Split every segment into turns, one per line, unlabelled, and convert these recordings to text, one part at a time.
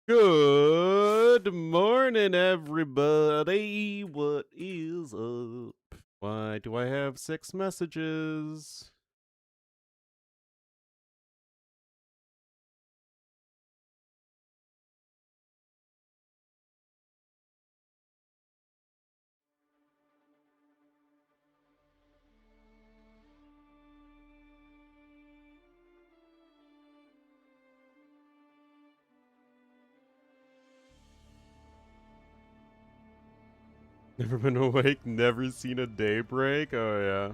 Good morning, everybody. What is up? Why do I have 6 messages? Never been awake, never seen a daybreak? Oh, yeah.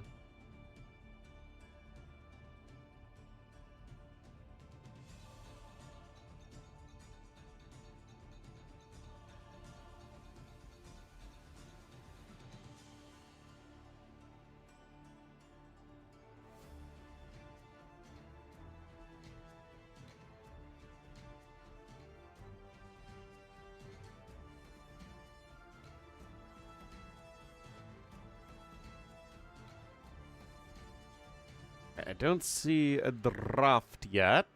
I don't see a draft yet.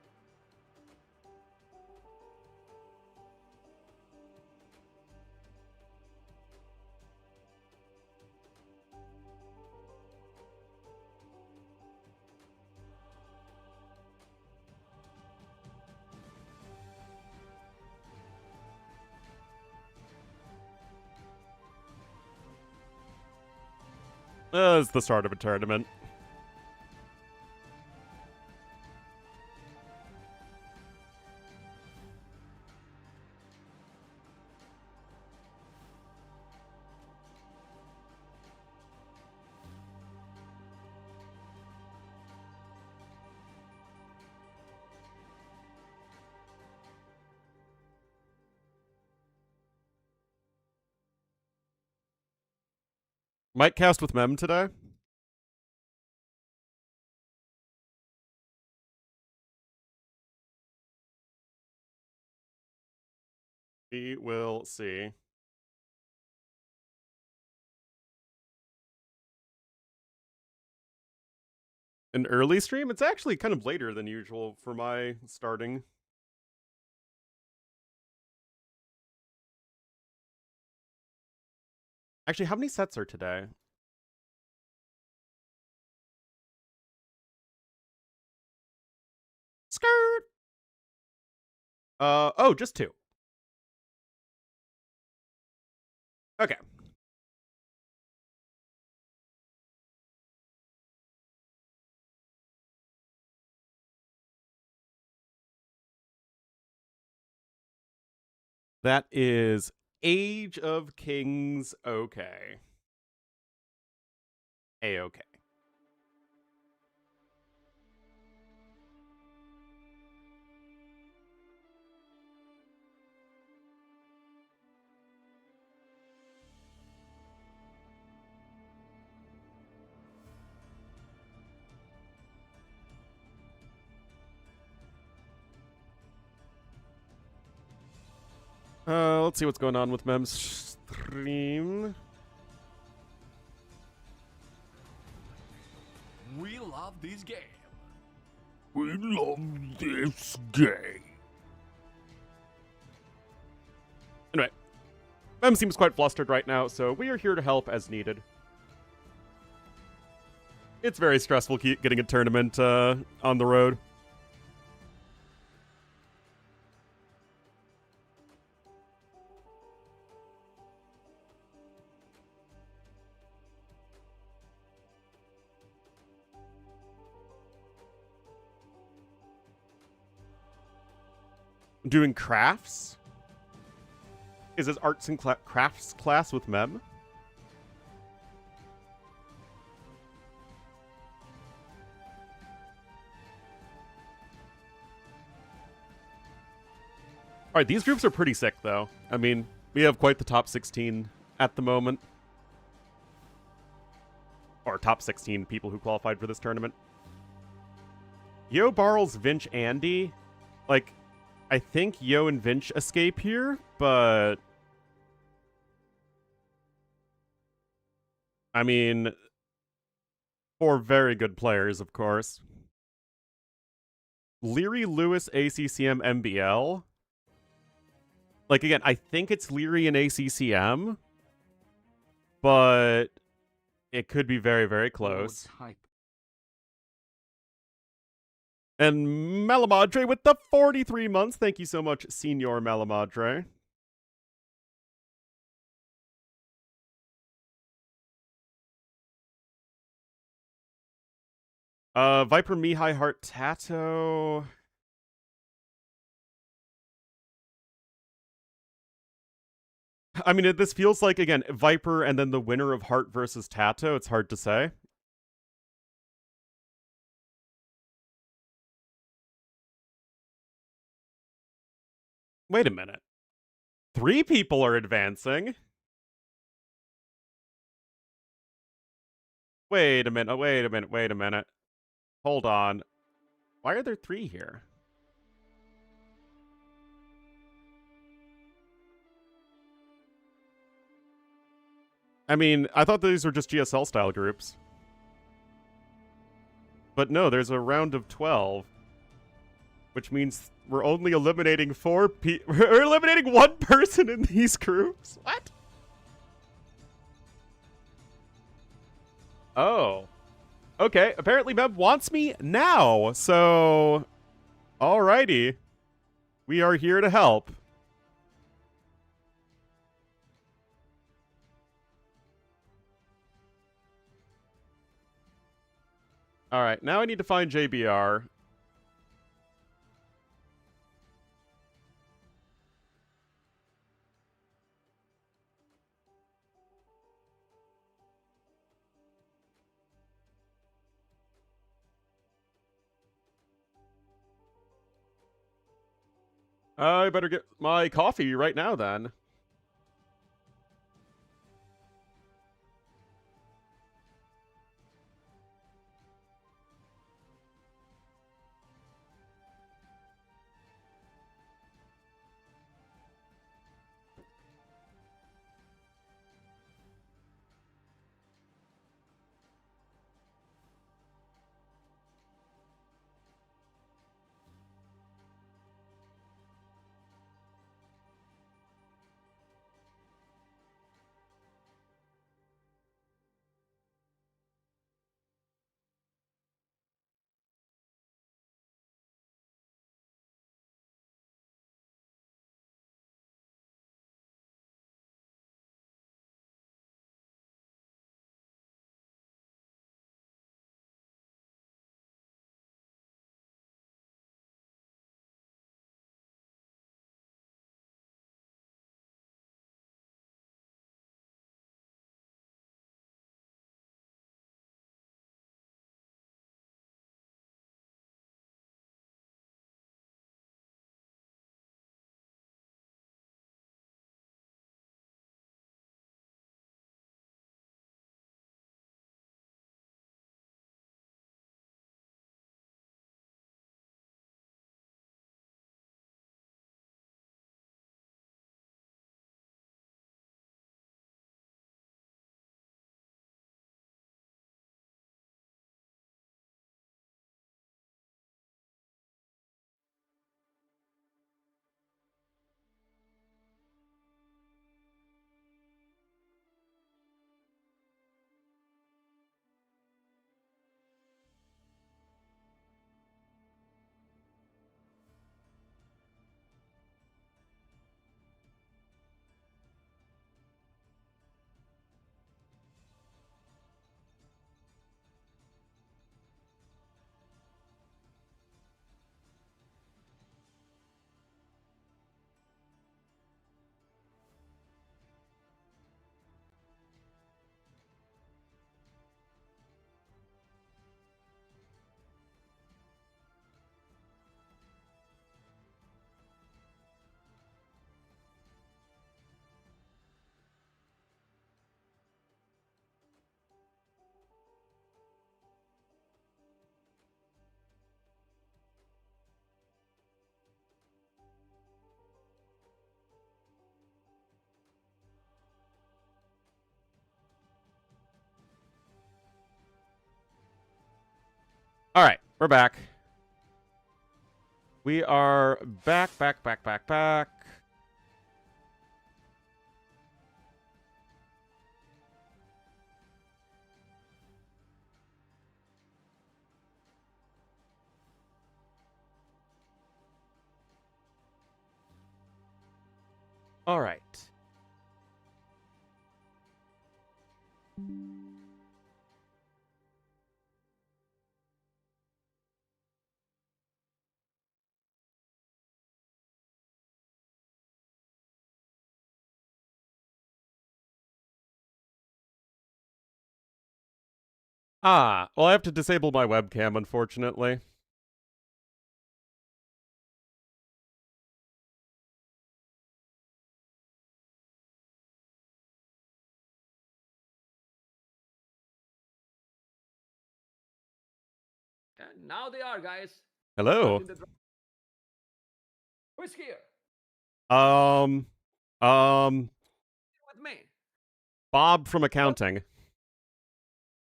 It's the start of a tournament. Might cast with Mem today. We will see. An early stream? It's actually kind of later than usual for my starting. Actually, how many sets are today? Skirt! Oh, just 2. Okay. That is Age of Kings. Okay. A-okay. Let's see what's going on with Mem's stream.
We love this game.
We love this game.
Anyway, Mem seems quite flustered right now, so we are here to help as needed. It's very stressful getting a tournament on the road. Doing crafts? Is his arts and crafts class with Mem? Alright, these groups are pretty sick, though. I mean, we have quite the top 16 at the moment. Or top 16 people who qualified for this tournament. Yo, Barles, Vinch, Andy. Like, I think Yo and Vinch escape here, but... I mean... 4 very good players, of course. Leary, Lewis, ACCM, MBL. Like, again, I think it's Leary and ACCM, but it could be very, very close.
Type.
And Malamadre with the 43 months. Thank you so much, Senor Malamadre. Viper Mihai Heart Tato. I mean, this feels like, again, Viper and then the winner of Heart versus Tato. It's hard to say. Wait a minute. 3 people are advancing. Wait a minute, wait a minute, wait a minute. Hold on. Why are there 3 here? I mean, I thought these were just GSL-style groups. But no, there's a round of 12. Which means we're only eliminating 4 people. We're eliminating 1 person in these groups? What? Oh. Okay, apparently Meb wants me now, so... Alrighty. We are here to help. Alright, now I need to find JBR. I better get my coffee right now, then. Alright, we're back. We are back. All right. Ah, well, I have to disable my webcam, unfortunately.
And now they are, guys.
Hello.
Who's here?
Um,
With me.
Bob from accounting.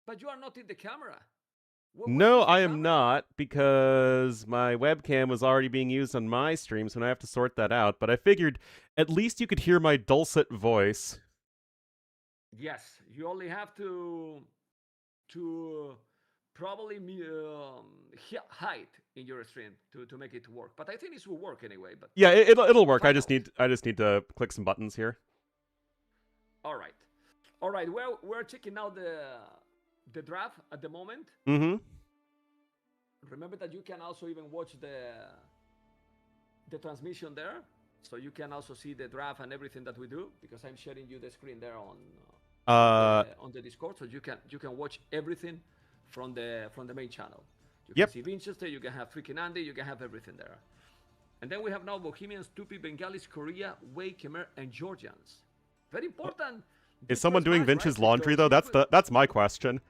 But you are not in the camera.
No,
where's the
I am
camera?
not, because my webcam was already being used on my stream, so I have to sort that out. But I figured at least you could hear my dulcet voice.
Yes, you only have to probably hide in your stream to make it work. But I think this will work anyway. But
Yeah, it'll work.
find
I just
out.
need to click some buttons here.
All right. Well, we're checking out the draft at the moment.
Mm-hmm.
Remember that you can also even watch the transmission there, so you can also see the draft and everything that we do, because I'm sharing you the screen there on the Discord, so you can watch everything from the main channel. You can see Winchester, you can have freaking Andy, you can have everything there. And then we have now Bohemians, Tupi, Bengalis, Korea, Wei, Khmer, and Georgians. Very important.
Is someone doing Vinch's laundry though? That's my question.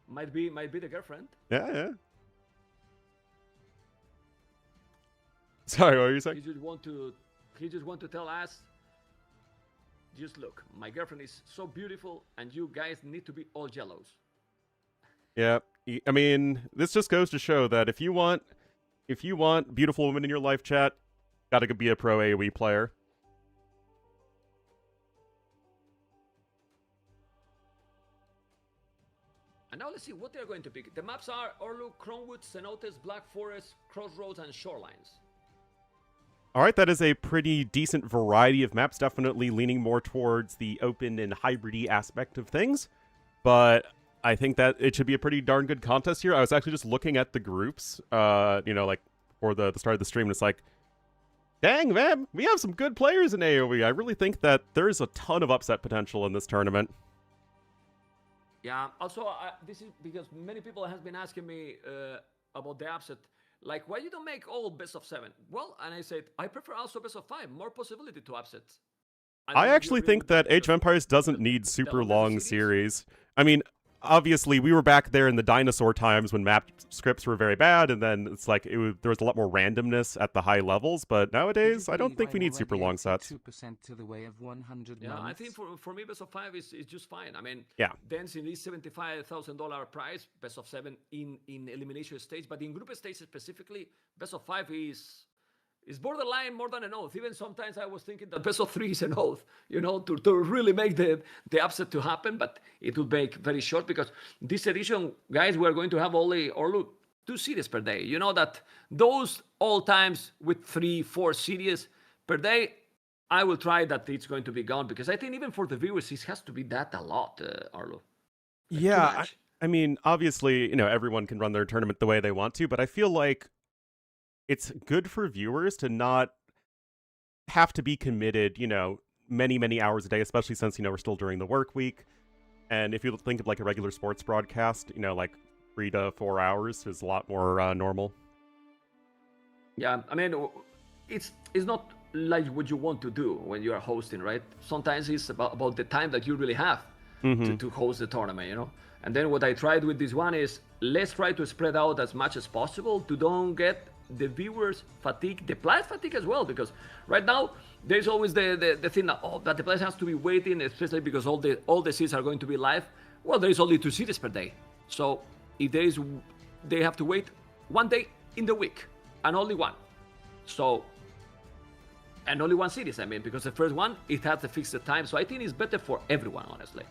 Might be the girlfriend.
Yeah. Sorry, what were you saying?
He just want to tell us. Just look, my girlfriend is so beautiful, and you guys need to be all jealous.
Yeah, I mean, this just goes to show that if you want beautiful women in your life, chat, gotta be a pro AoE player.
And now let's see what they're going to pick. The maps are Ornlu, Crownwood, Cenotes, Black Forest, Crossroads, and Shorelines.
All right, that is a pretty decent variety of maps, definitely leaning more towards the open and hybrid-y aspect of things. But I think that it should be a pretty darn good contest here. I was actually just looking at the groups, like for the start of the stream, and it's like, dang, man, we have some good players in AoE. I really think that there's a ton of upset potential in this tournament.
Yeah, also, this is because many people have been asking me about the upset. Like, why you don't make all best of 7? Well, and I said, I prefer also best of 5. More possibility to upset.
I actually think that Age of Empires doesn't need super long series. I mean, obviously, we were back there in the dinosaur times when map scripts were very bad, and then it's like there was a lot more randomness at the high levels, but nowadays, I don't think we need super long sets.
2% to the way of 100
yeah,
months.
I think for me, best of 5 is just fine. I mean,
yeah.
Dancing is $75,000 prize, best of 7 in elimination stage, but in group stage specifically, best of 5 is borderline more than an oath. Even sometimes I was thinking that best of 3 is an oath, to really make the upset to happen, but it will make very short, because this edition, guys, we're going to have only 2 series per day. You know that those all times with 3-4 series per day, I will try that it's going to be gone, because I think even for the viewers, it has to be that a lot, Arlo. Like,
yeah, I mean, obviously, everyone can run their tournament the way they want to, but I feel like it's good for viewers to not have to be committed, many, many hours a day, especially since, we're still during the work week. And if you think of like a regular sports broadcast, like 3 to 4 hours is a lot more normal.
Yeah, I mean, it's not like what you want to do when you are hosting, right? Sometimes it's about the time that you really have to host the tournament, And then what I tried with this one is, let's try to spread out as much as possible to don't get the viewers fatigue, the players fatigue as well, because right now there's always the thing that the players has to be waiting, especially because all the series are going to be live. Well, there is only 2 series per day, so if they have to wait 1 day in the week and only one, and only 1 series. I mean, because the first one it has a fixed time, so I think it's better for everyone, honestly.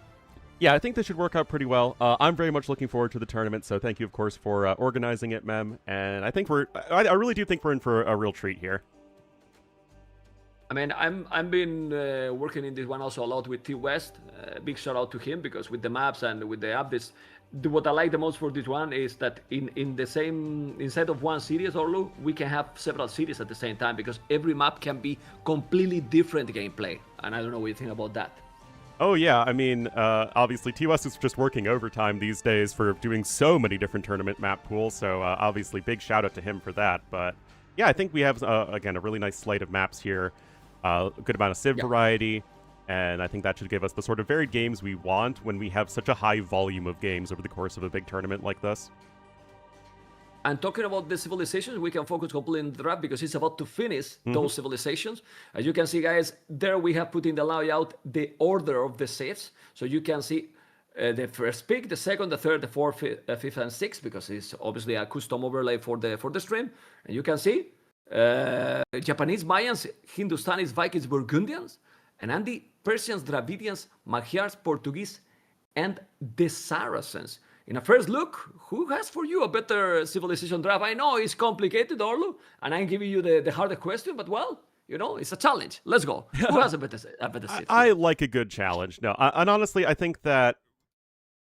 Yeah, I think this should work out pretty well. I'm very much looking forward to the tournament, so thank you, of course, for organizing it, Mem. And I think I really do think we're in for a real treat here.
I mean, I'm been working in this one also a lot with T West. Big shout out to him because with the maps and with the updates, what I like the most for this one is that in the same inside of one series, Orlu, we can have several series at the same time because every map can be completely different gameplay. And I don't know what you think about that.
Oh yeah, I mean, obviously TOS is just working overtime these days for doing so many different tournament map pools, so obviously big shout out to him for that. But yeah, I think we have, again, a really nice slate of maps here, a good amount of civ variety, and I think that should give us the sort of varied games we want when we have such a high volume of games over the course of a big tournament like this.
And talking about the civilizations, we can focus completely on the draft because it's about to finish those civilizations. As you can see, guys, there we have put in the layout the order of the sets. So you can see the first pick, the second, the third, the fourth, fifth, and sixth, because it's obviously a custom overlay for the stream. And you can see Japanese, Mayans, Hindustanis, Vikings, Burgundians, and Andy, Persians, Dravidians, Magyars, Portuguese, and the Saracens. In a first look, who has for you a better civilization draft? I know it's complicated, Orlu, and I'm giving you the harder question, but well, you know, it's a challenge. Let's go. Who has a better set?
I like a good challenge. No, and honestly, I think that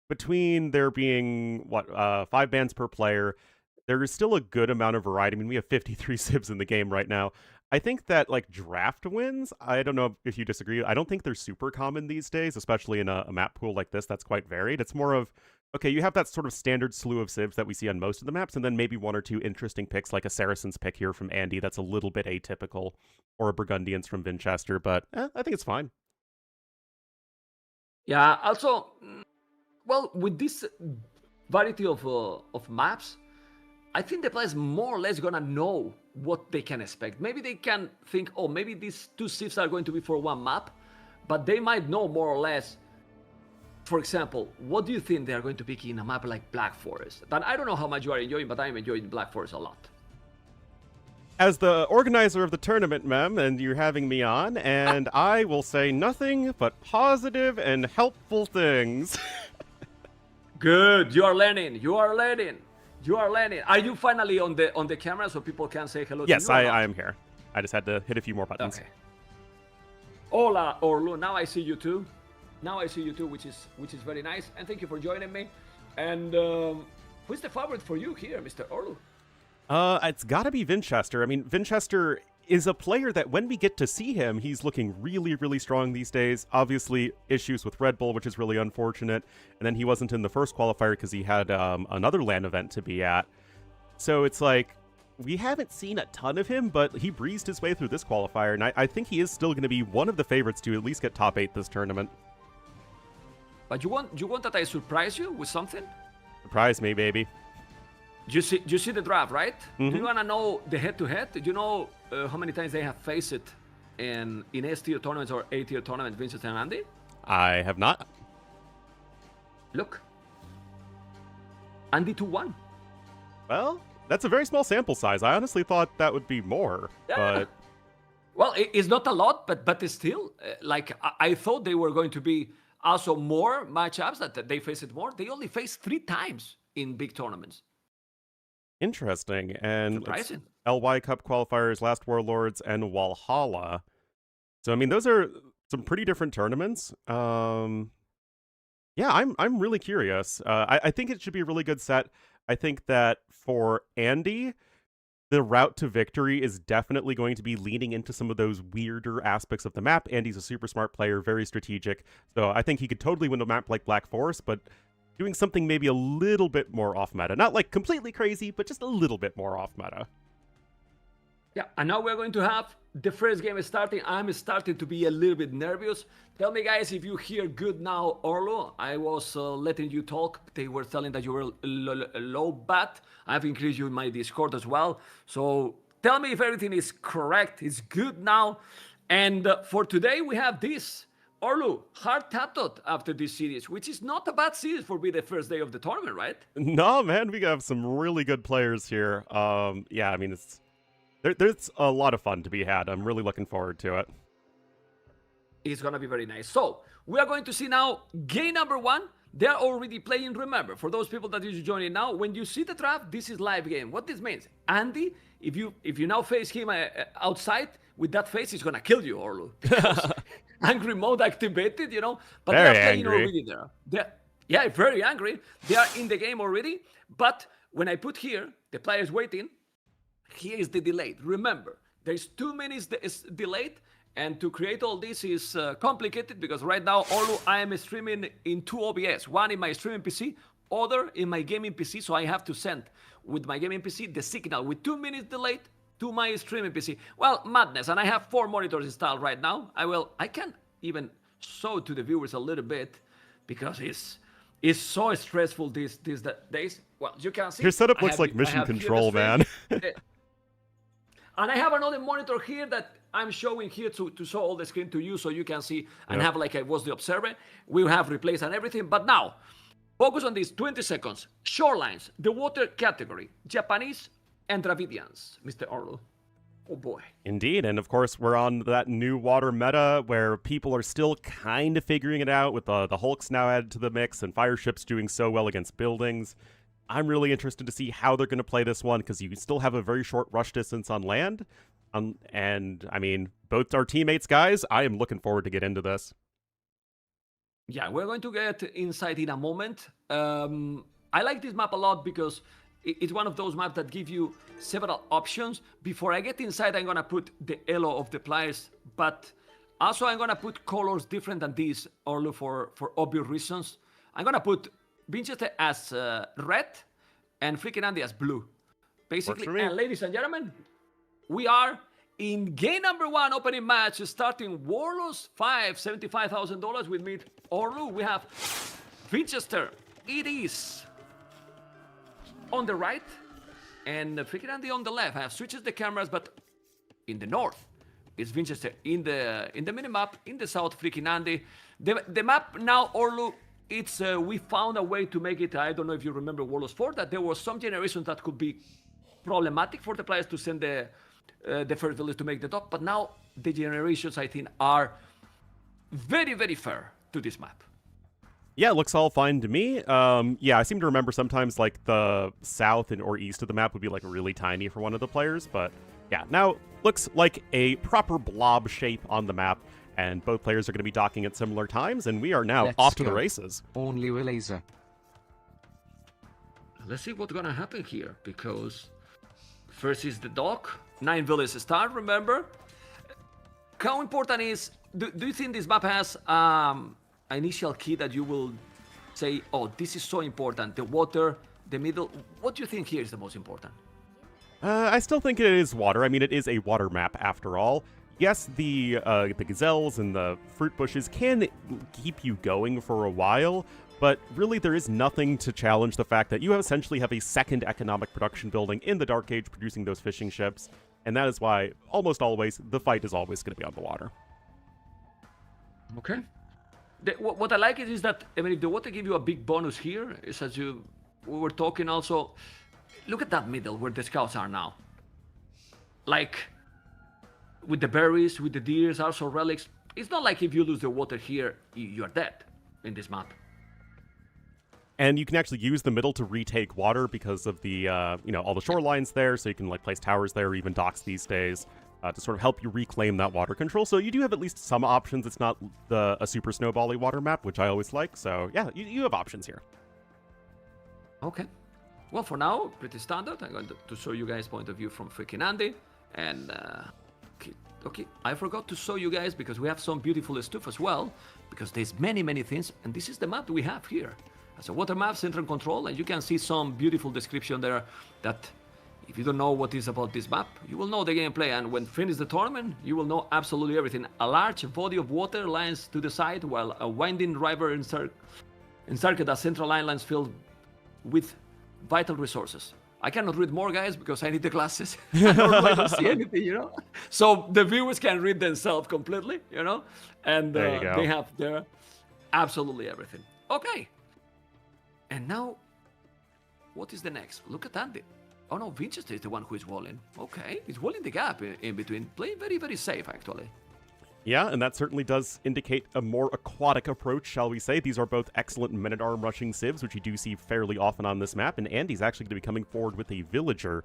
between there being, 5 bands per player, there is still a good amount of variety. I mean, we have 53 civs in the game right now. I think that, like, draft wins, I don't know if you disagree, I don't think they're super common these days, especially in a map pool like this that's quite varied. It's more of, okay, you have that sort of standard slew of civs that we see on most of the maps, and then maybe 1 or 2 interesting picks, like a Saracen's pick here from Andy that's a little bit atypical, or a Burgundians from Winchester, but I think it's fine.
Yeah, also, well, with this variety of maps, I think the players more or less gonna know what they can expect. Maybe they can think, oh, maybe these 2 civs are going to be for one map, but they might know more or less. For example, what do you think they are going to pick in a map like Black Forest? And I don't know how much you are enjoying, but I'm enjoying Black Forest a lot.
As the organizer of the tournament, Mem, and you're having me on, and I will say nothing but positive and helpful things.
Good, you are learning. You are learning. You are learning. Are you finally on the camera so people can say hello to you?
Yes, I am here. I just had to hit a few more buttons.
Okay. Hola, Orlu. Now I see you too. Now I see you too, which is very nice. And thank you for joining me. And who's the favorite for you here, Mr. Orlu?
It's got to be Winchester. I mean, Winchester is a player that when we get to see him, he's looking really, really strong these days. Obviously, issues with Red Bull, which is really unfortunate. And then he wasn't in the first qualifier because he had another LAN event to be at. So it's like, we haven't seen a ton of him, but he breezed his way through this qualifier. And I think he is still going to be one of the favorites to at least get top 8 this tournament.
But you want that I surprise you with something?
Surprise me, baby.
You see the draft, right? Do you want to know the head-to-head? Do you know how many times they have faced it in S-tier tournaments or A-tier tournaments, Vincent and Andy?
I have not.
Look. Andy 2-1.
Well, that's a very small sample size. I honestly thought that would be more, but...
Well, it's not a lot, but still, like, I thought they were going to be also more matchups, that they faced it more. They only faced 3 times in big tournaments.
Interesting. And
surprising.
LY Cup qualifiers, Last Warlords, and Valhalla. So, I mean, those are some pretty different tournaments. Yeah, I'm really curious. I think it should be a really good set. I think that for Andy, the route to victory is definitely going to be leaning into some of those weirder aspects of the map. Andy's a super smart player, very strategic. So I think he could totally win a map like Black Forest, but doing something maybe a little bit more off-meta. Not like completely crazy, but just a little bit more off-meta.
Yeah, and now we're going to have the first game starting. I'm starting to be a little bit nervous. Tell me, guys, if you hear good now, Orlu. I was letting you talk. They were telling that you were low bat. I've increased you in my Discord as well. So tell me if everything is correct. It's good now. And for today, we have this. Orlu, hard tattooed after this series, which is not a bad series for being the first day of the tournament, right?
No, man, we have some really good players here. Yeah, I mean, there's a lot of fun to be had. I'm really looking forward to it.
It's going to be very nice. So, we are going to see now game number 1. They're already playing, remember, for those people that are joining now, when you see the draft, this is live game. What this means, Andy, if you now face him outside, with that face, he's gonna kill you, Ornlu. Because angry mode activated, you know. But
Very
they're playing
angry.
already there. Yeah, very angry. They are in the game already. But when I put here, the player is waiting. Here is the delayed. Remember, there's 2 minutes delayed. And to create all this is complicated because right now, Ornlu, I am streaming in 2 OBS. One in my streaming PC, other in my gaming PC. So I have to send with my gaming PC the signal with 2 minutes delayed to my streaming PC. Well, madness. And I have 4 monitors installed right now. I can even show to the viewers a little bit because it's so stressful these days. Well, you can see.
Your setup looks like mission control, man.
And I have another monitor here that I'm showing here to show all the screen to you so you can see and have like I was the observer. We have replaced and everything. But now, focus on these 20 seconds. Shorelines, the water category, Japanese and Dravidians, Mr. Ornlu. Oh boy.
Indeed, and of course we're on that new water meta where people are still kind of figuring it out with the Hulks now added to the mix and fire ships doing so well against buildings. I'm really interested to see how they're going to play this one because you still have a very short rush distance on land. And, I mean, both our teammates, guys, I am looking forward to get into this.
Yeah, we're going to get inside in a moment. I like this map a lot because it's one of those maps that give you several options. Before I get inside, I'm going to put the elo of the players, but also I'm going to put colors different than these, Ornlu, for obvious reasons. I'm going to put Winchester as red and freaking Andy as blue. Basically, and ladies and gentlemen, we are in game number 1 opening match starting Warlords 5, $75,000 with me, Ornlu. We have Winchester. It is on the right and freaking Andy on the left. I have switches the cameras, but in the north is Winchester. In the minimap, in the south, freaking Andy. The map now, Ornlu, it's we found a way to make it. I don't know if you remember Warlords 4 that there was some generations that could be problematic for the players to send the first village to make the top, but now the generations I think are very, very fair to this map.
Yeah, it looks all fine to me. Yeah, I seem to remember sometimes like the south or east of the map would be like really tiny for one of the players, but yeah, now looks like a proper blob shape on the map. And both players are going to be docking at similar times, and we are now off to the races.
Ornlu a laser.
Let's see what's going to happen here, because first is the dock. 9 villages start, remember? How important is... Do you think this map has an initial key that you will say, oh, this is so important, the water, the middle? What do you think here is the most important?
I still think it is water. I mean, it is a water map after all. Yes, the gazelles and the fruit bushes can keep you going for a while, but really there is nothing to challenge the fact that you essentially have a second economic production building in the Dark Age producing those fishing ships, and that is why, almost always, the fight is always going to be on the water.
Okay. What I like is that, I mean, if the water give you a big bonus here, is as we were talking also, look at that middle where the scouts are now. Like... with the berries, with the deers, also relics. It's not like if you lose the water here, you're dead in this map.
And you can actually use the middle to retake water because of the, all the shorelines there, so you can like place towers there or even docks these days to sort of help you reclaim that water control. So you do have at least some options. It's not a super snowbally water map, which I always like. So yeah, you have options here.
Okay. Well, for now, pretty standard. I'm going to show you guys point of view from freaking Andy. And... Okay, I forgot to show you guys because we have some beautiful stuff as well, because there's many things, and this is the map we have here. As a water map, central control, and you can see some beautiful description there that if you don't know what is about this map, you will know the gameplay, and when finish the tournament, you will know absolutely everything. A large body of water lines to the side, while a winding river encircled a central lines filled with vital resources. I cannot read more, guys, because I need the glasses. I don't see anything, you know? So the viewers can read themselves completely, you know? And they have there absolutely everything. Okay. And now, what is the next? Look at Andy. Oh, no, Winchester is the one who is walling. Okay, he's walling the gap in between. Playing very, very safe, actually.
Yeah, and that certainly does indicate a more aquatic approach, shall we say. These are both excellent men-at-arm rushing civs, which you do see fairly often on this map, and Andy's actually going to be coming forward with a villager.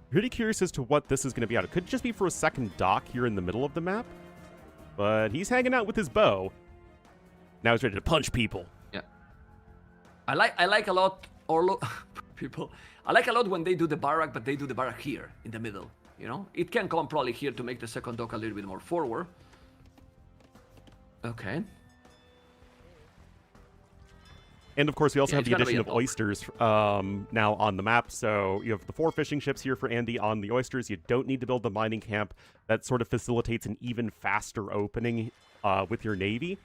Pretty curious as to what this is going to be out. It could just be for a second dock here in the middle of the map. But he's hanging out with his bow. Now he's ready to punch people.
Yeah. I like a lot Orllu people. I like a lot when they do the barrack, but they do the barrack here in the middle. You know, it can come probably here to make the second dock a little bit more forward. Okay.
And of course, we also have the
it's gonna
addition
be
of
a dock.
oysters now on the map. So you have the 4 fishing ships here for Andy on the oysters. You don't need to build the mining camp. That sort of facilitates an even faster opening with your navy.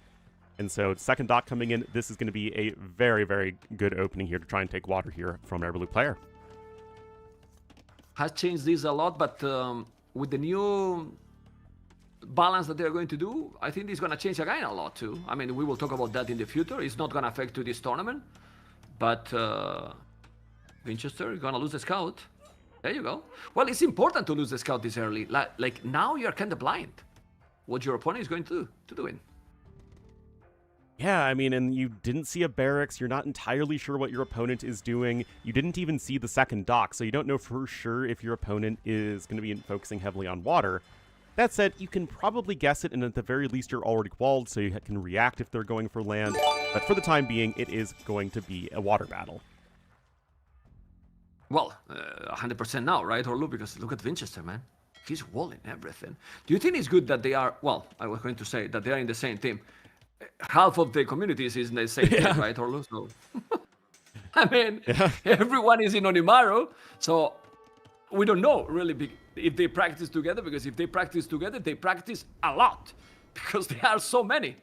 And so second dock coming in, this is going to be a very, very good opening here to try and take water here from every blue player.
Has changed this a lot, but with the new balance that they're going to do, I think it's going to change again a lot too. I mean, we will talk about that in the future. It's not going to affect to this tournament, but Winchester is going to lose the scout. There you go. Well, it's important to lose the scout this early. Like now you're kind of blind what your opponent is going to do it.
Yeah, I mean, and you didn't see a barracks. You're not entirely sure what your opponent is doing. You didn't even see the second dock, so you don't know for sure if your opponent is going to be focusing heavily on water. That said, you can probably guess it, and at the very least, you're already walled, so you can react if they're going for land. But for the time being, it is going to be a water battle.
Well, 100% now, right, Orllu? Because look at Winchester, man. He's walling everything. Do you think it's good that they are, well, I was going to say that they are in the same team. Half of the communities is in the same team, right, Orllu? So, I mean, everyone is in Onimaru, so we don't know really if they practice together, because if they practice together, they practice a lot, because there are so many.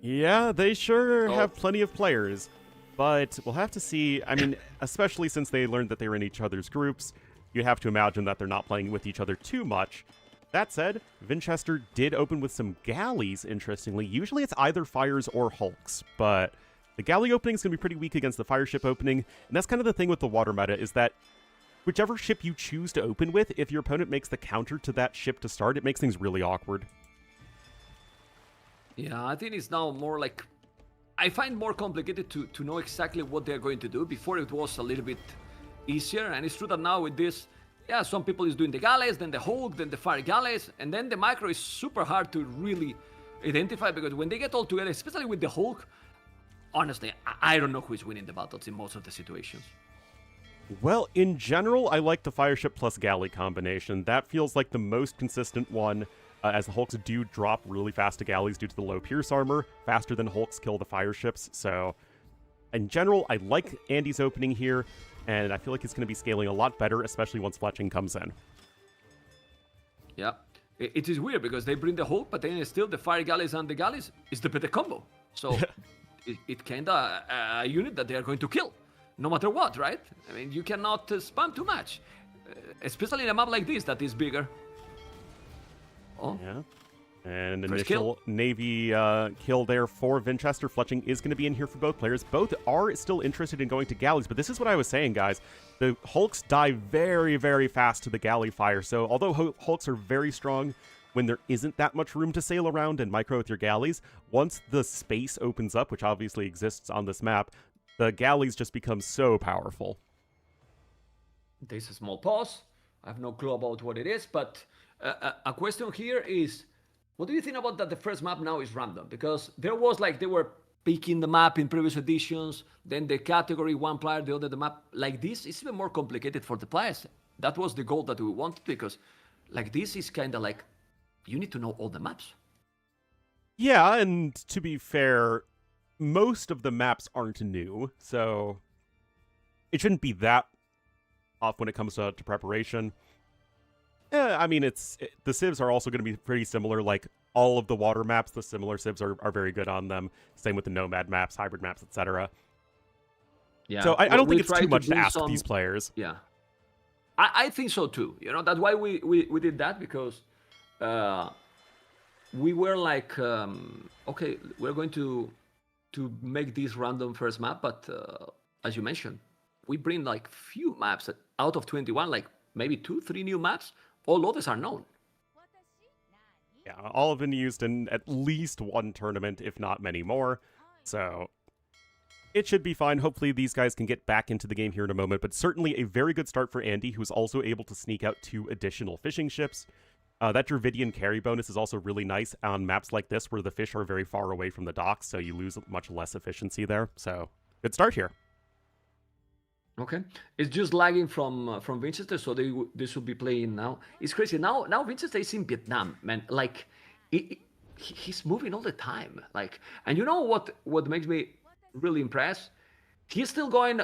Yeah, they sure have plenty of players, but we'll have to see. I mean, especially since they learned that they were in each other's groups, you have to imagine that they're not playing with each other too much. That said, Winchester did open with some galleys, interestingly. Usually it's either fires or hulks, but the galley opening is going to be pretty weak against the fire ship opening, and that's kind of the thing with the water meta, is that whichever ship you choose to open with, if your opponent makes the counter to that ship to start, it makes things really awkward.
Yeah, I think it's now more like, I find more complicated to know exactly what they're going to do. Before it was a little bit easier, and it's true that now with this, yeah, some people is doing the galleys, then the Hulk, then the fire galleys, and then the micro is super hard to really identify, because when they get all together, especially with the Hulk, honestly, I don't know who is winning the battles in most of the situations.
Well, in general, I like the fire ship plus galley combination. That feels like the most consistent one, as the Hulks do drop really fast to galleys due to the low Pierce armor, faster than Hulks kill the fire ships. So, in general, I like Andy's opening here, and I feel like it's going to be scaling a lot better, especially once fletching comes in.
Yeah, it is weird because they bring the Hulk, but then still the fire galleys and the galleys is the better combo. So it kind of a unit that they are going to kill, no matter what, right? I mean, you cannot spam too much, especially in a map like this that is bigger. Oh,
Yeah. And
First
initial Navy kill there for Winchester. Fletching is going to be in here for both players. Both are still interested in going to galleys, but this is what I was saying, guys. The Hulks die very, very fast to the galley fire. So although Hulks are very strong when there isn't that much room to sail around and micro with your galleys, once the space opens up, which obviously exists on this map, the galleys just become so powerful.
there's a small pause. I have no clue about what it is, but a question here is, what do you think about that the first map now is random? Because there was like, they were picking the map in previous editions, then the category, one player, the other the map. Like this, it's even more complicated for the players. That was the goal that we wanted, because like this is kind of like, you need to know all the maps.
Yeah, and to be fair, most of the maps aren't new, so it shouldn't be that off when it comes to preparation. I mean, the civs are also going to be pretty similar. Like, all of the water maps, the similar civs are very good on them. Same with the nomad maps, hybrid maps, etc.
Yeah.
So I don't think it's
try
too much to
bring
ask these players.
Yeah. I think so too. You know, that's why we did that, because we were like, okay, we're going to make this random first map, but as you mentioned, we bring like few maps out of 21, like maybe 2-3 new maps. All others are known.
Yeah, all have been used in at least one tournament, if not many more. So it should be fine. Hopefully these guys can get back into the game here in a moment, but certainly a very good start for Andy, who's also able to sneak out 2 additional fishing ships. That Dravidian carry bonus is also really nice on maps like this where the fish are very far away from the docks, so you lose much less efficiency there. So, good start here.
Okay, it's just lagging from Winchester, so they should be playing now. It's crazy now. Winchester is in Vietnam, man. Like, he's moving all the time. Like, and you know what makes me really impressed? He's still going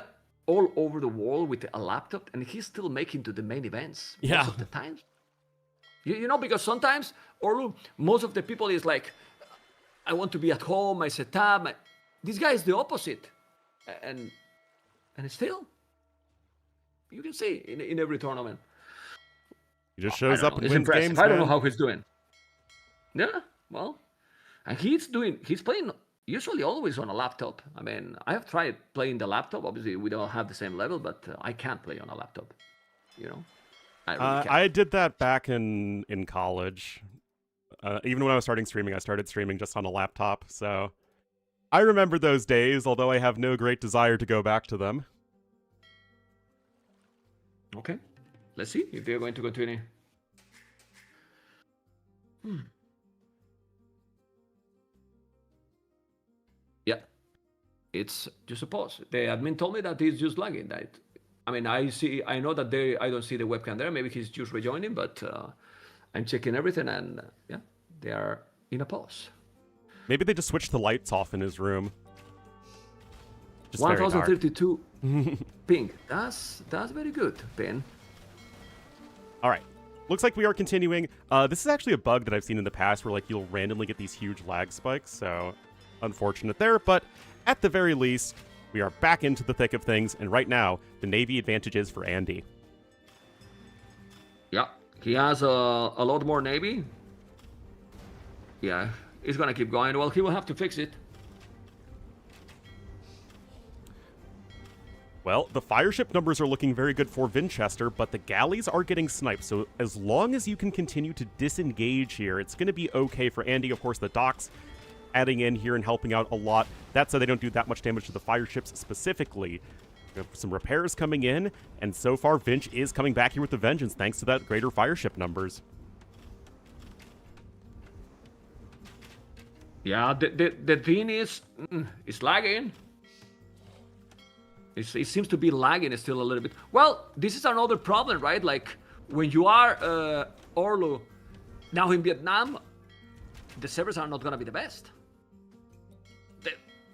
all over the world with a laptop, and he's still making to the main events most of the time. You know, because sometimes, or most of the people is like, I want to be at home, I set up. This guy is the opposite, and still, you can see in every tournament.
He just shows up and wins
impressive.
games.
I don't know how he's doing. Yeah, well, and he's playing usually always on a laptop. I mean, I have tried playing the laptop. Obviously, we don't have the same level, but I can't play on a laptop. You know.
I did that back in college. Even when I was starting streaming, I started streaming just on a laptop. So I remember those days, although I have no great desire to go back to them.
Okay, let's see if they're going to continue. Yeah, it's just a pause. The admin told me that it's just lagging. I mean, I know that I don't see the webcam there. Maybe he's just rejoining, but I'm checking everything, and yeah, they are in a pause.
Maybe they just switched the lights off in his room.
1032 ping. That's very good, Ben.
All right. Looks like we are continuing. This is actually a bug that I've seen in the past where like you'll randomly get these huge lag spikes, so unfortunate there, but at the very least, we are back into the thick of things, and right now, the Navy advantage is for Andy.
Yeah, he has a lot more Navy. Yeah, he's gonna keep going. Well, he will have to fix it.
Well, the fireship numbers are looking very good for Winchester, but the galleys are getting sniped, so as long as you can continue to disengage here, it's going to be okay for Andy. Of course, the docks adding in here and helping out a lot. That said, they don't do that much damage to the fireships specifically. We have some repairs coming in, and so far, Vinch is coming back here with the vengeance thanks to that greater fireship numbers.
Yeah, the thing is, it's lagging. It seems to be lagging still a little bit. Well, this is another problem, right? Like, when you are Ornlu now in Vietnam, the servers are not going to be the best.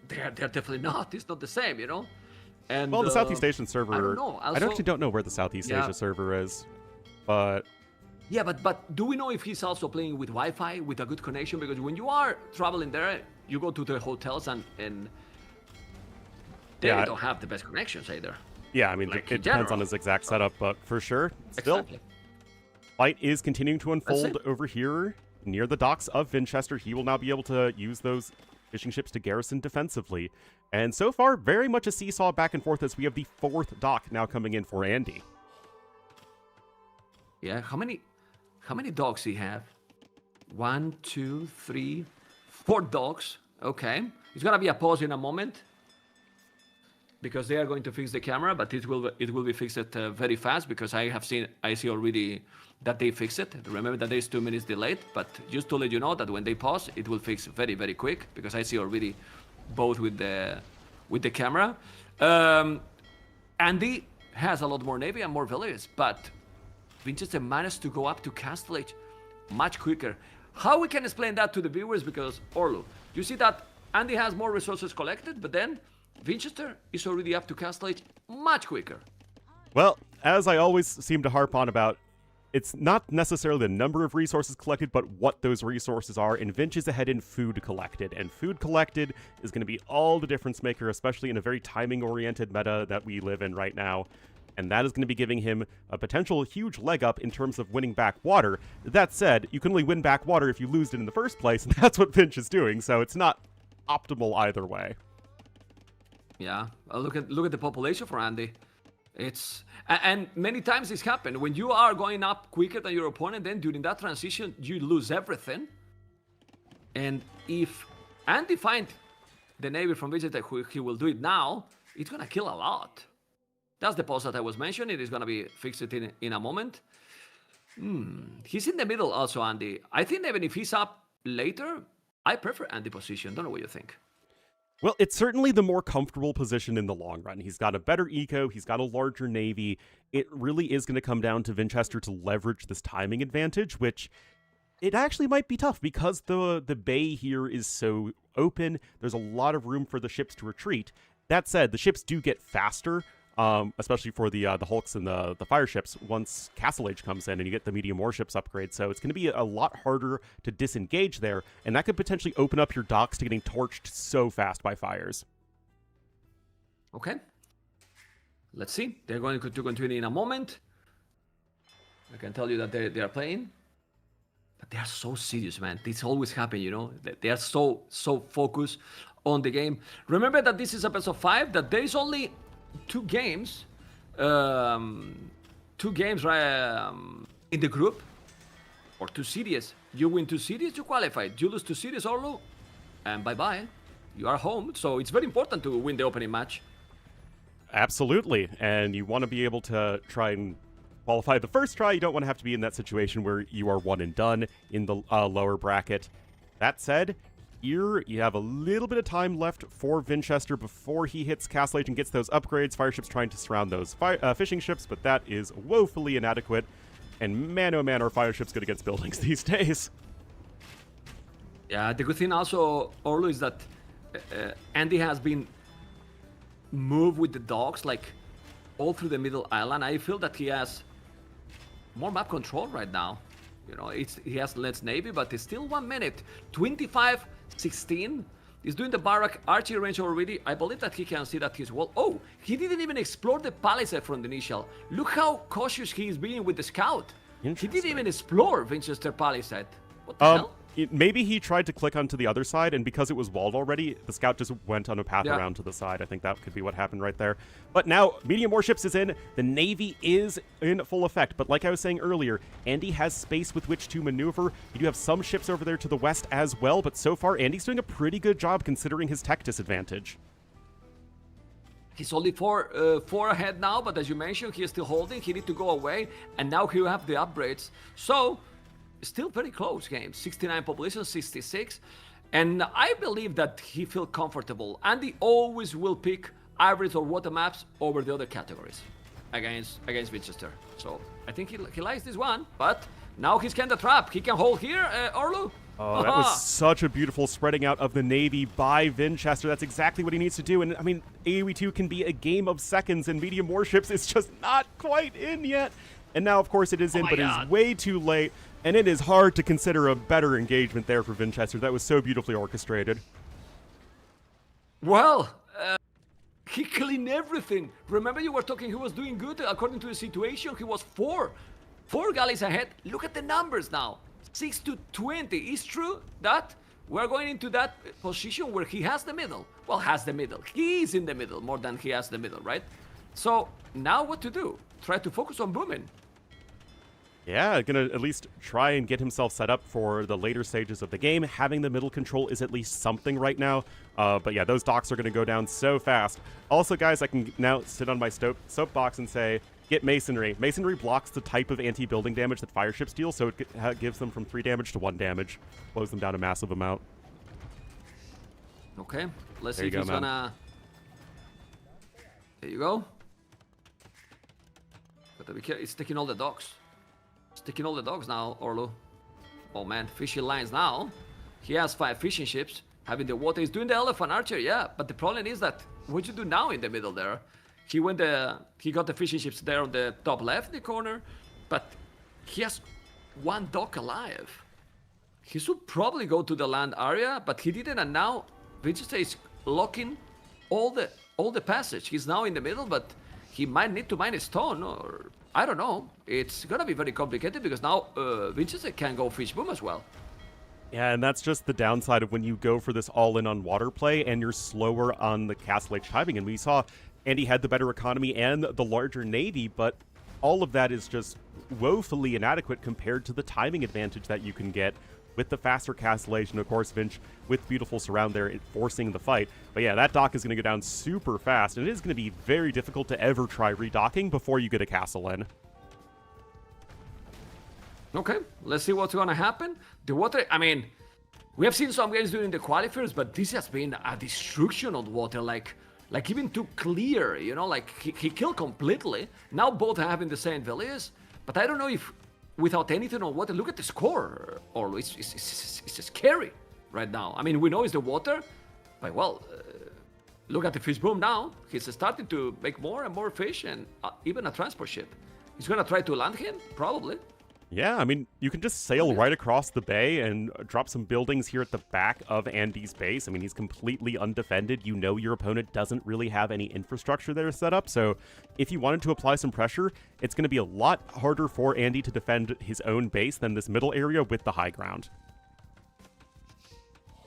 They're definitely not. It's not the same, you know? And
well, the Southeast Asian server...
I don't know. Also,
I actually don't know where the Southeast Asia server is, but...
Yeah, but do we know if he's also playing with Wi-Fi, with a good connection? Because when you are traveling there, you go to the hotels and they don't have the best connections either.
Yeah, I mean,
like
it depends on his exact setup, but for sure, still,
exactly.
Fight is continuing to unfold over here near the docks of Winchester. He will now be able to use those fishing ships to garrison defensively. And so far, very much a seesaw back and forth as we have the 4th dock now coming in for Andy.
Yeah, how many dogs he have? 1, 2, 3, 4 dogs. Okay, it's gonna be a pause in a moment because they are going to fix the camera, but it will be fixed very fast because I see already that they fix it. Remember that there's 2 minutes delayed, but just to let you know that when they pause, it will fix very, very quick because I see already both with the camera. Andy has a lot more Navy and more villages, but Winchester managed to go up to Castle Age much quicker. How we can explain that to the viewers? Because Ornlu, you see that Andy has more resources collected, but then Winchester is already up to Castle Age much quicker.
Well, as I always seem to harp on about, it's not necessarily the number of resources collected, but what those resources are, and Vinch is ahead in food collected, and food collected is going to be all the difference maker, especially in a very timing-oriented meta that we live in right now, and that is going to be giving him a potential huge leg up in terms of winning back water. That said, you can only win back water if you lose it in the first place, and that's what Vinch is doing, so it's not optimal either way.
Yeah, look at the population for Andy. And many times this happened when you are going up quicker than your opponent. Then during that transition, you lose everything. And if Andy find the Navy from Winchester, he will do it now, it's going to kill a lot. That's the pause that I was mentioning. It is going to be fixed in a moment. He's in the middle also, Andy. I think even if he's up later, I prefer Andy position. Don't know what you think.
Well, it's certainly the more comfortable position in the long run. He's got a better eco, he's got a larger navy. It really is going to come down to Winchester to leverage this timing advantage, which it actually might be tough because the bay here is so open. There's a lot of room for the ships to retreat. That said, the ships do get faster, especially for the hulks and the fire ships once Castle Age comes in and you get the medium warships upgrade. So it's going to be a lot harder to disengage there, and that could potentially open up your docks to getting torched so fast by fires.
Okay. Let's see. They're going to continue in a moment. I can tell you that they are playing. But they are so serious, man. This always happens, you know. They are so focused on the game. Remember that this is a best of 5, that there is only 2 games, right, in the group, or 2 series. You win 2 series, you qualify. You lose 2 series, Ornlu, and bye-bye. You are home. So it's very important to win the opening match.
Absolutely, and you want to be able to try and qualify the first try. You don't want to have to be in that situation where you are one and done in the lower bracket. That said, here you have a little bit of time left for Winchester before he hits Castle Age and gets those upgrades. Fire ships trying to surround those fishing ships, but that is woefully inadequate. And man, oh man, are fire ships good against buildings these days.
Yeah, the good thing also, Orlu, is that Andy has been moved with the dogs like all through the middle island. I feel that he has more map control right now. You know, he has less navy, but it's still 1 minute. 25-16. He's doing the barrack archery range already. I believe that he can see that he's well. Oh, he didn't even explore the palisade from the initial. Look how cautious he is being with the scout. He didn't even explore Winchester palisade. What the hell?
Maybe he tried to click onto the other side, and because it was walled already, the scout just went on a path around to the side. I think that could be what happened right there. But now, medium warships is in. The Navy is in full effect. But like I was saying earlier, Andy has space with which to maneuver. You do have some ships over there to the west as well, but so far, Andy's doing a pretty good job considering his tech disadvantage.
He's only four ahead now, but as you mentioned, he is still holding. He needs to go away, and now he will have the upgrades. So, still very close game. 69 population, 66. And I believe that he feels comfortable. Andy always will pick hybrids or water maps over the other categories against Winchester. So I think he likes this one, but now he's kind of trapped. He can hold here, Ornlu.
Oh, that was such a beautiful spreading out of the Navy by Winchester. That's exactly what he needs to do. And I mean, AoE 2 can be a game of seconds, and medium warships is just not quite in yet. And now, of course, it is in, but it is way too late. And it is hard to consider a better engagement there for Winchester. That was so beautifully orchestrated.
Well, he cleaned everything. Remember you were talking he was doing good according to the situation? He was four galleys ahead. Look at the numbers now. 6-20. It's true that we're going into that position where he has the middle. Well, has the middle. He is in the middle more than he has the middle, right? So now what to do? Try to focus on booming.
Yeah, gonna at least try and get himself set up for the later stages of the game. Having the middle control is at least something right now. But yeah, those docks are gonna go down so fast. Also, guys, I can now sit on my soapbox and say, get Masonry. Masonry blocks the type of anti-building damage that fire ships deal, so it gives them from 3 damage to 1 damage. Slows them down a massive amount.
Okay, let's see if he's gonna... There you go. But be careful, it's taking all the docks. Taking all the dogs now, Ornlu. Oh man, fishing lines now. He has 5 fishing ships. Having the water, he's doing the elephant archer, yeah. But the problem is that what you do now in the middle there? He got the fishing ships there on the top left in the corner, but he has 1 dock alive. He should probably go to the land area, but he didn't, and now Winchester is locking all the passage. He's now in the middle, but he might need to mine a stone, or I don't know. It's gonna be very complicated because now Winchester can go fish boom as well.
Yeah, and that's just the downside of when you go for this all-in on water play and you're slower on the Castle Age timing. And we saw Andy had the better economy and the larger navy, but all of that is just woefully inadequate compared to the timing advantage that you can get with the faster Castellation. Of course, Vinch with beautiful surround there forcing the fight. But yeah, that dock is going to go down super fast, and it is going to be very difficult to ever try redocking before you get a castle in.
Okay, let's see what's gonna happen. The water, I mean, we have seen some games during the qualifiers, but this has been a destruction on water, like even too clear, you know, like he killed completely. Now both are having the same values, but I don't know if without anything on water, look at the score, Ornlu, it's scary right now. I mean, we know it's the water, but well, look at the fish boom now. He's starting to make more and more fish, and even a transport ship. He's gonna try to land him, probably.
Yeah, I mean, you can just sail right across the bay and drop some buildings here at the back of Andy's base. I mean, he's completely undefended. You know your opponent doesn't really have any infrastructure there set up, so if you wanted to apply some pressure, it's going to be a lot harder for Andy to defend his own base than this middle area with the high ground.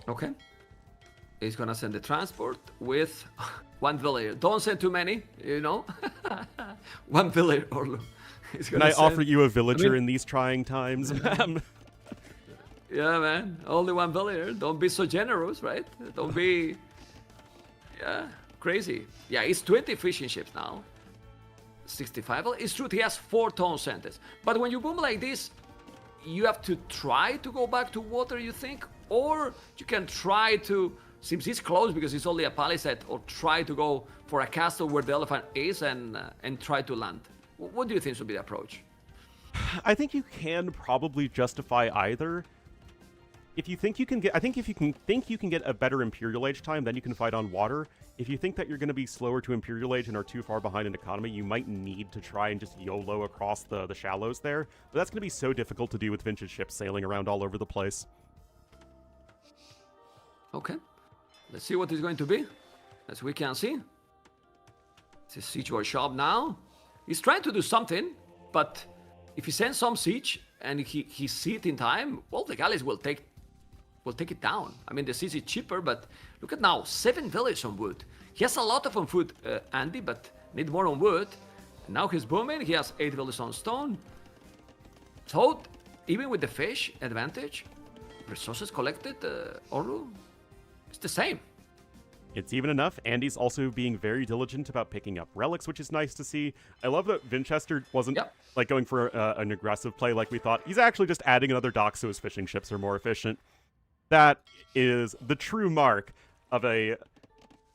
Okay. He's gonna send the transport with one villager. Don't send too many, you know? One villager, Ornlu.
Can I offer you a villager in these trying times, ma'am?
Yeah, man. Only one villager. Don't be so generous, right? Don't be... Yeah, crazy. Yeah, it's 20 fishing ships now. 65. Well, it's true, he has 4 town centers. But when you boom like this, you have to try to go back to water, you think? Or you can try to... Seems he's close because it's only a palisade, or try to go for a castle where the elephant is and try to land. What do you think should be the approach?
I think you can probably justify either. If you think you can get, I think if you can think you can get a better Imperial Age time, then you can fight on water. If you think that you're going to be slower to Imperial Age and are too far behind in economy, you might need to try and just YOLO across the shallows there. But that's going to be so difficult to do with vintage ships sailing around all over the place.
Okay. Let's see what it's going to be. As we can see. It's a siege war shop now. He's trying to do something, but if he sends some siege and he see it in time, well, the galleys will take it down. I mean, the siege is cheaper, but look at now, 7 villages on wood. He has a lot of on food, Andy, but need more on wood. And now he's booming. He has 8 villages on stone. So even with the fish advantage, resources collected, Ornlu, it's the same.
It's even enough. Andy's also being very diligent about picking up relics, which is nice to see. I love that Vinchester wasn't like going for an aggressive play like we thought. He's actually just adding another dock so his fishing ships are more efficient. That is the true mark of a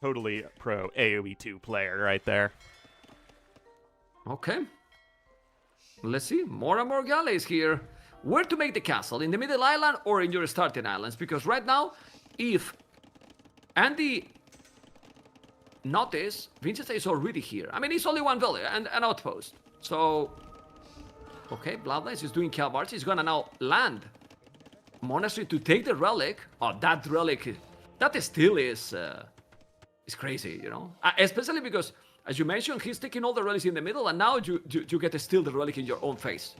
totally pro AoE 2 player right there.
Okay. Let's see. More and more galleys here. Where to make the castle? In the middle island or in your starting islands? Because right now, if Andy... notice, Winchester is already here. I mean, it's only one village and an outpost. So, okay, Bloodlines is doing cavalry. He's gonna now land monastery to take the relic. Oh, that relic, that still is crazy, you know? Especially because, as you mentioned, he's taking all the relics in the middle, and now you get to steal the relic in your own face.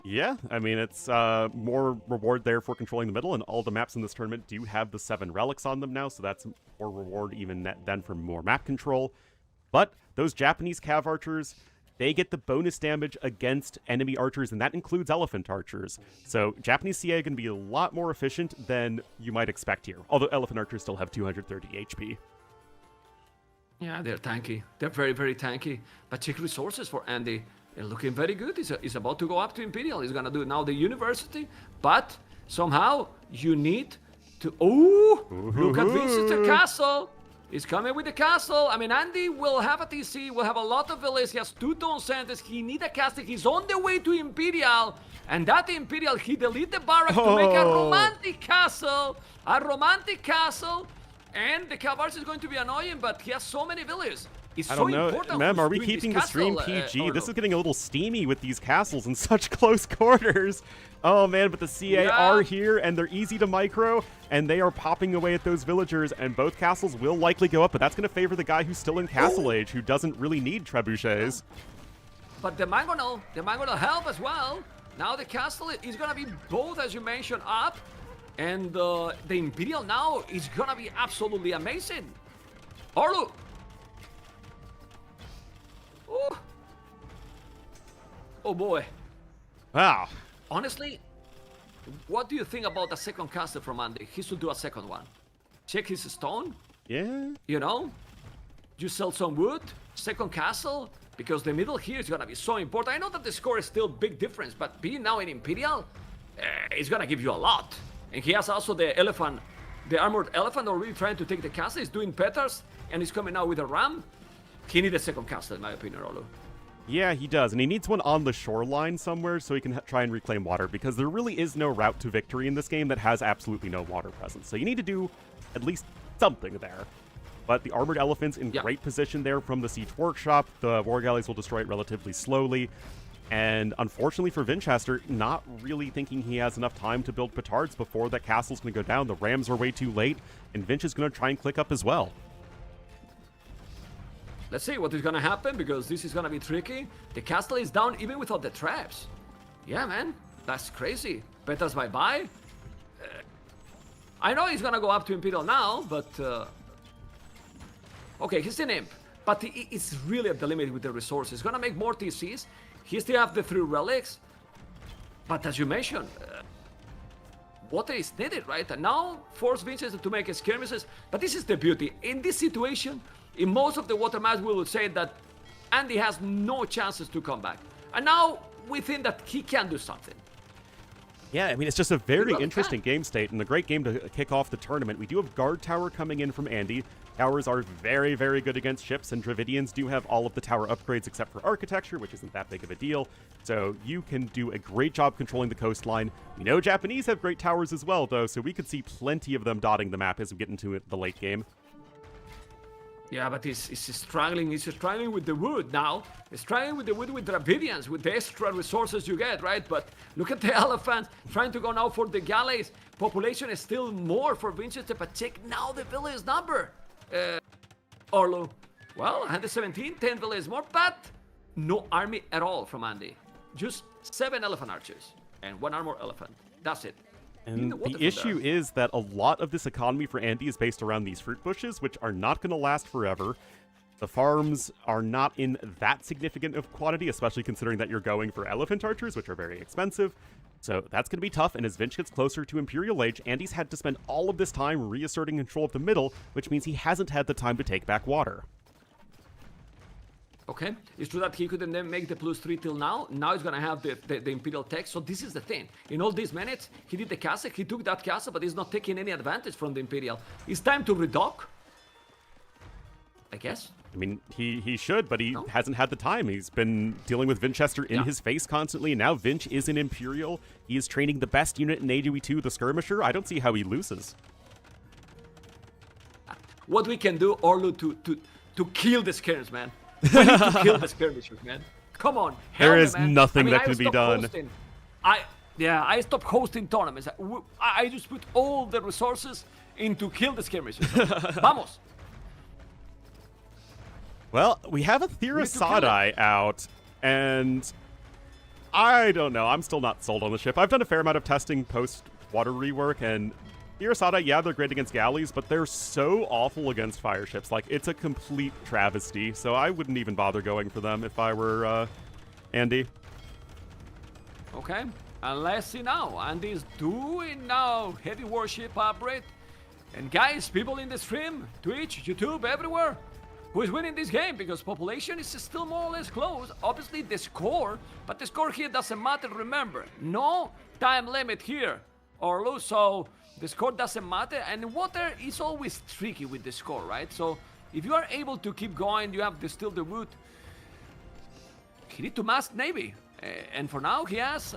Yeah, I mean, it's more reward there for controlling the middle, and all the maps in this tournament do have the 7 relics on them now, so that's more reward even then for more map control. But those Japanese cav archers, they get the bonus damage against enemy archers, and that includes elephant archers. So Japanese CA are going to be a lot more efficient than you might expect here, although elephant archers still have 230 HP.
Yeah, they're tanky. They're very, very tanky. But check resources for Andy. They're looking very good. He's about to go up to Imperial. He's gonna do now the university, but somehow you need to... Oh, look at Winchester Castle. He's coming with the castle. I mean, Andy will have a TC, will have a lot of villages. He has 2 town centers. He needs a castle. He's on the way to Imperial, and that Imperial, he delete the barrack to make a romantic castle. A romantic castle, and the cavalry is going to be annoying, but he has so many villages. It's
I don't
so
know,
important.
ma'am, are we keeping the stream PG? This is getting a little steamy with these castles in such close quarters. Oh man, but the CA are here, and they're easy to micro, and they are popping away at those villagers, and both castles will likely go up, but that's going to favor the guy who's still in Castle Age, who doesn't really need trebuchets.
But the Mangonel help as well. Now the castle is going to be both, as you mentioned, up, and the Imperial now is going to be absolutely amazing. Ornlu. Oh boy.
Wow.
Honestly, What do you think about the second castle from Andy? He should do a second one. Check his stone.
Yeah.
You know, you sell some wood, second castle, because the middle here is gonna be so important. I know that the score is still big difference, but being now in Imperial, it's gonna give you a lot. And he has also the elephant, the armored elephant already trying to take the castle. He's doing petars, and he's coming out with a ram. He needs a second castle, in my opinion, Ornlu.
Yeah, he does, and he needs one on the shoreline somewhere so he can try and reclaim water, because there really is no route to victory in this game that has absolutely no water presence. So you need to do at least something there. But the armored elephant's in great position there from the siege workshop. The war galleys will destroy it relatively slowly. And unfortunately for Winchester, not really thinking he has enough time to build petards before that castle's going to go down. The rams are way too late, and Vinch is going to try and click up as well.
Let's see what is gonna happen, because this is gonna be tricky. The castle is down even without the traps. Yeah, man, that's crazy. Peters bye-bye. I know he's gonna go up to Imperial now, but... okay, he's an imp, but it's really at the limit with the resources. He's gonna make more TCs. He still have the 3 relics. But as you mentioned, water is needed, right? And now, force Vincent to make skirmishes. But this is the beauty. In this situation, in most of the water maps, we will say that Andy has no chances to come back. And now, we think that he can do something.
Yeah, I mean, it's just a very interesting game state and a great game to kick off the tournament. We do have Guard Tower coming in from Andy. Towers are very, very good against ships, and Dravidians do have all of the tower upgrades except for architecture, which isn't that big of a deal. So you can do a great job controlling the coastline. We know Japanese have great towers as well, though, so we could see plenty of them dotting the map as we get into the late game.
Yeah, but he's struggling. He's struggling with the wood now. He's struggling with the wood with Dravidians, with the extra resources you get, right? But look at the elephants trying to go now for the galleys. Population is still more for Winchester, but check now the village number. Ornlu. Well, 117, 10 villages more, but no army at all from Andy. Just 7 elephant archers and 1 armored elephant. That's it.
And the issue is that a lot of this economy for Andy is based around these fruit bushes, which are not going to last forever. The farms are not in that significant of quantity, especially considering that you're going for elephant archers, which are very expensive. So that's going to be tough, and as Vinch gets closer to Imperial Age, Andy's had to spend all of this time reasserting control of the middle, which means he hasn't had the time to take back water.
Okay, it's true that he couldn't then make the +3 till now. Now he's gonna have the Imperial tech, so this is the thing. In all these minutes, he did the castle, he took that castle, but he's not taking any advantage from the Imperial. It's time to redock, I guess.
I mean, he should, but he hasn't had the time. He's been dealing with Winchester in his face constantly, and now Vinch is an Imperial. He is training the best unit in AoE2, the Skirmisher. I don't see how he loses.
What we can do, Ornlu, to kill the skirmishers, man. We need to kill the skirmishers, man. Come on.
There is
man.
nothing that can be done.
Hosting. I stopped hosting tournaments. I just put all the resources into kill the skirmishers. Vamos.
Well, we have a Therosadai out, and I don't know. I'm still not sold on the ship. I've done a fair amount of testing post-water rework, and Therosadai, yeah, they're great against galleys, but they're so awful against fire ships. Like, it's a complete travesty, so I wouldn't even bother going for them if I were Andy.
Okay, and let's see now. Andy's doing now heavy warship upgrade. And guys, people in the stream, Twitch, YouTube, everywhere, who is winning this game? Because population is still more or less close. Obviously the score, but the score here doesn't matter, remember. No time limit here, Ornlu, so the score doesn't matter. And water is always tricky with the score, right? So if you are able to keep going, you have still the wood. He need to mass Navy. And for now, he has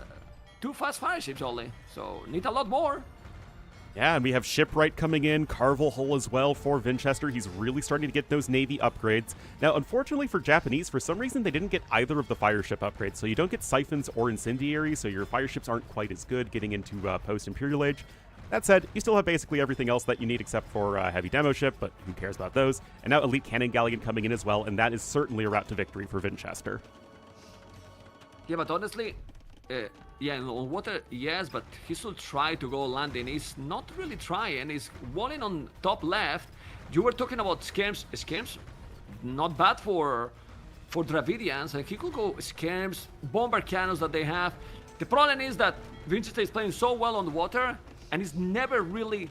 2 fast fire ships only. So need a lot more.
Yeah, and we have Shipwright coming in, Carvel Hull as well for Winchester. He's really starting to get those Navy upgrades. Now, unfortunately for Japanese, for some reason, they didn't get either of the fire ship upgrades. So you don't get Siphons or Incendiaries, so your fire ships aren't quite as good getting into post-Imperial Age. That said, you still have basically everything else that you need except for Heavy Demo Ship, but who cares about those? And now Elite Cannon Galleon coming in as well, and that is certainly a route to victory for Winchester.
Yeah, but honestly, yeah, on water, yes, but he should try to go landing. He's not really trying. He's walling on top left. You were talking about skirms. Skirms, not bad for Dravidians, and he could go skirms, bomber cannons that they have. The problem is that Winchester is playing so well on the water, and he's never really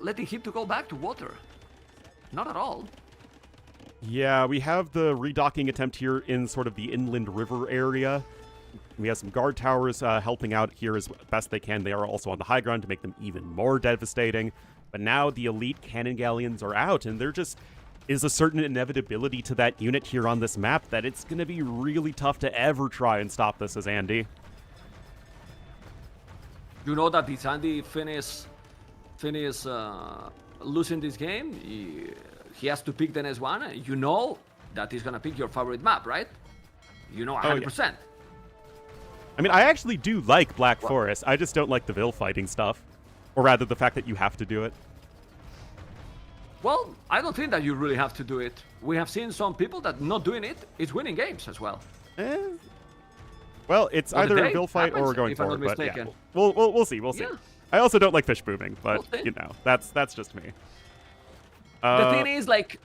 letting him to go back to water. Not at all.
Yeah, we have the redocking attempt here in sort of the inland river area. We have some guard towers helping out here as best they can. They are also on the high ground to make them even more devastating. But now the elite cannon galleons are out, and there just is a certain inevitability to that unit here on this map that it's going to be really tough to ever try and stop this as Andy.
You know that if Andy finish losing this game, he has to pick the next one. You know that he's gonna pick your favorite map, right? You know 100%.
Yeah. I mean, I actually do like Black Forest. I just don't like the Vil fighting stuff. Or rather, the fact that you have to do it.
Well, I don't think that you really have to do it. We have seen some people that not doing it is winning games as well.
Well, it's
Well,
either a
today
Vil fight or
happens,
we're going
if I'm
for it.
not
But yeah,
mistaken.
we'll see. We'll see.
Yeah.
I also don't like fish booming, but
We'll see.
you know, that's just me.
The thing is, like,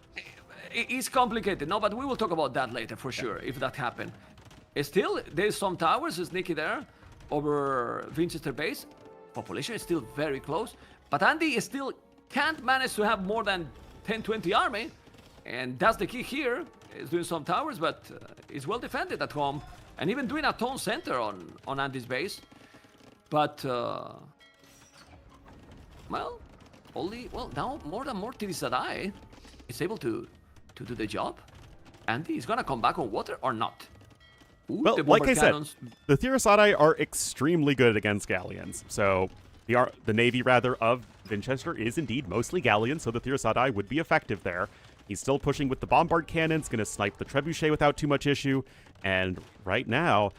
it's complicated. No, but we will talk about that later for sure, if that happened. Still, there's some towers sneaky there over Winchester base. Population is still very close, but Andy still can't manage to have more than 10-20 army, and that's the key here. He's doing some towers, but it's well defended at home, and even doing a town center on Andy's base. But well, now more than Mortisadai is able to do the job. Andy is gonna come back on water or not? Ooh,
Well,
the
like
bomber
I said,
cannons.
the Therosadai are extremely good against galleons. So the navy rather of Winchester is indeed mostly galleons, so the Therosadai would be effective there. He's still pushing with the bombard cannons, going to snipe the trebuchet without too much issue. And right now,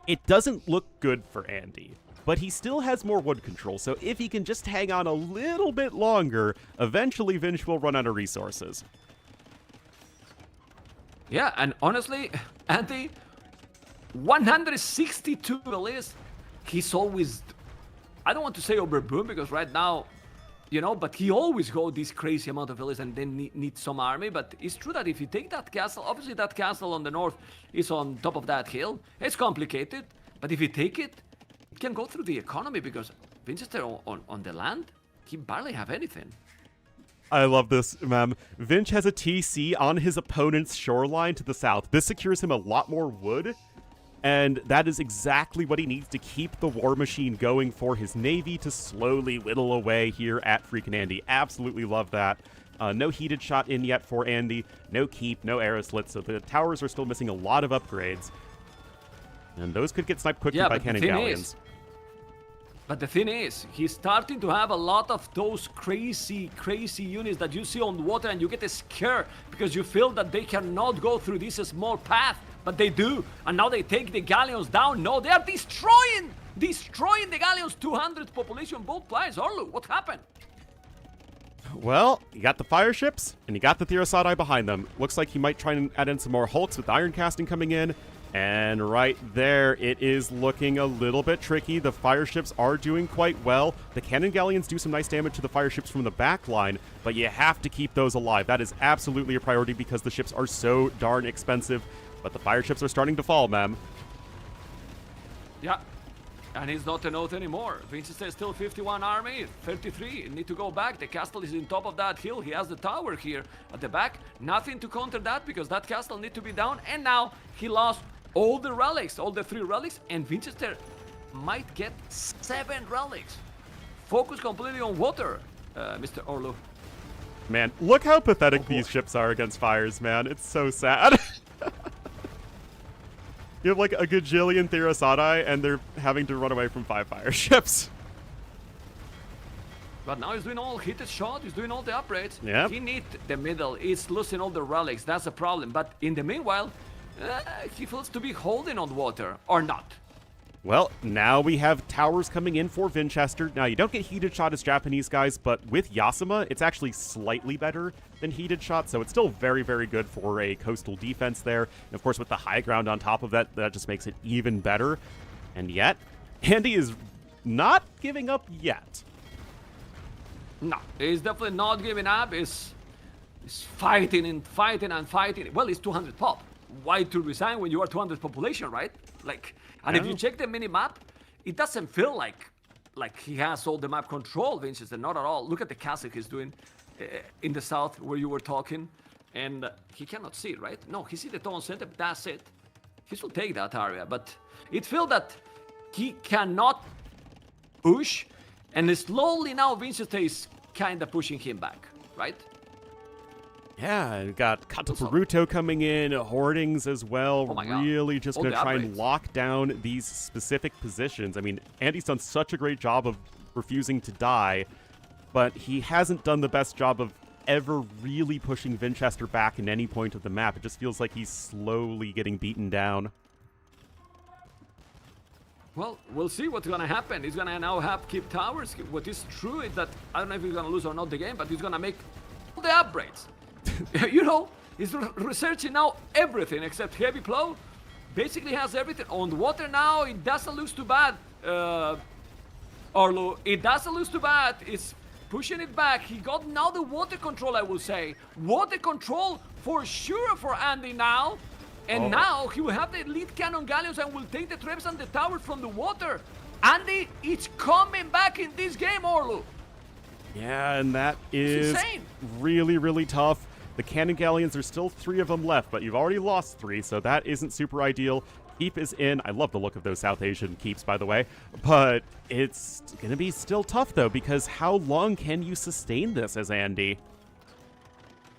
it doesn't look good for Andy. But he still has more wood control, so if he can just hang on a little bit longer, eventually Vinch will run out of resources.
Yeah, and honestly, Andy, 162 release, he's always, I don't want to say overboom because right now, you know, but he always go this crazy amount of villas and then need some army. But it's true that if you take that castle, obviously that castle on the north is on top of that hill. It's complicated, but if you take it, it can go through the economy because Winchester on the land, he barely have anything.
I love this, ma'am. Vinch has a TC on his opponent's shoreline to the south. This secures him a lot more wood, and that is exactly what he needs to keep the war machine going for his navy to slowly whittle away here at freaking Andy. Absolutely love that. No heated shot in yet for Andy. No keep, no arrow slits, so the towers are still missing a lot of upgrades. And those could get sniped quickly by cannon galleons.
But the thing is, he's starting to have a lot of those crazy units that you see on the water and you get scared because you feel that they cannot go through this small path, but they do. And now they take the galleons down. No, they are destroying the galleons. 200 population both planes. Ornlu, what happened?
Well, you got the fire ships, and you got the Therosadai behind them. Looks like he might try and add in some more hulks with iron casting coming in. And right there, it is looking a little bit tricky. The fire ships are doing quite well. The cannon galleons do some nice damage to the fire ships from the back line, but you have to keep those alive. That is absolutely a priority because the ships are so darn expensive. But the fire ships are starting to fall, ma'am.
Yeah, and he's not an oath anymore. Winchester is still 51 army, 33 need to go back. The castle is in top of that hill. He has the tower here at the back. Nothing to counter that because that castle need to be down. And now he lost all the relics, all the 3 relics, and Winchester might get 7 relics. Focus completely on water, Mr. Ornlu.
Man, look how pathetic these ships are against fires, man. It's so sad. You have like a gajillion Therosadai, and they're having to run away from 5 fire ships.
But now he's doing all heated shot, he's doing all the upgrades.
Yep.
He needs the middle, he's losing all the relics, that's the problem. But in the meanwhile, he feels to be holding on water, or not.
Well, now we have towers coming in for Winchester. Now, you don't get heated shot as Japanese guys, but with Yasuma, it's actually slightly better than heated shot, so it's still very, very good for a coastal defense there. And of course, with the high ground on top of that, that just makes it even better. And yet, Andy is not giving up yet.
No, he's definitely not giving up. He's fighting and fighting and fighting. Well, it's 200 pop. Why to resign when you are 200 population, right? Like, and if
Yeah.
you check the mini map, it doesn't feel like he has all the map control, Winchester. Not at all. Look at the castle he's doing in the south where you were talking, and he cannot see it, right? No, he sees the town center. But that's it. He should take that area, but it feels that he cannot push, and slowly now Winchester is kind of pushing him back, right?
Yeah, and got Kataparuto coming in, Hoardings as well.
Oh my God.
Really just
All
going to
the
try and
upgrades.
lock down these specific positions. I mean, Andy's done such a great job of refusing to die, but he hasn't done the best job of ever really pushing Winchester back in any point of the map. It just feels like he's slowly getting beaten down.
Well, we'll see what's gonna happen. He's gonna now have keep towers. What is true is that I don't know if he's gonna lose or not the game, but he's gonna make all the upgrades. You know, he's researching now everything except heavy plow. Basically has everything on the water now. It doesn't look too bad, Ornlu. It doesn't look too bad. It's pushing it back. He got now the water control, I will say. Water control for sure for Andy now. And now he will have the elite cannon galleons and will take the traps and the towers from the water. Andy, it's coming back in this game, Ornlu.
Yeah, and that is
insane.
really, really tough. The cannon galleons, there's still 3 of them left, but you've already lost 3, so that isn't super ideal. Keep is in. I love the look of those South Asian keeps, by the way. But it's going to be still tough, though, because how long can you sustain this as Andy?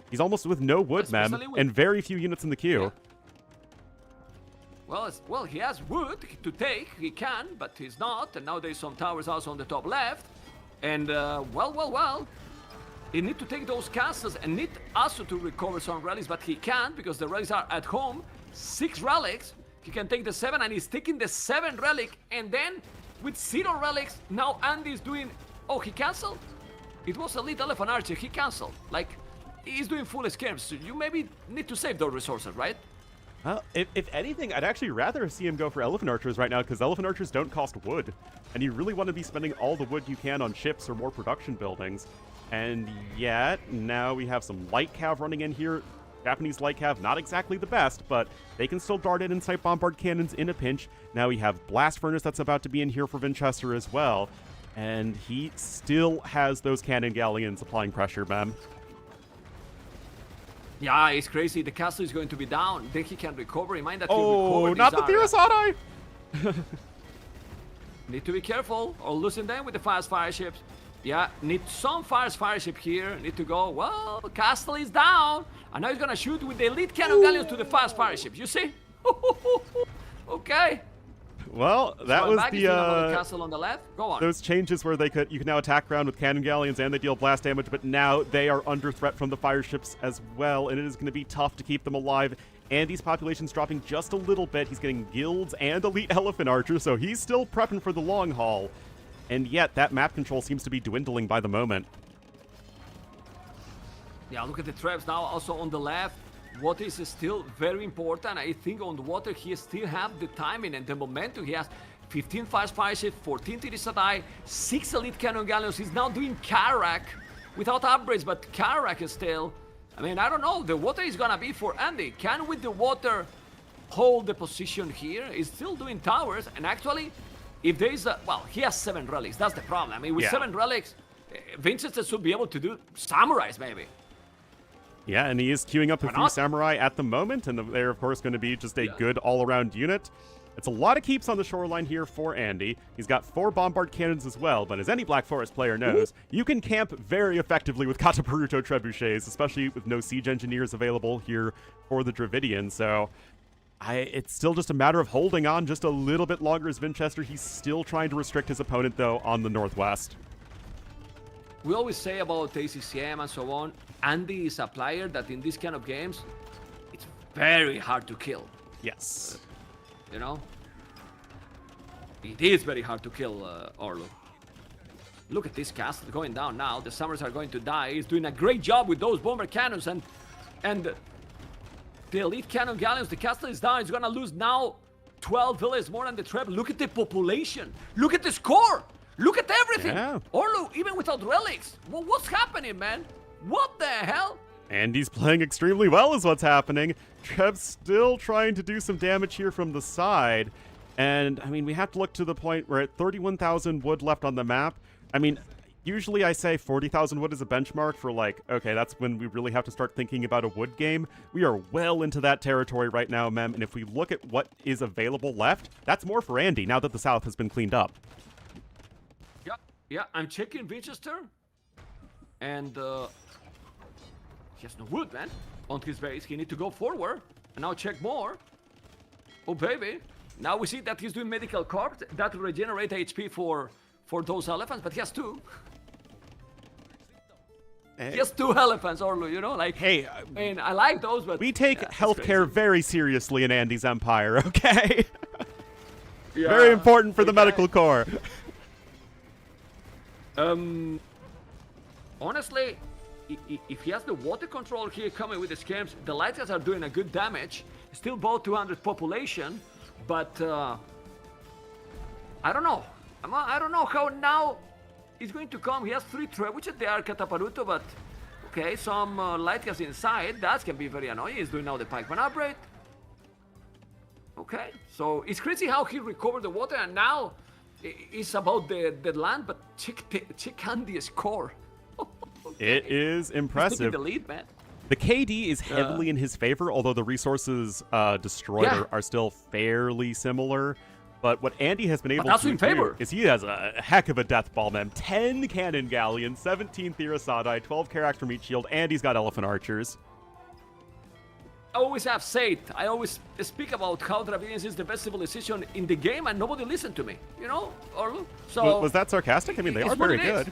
He's almost with no wood, man,
Especially with-
and very few units in the queue.
Yeah. Well, he has wood to take. He can, but he's not. And now there's some towers also on the top left. And, well. He need to take those castles and need also to recover some relics, but he can't because the relics are at home. 6 relics. He can take the 7, and he's taking the 7 relic. And then with 0 relics, now Andy's doing. Oh, he canceled? It was Elite Elephant Archer. He canceled. Like, he's doing full skirmishes. So you maybe need to save those resources, right?
Well, if anything, I'd actually rather see him go for Elephant Archers right now, because Elephant Archers don't cost wood. And you really want to be spending all the wood you can on ships or more production buildings. And yet, now we have some light cav running in here. Japanese light cav, not exactly the best, but they can still dart in and sight bombard cannons in a pinch. Now we have Blast Furnace that's about to be in here for Winchester as well. And he still has those cannon galleons applying pressure, man.
Yeah, it's crazy. The castle is going to be down. Then he can recover. Remind that he
Oh,
recovered
not
this
the
area.
Thirasadai!
Need to be careful or losing them with the fast fire ships. Yeah, need some fast fire ship here. Need to go. Well, the castle is down. And now he's gonna shoot with the elite cannon galleons to the fast fire ships. You see? Okay.
Well, that
So
was
back is doing another
the
castle on the left. Go on.
those changes where you can now attack ground with cannon galleons and they deal blast damage, but now they are under threat from the fire ships as well, and it is going to be tough to keep them alive. Andy's population's dropping just a little bit. He's getting guilds and elite elephant archers, so he's still prepping for the long haul. And yet, that map control seems to be dwindling by the moment.
Yeah, look at the traps now also on the left. What is still very important, I think on the water he still have the timing and the momentum. He has 15 fast fire ships, 14 Tirisadai, 6 elite cannon galleons. He's now doing Karak without upgrades, but Karak is still. I mean, I don't know. The water is gonna be for Andy. Can with the water hold the position here? He's still doing towers, and actually, if there is a well, he has 7 relics. That's the problem. I mean, with 7 relics, Winchester should be able to do samurais maybe.
Yeah, and he is queuing up a
Why
few
not?
samurai at the moment, and they're, of course, going to be just a good all-around unit. It's a lot of keeps on the shoreline here for Andy. He's got 4 bombard cannons as well, but as any Black Forest player knows, you can camp very effectively with Kataparuto trebuchets, especially with no siege engineers available here for the Dravidian, so it's still just a matter of holding on just a little bit longer as Winchester. He's still trying to restrict his opponent, though, on the northwest.
We always say about ACCM and so on, Andy is a player that in these kind of games, it's very hard to kill,
Yes.
you know? It is very hard to kill Ornlu. Look at this castle going down now. The summers are going to die. He's doing a great job with those bomber cannons and the elite cannon galleons. The castle is down. He's gonna lose now 12 villages more than the trap. Look at the population. Look at the score. Look at everything.
Yeah.
Ornlu, even without relics. Well, what's happening, man? What the hell?
Andy's playing extremely well is what's happening. Trev's still trying to do some damage here from the side. And, I mean, we have to look to the point where at 31,000 wood left on the map, I mean, usually I say 40,000 wood is a benchmark for, like, okay, that's when we really have to start thinking about a wood game. We are well into that territory right now, Mem, and if we look at what is available left, that's more for Andy now that the south has been cleaned up.
Yeah, I'm checking Winchester, and he has no wood, man, on his base. He need to go forward, and now check more. Oh, baby. Now we see that he's doing medical corps that will regenerate HP for those elephants, but he has two.
Hey.
He has two elephants, Ornlu, you know, like.
Hey,
I mean, I like those, but
we take
yeah,
healthcare very seriously in Andy's empire, okay?
Yeah,
Very important for the medical corps.
Honestly, if he has the water control here coming with the skirms, the light guys are doing a good damage. Still about 200 population, but I don't know. I don't know how now it's going to come. He has 3 trebuchets. They are Cataparuto, but okay, some light guys inside. That can be very annoying. He's doing now the pikeman upgrade. Okay, so it's crazy how he recovered the water, and now it's about the land, but check Andy's score. Okay.
It is
He's
impressive.
taking the lead, man.
The KD is heavily in his favor, although the resources destroyed are still fairly similar. But what Andy has been able to do is he has a heck of a death ball, man. 10 cannon galleons, 17 Therosadai, 12 Carax from each shield. Andy's got elephant archers.
I always have said, I always speak about how Dravidians is the best civilization in the game, and nobody listened to me, you know, Ornlu? So
Was that sarcastic? I mean, they are very good.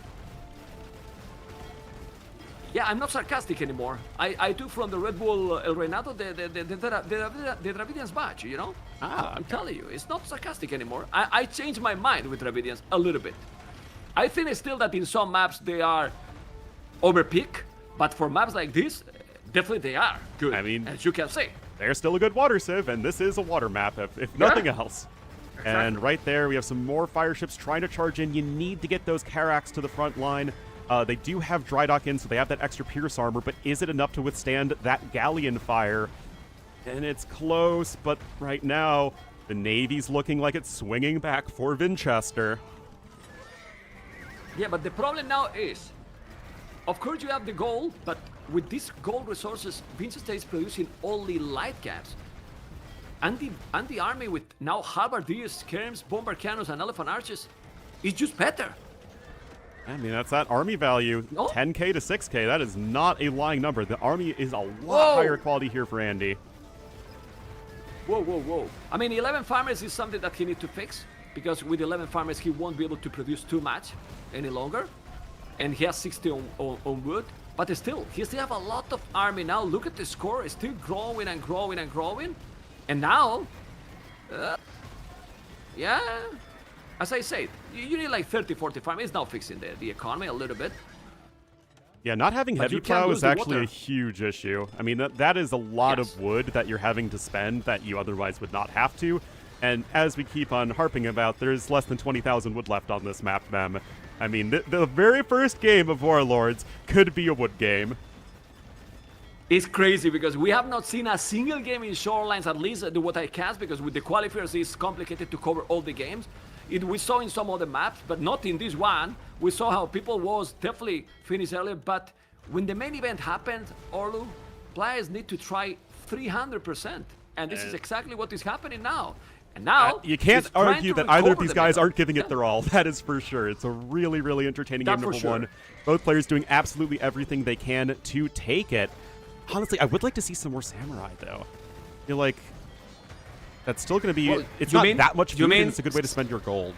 Yeah, I'm not sarcastic anymore. I took from the Red Bull El Renato the Dravidians badge, you know? I'm telling you, it's not sarcastic anymore. I changed my mind with Dravidians a little bit. I think still that in some maps they are overpeak, but for maps like this, definitely they are good,
I mean,
as you can say.
They're still a good water civ, and this is a water map, if nothing else. Exactly. And right there, we have some more fire ships trying to charge in. You need to get those Carax to the front line. They do have dry dock in, so they have that extra Pierce armor, but is it enough to withstand that galleon fire? And it's close, but right now, the Navy's looking like it's swinging back for Winchester.
Yeah, but the problem now is, of course you have the gold, but with these gold resources, Winchester is producing only light caps. And the army with now halberdiers, skirms, bomber cannons, and elephant archers is just better.
I mean, that's that army value, 10k to 6k. That is not a lying number. The army is a lot higher quality here for Andy.
Whoa. I mean, 11 farmers is something that he needs to fix, because with 11 farmers, he won't be able to produce too much any longer. And he has 60 on wood. But still, he still have a lot of army now. Look at the score. It's still growing and growing and growing. And now, yeah, as I said, you need like 30, 40 farmers. It's now fixing the economy a little bit.
Yeah, not having heavy plow is actually a huge issue. I mean, that is a lot of wood that you're having to spend that you otherwise would not have to. And as we keep on harping about, there's less than 20,000 wood left on this map, Mem. I mean, the very first game of Warlords could be a wood game.
It's crazy because we have not seen a single game in Shorelines, at least what I cast, because with the qualifiers it's complicated to cover all the games. We saw in some other maps, but not in this one. We saw how people was definitely finished earlier, but when the main event happened, Ornlu, players need to try 300%. And this is exactly what is happening now. And now,
you can't argue that either of these guys aren't giving it their all. That is for sure. It's a really, really entertaining game, number one. Both players doing absolutely everything they can to take it. Honestly, I would like to see some more samurai, though. I feel like that's still going to be... Well, it's not that much food, and it's a good way to spend your gold.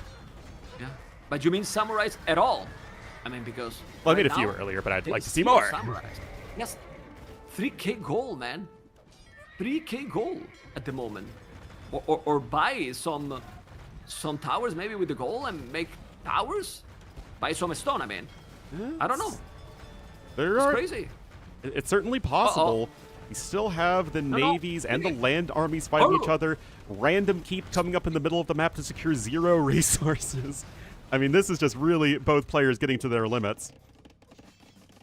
Yeah, but you mean samurais at all? I mean, because...
Well, I made a few earlier, but I'd like to see more.
Samurais. Yes, 3k gold, man. 3k gold at the moment. Or buy some towers maybe with the gold and make towers? Buy some stone, I mean. I don't know. It's crazy.
It's certainly possible. We still have the navies and the land armies fighting each other. Random keep coming up in the middle of the map to secure 0 resources. I mean, this is just really both players getting to their limits.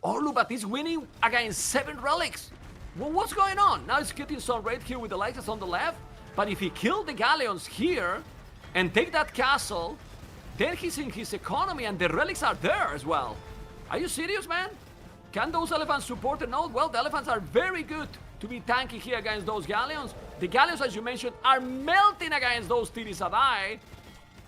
Ornlu, but he's winning against 7 relics. Well, what's going on? Now he's getting some raid here with the lights on the left. But if he killed the galleons here, and take that castle, then he's in his economy and the relics are there as well. Are you serious, man? Can those elephants support the node? Well, the elephants are very good to be tanky here against those galleons. The galleons, as you mentioned, are melting against those Tirisadai.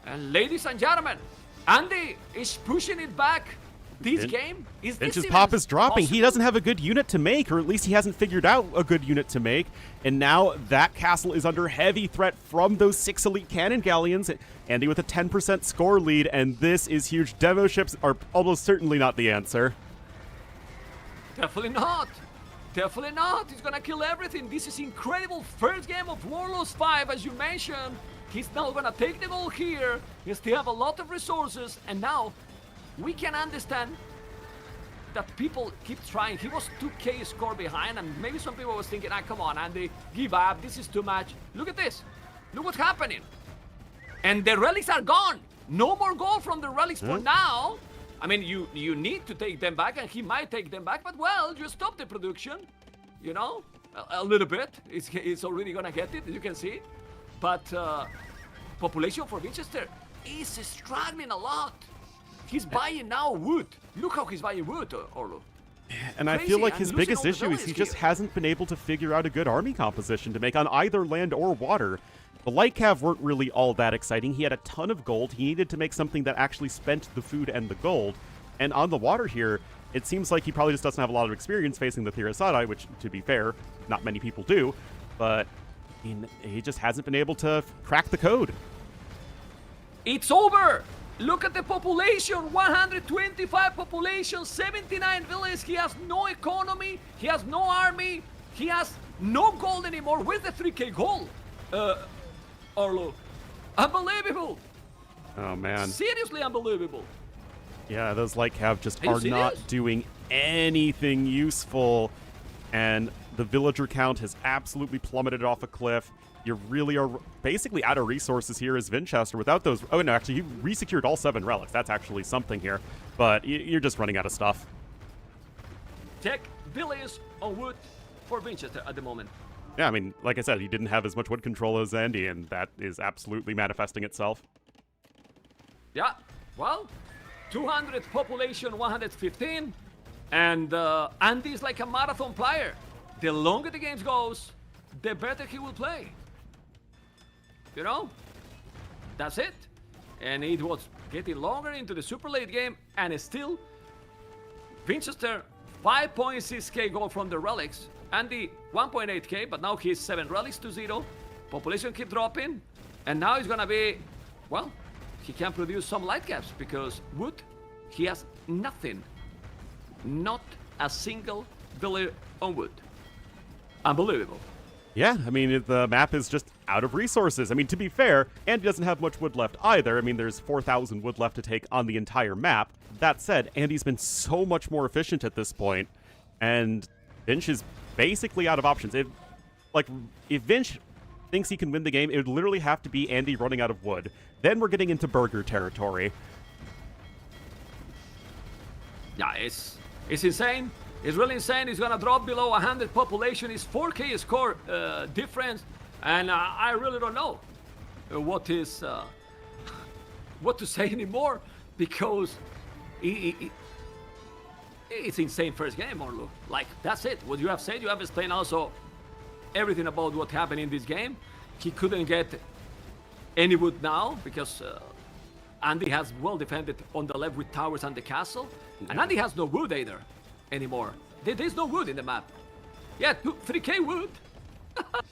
And ladies and gentlemen, Andy is pushing it back. This game is
Vinch's pop is dropping. He doesn't have a good unit to make, or at least he hasn't figured out a good unit to make. And now that castle is under heavy threat from those 6 elite cannon galleons. Andy with a 10% score lead, and this is huge. Demo ships are almost certainly not the answer.
Definitely not. Definitely not. He's gonna kill everything. This is incredible. First game of Warlords 5, as you mentioned. He's now gonna take the goal here. He still have a lot of resources, and now we can understand that people keep trying. He was 2k score behind, and maybe some people was thinking, come on, Andy, give up. This is too much. Look at this. Look what's happening. And the relics are gone. No more gold from the relics for now. I mean, you need to take them back, and he might take them back, but well, you stop the production, you know, a little bit. It's already gonna get it, as you can see. But population for Winchester is struggling a lot. He's buying now wood. Look how he's buying wood, Ornlu.
And I feel like his biggest issue is he just hasn't been able to figure out a good army composition to make on either land or water. The light cav weren't really all that exciting. He had a ton of gold. He needed to make something that actually spent the food and the gold. And on the water here, it seems like he probably just doesn't have a lot of experience facing the Tirisadai, which, to be fair, not many people do. But he just hasn't been able to crack the code.
It's over! Look at the population, 125 population, 79 villages. He has no economy, he has no army, he has no gold anymore. Where's the 3k gold? Ornlu. Unbelievable!
Oh, man.
Seriously unbelievable.
Yeah, those light cav just are not doing anything useful. And the villager count has absolutely plummeted off a cliff. You really are basically out of resources here as Winchester without those. Oh, no, actually, you resecured all 7 relics. That's actually something here. But you're just running out of stuff.
Tech villages on wood for Winchester at the moment.
Yeah, I mean, like I said, he didn't have as much wood control as Andy, and that is absolutely manifesting itself.
Yeah, well, 200 population, 115. And Andy's like a marathon player. The longer the game goes, the better he will play. You know? That's it. And it was getting longer into the super late game, and still, Winchester 5.6k gold from the relics. Andy 1.8k, but now he's 7 relics to 0. Population keep dropping, and now it's gonna be, well, he can produce some light caps because wood, he has nothing. Not a single village on wood. Unbelievable.
Yeah, I mean, the map is just out of resources. I mean, to be fair, Andy doesn't have much wood left either. I mean, there's 4,000 wood left to take on the entire map. That said, Andy's been so much more efficient at this point, and Vinch is basically out of options. If Vinch thinks he can win the game, it would literally have to be Andy running out of wood. Then we're getting into burger territory.
Yeah, it's insane. It's really insane. It's gonna drop below 100 population. It's 4k score difference, and I really don't know what to say anymore because it's insane first game, Ornlu. Like, that's it. What you have said, you have explained also everything about what happened in this game. He couldn't get any wood now because Andy has well defended on the left with towers and the castle, and Andy has no wood either anymore. There's no wood in the map. Yeah, 3k wood.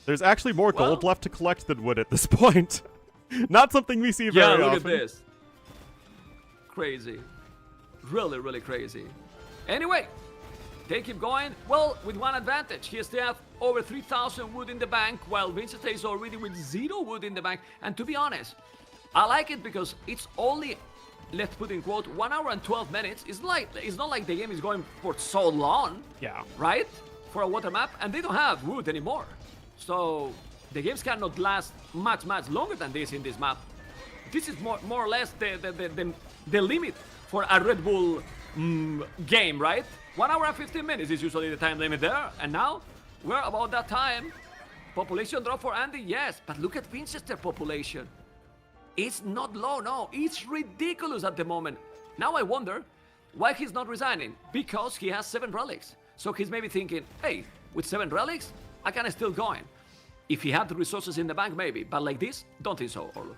There's actually more gold left to collect than wood at this point. Not something we see very often.
Yeah, look at this. Crazy. Really, really crazy. Anyway, they keep going. Well, with one advantage. He still have over 3,000 wood in the bank, while Winchester is already with 0 wood in the bank. And to be honest, I like it because it's only, let's put in quote, 1 hour and 12 minutes. It's not like the game is going for so long.
Yeah.
Right? For a water map, and they don't have wood anymore. So the games cannot last much longer than this in this map. This is more or less the limit for a Red Bull game, right? 1 hour and 15 minutes is usually the time limit there, and now we're about that time. Population drop for Andy, yes, but look at Winchester population. It's not low, no. It's ridiculous at the moment. Now I wonder why he's not resigning. Because he has 7 relics. So he's maybe thinking, hey, with 7 relics, I can still go in. If he had the resources in the bank, maybe. But like this, don't think so, Ornlu.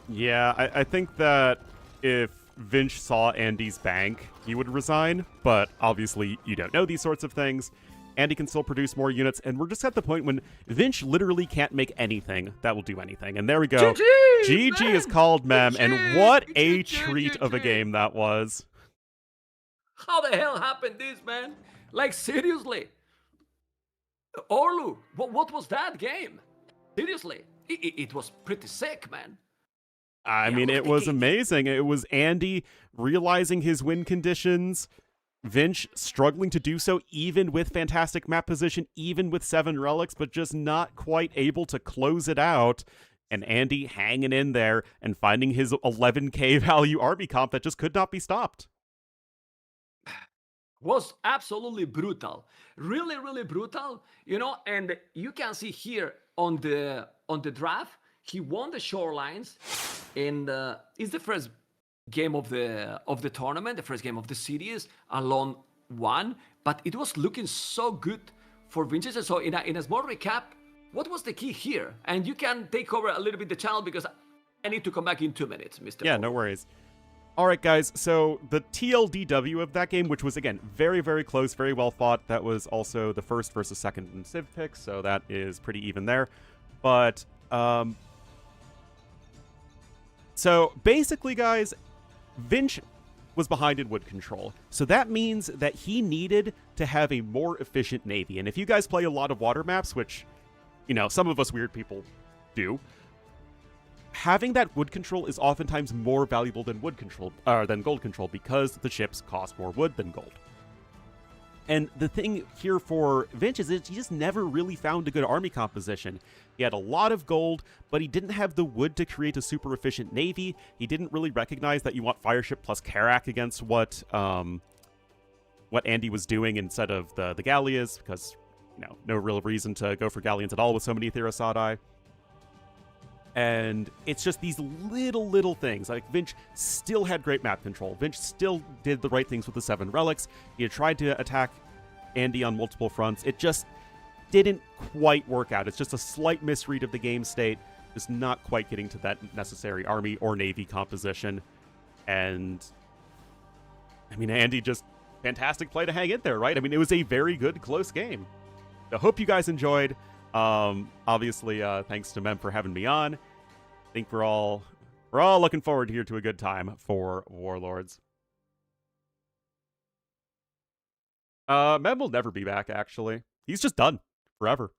Yeah, I think that if Vinch saw Andy's bank, he would resign. But obviously, you don't know these sorts of things. Andy can still produce more units, and we're just at the point when Vinch literally can't make anything that will do anything. And there we go. GG is called, Mem, and what a treat of a game that was.
How the hell happened this, man? Like, seriously? Ornlu, what was that game? Seriously, it was pretty sick, man.
I mean, it was amazing. It was Andy realizing his win conditions, Vinch struggling to do so even with fantastic map position, even with 7 relics, but just not quite able to close it out. And Andy hanging in there and finding his 11k value army comp that just could not be stopped.
Was absolutely brutal. Really, really brutal. You know, and you can see here on the draft, he won the Shorelines, and it's the first game of the tournament, the first game of the series, alone won, but it was looking so good for Vinches. So in a small recap, what was the key here? And you can take over a little bit the channel because I need to come back in 2 minutes, Mr.
Yeah, no worries. All right, guys, so the TLDW of that game, which was, again, very, very close, very well fought. That was also the first versus second in Civ picks, so that is pretty even there. But, so basically, guys, Vinch was behind in wood control. So that means that he needed to have a more efficient navy. And if you guys play a lot of water maps, which, you know, some of us weird people do, having that wood control is oftentimes more valuable than than gold control because the ships cost more wood than gold. And the thing here for Vinch is that he just never really found a good army composition. He had a lot of gold, but he didn't have the wood to create a super efficient navy. He didn't really recognize that you want Fireship plus Karak against what Andy was doing instead of the Galleas, because, you know, no real reason to go for Galleons at all with so many Therosadai. And it's just these little things. Like, Vinch still had great map control. Vinch still did the right things with the 7 relics. He had tried to attack Andy on multiple fronts. It just didn't quite work out. It's just a slight misread of the game state. Just not quite getting to that necessary army or navy composition. And, I mean, Andy just fantastic play to hang in there, right? I mean, it was a very good, close game. I hope you guys enjoyed. Obviously, thanks to Mem for having me on. I think we're all looking forward here to a good time for Warlords. Mem will never be back, actually. He's just done forever.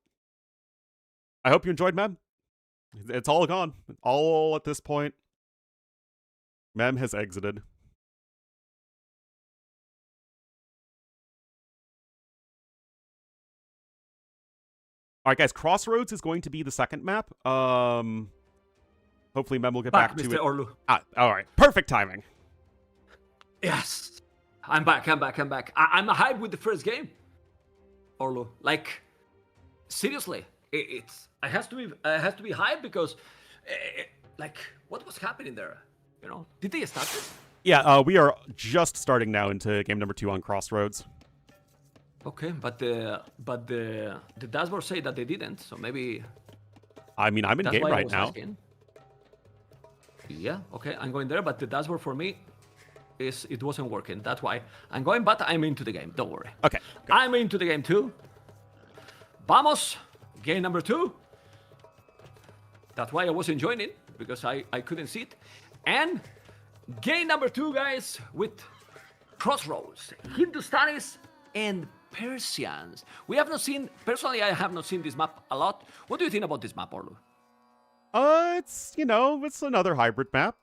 I hope you enjoyed Mem. It's all gone. All at this point. Mem has exited. All right, guys, Crossroads is going to be the second map. Hopefully Mem will get back to
Mr.
it.
Ornlu.
All right. Perfect timing.
Yes. I'm back. I'm I'm hyped with the first game. Ornlu. Like, seriously, it has to be hyped because, like, what was happening there? You know, did they start it?
Yeah, we are just starting now into game number 2 on Crossroads.
Okay, but the dashboard say that they didn't, so maybe.
I mean, I'm in game right now.
Asking. Yeah, okay, I'm going there, but the dashboard for me it wasn't working. That's why I'm going, but I'm into the game. Don't worry.
Okay. Good.
I'm into the game too. Vamos, game number 2. That's why I was enjoying it because I couldn't see it, and game number 2, guys, with Crossroads, Hindustanis and Persians. We have not seen, personally, I have not seen this map a lot. What do you think about this map, Ornlu?
It's, you know, it's another hybrid map.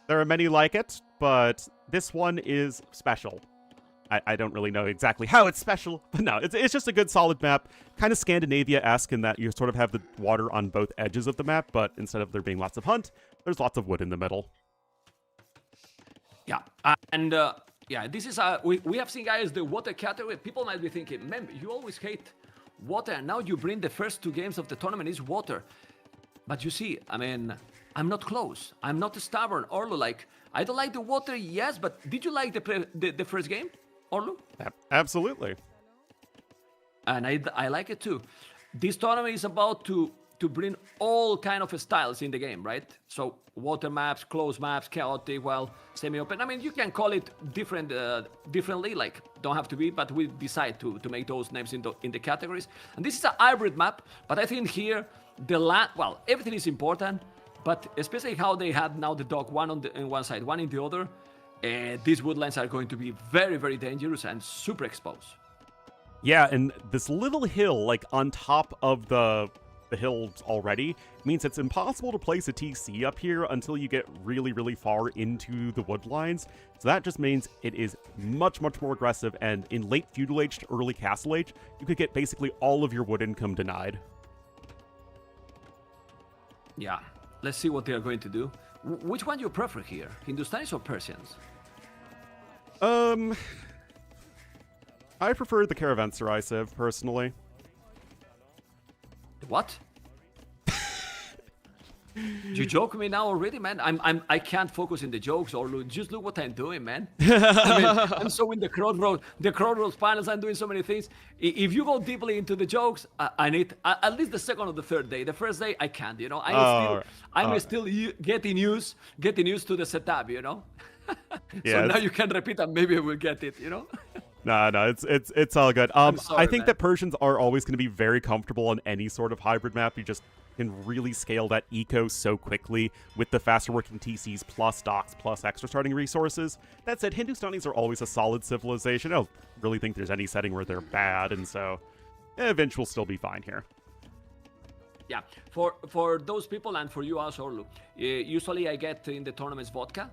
There are many like it, but this one is special. I don't really know exactly how it's special, but no, it's just a good solid map. Kind of Scandinavia-esque in that you sort of have the water on both edges of the map, but instead of there being lots of hunt, there's lots of wood in the middle.
Yeah, yeah, this is we have seen, guys, the water category. People might be thinking, man, you always hate water, and now you bring the first 2 games of the tournament is water. But you see, I mean, I'm not close. I'm not stubborn. Orlu, like, I don't like the water, yes, but did you like the first game, Orlu?
Absolutely.
And I like it too. This tournament is about to bring all kind of styles in the game, right? So water maps, closed maps, chaotic, well, semi-open. I mean, you can call it differently, like don't have to be, but we decide to make those names in the categories. And this is a hybrid map, but I think here the land, well, everything is important, but especially how they had now the dock one on one side, one in the other. These woodlands are going to be very, very dangerous and super exposed.
Yeah, and this little hill, like on top of the hills already, means it's impossible to place a TC up here until you get really, really far into the wood lines. So that just means it is much, much more aggressive, and in late Feudal Age to early Castle Age, you could get basically all of your wood income denied.
Yeah, let's see what they are going to do. Which one do you prefer here, Hindustanis or Persians?
I prefer the Caravanserai Civ, personally.
What? You joke me now already, man? I can't focus in the jokes, or just look what I'm doing, man. I mean, I'm so in the Crossroads panels. I'm doing so many things. If you go deeply into the jokes, I need at least the second or the third day. The first day, I can't. You know, I'm still getting used to the setup. You know.
Yeah,
so now you can repeat, and maybe I will get it. You know.
No, it's all good.
Sorry,
I think
man.
that Persians are always going to be very comfortable on any sort of hybrid map. You just can really scale that eco so quickly with the faster working TCs plus docks plus extra starting resources. That said, Hindustanis are always a solid civilization. I don't really think there's any setting where they're bad, and so eventually will still be fine here.
Yeah, for those people and for you also, Orlu, usually I get in the tournaments vodka.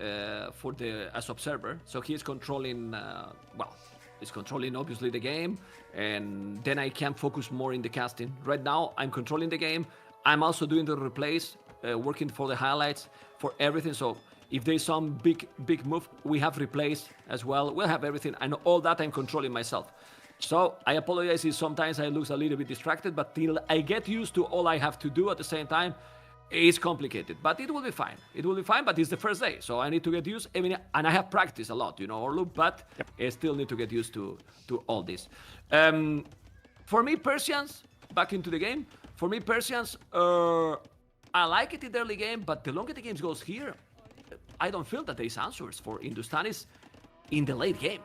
As observer, so he's controlling. He's controlling obviously the game, and then I can focus more in the casting. Right now, I'm controlling the game. I'm also doing the replays, working for the highlights, for everything. So if there's some big move, we have replays as well. We'll have everything, and all that I'm controlling myself. So I apologize if sometimes I look a little bit distracted, but till I get used to all I have to do at the same time. It's complicated, but it will be fine. It will be fine, but it's the first day, so I need to get used. And I have practiced a lot, you know, Orlu, but I still need to get used to all this. For me, Persians, back into the game. For me, Persians, I like it in the early game, but the longer the game goes here, I don't feel that there is answers for Hindustanis in the late game.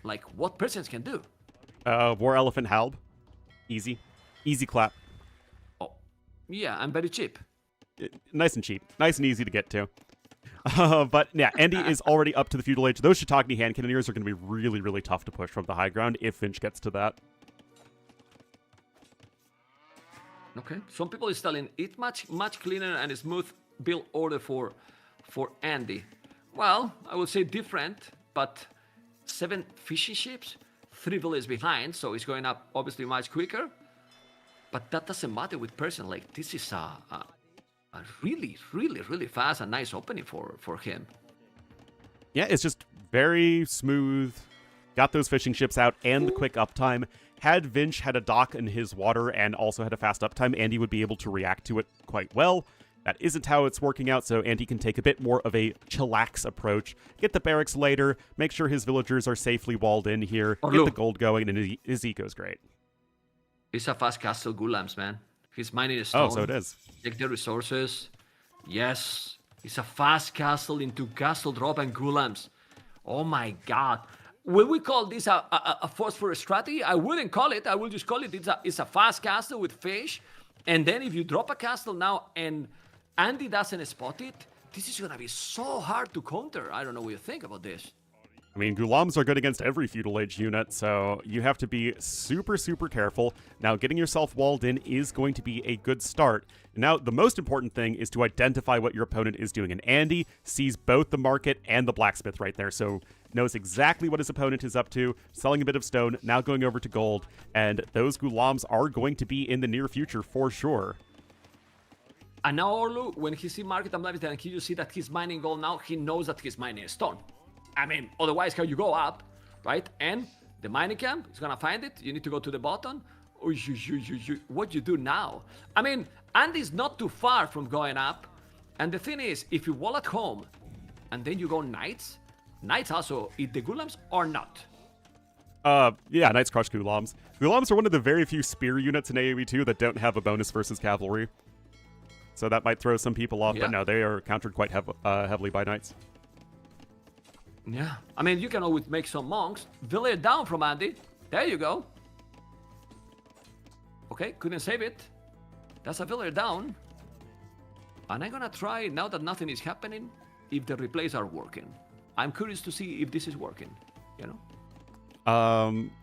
Like what Persians can do.
War Elephant Halb. Easy clap.
Oh, yeah, and very cheap.
Nice and cheap. Nice and easy to get to. But yeah, Andy is already up to the Feudal Age. Those Shiitake hand cannoneers are going to be really, really tough to push from the high ground if Finch gets to that.
Okay. Some people is telling it much cleaner and smooth build order for Andy. Well, I would say different, but 7 fishing ships, 3 villages behind, so it's going up obviously much quicker. But that doesn't matter with Persian. Like this is a really, really, really fast and nice opening for him.
Yeah, it's just very smooth. Got those fishing ships out and the quick uptime. Had Vinch had a dock in his water and also had a fast uptime, Andy would be able to react to it quite well. That isn't how it's working out, so Andy can take a bit more of a chillax approach. Get the barracks later, make sure his villagers are safely walled in here, get the gold going, and his eco's great.
It's a fast castle Gulams, man. He's mining a stone.
Oh, so it is.
Take the resources. Yes. It's a fast castle into castle drop and Gulams. Oh my god. Will we call this a phosphorus strategy? I wouldn't call it. I will just call it it's a fast castle with fish. And then if you drop a castle now and Andy doesn't spot it, this is going to be so hard to counter. I don't know what you think about this.
I mean, Gulams are good against every Feudal Age unit, so you have to be super, super careful. Now, getting yourself walled in is going to be a good start. Now, the most important thing is to identify what your opponent is doing, and Andy sees both the market and the blacksmith right there, so knows exactly what his opponent is up to, selling a bit of stone, now going over to gold, and those Gulams are going to be in the near future for sure.
And now Orlu, when he see market and blacksmith and he just see that he's mining gold now, he knows that he's mining stone. I mean, otherwise, how you go up, right? And the mining camp is gonna find it. You need to go to the bottom. What you do now? I mean, Andy's not too far from going up. And the thing is, if you wall at home, and then you go knights, knights also eat the gulams or not.
Yeah, Knights crush Gulams. Gulams are one of the very few spear units in AoE 2 that don't have a bonus versus cavalry. So that might throw some people off, but no, they are countered quite heavily by Knights.
Yeah, I mean, you can always make some monks. Village down from Andy. There you go. Okay, couldn't save it. That's a village down. And I'm gonna try, now that nothing is happening, if the replays are working. I'm curious to see if this is working, you know?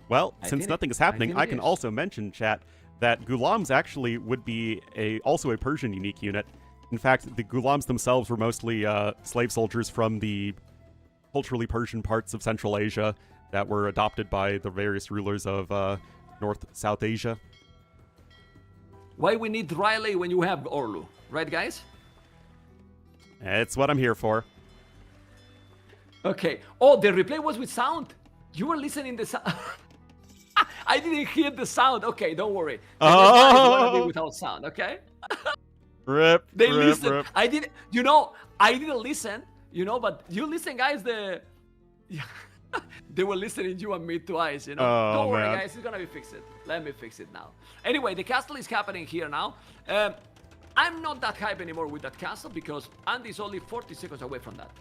Well, since nothing is happening, I can also mention, chat, that Gulams actually would be also a Persian unique unit. In fact, the Gulams themselves were mostly slave soldiers from the culturally Persian parts of Central Asia that were adopted by the various rulers of North-South Asia.
Why we need Riley when you have Ornlu, right, guys?
It's what I'm here for.
Okay. Oh, the replay was with sound. You were listening the sound. I didn't hear the sound. Okay, don't worry. Oh, be without sound. Okay.
Rip.
They
rip,
listen.
Rip.
I did. You know, I didn't listen. You know, but you listen, guys. They were listening you and me twice. You know.
Oh,
don't worry,
man.
guys. It's gonna be fixed. Let me fix it now. Anyway, the castle is happening here now. I'm not that hype anymore with that castle because Andy's only 40 seconds away from that.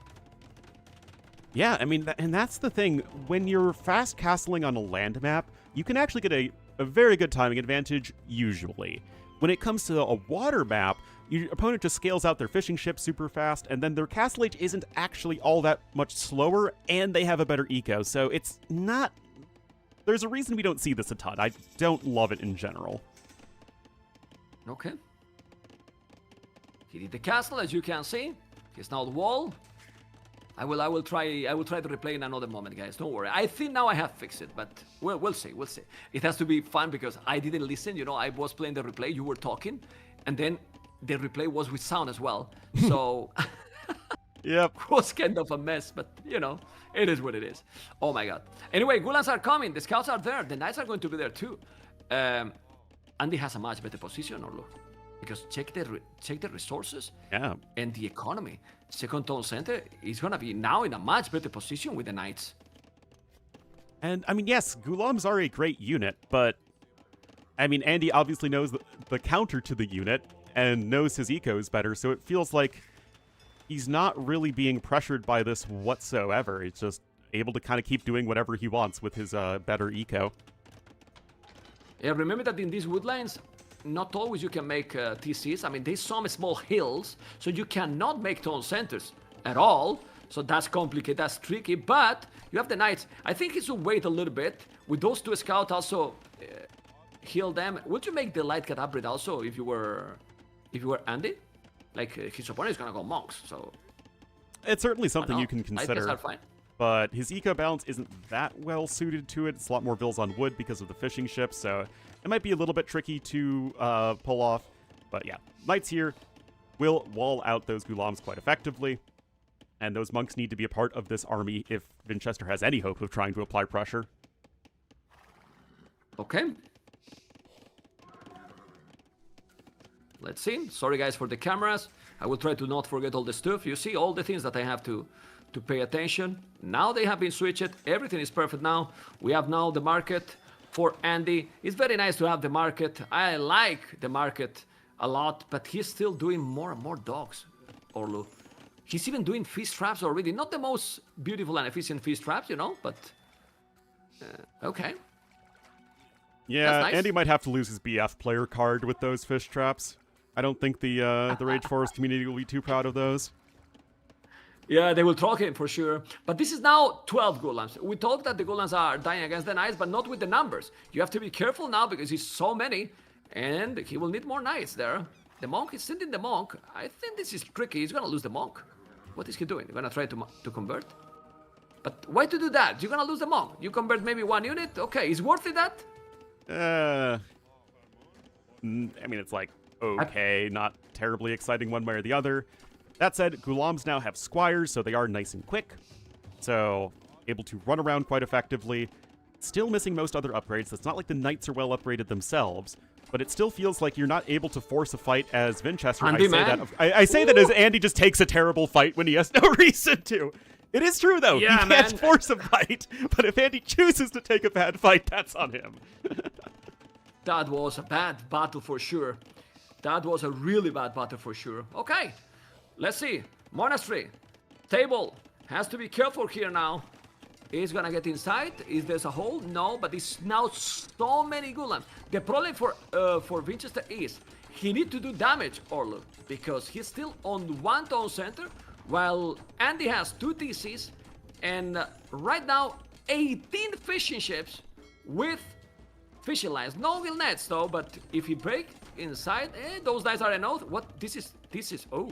Yeah, I mean, and that's the thing. When you're fast castling on a land map, you can actually get a very good timing advantage, usually. When it comes to a water map, your opponent just scales out their fishing ship super fast, and then their castle age isn't actually all that much slower, and they have a better eco, so it's not... There's a reason we don't see this a ton. I don't love it in general.
Okay. He did the castle, as you can see. He's now the wall. I will try to replay in another moment, guys. Don't worry. I think now I have fixed it, but we'll see. We'll see. It has to be fun because I didn't listen. You know, I was playing the replay. You were talking, and then the replay was with sound as well. So,
yep,
it was kind of a mess. But you know, it is what it is. Oh my God. Anyway, Gulans are coming. The scouts are there. The knights are going to be there too. Andy has a much better position, Ornlu. Because check the resources and the economy. Second town center is gonna be now in a much better position with the knights.
And I mean, yes, Gulams are a great unit, but I mean, Andy obviously knows the counter to the unit and knows his ecos better, so it feels like he's not really being pressured by this whatsoever. He's just able to kind of keep doing whatever he wants with his better eco.
Yeah, remember that in these woodlands, not always you can make TCs. I mean, there's some small hills, so you cannot make town centers at all. So that's complicated, that's tricky, but you have the knights. I think he should wait a little bit. With those two scouts also heal them. Would you make the light cat upgrade also if you were Andy? Like his opponent is gonna go monks, so...
It's certainly something you can
Light
consider.
cats are fine.
But his eco balance isn't that well suited to it. It's a lot more vills on wood because of the fishing ship, so it might be a little bit tricky to pull off. But yeah, knights here will wall out those Gulams quite effectively, and those monks need to be a part of this army if Winchester has any hope of trying to apply pressure.
Okay. Let's see. Sorry guys for the cameras. I will try to not forget all the stuff. You see all the things that I have to pay attention. Now they have been switched. Everything is perfect now. We have now the market for Andy. It's very nice to have the market. I like the market a lot, but he's still doing more and more dogs, Ornlu. He's even doing fish traps already. Not the most beautiful and efficient fish traps, you know, but okay.
Yeah,
nice.
Andy might have to lose his BF player card with those fish traps. I don't think the Rage Forest community will be too proud of those.
Yeah, they will troll him for sure. But this is now 12 Gulans. We talked that the Gulans are dying against the Knights, but not with the numbers. You have to be careful now because he's so many, and he will need more Knights there. The Monk is sending the Monk. I think this is tricky. He's gonna lose the Monk. What is he doing? He's gonna try to convert? But why to do that? You're gonna lose the Monk. You convert maybe one unit? Okay, is worth it that?
I mean, it's like, okay, not terribly exciting one way or the other. That said, Gulams now have squires, so they are nice and quick. So, able to run around quite effectively. still missing most other upgrades. It's not like the knights are well upgraded themselves, but it still feels like you're not able to force a fight as Vinchester. I say that as Andy just takes a terrible fight when he has no reason to. It is true, though.
Yeah,
he can't force a fight, but if Andy chooses to take a bad fight, that's on him.
That was a bad battle for sure. That was a really bad battle for sure. Okay, let's see. Monastery. Table. Has to be careful here now. He's gonna get inside. Is there a hole? No, but it's now so many Gulams. The problem for Winchester is he need to do damage, Ornlu, because he's still on one town center, while Andy has 2 TCs, and right now 18 fishing ships with fishing lines. No will nets though, but if he break inside, those guys are enough. What? This is, oh.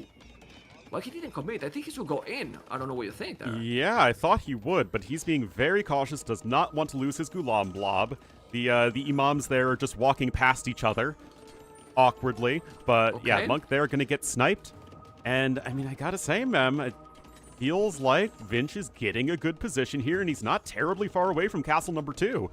Well, he didn't commit. I think he should go in. I don't know what you think there.
Yeah, I thought he would, but he's being very cautious, does not want to lose his Gulam blob. The imams there are just walking past each other awkwardly, but
okay.
Yeah, Monk there gonna get sniped. And, I mean, I gotta say, ma'am, it feels like Vinch is getting a good position here, and he's not terribly far away from castle number 2.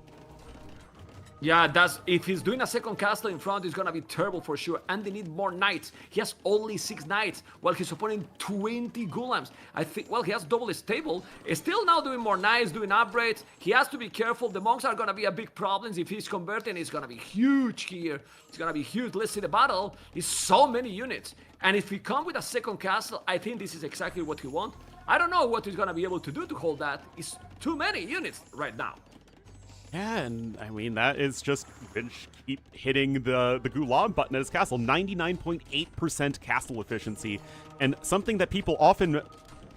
Yeah, if he's doing a second castle in front, it's gonna be terrible for sure. And they need more knights. He has only 6 knights, while he's opponent 20 Gulams. I think, well, he has double stable. He's still now doing more knights, doing upgrades. He has to be careful. The monks are gonna be a big problem. If he's converting, it's gonna be huge here. It's gonna be huge. Let's see the battle. It's so many units. And if he comes with a second castle, I think this is exactly what he wants. I don't know what he's gonna be able to do to hold that. It's too many units right now.
Yeah, and I mean, that is just Vinch keep hitting the Gulam button at his castle. 99.8% castle efficiency. And something that people often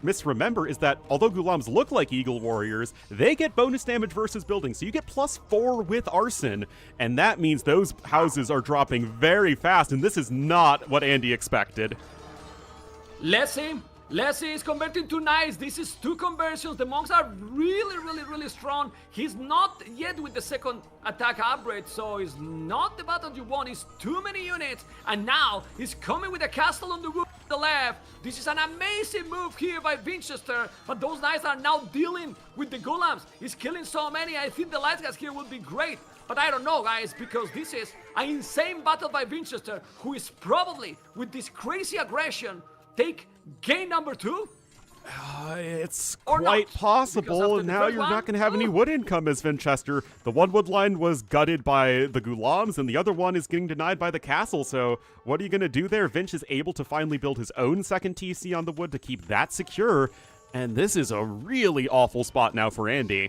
misremember is that although Gulams look like Eagle Warriors, they get bonus damage versus buildings. So you get +4 with Arson. And that means those houses are dropping very fast. And this is not what Andy expected.
Let's see. He's converting to knights. This is 2 conversions. The monks are really strong. He's not yet with the second attack upgrade, so it's not the battle you want. It's too many units. And now he's coming with a castle on the roof on the left. This is an amazing move here by Winchester, but those knights are now dealing with the Gulams. He's killing so many. I think the light guys here will be great. But I don't know, guys, because this is an insane battle by Winchester, who is probably, with this crazy aggression, take game number 2?
It's
Or
quite
not,
possible, and now you're not going to have any wood income as Vinchester. The one wood line was gutted by the Gulams, and the other one is getting denied by the castle, so what are you going to do there? Vinch is able to finally build his own second TC on the wood to keep that secure, and this is a really awful spot now for Andy.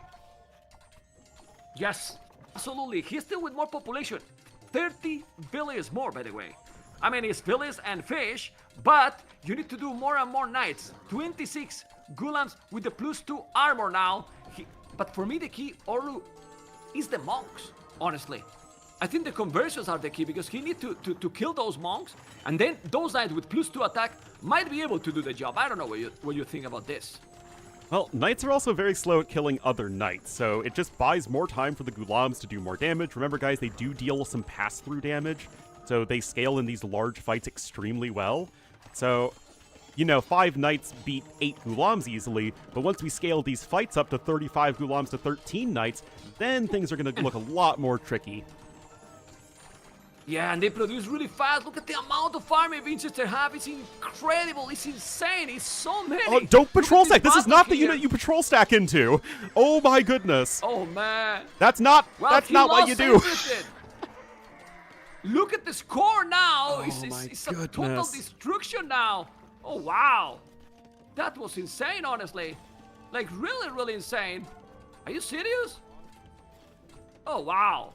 Yes, absolutely. He's still with more population. 30 villages more, by the way. I mean, it's villages and fish, but you need to do more and more knights. 26 Gulams with the +2 armor now. But for me, the key, Ornlu, is the monks, honestly. I think the conversions are the key, because he needs to kill those monks, and then those knights with +2 attack might be able to do the job. I don't know what you think about this.
Well, knights are also very slow at killing other knights, so it just buys more time for the Gulams to do more damage. Remember, guys, they do deal some pass-through damage, so they scale in these large fights extremely well. So, 5 knights beat 8 Gulams easily, but once we scale these fights up to 35 Gulams to 13 knights, then things are going to look a lot more tricky.
Yeah, and they produce really fast. Look at the amount of farming Winchester have. It's incredible. It's insane. It's so many.
Oh, don't patrol stack. This is not the unit you patrol stack into. Oh my goodness.
Oh man.
That's not what you do.
Look at the score now.
Oh,
it's a total destruction now. Oh wow. That was insane, honestly. Like really insane. Are you serious? Oh wow.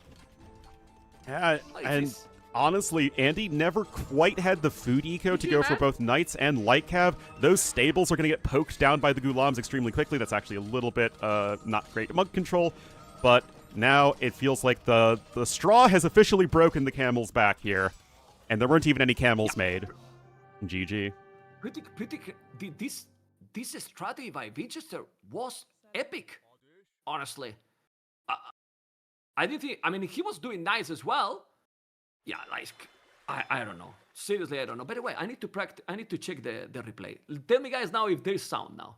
Yeah, and honestly, Andy never quite had the food eco to go for both Knights and Light Cav. Those stables are going to get poked down by the Gulams extremely quickly. That's actually a little bit not great monk control, but now it feels like the straw has officially broken the camel's back here, and there weren't even any camels made. GG.
This strategy by Winchester was epic, honestly. I didn't think. I mean, he was doing nice as well. Yeah, like I don't know. Seriously, I don't know. By the way, I need to practice. I need to check the replay. Tell me, guys, now if there's sound now.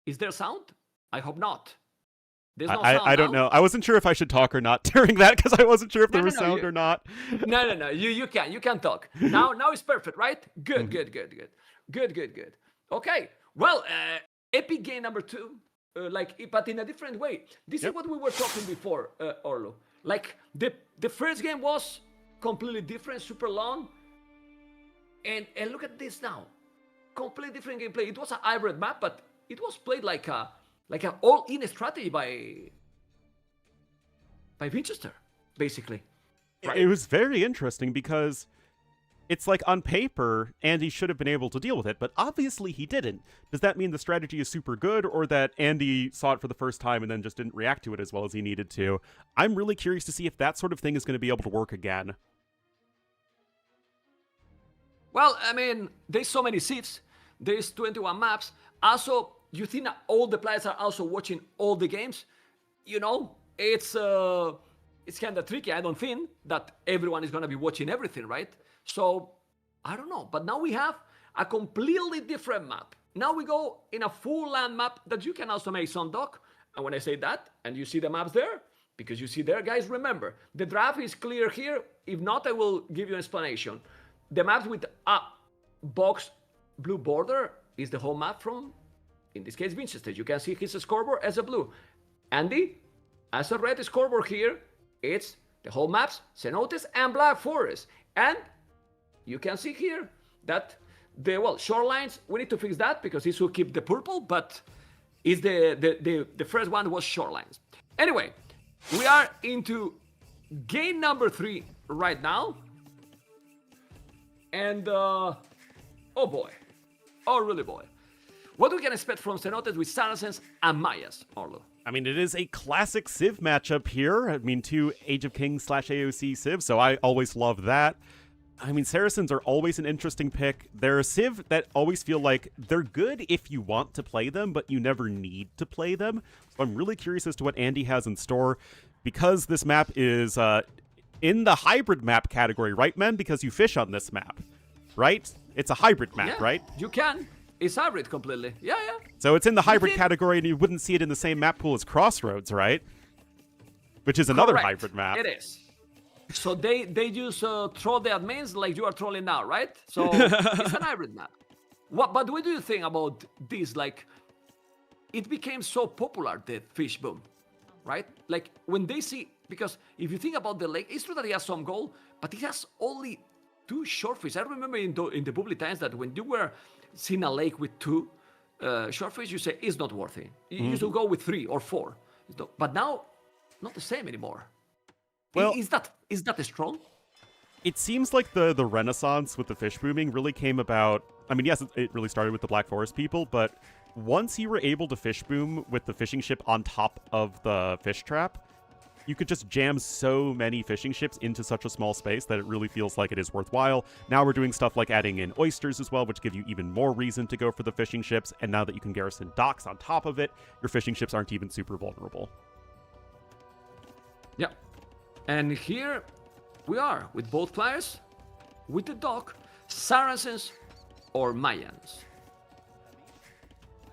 Is there sound? I hope not. There's no sound
I don't
now.
know. I wasn't sure if I should talk or not during that because I wasn't sure if there was sound or not.
No. You can talk. Now it's perfect, right? Good. Okay. Well, epic game number 2, but in a different way. This is what we were talking before, Orlu. Like the first game was completely different, super long, and look at this now, completely different gameplay. It was a hybrid map, but it was played like an all-in strategy by Winchester, basically. Right?
It was very interesting because it's like on paper, Andy should have been able to deal with it, but obviously he didn't. Does that mean the strategy is super good, or that Andy saw it for the first time and then just didn't react to it as well as he needed to? I'm really curious to see if that sort of thing is going to be able to work again.
Well, I mean, there's so many seats. There's 21 maps. Also, you think that all the players are also watching all the games? You know, it's kind of tricky. I don't think that everyone is going to be watching everything, right? So, I don't know. But now we have a completely different map. Now we go in a full land map that you can also make some dock. And when I say that, and you see the maps there, because you see there, guys, remember, the draft is clear here. If not, I will give you an explanation. The maps with a box blue border is the whole map from, in this case, Winchester. You can see his scoreboard as a blue. Andy, as a red scoreboard here, it's the whole maps, Cenotes and Black Forest. And you can see here that Shorelines, we need to fix that because this will keep the purple, but is the first one was Shorelines. Anyway, we are into game number 3 right now. And, oh boy. Oh, really boy. What we can expect from Cenotes with Saracens and Mayas, Orlu?
I mean, it is a classic Civ matchup here. I mean, 2 Age of Kings / AOC Civ, so I always love that. I mean, Saracens are always an interesting pick. They're a Civ that always feel like they're good if you want to play them, but you never need to play them. So I'm really curious as to what Andy has in store, because this map is in the hybrid map category, right, men? Because you fish on this map, right? It's a hybrid map, right?
You can. It's hybrid completely. Yeah.
So it's in the hybrid category, and you wouldn't see it in the same map pool as Crossroads, right? Which is another hybrid map.
It is. So they use troll the admins like you are trolling now, right? So it's an hybrid map. But what do you think about this? Like, it became so popular, the fish boom, right? Like, when they see, because if you think about the lake, it's true that it has some gold, but it has only 2 shortfish. I remember in the public times that when you were seeing a lake with 2 shortfish, you say, it's not worth it. You should go with 3 or 4. But now, not the same anymore. Well, is that strong?
It seems like the renaissance with the fish booming really came about. I mean, yes, it really started with the Black Forest people, but once you were able to fish boom with the fishing ship on top of the fish trap, you could just jam so many fishing ships into such a small space that it really feels like it is worthwhile. Now we're doing stuff like adding in oysters as well, which give you even more reason to go for the fishing ships, and now that you can garrison docks on top of it, your fishing ships aren't even super vulnerable.
Yeah. And here we are with both players, with the dock, Saracens or Mayans.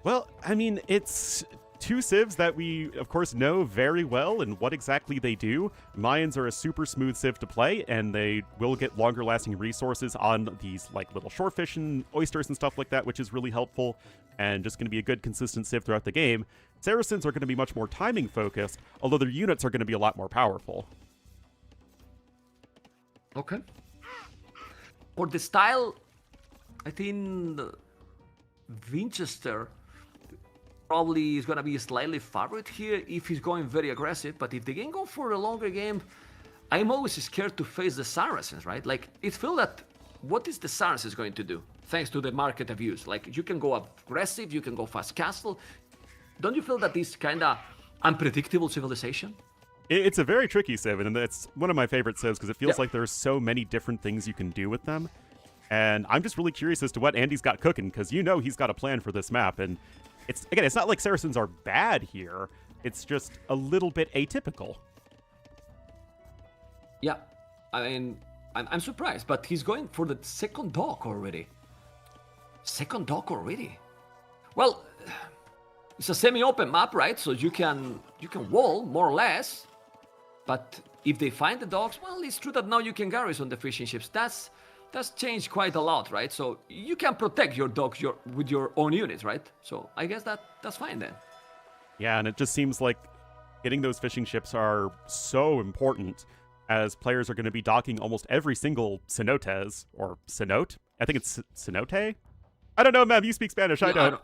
Well, I mean, it's 2 civs that we, of course, know very well and what exactly they do. Mayans are a super smooth civ to play, and they will get longer-lasting resources on these, like, little shorefish and oysters and stuff like that, which is really helpful, and just going to be a good, consistent civ throughout the game. Saracens are going to be much more timing-focused, although their units are going to be a lot more powerful.
Okay. For the style, I think Winchester probably is going to be slightly favorite here if he's going very aggressive. But if they can go for a longer game, I'm always scared to face the Saracens, right? Like, it feels that what is the Saracens going to do? Thanks to the market abuse. Like, you can go aggressive, you can go fast castle. Don't you feel that this kind of unpredictable civilization?
It's a very tricky civ, and it's one of my favorite civs because it feels like there's so many different things you can do with them. And I'm just really curious as to what Andy's got cooking, because you know he's got a plan for this map. And it's not like Saracens are bad here. It's just a little bit atypical.
Yeah, I mean, I'm surprised, but he's going for the second dock already. Second dock already. Well, it's a semi-open map, right? So you can wall more or less. But if they find the dogs, well, it's true that now you can garrison the fishing ships. That's changed quite a lot, right? So you can protect your dogs with your own units, right? So I guess that's fine then.
Yeah, and it just seems like getting those fishing ships are so important, as players are going to be docking almost every single Cenotes, or Cenote? I think it's Cenote? I don't know, man. You speak Spanish. I don't.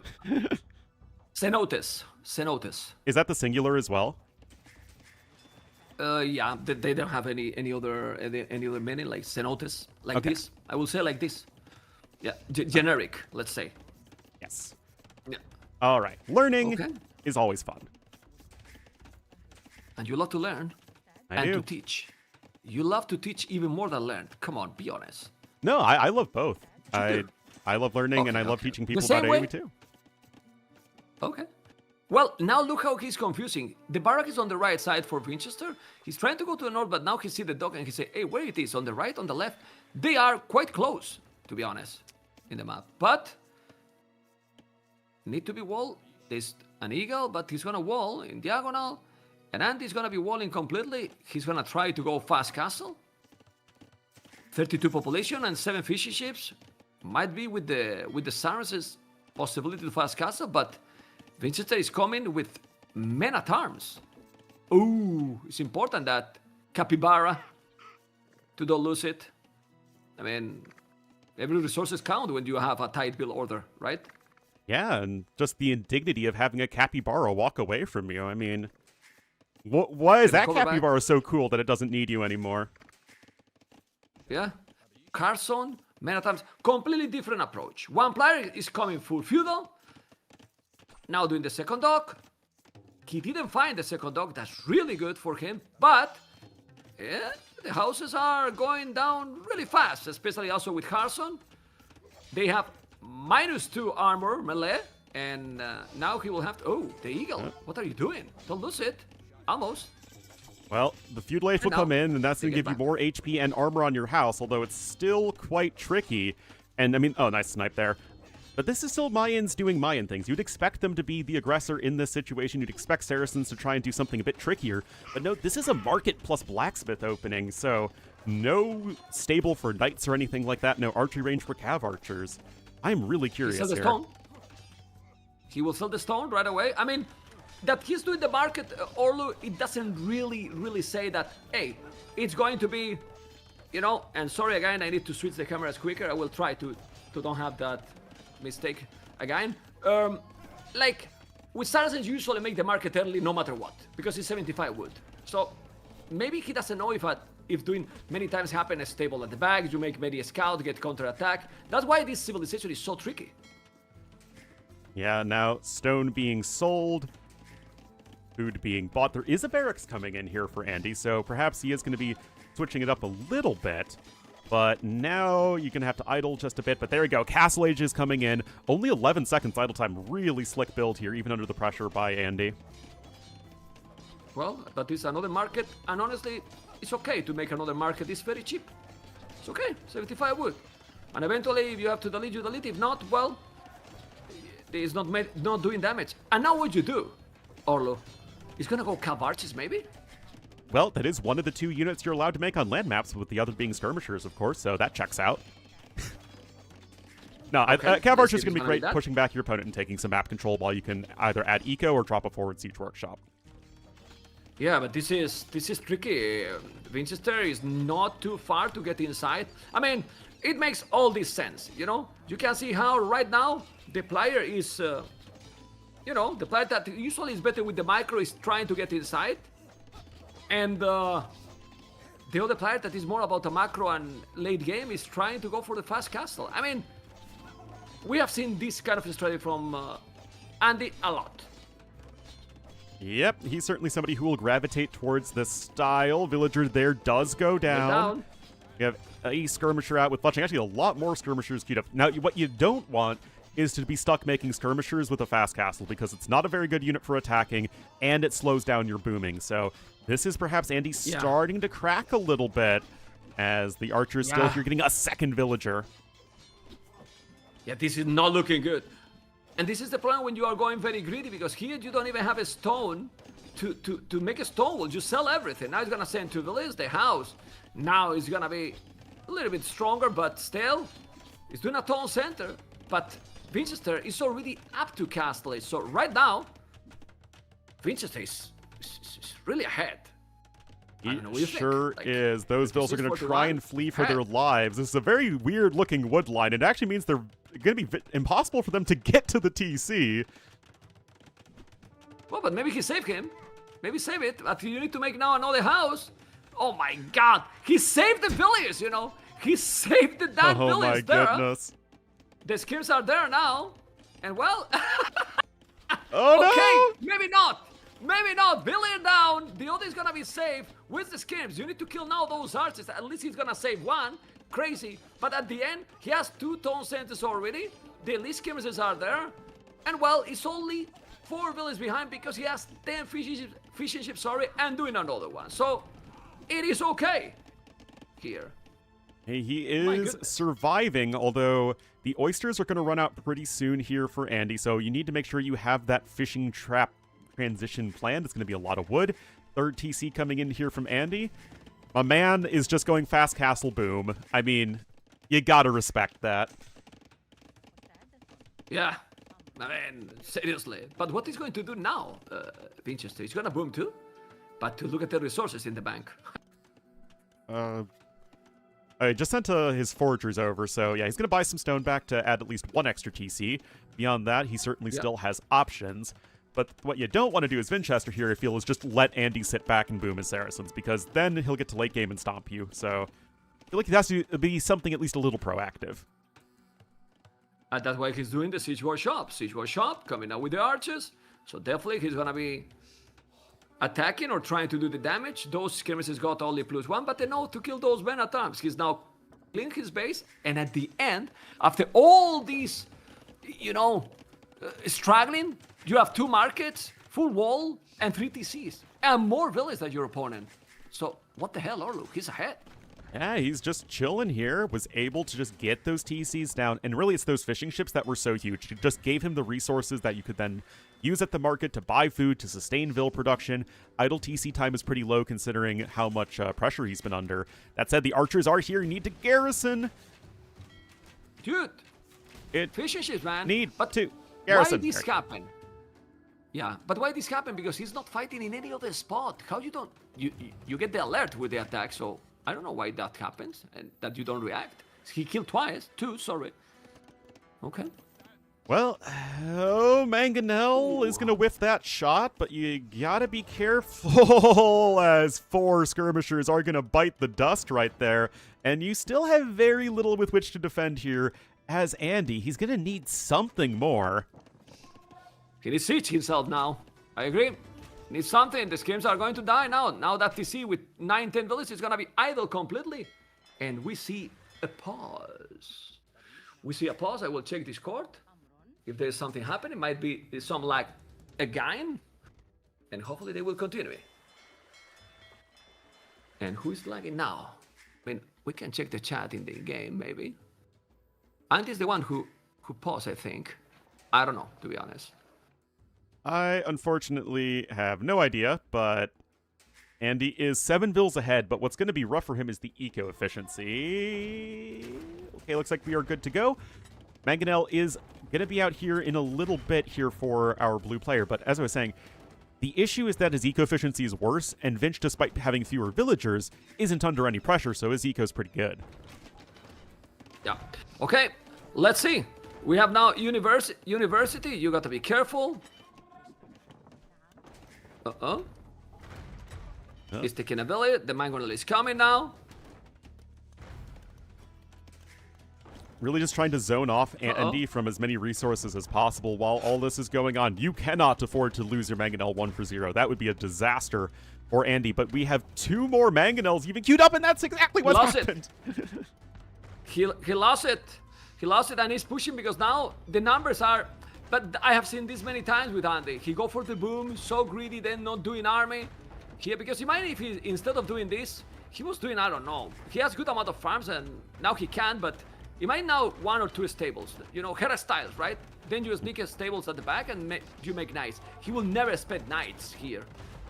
Cenotes. Cenotes.
Is that the singular as well?
Yeah, they don't have any other meaning, like Cenotes, like this. I will say like this. Yeah, generic, let's say.
Yes.
Yeah.
All right. Learning is always fun.
And you love to learn
I
and
do.
to teach. You love to teach even more than learn. Come on, be honest.
No, I love both.
You do?
I love learning and I love teaching people about AoE too.
Okay. Well, now look how he's confusing. The barrack is on the right side for Winchester. He's trying to go to the north, but now he sees the dog and he says, hey, where it is? On the right, on the left? They are quite close, to be honest, in the map. But need to be wall. There's an eagle, but he's going to wall in diagonal. And Andy's going to be walling completely. He's going to try to go fast castle. 32 population and 7 fishing ships. Might be with the Saracens possibility to fast castle, but Winchester is coming with men at arms. Ooh, it's important that Capybara to don't lose it. I mean, every resources count when you have a tight build order, right?
Yeah, and just the indignity of having a capybara walk away from you. I mean, why is that capybara so cool that it doesn't need you anymore?
Yeah. Carson, men at arms, completely different approach. One player is coming full feudal. Now doing the second dock. He didn't find the second dock. That's really good for him. But yeah, the houses are going down really fast, especially also with Carson. They have -2 armor melee. And now he will have to... Oh, the eagle. What are you doing? Don't lose it. Almost.
Well, the Feudal Age will come in, and that's going to give you more HP and armor on your house, although it's still quite tricky. And, I mean, oh, nice snipe there. But this is still Mayans doing Mayan things. You'd expect them to be the aggressor in this situation. You'd expect Saracens to try and do something a bit trickier. But no, this is a market plus blacksmith opening, so no stable for knights or anything like that. No archery range for cav archers. I'm really curious
He
here.
stone. He will sell the stone right away. I mean, that he's doing the market, Ornlu, it doesn't really say that, hey, it's going to be, you know, and sorry again, I need to switch the cameras quicker. I will try to don't have that mistake again. Like, with Saracens, you usually make the market early no matter what, because it's 75 wood. So, maybe he doesn't know if doing many times happen a stable at the back, you make maybe a scout, get counter-attack. That's why this civilization is so tricky.
Yeah, now stone being sold, food being bought. There is a barracks coming in here for Andy, so perhaps he is going to be switching it up a little bit. But now you're going to have to idle just a bit. But there we go. Castle Age is coming in. Only 11 seconds idle time. Really slick build here, even under the pressure by Andy.
Well, that is another market, and honestly, it's okay to make another market. It's very cheap. It's okay, 75 wood. And eventually, if you have to delete, you delete. If not, well, it's not doing damage. And now what you do, Ornlu? He's gonna go cav archers, maybe?
Well, that is one of the 2 units you're allowed to make on land maps, with the other being skirmishers, of course, so that checks out. No,
Okay,
cav archers is going to be
gonna
great,
be that.
pushing back your opponent and taking some map control while you can either add eco or drop a forward siege workshop.
Yeah, but this is tricky. Winchester is not too far to get inside. I mean, it makes all this sense, you know? You can see how right now the player is, you know, the player that usually is better with the micro is trying to get inside. And the other player that is more about the macro and late game is trying to go for the fast castle. I mean, we have seen this kind of strategy from Andy a lot.
Yep, he's certainly somebody who will gravitate towards this style. Villager there does go down. You have a skirmisher out with fletching. Actually, a lot more skirmishers queued up. Now, what you don't want is to be stuck making skirmishers with a fast castle, because it's not a very good unit for attacking, and it slows down your booming. So this is perhaps Andy starting to crack a little bit, as the archers still here getting a second villager.
Yeah, this is not looking good. And this is the problem when you are going very greedy, because here you don't even have a stone to make a stone wall. You sell everything. Now he's gonna send 2 villages, the house. Now he's gonna be a little bit stronger, but still, he's doing a town center. But Winchester is already up to castle age. So right now, Winchester is really ahead.
He sure is. Those vills are going to try and flee for their lives. This is a very weird looking wood line. It actually means they're going to be impossible for them to get to the TC.
Well, but maybe he saved him. Maybe save it. But you need to make now another house. Oh my god. He saved the villagers, you know. He saved the damn villagers there.
Oh my goodness.
The skims are there now. And well...
Oh
okay, maybe not. Maybe not. Villager down. The other is gonna be safe. With the skims, you need to kill now those archers. At least he's gonna save one. Crazy. But at the end, he has 2 town centers already. The elite skirmishes are there. And well, it's only 4 villages behind because he has 10 fishing ships, and doing another one. So, it is okay here.
Hey, he is surviving, although the oysters are going to run out pretty soon here for Andy, so you need to make sure you have that fishing trap transition planned. It's going to be a lot of wood. 3rd TC coming in here from Andy. My man is just going fast castle boom. I mean, you got to respect that.
Yeah, I mean, seriously. But what he's going to do now, Winchester? He's going to boom too, but to look at the resources in the bank.
I just sent his foragers over, so yeah, he's going to buy some stone back to add at least 1 extra TC. Beyond that, he certainly still has options. But what you don't want to do as Winchester here, I feel, is just let Andy sit back and boom his Saracens, because then he'll get to late game and stomp you. So I feel like it has to be something at least a little proactive.
And that's why he's doing the Siege War Shop. Siege War Shop, coming out with the archers. So definitely he's going to be attacking or trying to do the damage. Those skirmishes got only +1, but they know to kill those men at arms. He's now cleaning his base, and at the end, after all these, you know, struggling, you have 2 markets, full wall, and 3 TCs, and more villages than your opponent. So, what the hell, Ornlu? He's ahead.
Yeah, he's just chilling here, was able to just get those TCs down, and really it's those fishing ships that were so huge. It just gave him the resources that you could then use at the market to buy food, to sustain Vil production. Idle TC time is pretty low considering how much pressure he's been under. That said, the archers are here, need to garrison.
Dude, fishing ships, man.
But to garrison.
Why this happen? Yeah, but why this happen? Because he's not fighting in any other spot. How you don't... You get the alert with the attack, so... I don't know why that happens, and that you don't react. He killed twice, 2, sorry. Okay.
Well, Mangonel is going to whiff that shot, but you gotta be careful as 4 skirmishers are going to bite the dust right there, and you still have very little with which to defend here. As Andy, he's going to need something more.
He needs siege himself now. I agree. Needs something. The skims are going to die now. Now that TC with 9-10 villages is going to be idle completely. And we see a pause. We see a pause. I will check Discord. If there's something happening, it might be some like again. And hopefully they will continue. And who is lagging now? I mean, we can check the chat in the game, maybe. Andy's the one who paused, I think. I don't know, to be honest.
I unfortunately have no idea, but Andy is 7 vills ahead, but what's going to be rough for him is the eco efficiency. Okay, looks like we are good to go. Mangonel is going to be out here in a little bit here for our blue player, but as I was saying, the issue is that his eco efficiency is worse, and Vinch, despite having fewer villagers, isn't under any pressure, so his eco is pretty good.
Yeah. Okay, let's see. We have now university. You got to be careful. Uh-oh. He's taking a village. The Mangonel is coming now.
Really just trying to zone off Andy from as many resources as possible while all this is going on. You cannot afford to lose your Mangonel 1-0. That would be a disaster for Andy. But we have 2 more Mangonels even queued up, and that's exactly what happened.
He lost it. He lost it, and he's pushing because now the numbers are... But I have seen this many times with Andy. He go for the boom, so greedy, then not doing army. Here, because imagine if he, instead of doing this, he was doing, I don't know. He has good amount of farms, and now he can, but imagine now 1 or 2 stables. You know, Hera styles, right? Then you sneak stables at the back and you make knights. He will never spend knights here,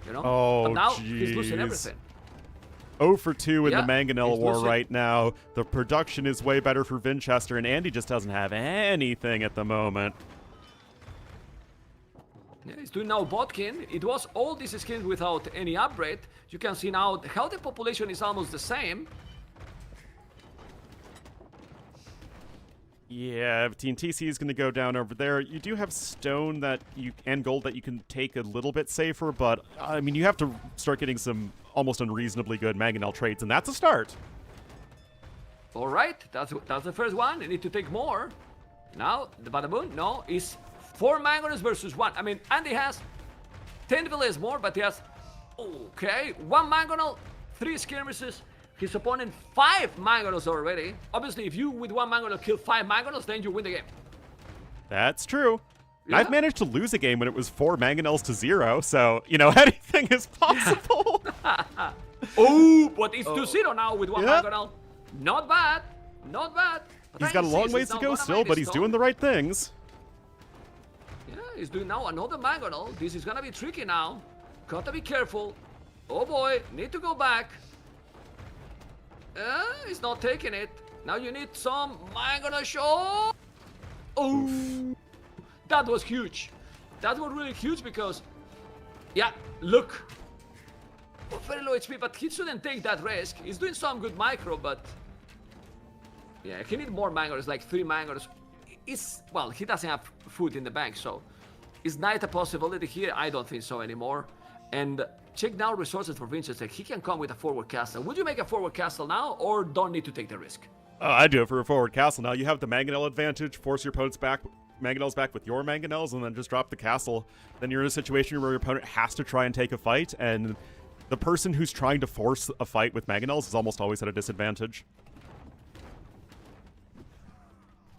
you know?
Oh,
but now he's losing
jeez.
everything.
0 for 2 in
Yeah,
the Mangonel
he's
War
losing.
right now. The production is way better for Vinchester, and Andy just doesn't have anything at the moment.
Yeah, he's doing now Botkin. It was all these skins without any upgrade. You can see now how the population is almost the same.
Yeah, Team TC is going to go down over there. You do have stone and gold that you can take a little bit safer, but I mean, you have to start getting some almost unreasonably good Mangonel trades, and that's a start.
All right, that's the first one. You need to take more. Now the Badaboon, no, is 4 Mangonels versus 1. I mean, Andy has 10 villages more, but he has okay 1 Mangonel, 3 skirmishes. His opponent 5 Mangonels already. Obviously, if you with 1 Mangonel kill 5 Mangonels, then you win the game.
That's true.
Yeah.
I've managed to lose a game when it was 4 Mangonels to 0, so, you know, anything is possible.
Oh, but it's 2-0 now with 1
Yep.
Mangonel. Not bad. Not bad. But
He's got a long ways to go still, but he's doing the right things.
Yeah, he's doing now another Mangonel. This is gonna be tricky now. Gotta be careful. Oh boy, need to go back. He's not taking it. Now you need some Mangonel show. Oh, that was huge. That was really huge because, yeah, look. Oh, very low HP, but he shouldn't take that risk. He's doing some good micro, but yeah, he needs more Mangonels, like 3 Mangonels. Well, he doesn't have food in the bank, so is not a possibility here? I don't think so anymore. And check now resources for Vinchester. He can come with a forward castle. Would you make a forward castle now, or don't need to take the risk?
I do it for a forward castle. Now you have the Mangonel advantage, force your opponent's Mangonels back with your Mangonels, and then just drop the castle. Then you're in a situation where your opponent has to try and take a fight, and the person who's trying to force a fight with Mangonels is almost always at a disadvantage.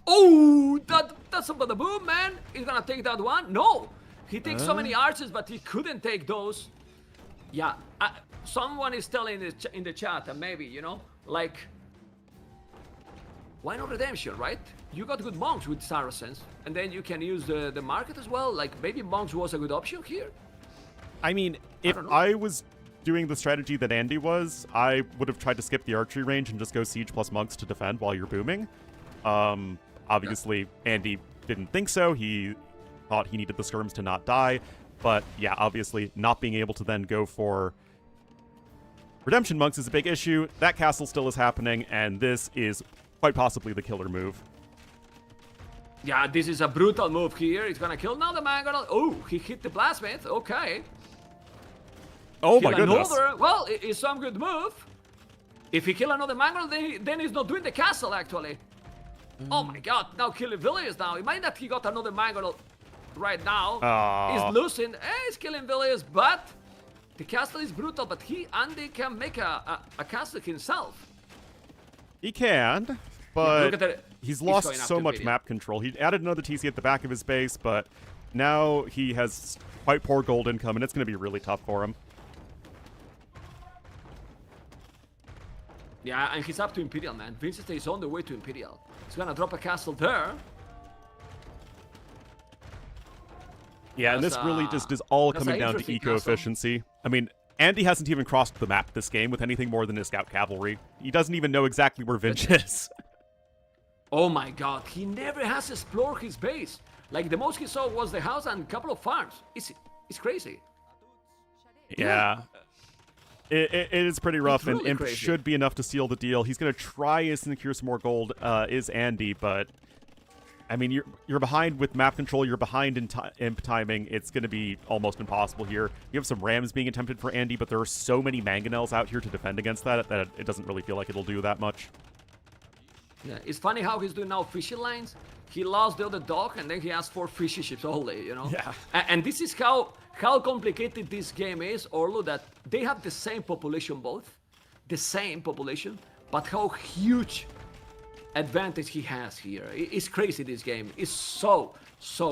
Oh, that's a boom, man. He's gonna take that one. No, he takes so many archers, but he couldn't take those. Yeah, someone is telling in the chat, and maybe, you know, like, why not redemption, right? You got good monks with Saracens, and then you can use the market as well. Like, maybe monks was a good option here.
I mean, if I was doing the strategy that Andy was, I would have tried to skip the archery range and just go siege plus monks to defend while you're booming. Obviously, Andy didn't think so. He thought he needed the skirms to not die. But yeah, obviously, not being able to then go for redemption monks is a big issue. That castle still is happening, and this is quite possibly the killer move.
Yeah, this is a brutal move here. He's gonna kill now the Mangonel. Oh, he hit the Blastsmith. Okay.
Oh
Kill
my goodness.
Another. Well, it's some good move. If he kill another Mangonel, then he's not doing the castle, actually. Oh my god, now killing villagers now. Imagine that he got another Mangonel right now. He's losing. He's killing villagers, but the castle is brutal. But Andy can make a castle himself.
He can,
Look
but
at that.
he's
going
lost
after
so much
Imperial.
map control. He added another TC at the back of his base, but now he has quite poor gold income, and it's going to be really tough for him.
Yeah, and he's up to Imperial, man. Vinchester is on the way to Imperial. He's gonna drop a castle there.
Yeah, and
That's
this really just is all
that's
coming
an
down to
interesting
eco-efficiency. I mean, Andy hasn't even crossed the map this game with anything more than his scout cavalry. He doesn't even know exactly where Vinch is.
Oh my god, he never has explored his base. Like, the most he saw was the house and a couple of farms. It's crazy.
Yeah. It is pretty rough,
really
and Imp
crazy.
should be enough to seal the deal. He's going to try and secure some more gold, is Andy, but I mean, you're behind with map control, you're behind in Imp timing. It's going to be almost impossible here. You have some rams being attempted for Andy, but there are so many Mangonels out here to defend against that it doesn't really feel like it'll do that much.
Yeah, it's funny how he's doing now fishing lines. He lost the other dock, and then he has 4 fishing ships only, you know?
Yeah.
And this is how complicated this game is, Ornlu, that they have the same population both. The same population, but how huge advantage he has here. It's crazy, this game. It's so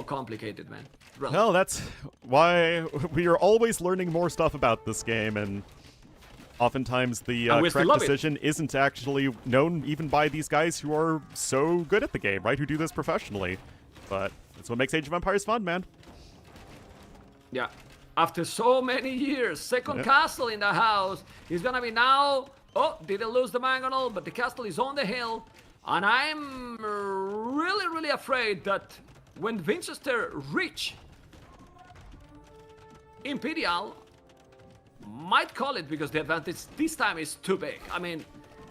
complicated, man. Really.
Well, that's why we are always learning more stuff about this game, and oftentimes the
And we still
correct
love it.
decision isn't actually known even by these guys who are so good at the game, right? Who do this professionally. But That's what makes Age of Empires fun, man.
Yeah. After so many years, second castle in the house. He's gonna be now. Oh, didn't lose the mangonel, but the castle is on the hill. And I'm really, really afraid that when Winchester reach Imperial, might call it because the advantage this time is too big. I mean,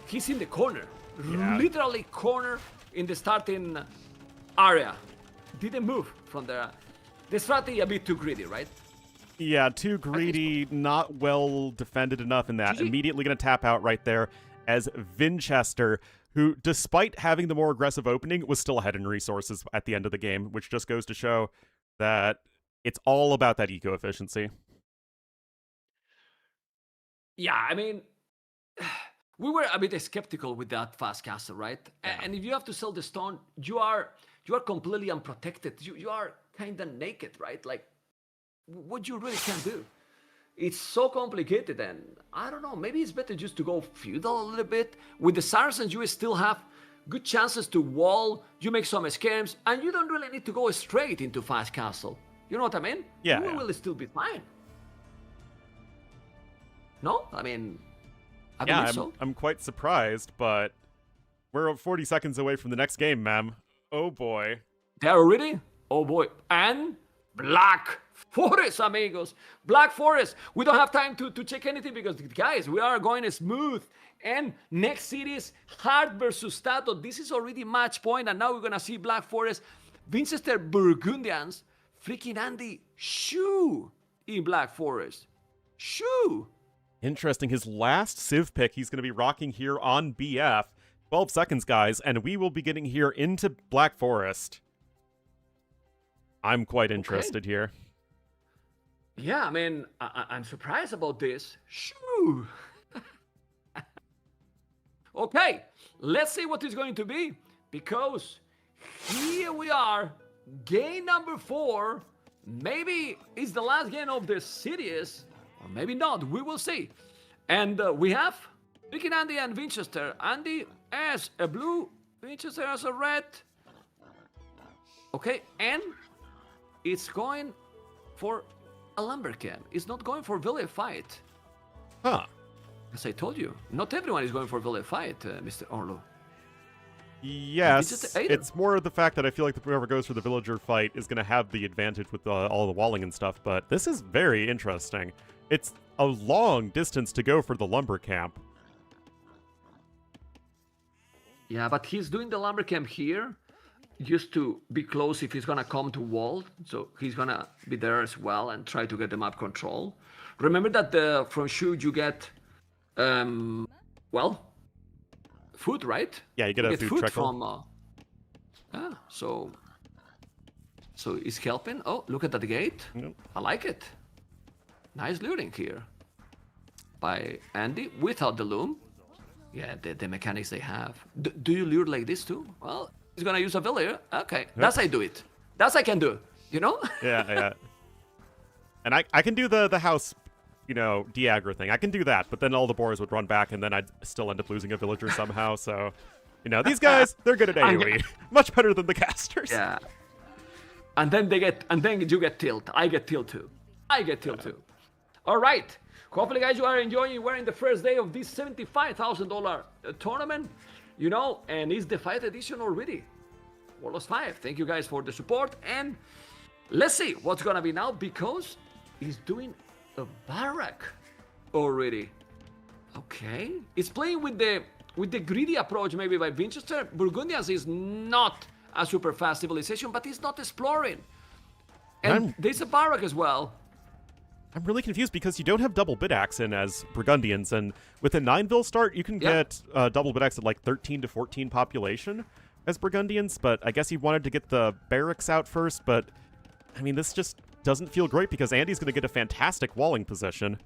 he's in the corner.
Yeah.
Literally corner in the starting area. Didn't move from there. The strategy a bit too greedy, right?
Yeah, too greedy, not well defended enough in that.
GG.
Immediately going to tap out right there as Winchester, who, despite having the more aggressive opening, was still ahead in resources at the end of the game, which just goes to show that it's all about that eco efficiency.
Yeah, I mean, we were a bit skeptical with that fast castle, right? And if you have to sell the stone, you are completely unprotected. You are kind of naked, right? Like, what you really can do. It's so complicated, and I don't know, maybe it's better just to go feudal a little bit. With the Saracens, you still have good chances to wall, you make some skirms, and you don't really need to go straight into fast castle. You know what I mean?
Yeah,
You will still be fine. No? I mean, I believe so.
I'm quite surprised, but we're 40 seconds away from the next game, ma'am. Oh boy.
There already? Oh boy. And Black Forest, amigos. Black Forest. We don't have time to check anything because, guys, we are going smooth. And next series, Hard versus Stato. This is already match point, and now we're going to see Black Forest. Winchester Burgundians. Freaking Andy Shoo in Black Forest. Shoo.
Interesting. His last Civ pick he's going to be rocking here on BF. 12 seconds, guys, and we will be getting here into Black Forest. I'm quite interested here.
Yeah, I mean, I'm surprised about this. Shoo! Okay, let's see what it's going to be, because here we are, game number 4. Maybe it's the last game of the series, or maybe not. We will see. And we have Ricky, Andy, and Winchester. Andy as a blue, Winchester as a red. Okay, and it's going for a lumber camp. It's not going for village fight.
Huh.
As I told you, not everyone is going for village fight, Mr. Ornlu.
Yes, it's more of the fact that I feel like whoever goes for the villager fight is going to have the advantage with all the walling and stuff, but this is very interesting. It's a long distance to go for the lumber camp.
Yeah, but he's doing the lumber camp here just to be close if he's going to come to wall. So he's going to be there as well and try to get the map control. Remember that from Shoot you get, well, food, right?
Yeah, you get a food trickle.
From, so he's helping. Oh, look at that gate.
Yep.
I like it. Nice looting here by Andy without the loom. Yeah, the mechanics they have. Do you lure like this too? Well, he's gonna use a villager. Okay,
Yep.
that's how I do it. That's I can do. You know?
Yeah. And I can do the house, de-aggro thing. I can do that, but then all the boars would run back, and then I'd still end up losing a villager somehow. So, these guys, they're good at AoE. Much better than the casters.
Yeah. And then you get tilt. I get tilt too. All right. Hopefully, guys, you are enjoying. We're in the first day of this $75,000 tournament, and it's the 5th edition already. Warlords 5. Thank you guys for the support, and let's see what's gonna be now, because he's doing a barrack already. Okay, it's playing with the greedy approach maybe by Winchester. Burgundians is not a super fast civilization, but he's not exploring, and there's a barrack as well.
I'm really confused because you don't have double bid-axe in as Burgundians, and with a 9-ville start, you can get double bid-axe at like 13 to 14 population as Burgundians, but I guess he wanted to get the barracks out first, but I mean, this just doesn't feel great because Andy's going to get a fantastic walling position.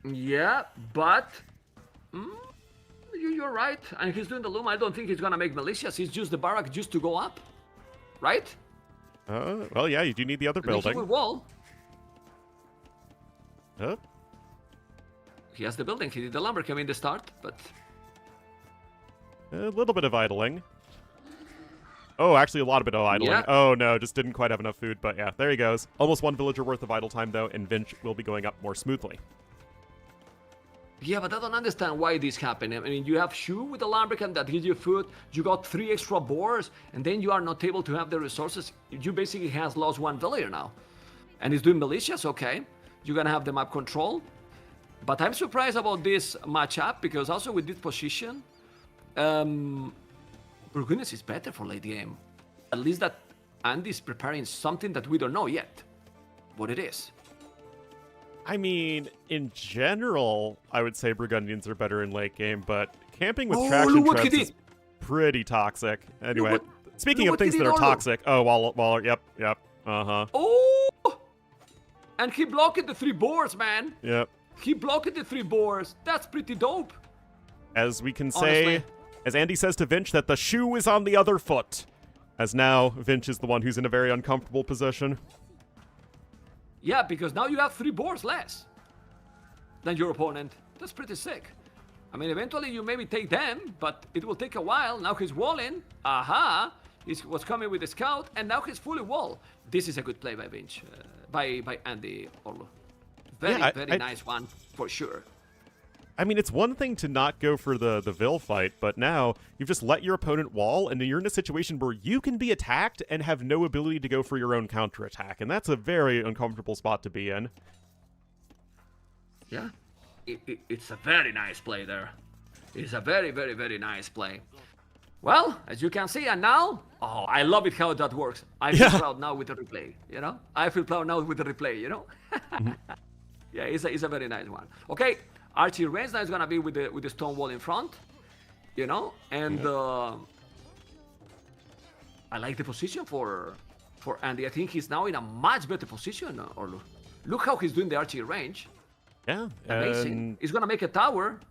Yeah, but you're right, and he's doing the loom. I don't think he's going to make militias. He's just the barrack just to go up, right?
Well, yeah, you do need the other building.
He will wall.
Yep.
He has the building. He did the lumber camp in the start, but
A little bit of idling. Oh, actually, a lot of it of idling.
Yeah.
Oh, no, just didn't quite have enough food, but yeah, there he goes. Almost 1 villager worth of idle time, though, and Vinch will be going up more smoothly.
Yeah, but I don't understand why this happened. I mean, you have Shu with the Lumbercan that gives you food, you got 3 extra boars, and then you are not able to have the resources. You basically has lost 1 villager now. And he's doing militias, okay. You're gonna have the map control. But I'm surprised about this matchup, because also with this position, Burgundians is better for late game. At least that Andy's preparing something that we don't know yet what it is.
I mean, in general, I would say Burgundians are better in late game, but camping with traction
look what
treads
he
is
did.
pretty toxic. Anyway, speaking
look
of
what he
things that
did,
are
Ornlu.
toxic, oh, yep, uh-huh,
Oh! And he blocked the 3 boars, man.
yep.
He blocked the 3 boars. That's pretty dope.
As we can say,
Honestly.
as Andy says to Vinch, that the shoe is on the other foot. As now, Vinch is the one who's in a very uncomfortable position.
Yeah, because now you have 3 boars less than your opponent. That's pretty sick. I mean, eventually you maybe take them, but it will take a while. Now he's walling. Aha! He was coming with the scout, and now he's fully wall. This is a good play by Vinch, by Andy Ornlu. Very,
Yeah,
very nice one, for sure.
I mean, it's one thing to not go for the Vil fight, but now you've just let your opponent wall, and you're in a situation where you can be attacked and have no ability to go for your own counterattack, and that's a very uncomfortable spot to be in.
Yeah, it's a very nice play there. It's a very, very, very nice play. Well, as you can see, and now, oh, I love it how that works. I feel proud now with the replay, you know? I feel proud now with the replay, you know? Yeah, it's a very nice one. Okay, Archie range now is gonna be with the stone wall in front, you know? And I like the position for Andy. I think he's now in a much better position, Ornlu. Look how he's doing the Archie range.
Yeah,
Amazing.
and
He's gonna make a tower,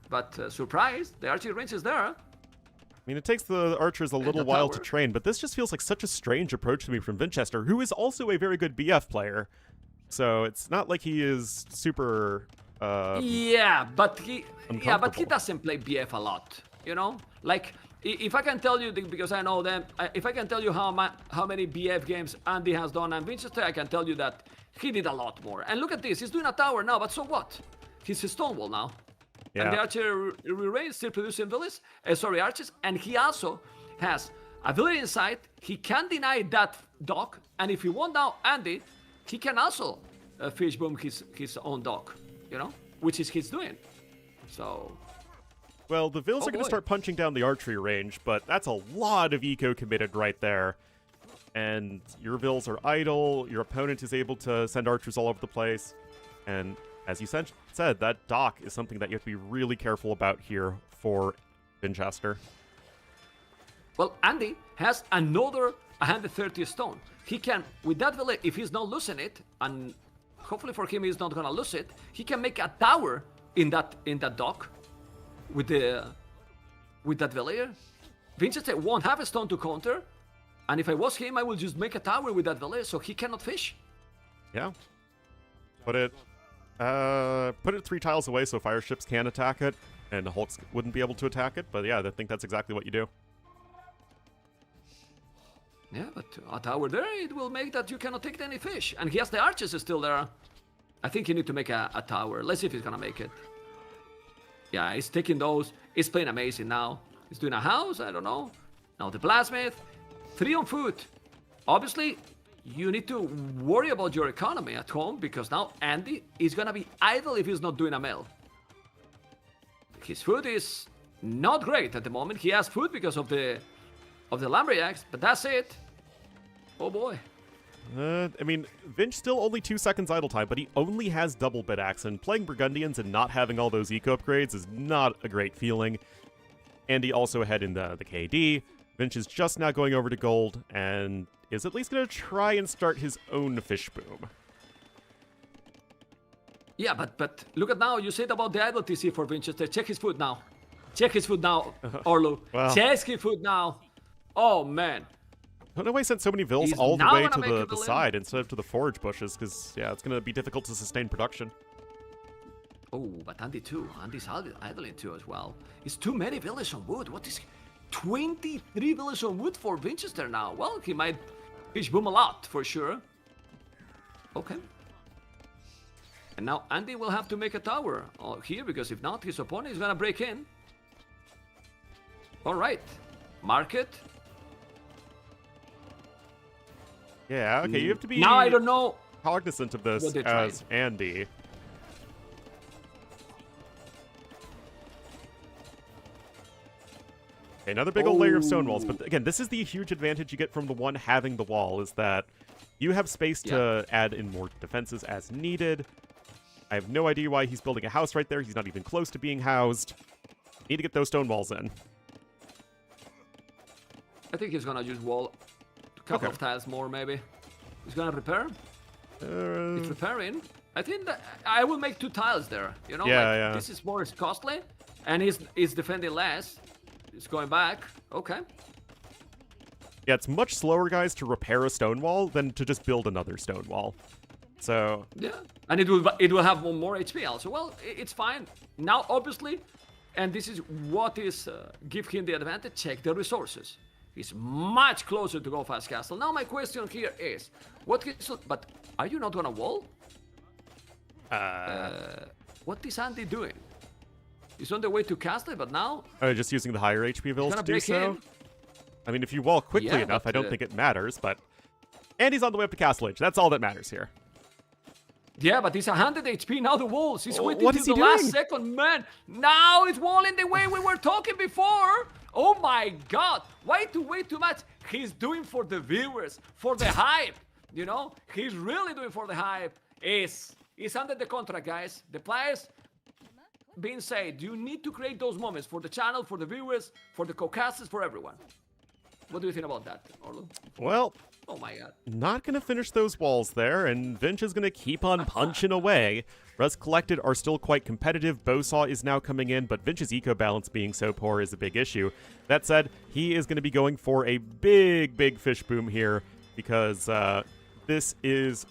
but surprise, the Archie range is there.
I mean, it takes the archers a little while to
tower.
train, but this just feels like such a strange approach to me from Winchester, who is also a very good BF player. So it's not like he is super.
Yeah, but he
uncomfortable.
doesn't play BF a lot. You know, like if I can tell you because I know them, if I can tell you how many BF games Andy has done and Winchester, I can tell you that he did a lot more. And look at this, he's doing a tower now, but so what? He's a Stonewall now.
Yeah.
And the archer is still producing villas, archers, and he also has a village inside. He can deny that dock, and if he want now Andy, he can also fish boom his own dock, you know, which is he's doing. So.
Well, the Vils are going to
boy.
start punching down the archery range, but that's a lot of eco committed right there. And your Vils are idle, your opponent is able to send archers all over the place, and as you said, that dock is something that you have to be really careful about here for Winchester.
Well, Andy has another 130 stone. He can, with that village, if he's not losing it, and hopefully for him he's not gonna lose it, he can make a tower in that dock with that villager. Winchester won't have a stone to counter, and if I was him, I would just make a tower with that villager so he cannot fish.
Yeah. Put it 3 tiles away so fire ships can attack it, and the Hulks wouldn't be able to attack it, but yeah, I think that's exactly what you do.
Yeah, but a tower there, it will make that you cannot take any fish. And he has the archers still there. I think you need to make a tower. Let's see if he's gonna make it. Yeah, he's taking those. He's playing amazing now. He's doing a house, I don't know. Now the blacksmith. 3 on foot. Obviously, you need to worry about your economy at home because now Andy is gonna be idle if he's not doing a mill. His food is not great at the moment. He has food because of the lumberjacks, but that's it. Oh boy.
I mean, Vinch still only 2 seconds idle time, but he only has double bit axe, and playing Burgundians and not having all those eco upgrades is not a great feeling. Andy also ahead in the KD. Vinch is just now going over to gold, and is at least going to try and start his own fish boom.
Yeah, but look at now. You said about the idle TC for Winchester. Check his foot now. Check his foot now, Ornlu.
Wow.
Check his foot now. Oh, man.
I don't know why he sent so many Vils
He's
all the
now
way
gonna
to
make
the
a villain.
side instead of to the forage bushes, because, yeah, it's going to be difficult to sustain production.
Oh, but Andy too. Andy's idling too as well. It's too many villas on wood. What is... 23 villages on wood for Winchester now. Well, he might fish boom a lot for sure. Okay. And now Andy will have to make a tower here, because if not, his opponent is gonna break in. All right, market.
Yeah, okay, you have to be
Now I don't know.
cognizant of this
what they
as
tried.
Andy. Okay, another big old layer of stone walls, but again, this is the huge advantage you get from the one having the wall, is that you have space to add in more defenses as needed. I have no idea why he's building a house right there. He's not even close to being housed. Need to get those stone walls in.
I think he's gonna use wall a couple of tiles more, maybe. He's gonna repair. It's repairing. I think that I will make 2 tiles there. You know,
Yeah.
This is more costly, and he's defending less. He's going back. Okay.
Yeah, it's much slower, guys, to repair a stone wall than to just build another stone wall. So
Yeah, and it will have more HP also. Well, it's fine now, obviously, and this is what is give him the advantage. Check the resources. He's much closer to go fast castle. Now my question here is, but are you not gonna wall? What is Andy doing? He's on the way to castle, but now
just using the higher HP vills to
gonna
do
break
so.
in.
I mean, if you wall quickly
Yeah,
enough,
but,
I don't think it matters, but Andy's on the way up to Castle Age. That's all that matters here.
Yeah, but he's 100 HP now. The walls. He's waiting
what
till
is he
the last
doing?
second, man. Now it's walling the way we were talking before. Oh my God! Way too much. He's doing for the viewers, for the hype. You know, he's really doing for the hype. He's under the contract, guys. The players being said, you need to create those moments for the channel, for the viewers, for the co-casters, for everyone. What do you think about that, Ornlu?
Well,
Oh my God.
not going to finish those walls there, and Vinch is going to keep on punching away. Res Collected are still quite competitive. Bowsaw is now coming in, but Vinch's eco balance being so poor is a big issue. That said, he is going to be going for a big fish boom here, because this is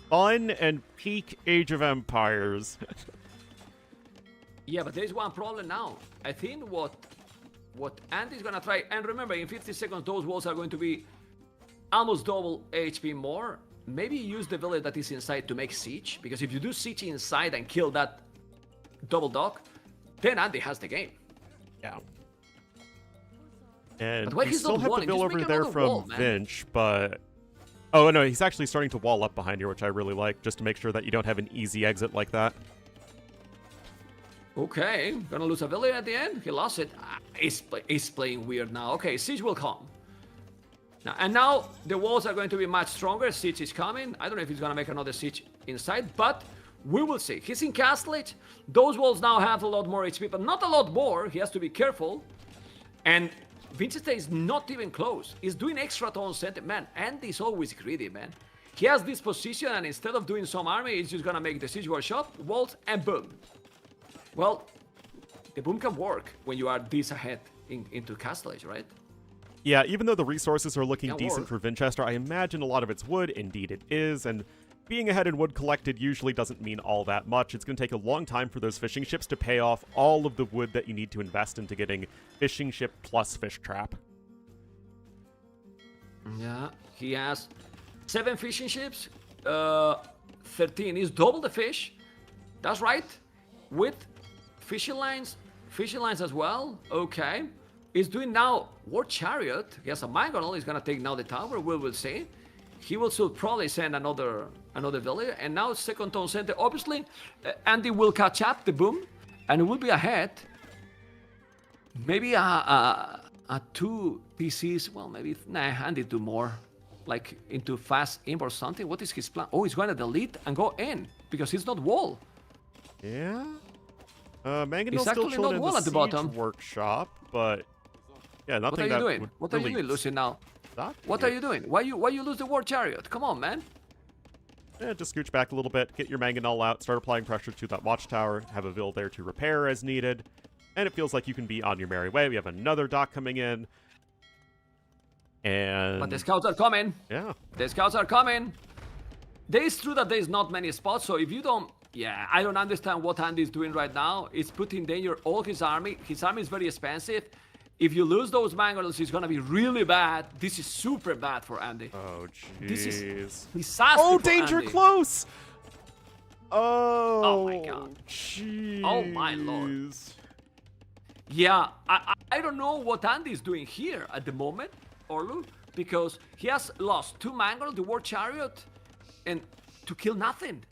fun and peak Age of Empires.
Yeah, but there's one problem now. I think what Andy's gonna try, and remember, in 50 seconds, those walls are going to be almost double HP more. Maybe use the village that is inside to make siege, because if you do siege inside and kill that double dock, then Andy has the game.
Yeah. And
But why
you
he's
still
not
have the
walling?
bill
Just
over
make
there
another
from
wall, man.
Vinch, but... Oh, no, he's actually starting to wall up behind here, which I really like, just to make sure that you don't have an easy exit like that.
Okay, gonna lose a village at the end. He lost it. He's playing weird now. Okay, siege will come. Now the walls are going to be much stronger. Siege is coming. I don't know if he's gonna make another siege inside, but we will see. He's in Castle Age. Those walls now have a lot more HP, but not a lot more. He has to be careful. And Winchester is not even close. He's doing extra town center. Man, Andy's always greedy, man. He has this position, and instead of doing some army, he's just gonna make the siege workshop, walls, and boom. Well, the boom can work when you are this ahead into Castle Age, right?
Yeah, even though the resources are looking
Can
decent
work.
for Winchester, I imagine a lot of it's wood. Indeed it is, and being ahead in wood collected usually doesn't mean all that much. It's going to take a long time for those fishing ships to pay off all of the wood that you need to invest into getting fishing ship plus fish trap.
Yeah, he has 7 fishing ships, 13 is double the fish. That's right, with fishing lines as well. Okay, he's doing now war chariot. He has a mangonel. He's gonna take now the tower. We will see. He will still probably send another village, and now second town center. Obviously, Andy will catch up the boom, and will be ahead. Maybe a 2 PCs. Well, maybe Andy do more, like into fast imp or something. What is his plan? Oh, he's going to delete and go in because he's not wall.
Yeah? Mangonel's
It's
still
actually
chilling
not
in
wall
the
at the
siege
bottom.
workshop, but yeah, nothing
What are you
that
doing?
would
What are you
really
doing, Lucian? Now,
stop
what
you.
are you doing? Why you lose the war chariot? Come on, man.
Yeah, just scooch back a little bit, get your mangonel out, start applying pressure to that watchtower, have a vill there to repair as needed, and it feels like you can be on your merry way. We have another dock coming in, and
But the scouts are coming.
yeah,
The scouts are coming. It's true that there's not many spots, so if you don't... Yeah, I don't understand what Andy is doing right now. It's putting in danger all his army. His army is very expensive. If you lose those mangoes, it's gonna be really bad. This is super bad for Andy.
Oh, jeez.
This is disaster.
Oh,
for
danger
Andy.
close! Oh,
my God.
Jeez.
Oh my lord. Yeah, I don't know what Andy's doing here at the moment, Ornlu, because he has lost 2 mangoes, the War Chariot, and to kill nothing.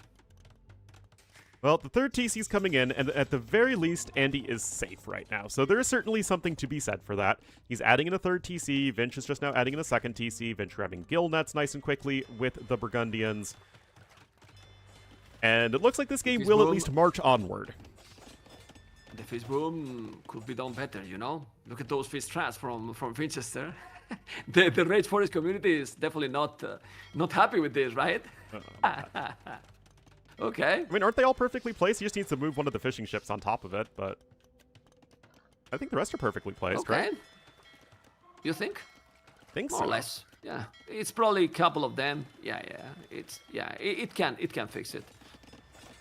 Well, the third TC's coming in, and at the very least, Andy is safe right now. So there is certainly something to be said for that. He's adding in a third TC. Vinch is just now adding in a second TC. Vinch grabbing gill nets nice and quickly with the Burgundians. And it looks like this game will at least march onward.
The fist boom could be done better, you know? Look at those fist traps from Winchester. the Rage Forest community is definitely not happy with this, right? Okay.
I mean, aren't they all perfectly placed? He just needs to move one of the fishing ships on top of it, but I think the rest are perfectly placed,
Okay.
right?
You think?
I think
More
so.
or less. Yeah. It's probably a couple of them. Yeah. It can fix it.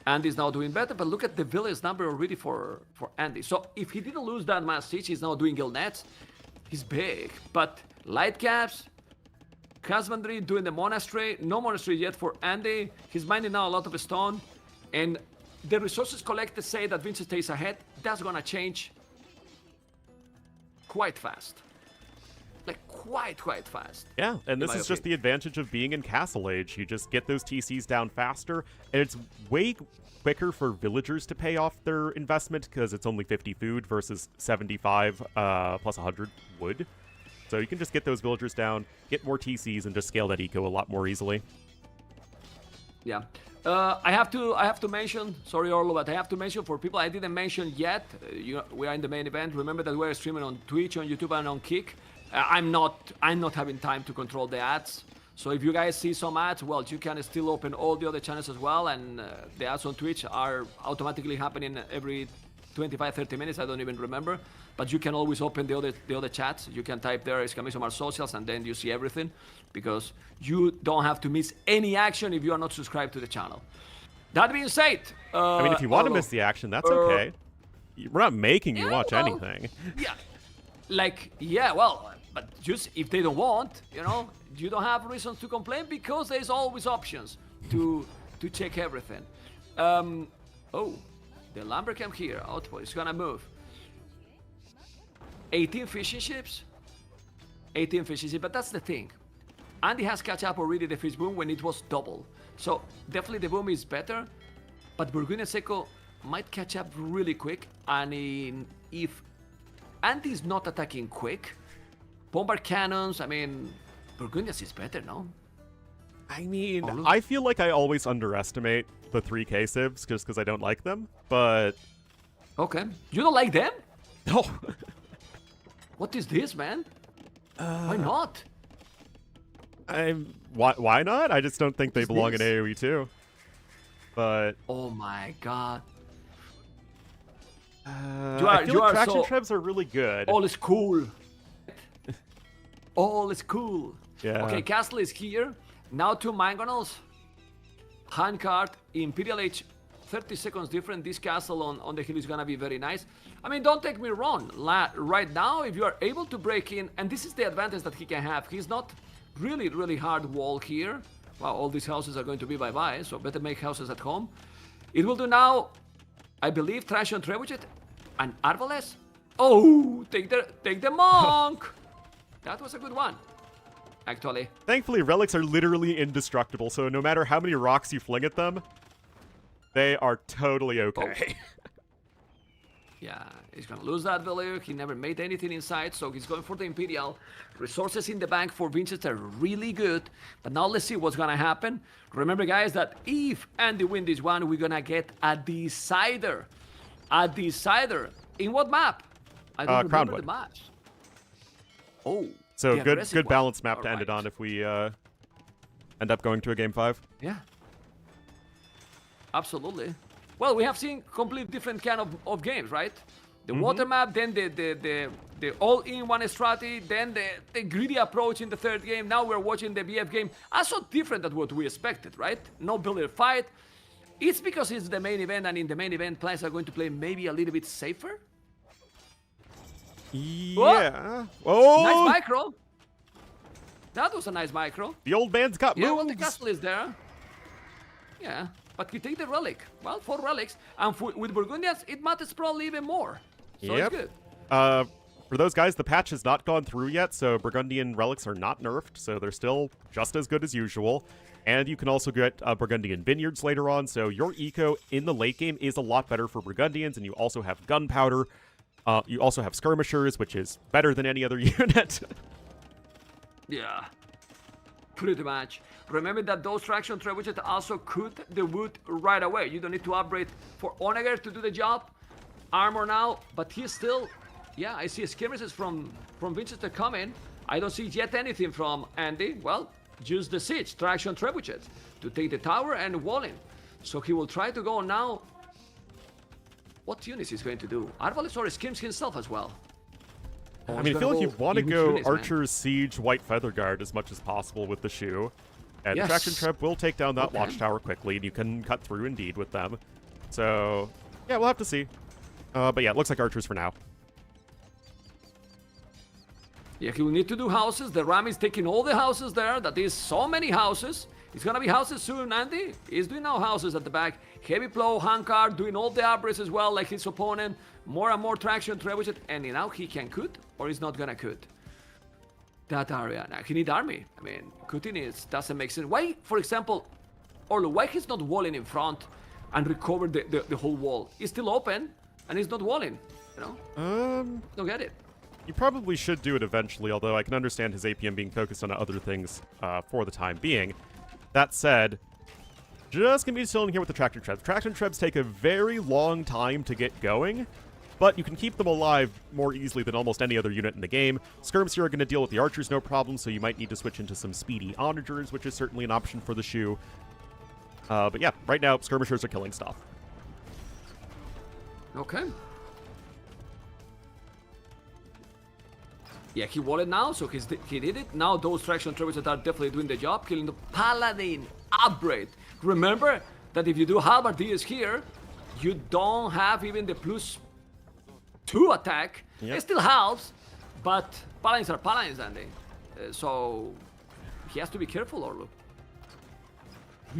Andy's now doing better, but look at the village number already for Andy. So if he didn't lose that mass siege, he's now doing gill nets. He's big, but light caps, husbandry, doing the monastery. No monastery yet for Andy. He's mining now a lot of stone. And the resources collected say that Vincent stays ahead. That's gonna change quite fast. Like quite fast.
Yeah, and this
my
is just the advantage of being in Castle Age. You just get those TCs down faster, and it's way quicker for villagers to pay off their investment because it's only 50 food versus 75 plus 100 wood. So you can just get those villagers down, get more TCs, and just scale that eco a lot more easily.
Yeah. I have to mention, sorry Ornlu, but I have to mention for people I didn't mention yet, we are in the main event. Remember that we're streaming on Twitch, on YouTube, and on Kick. I'm not having time to control the ads. So if you guys see some ads, well, you can still open all the other channels as well, and the ads on Twitch are automatically happening every 25-30 minutes. I don't even remember, but you can always open the other chats. You can type there exclamation mark socials, and then you see everything, because you don't have to miss any action if you are not subscribed to the channel. That being said,
I mean, if you want to miss the action, that's okay. We're not making you watch anything.
Yeah, well, but just if they don't want, you don't have reasons to complain, because there's always options to check everything. Oh, the lumber camp here, outpost, is gonna move. 18 fishing ships, but that's the thing. Andy has catch up already the fish boom when it was double. So definitely the boom is better, but Burgundian Seco might catch up really quick, and if Andy's not attacking quick, bombard cannons, I mean, Burgundians is better, no?
I mean, I feel like I always underestimate the 3K civs just because I don't like them, but...
Okay. You don't like them?
No.
What is this, man? Why not?
Why not? I just don't think they belong in AoE too. But...
Oh my god.
I feel like traction trebs are really good.
All is cool. All is cool.
Yeah.
Okay, castle is here. Now 2 mangonels. Handcart, Imperial Age, 30 seconds different. This castle on the hill is gonna be very nice. I mean, don't take me wrong. Right now, if you are able to break in, and this is the advantage that he can have. He's not really hard wall here. Well, all these houses are going to be bye-bye, so better make houses at home. It will do now, I believe, Trash on Trebuchet and Arbalest. Oh, take the monk. That was a good one, actually.
Thankfully, relics are literally indestructible, so no matter how many rocks you fling at them, they are totally okay.
Yeah, he's gonna lose that value. He never made anything inside, so he's going for the Imperial. Resources in the bank for Vincent are really good, but now let's see what's gonna happen. Remember, guys, that if Andy wins this one, we're gonna get a decider. A decider. In what map? I don't remember the maps. Oh,
so good
one.
balanced map to
All
end it
right.
on if we end up going to a game 5.
Yeah. Absolutely. Well, we have seen completely different kind of games, right? The water map, then the all-in-one strategy, then the greedy approach in the third game. Now we're watching the BF game. Also different than what we expected, right? No builder fight. It's because it's the main event, and in the main event, players are going to play maybe a little bit safer.
Yeah. Oh!
Nice micro. That was a nice micro.
The old man's got
Yeah,
moves.
well, the castle is there. Yeah, but you take the relic. Well, 4 relics. And with Burgundians, it matters probably even more. So
Yep.
it's good.
For those guys, the patch has not gone through yet, so Burgundian relics are not nerfed, so they're still just as good as usual. And you can also get Burgundian vineyards later on, so your eco in the late game is a lot better for Burgundians, and you also have gunpowder. You also have skirmishers, which is better than any other unit.
Yeah, pretty much. Remember that those traction trebuchets also cut the wood right away. You don't need to upgrade for Onager to do the job. Armor now, but he's still... Yeah, I see skirmishes from Winchester coming. I don't see yet anything from Andy. Well, use the siege, traction trebuchets, to take the tower and walling. So he will try to go now. What units he's going to do? Arbalest or skims himself as well?
I mean, I feel like you want to go Archer's Siege, White Feather Guard as much as possible with the shoe. And
Yes.
the Traction Treb will take down that
Okay.
watchtower quickly, and you can cut through indeed with them. So, yeah, we'll have to see. But yeah, it looks like Archers for now.
Yeah, he will need to do houses. The Ram is taking all the houses there. That is so many houses. It's gonna be houses soon, Andy. He's doing now houses at the back. Heavy plow, handcart, doing all the upgrades as well, like his opponent. More and more traction, trebuchet, and now he can cut, or he's not gonna cut that area. Now he need army. I mean, cutting doesn't make sense. Why, for example, Ornlu, why he's not walling in front and recover the whole wall? It's still open, and he's not walling. You know? Don't get it.
You probably should do it eventually, although I can understand his APM being focused on other things for the time being. That said, just gonna be chilling here with the Traction Trebs. Traction Trebs take a very long time to get going, but you can keep them alive more easily than almost any other unit in the game. Skirms here are going to deal with the archers no problem, so you might need to switch into some speedy onagers, which is certainly an option for the shoe. But yeah, right now, skirmishers are killing stuff.
Okay. Yeah, he won it now, so he did it. Now those traction trebuchets are definitely doing the job, killing the Paladin upgrade. Remember that if you do halberdiers here, you don't have even the +2 attack.
Yep.
It still helps, but Paladins are Paladins, Andy. So he has to be careful, Ornlu.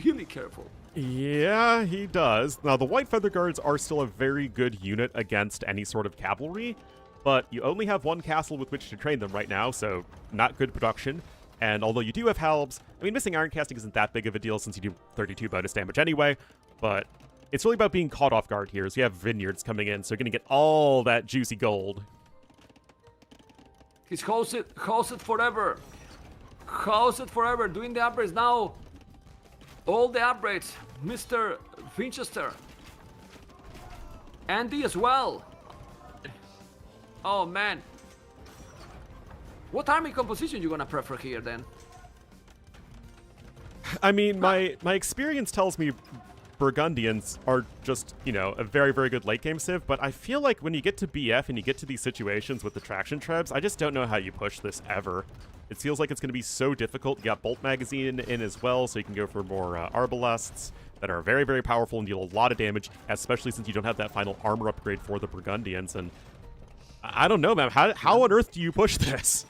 Really careful.
Yeah, he does. Now, the White Feather Guards are still a very good unit against any sort of cavalry, but you only have one castle with which to train them right now, so not good production. And although you do have halbs, I mean, missing iron casting isn't that big of a deal since you do 32 bonus damage anyway, but it's really about being caught off guard here, so you have vineyards coming in, so you're going to get all that juicy gold.
He's hosted forever. Hosted forever, doing the upgrades now. All the upgrades, Mr. Winchester. Andy as well. Oh man. What army composition you gonna prefer here then?
I mean, my experience tells me Burgundians are just, you know, a very, very good late game civ, but I feel like when you get to BF and you get to these situations with the traction trebs, I just don't know how you push this ever. It feels like it's going to be so difficult. You got Bolt Magazine in as well, so you can go for more Arbalests that are very, very powerful and deal a lot of damage, especially since you don't have that final armor upgrade for the Burgundians. And I don't know, man. How on earth do you push this?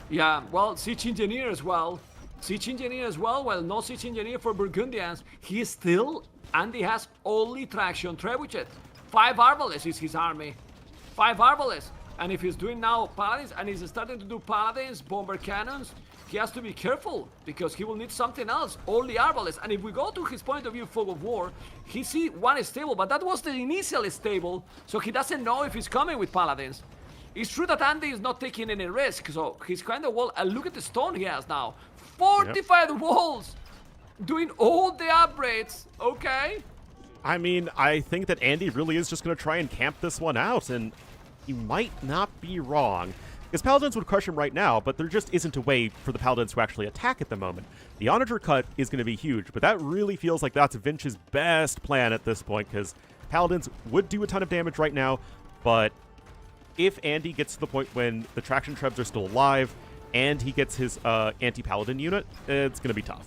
Yeah, well, Siege Engineer as well. Siege Engineer as well. Well, no Siege Engineer for Burgundians. He still, Andy has only traction trebuchet. 5 Arbalests is his army. 5 Arbalests. And if he's doing now Paladins, and he's starting to do Paladins, Bomber Cannons, he has to be careful, because he will need something else, only Arbalests. And if we go to his point of view, Fog of War, he see one stable, but that was the initial stable, so he doesn't know if he's coming with Paladins. It's true that Andy is not taking any risk, so he's kind of well, and look at the stone he has now. 45 walls! Doing all the upgrades, okay?
I mean, I think that Andy really is just going to try and camp this one out, and he might not be wrong. Because Paladins would crush him right now, but there just isn't a way for the Paladins to actually attack at the moment. The Onager cut is going to be huge, but that really feels like that's Vinch's best plan at this point, because Paladins would do a ton of damage right now, but if Andy gets to the point when the traction trebs are still alive, and he gets his anti-Paladin unit, it's going to be tough.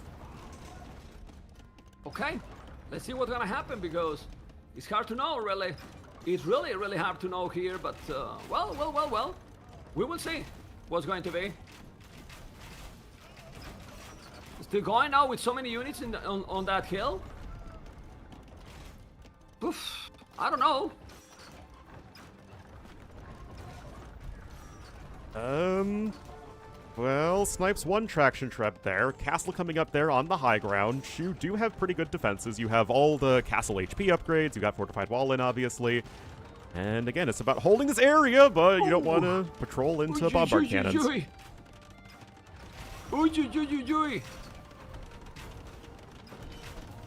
Okay, let's see what's gonna happen, because it's hard to know, really. It's really, really hard to know here, but well. We will see what's going to be. Still going now with so many units on that hill. Oof, I don't know.
Well, snipes one traction trap there. Castle coming up there on the high ground. You do have pretty good defenses. You have all the castle HP upgrades. You got fortified wall in, obviously. And again, it's about holding this area, but you don't want to patrol into bombard cannons.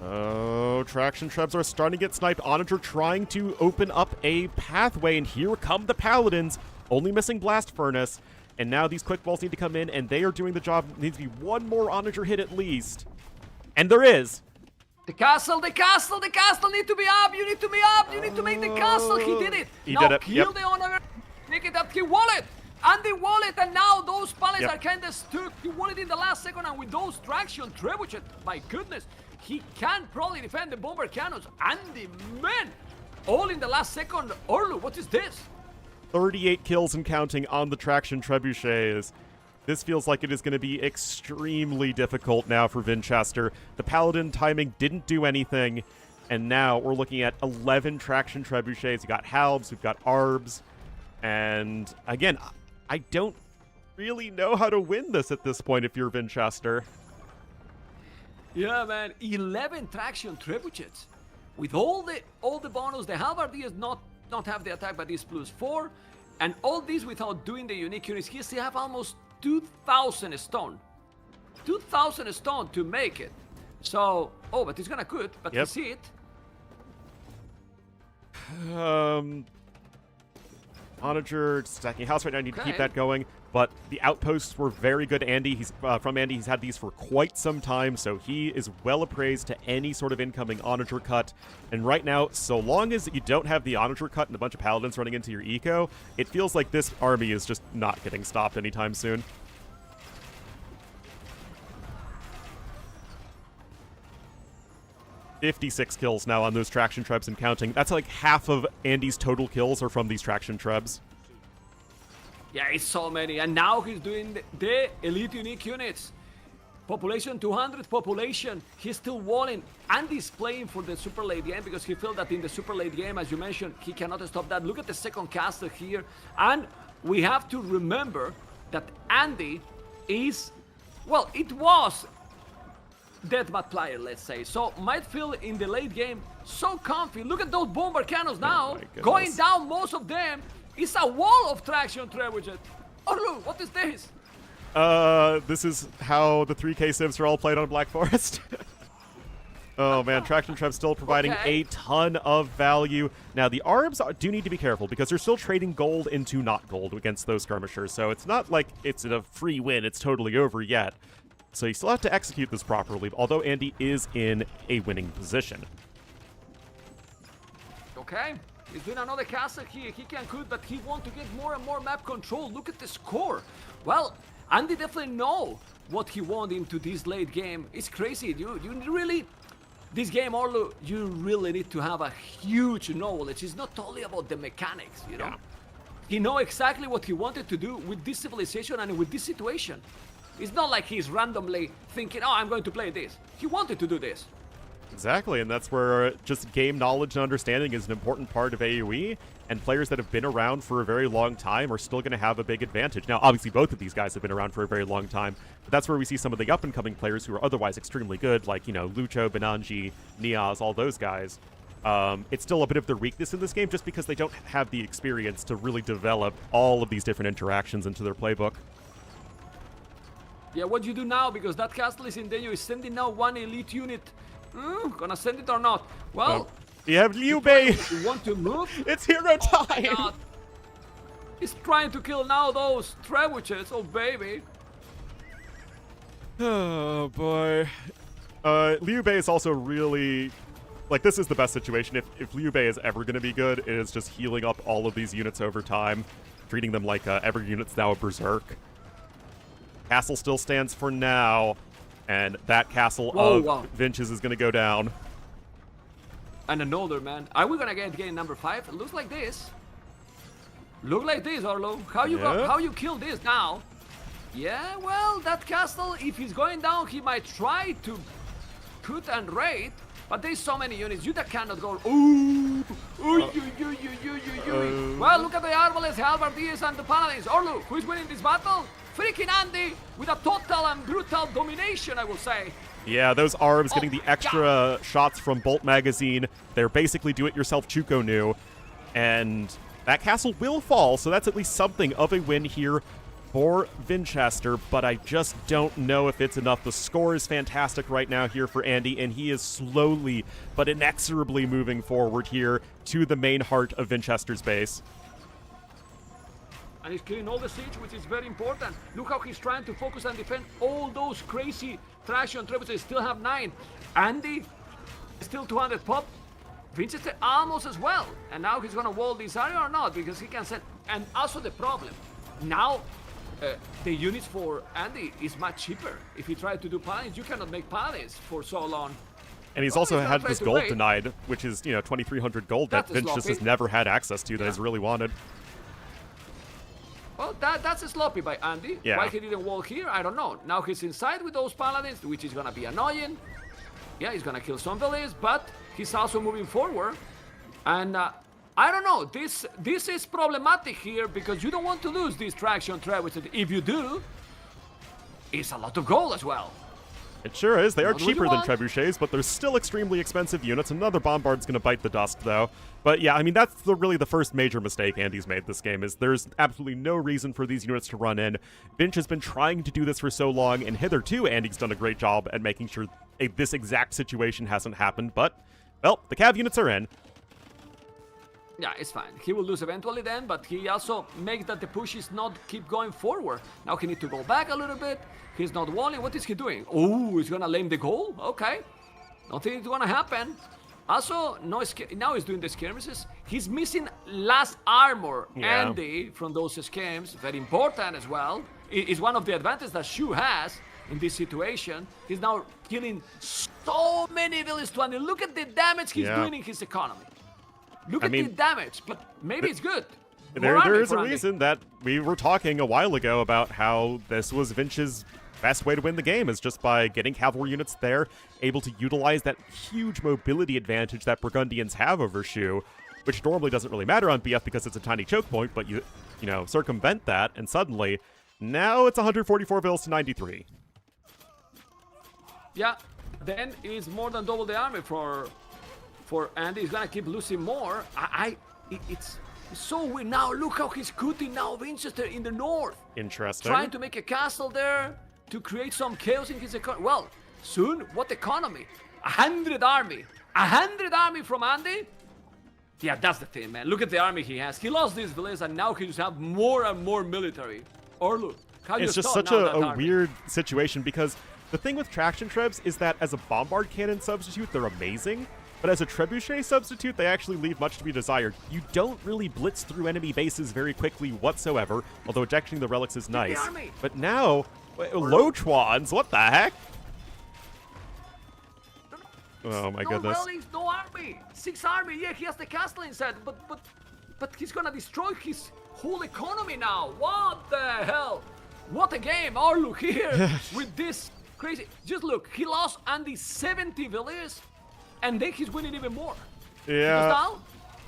Oh, traction traps are starting to get sniped. Onager trying to open up a pathway, and here come the paladins. Only missing blast furnace. And now these quick balls need to come in, and they are doing the job. Needs to be one more Onager hit at least. And there is.
The castle need to be up. You need to be up. You need to make the castle. He did it.
He
now
did it.
Kill the Onager. Make it up. He won it. And they won it. And now those pallets are kind of stuck. He won it in the last second. And with those traction trebuchet, my goodness, he can probably defend the bomber cannons. And the men, all in the last second. Ornlu, what is this?
38 kills and counting on the traction trebuchets. This feels like it is going to be extremely difficult now for Vinchester. The Paladin timing didn't do anything, and now we're looking at 11 traction trebuchets. We've got Halbs, we've got Arbs, and again, I don't really know how to win this at this point if you're Vinchester.
Yeah, man, 11 traction trebuchets. With all the bonus, the Halbardiers not have the attack, but this +4, and all this without doing the unique units. He still have almost 2,000 stone. 2,000 stone to make it. So, but he's gonna quit, but you see it.
Onager stacking house right now. I need to keep that going. But the outposts were very good. Andy, he's from Andy. He's had these for quite some time, so he is well appraised to any sort of incoming Onager cut. And right now, so long as you don't have the Onager cut and a bunch of paladins running into your eco, it feels like this army is just not getting stopped anytime soon. "56 kills now on those traction trebs and counting. That's like half of Andy's total kills are from these traction trebs.
Yeah, it's so many. And now he's doing the elite unique units. Population 200 population. He's still walling. And he's playing for the super late game because he felt that in the super late game, as you mentioned, he cannot stop that. Look at the second castle here. And we have to remember that Andy is, well, it was deathmatch player, let's say. So might feel in the late game so comfy. Look at those bomber cannons now. Going down, most of them. It's a wall of traction trebuchet. Ornlu, what is this?
This is how the 3K civs are all played on Black Forest. Oh man, traction trebs still providing a ton of value. Now the Arbs do need to be careful because they're still trading gold into not gold against those skirmishers. So it's not like it's a free win, it's totally over yet. So you still have to execute this properly, although Andy is in a winning position.
Okay. He's doing another castle here. He can quit, but he wants to get more and more map control. Look at the score. Well, Andy definitely know what he wants into this late game. It's crazy. You really, this game, Ornlu, you really need to have a huge knowledge. It's not only about the mechanics, you know. Yeah. He know exactly what he wanted to do with this civilization and with this situation. It's not like he's randomly thinking, oh, I'm going to play this. He wanted to do this.
Exactly, and that's where just game knowledge and understanding is an important part of AoE, and players that have been around for a very long time are still going to have a big advantage. Now, obviously, both of these guys have been around for a very long time, but that's where we see some of the up-and-coming players who are otherwise extremely good, like, you know, Lucho, Benanji, Niaz, all those guys. It's still a bit of their weakness in this game just because they don't have the experience to really develop all of these different interactions into their playbook.
Yeah, what do you do now? Because that castle is in danger. Is sending now one elite unit. Gonna send it or not? Well,
you have Liu Bei.
You want to move?
It's hero time.
Oh, he's trying to kill now those trebuchets. Oh baby.
Oh boy. Liu Bei is also really, like, this is the best situation. If Liu Bei is ever going to be good, it is just healing up all of these units over time, treating them like every unit's now a berserk. Castle still stands for now. And that castle of Vinches is going to go down.
And another, man. Are we gonna get game number 5? It looks like this. Look like this, Ornlu. How you kill this now? Yeah, well, that castle, if he's going down, he might try to put and raid, but there's so many units, you that cannot go. Ooh! Well, look at the Arbalests, Halberdiers, and the Paladins. Ornlu, who's winning this battle? Freaking Andy, with a total and brutal domination, I will say.
Yeah, those Arbs getting the extra shots from Bolt Magazine. They're basically do-it-yourself Chukonu, and that castle will fall, so that's at least something of a win here for Winchester, but I just don't know if it's enough. The score is fantastic right now here for Andy, and he is slowly but inexorably moving forward here to the main heart of Winchester's base.
And he's killing all the siege, which is very important. Look how he's trying to focus and defend all those crazy traction trebuchets. Still have 9. Andy, still 200 pop. Winchester almost as well. And now he's gonna wall this area or not, because he can send. And also the problem, now the units for Andy is much cheaper. If he tried to do paladins, you cannot make paladins for so long.
And he's also had this gold denied, which is, 2,300 gold that Vince just has never had access to, that he's really wanted.
Well, that's a sloppy by Andy.
Yeah.
Why he didn't walk here, I don't know. Now he's inside with those paladins, which is gonna be annoying. Yeah, he's gonna kill some villains, but he's also moving forward. And I don't know, this is problematic here, because you don't want to lose these traction trebuchets. If you do, it's a lot of gold as well.
It sure is. They are
What would you
cheaper than
want?
trebuchets, but they're still extremely expensive units. Another bombard's going to bite the dust, though. But yeah, I mean, that's really the first major mistake Andy's made this game, is there's absolutely no reason for these units to run in. Vinch has been trying to do this for so long, and hitherto Andy's done a great job at making sure this exact situation hasn't happened. But, well, the Cav units are in.
Yeah, it's fine. He will lose eventually then, but he also makes that the push is not keep going forward. Now he needs to go back a little bit. He's not walling. What is he doing? Oh, he's gonna lame the goal? Okay. Nothing is gonna happen. Also, now he's doing the skirmishes. He's missing last armor,
Yeah.
Andy, from those schemes. Very important as well. It's one of the advantages that Shu has in this situation. He's now killing so many villains to Andy. Look at the damage he's doing in his economy. Look at the damage, but maybe it's good.
There is a reason that we were talking a while ago about how this was Vinch's best way to win the game, is just by getting cavalry units there, able to utilize that huge mobility advantage that Burgundians have over Shu, which normally doesn't really matter on BF because it's a tiny choke point, but you circumvent that, and suddenly, now it's 144 vills to 93.
Yeah, then it's more than double the army for Andy. He's gonna keep losing more. It's so weird. Now look how he's cutting now Winchester in the north.
Interesting.
Trying to make a castle there to create some chaos in his economy. Well, soon, what economy? 100 army. 100 army from Andy? Yeah, that's the thing, man. Look at the army he has. He lost this village and now he just have more and more military. Or look, how
it's just such a weird situation, because the thing with traction trebs is that as a bombard cannon substitute, they're amazing. But as a trebuchet substitute, they actually leave much to be desired. You don't really blitz through enemy bases very quickly whatsoever, although ejecting the relics is nice. But now, Lochuans, what the heck? Oh my goodness.
No relics, no army. 6 army, yeah, he has the castle inside, but he's gonna destroy his whole economy now. What the hell? What a game. Oh, look here with this crazy. Just look, he lost Andy 70 villages. And then he's winning even more.
Yeah.
Because now,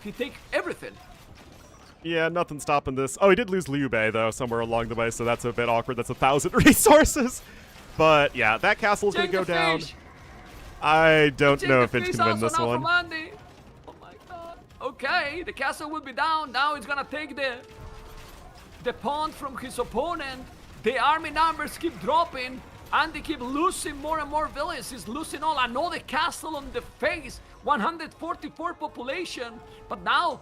he take everything.
Yeah, nothing stopping this. Oh, he did lose Liu Bei, though, somewhere along the way, so that's a bit awkward. That's 1,000 resources. But, yeah, that castle's going to go down. I don't know if Finch can win this one.
Oh, my God. Okay, the castle will be down. Now he's going to take the pawn from his opponent. The army numbers keep dropping. And they keep losing more and more villages. He's losing all. Another castle on the face. 144 population. But now,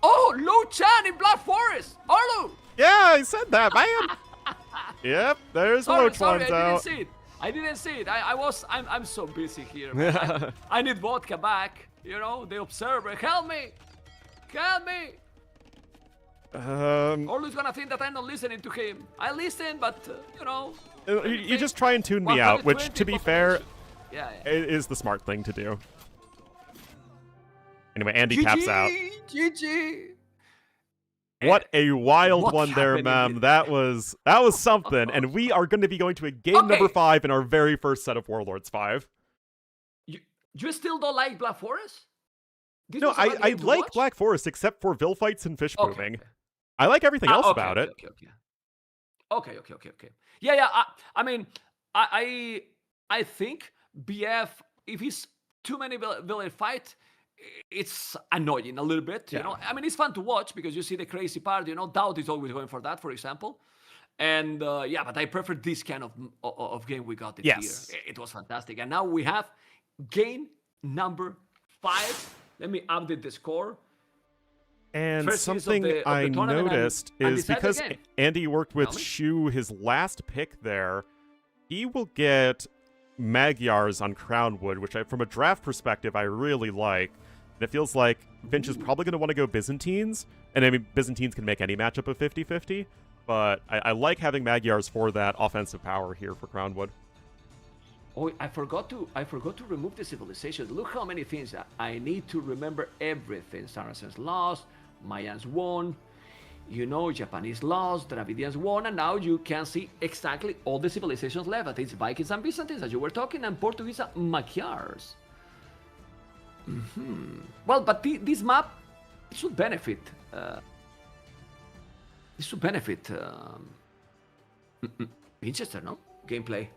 oh, Lu Chan in Black Forest. Ornlu.
Yeah, I said that, man. Yep, there's Lu Chuan's out.
I didn't see it. I'm so busy here. Man. I need vodka back. The observer. Help me. Help me. Orlu's gonna think that I'm not listening to him. I listen, but
You just try and tune me out, which, to be fair,
yeah.
is the smart thing to do. Anyway, Andy taps out.
GG.
What a wild
What
one there,
happened
ma'am.
in
That was something. And we are going to be going to a game number 5 in our very first set of Warlords 5.
You still don't like Black Forest? This
No,
was a bad
I
game to
like
watch?
Black Forest except for Vil fights and fish
Okay,
booming.
okay.
I like everything else about it.
Okay. Yeah. I mean, I think BF, if he's too many villain fight, it's annoying a little bit. You know, I mean, it's fun to watch because you see the crazy part. You know, Doubt is always going for that, for example. And but I prefer this kind of game we got here. It was fantastic. And now we have game number 5. Let me update the score.
And
First
something I noticed is because Andy worked with Shu his last pick there, he will get Magyars on Crownwood, which from a draft perspective I really like. And it feels like Vinch is probably going to want to go Byzantines. And I mean, Byzantines can make any matchup a 50-50. But I like having Magyars for that offensive power here for Crownwood.
Oh, I forgot to remove the civilization. Look how many things I need to remember. Everything. Saracens lost, Mayans won, you know, Japanese lost, Dravidians won, and now you can see exactly all the civilizations left. It's Vikings and Byzantines, as you were talking, and Portuguese and Magyars. Well, but this map should benefit. This should benefit Winchester, no? Gameplay.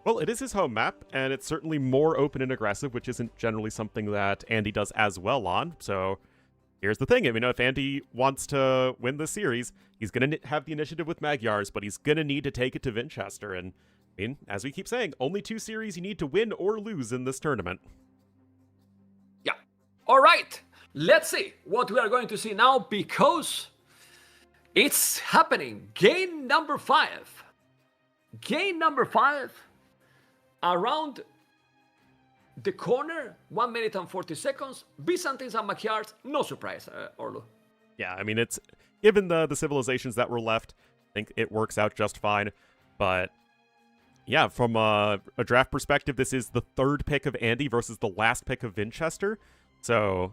Well, it is his home map, and it's certainly more open and aggressive, which isn't generally something that Andy does as well on. So here's the thing. I mean, if Andy wants to win the series, he's going to have the initiative with Magyars, but he's going to need to take it to Winchester. And I mean, as we keep saying, only 2 series you need to win or lose in this tournament.
Yeah. All right. Let's see what we are going to see now, because it's happening. Game number 5. Game number 5. Around the corner, 1 minute and 40 seconds. Byzantines and Magyars, no surprise, Ornlu.
Yeah, I mean, it's given the civilizations that were left, I think it works out just fine. But yeah, from a draft perspective, this is the 3rd pick of Andy versus the last pick of Winchester. So you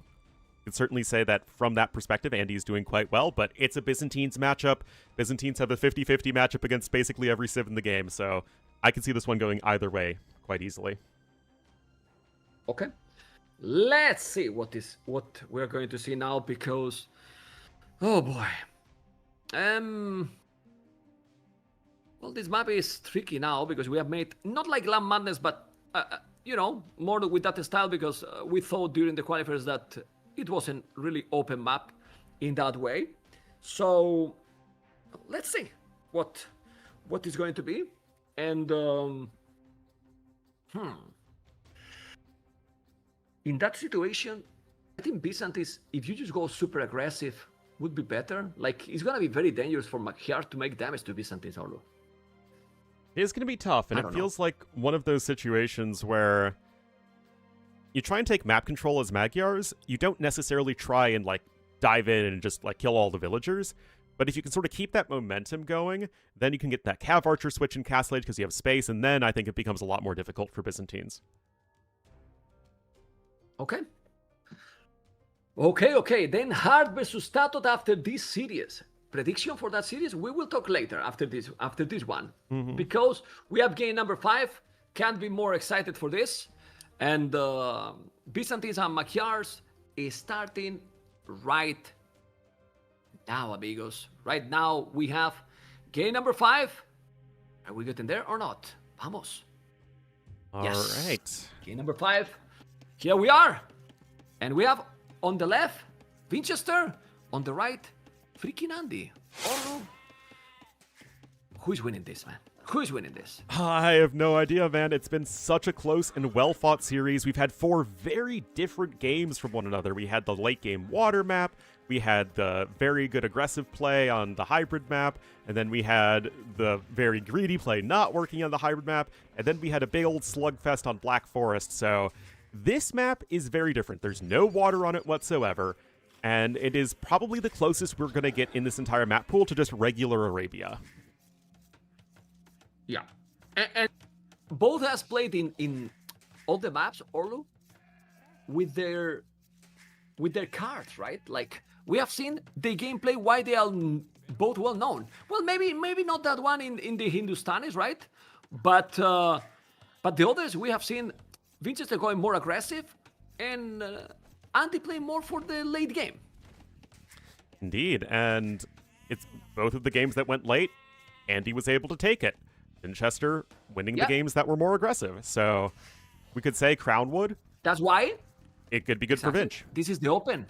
can certainly say that from that perspective, Andy is doing quite well, but it's a Byzantines matchup. Byzantines have a 50-50 matchup against basically every civ in the game, so I can see this one going either way quite easily.
Okay. Let's see what we're going to see now, because oh boy. Well, this map is tricky now because we have made not like Land Madness, but you know, more with that style, because we thought during the qualifiers that it wasn't really open map in that way. So let's see what is going to be. And in that situation, I think Byzantines, if you just go super aggressive, would be better. Like, it's gonna be very dangerous for Magyar to make damage to Byzantines, Ornlu.
It's going to be tough, and it feels like one of those situations where you try and take map control as Magyars, you don't necessarily try and, like, dive in and just, like, kill all the villagers. But if you can sort of keep that momentum going, then you can get that Cav Archer switch in Castle Age because you have space, and then I think it becomes a lot more difficult for Byzantines.
Okay. Then Hard versus Tatot after this series. Prediction for that series, we will talk later after this one. Because we have game number 5. Can't be more excited for this. And Byzantines and Magyars is starting right now, amigos. Right now we have game number 5. Are we getting there or not? Vamos.
All right.
Game number 5. Here we are. And we have on the left, Winchester. On the right, freaking Andy. Oh, who is winning this, man? Who is winning this?
I have no idea, man. It's been such a close and well-fought series. We've had 4 very different games from one another. We had the late-game water map, we had the very good aggressive play on the hybrid map, and then we had the very greedy play not working on the hybrid map, and then we had a big old slugfest on Black Forest. So this map is very different. There's no water on it whatsoever, and it is probably the closest we're going to get in this entire map pool to just regular Arabia.
Yeah. And both has played in all the maps, Ornlu, with their with their cards, right? Like we have seen the gameplay why they are both well known. Well, maybe not that one in the Hindustanis, right? But the others we have seen Winchester going more aggressive and Andy play more for the late game.
Indeed, and it's both of the games that went late. Andy was able to take it. Winchester winning the games that were more aggressive. So we could say Crownwood.
That's why
It could be good for Vinch.
This is the open.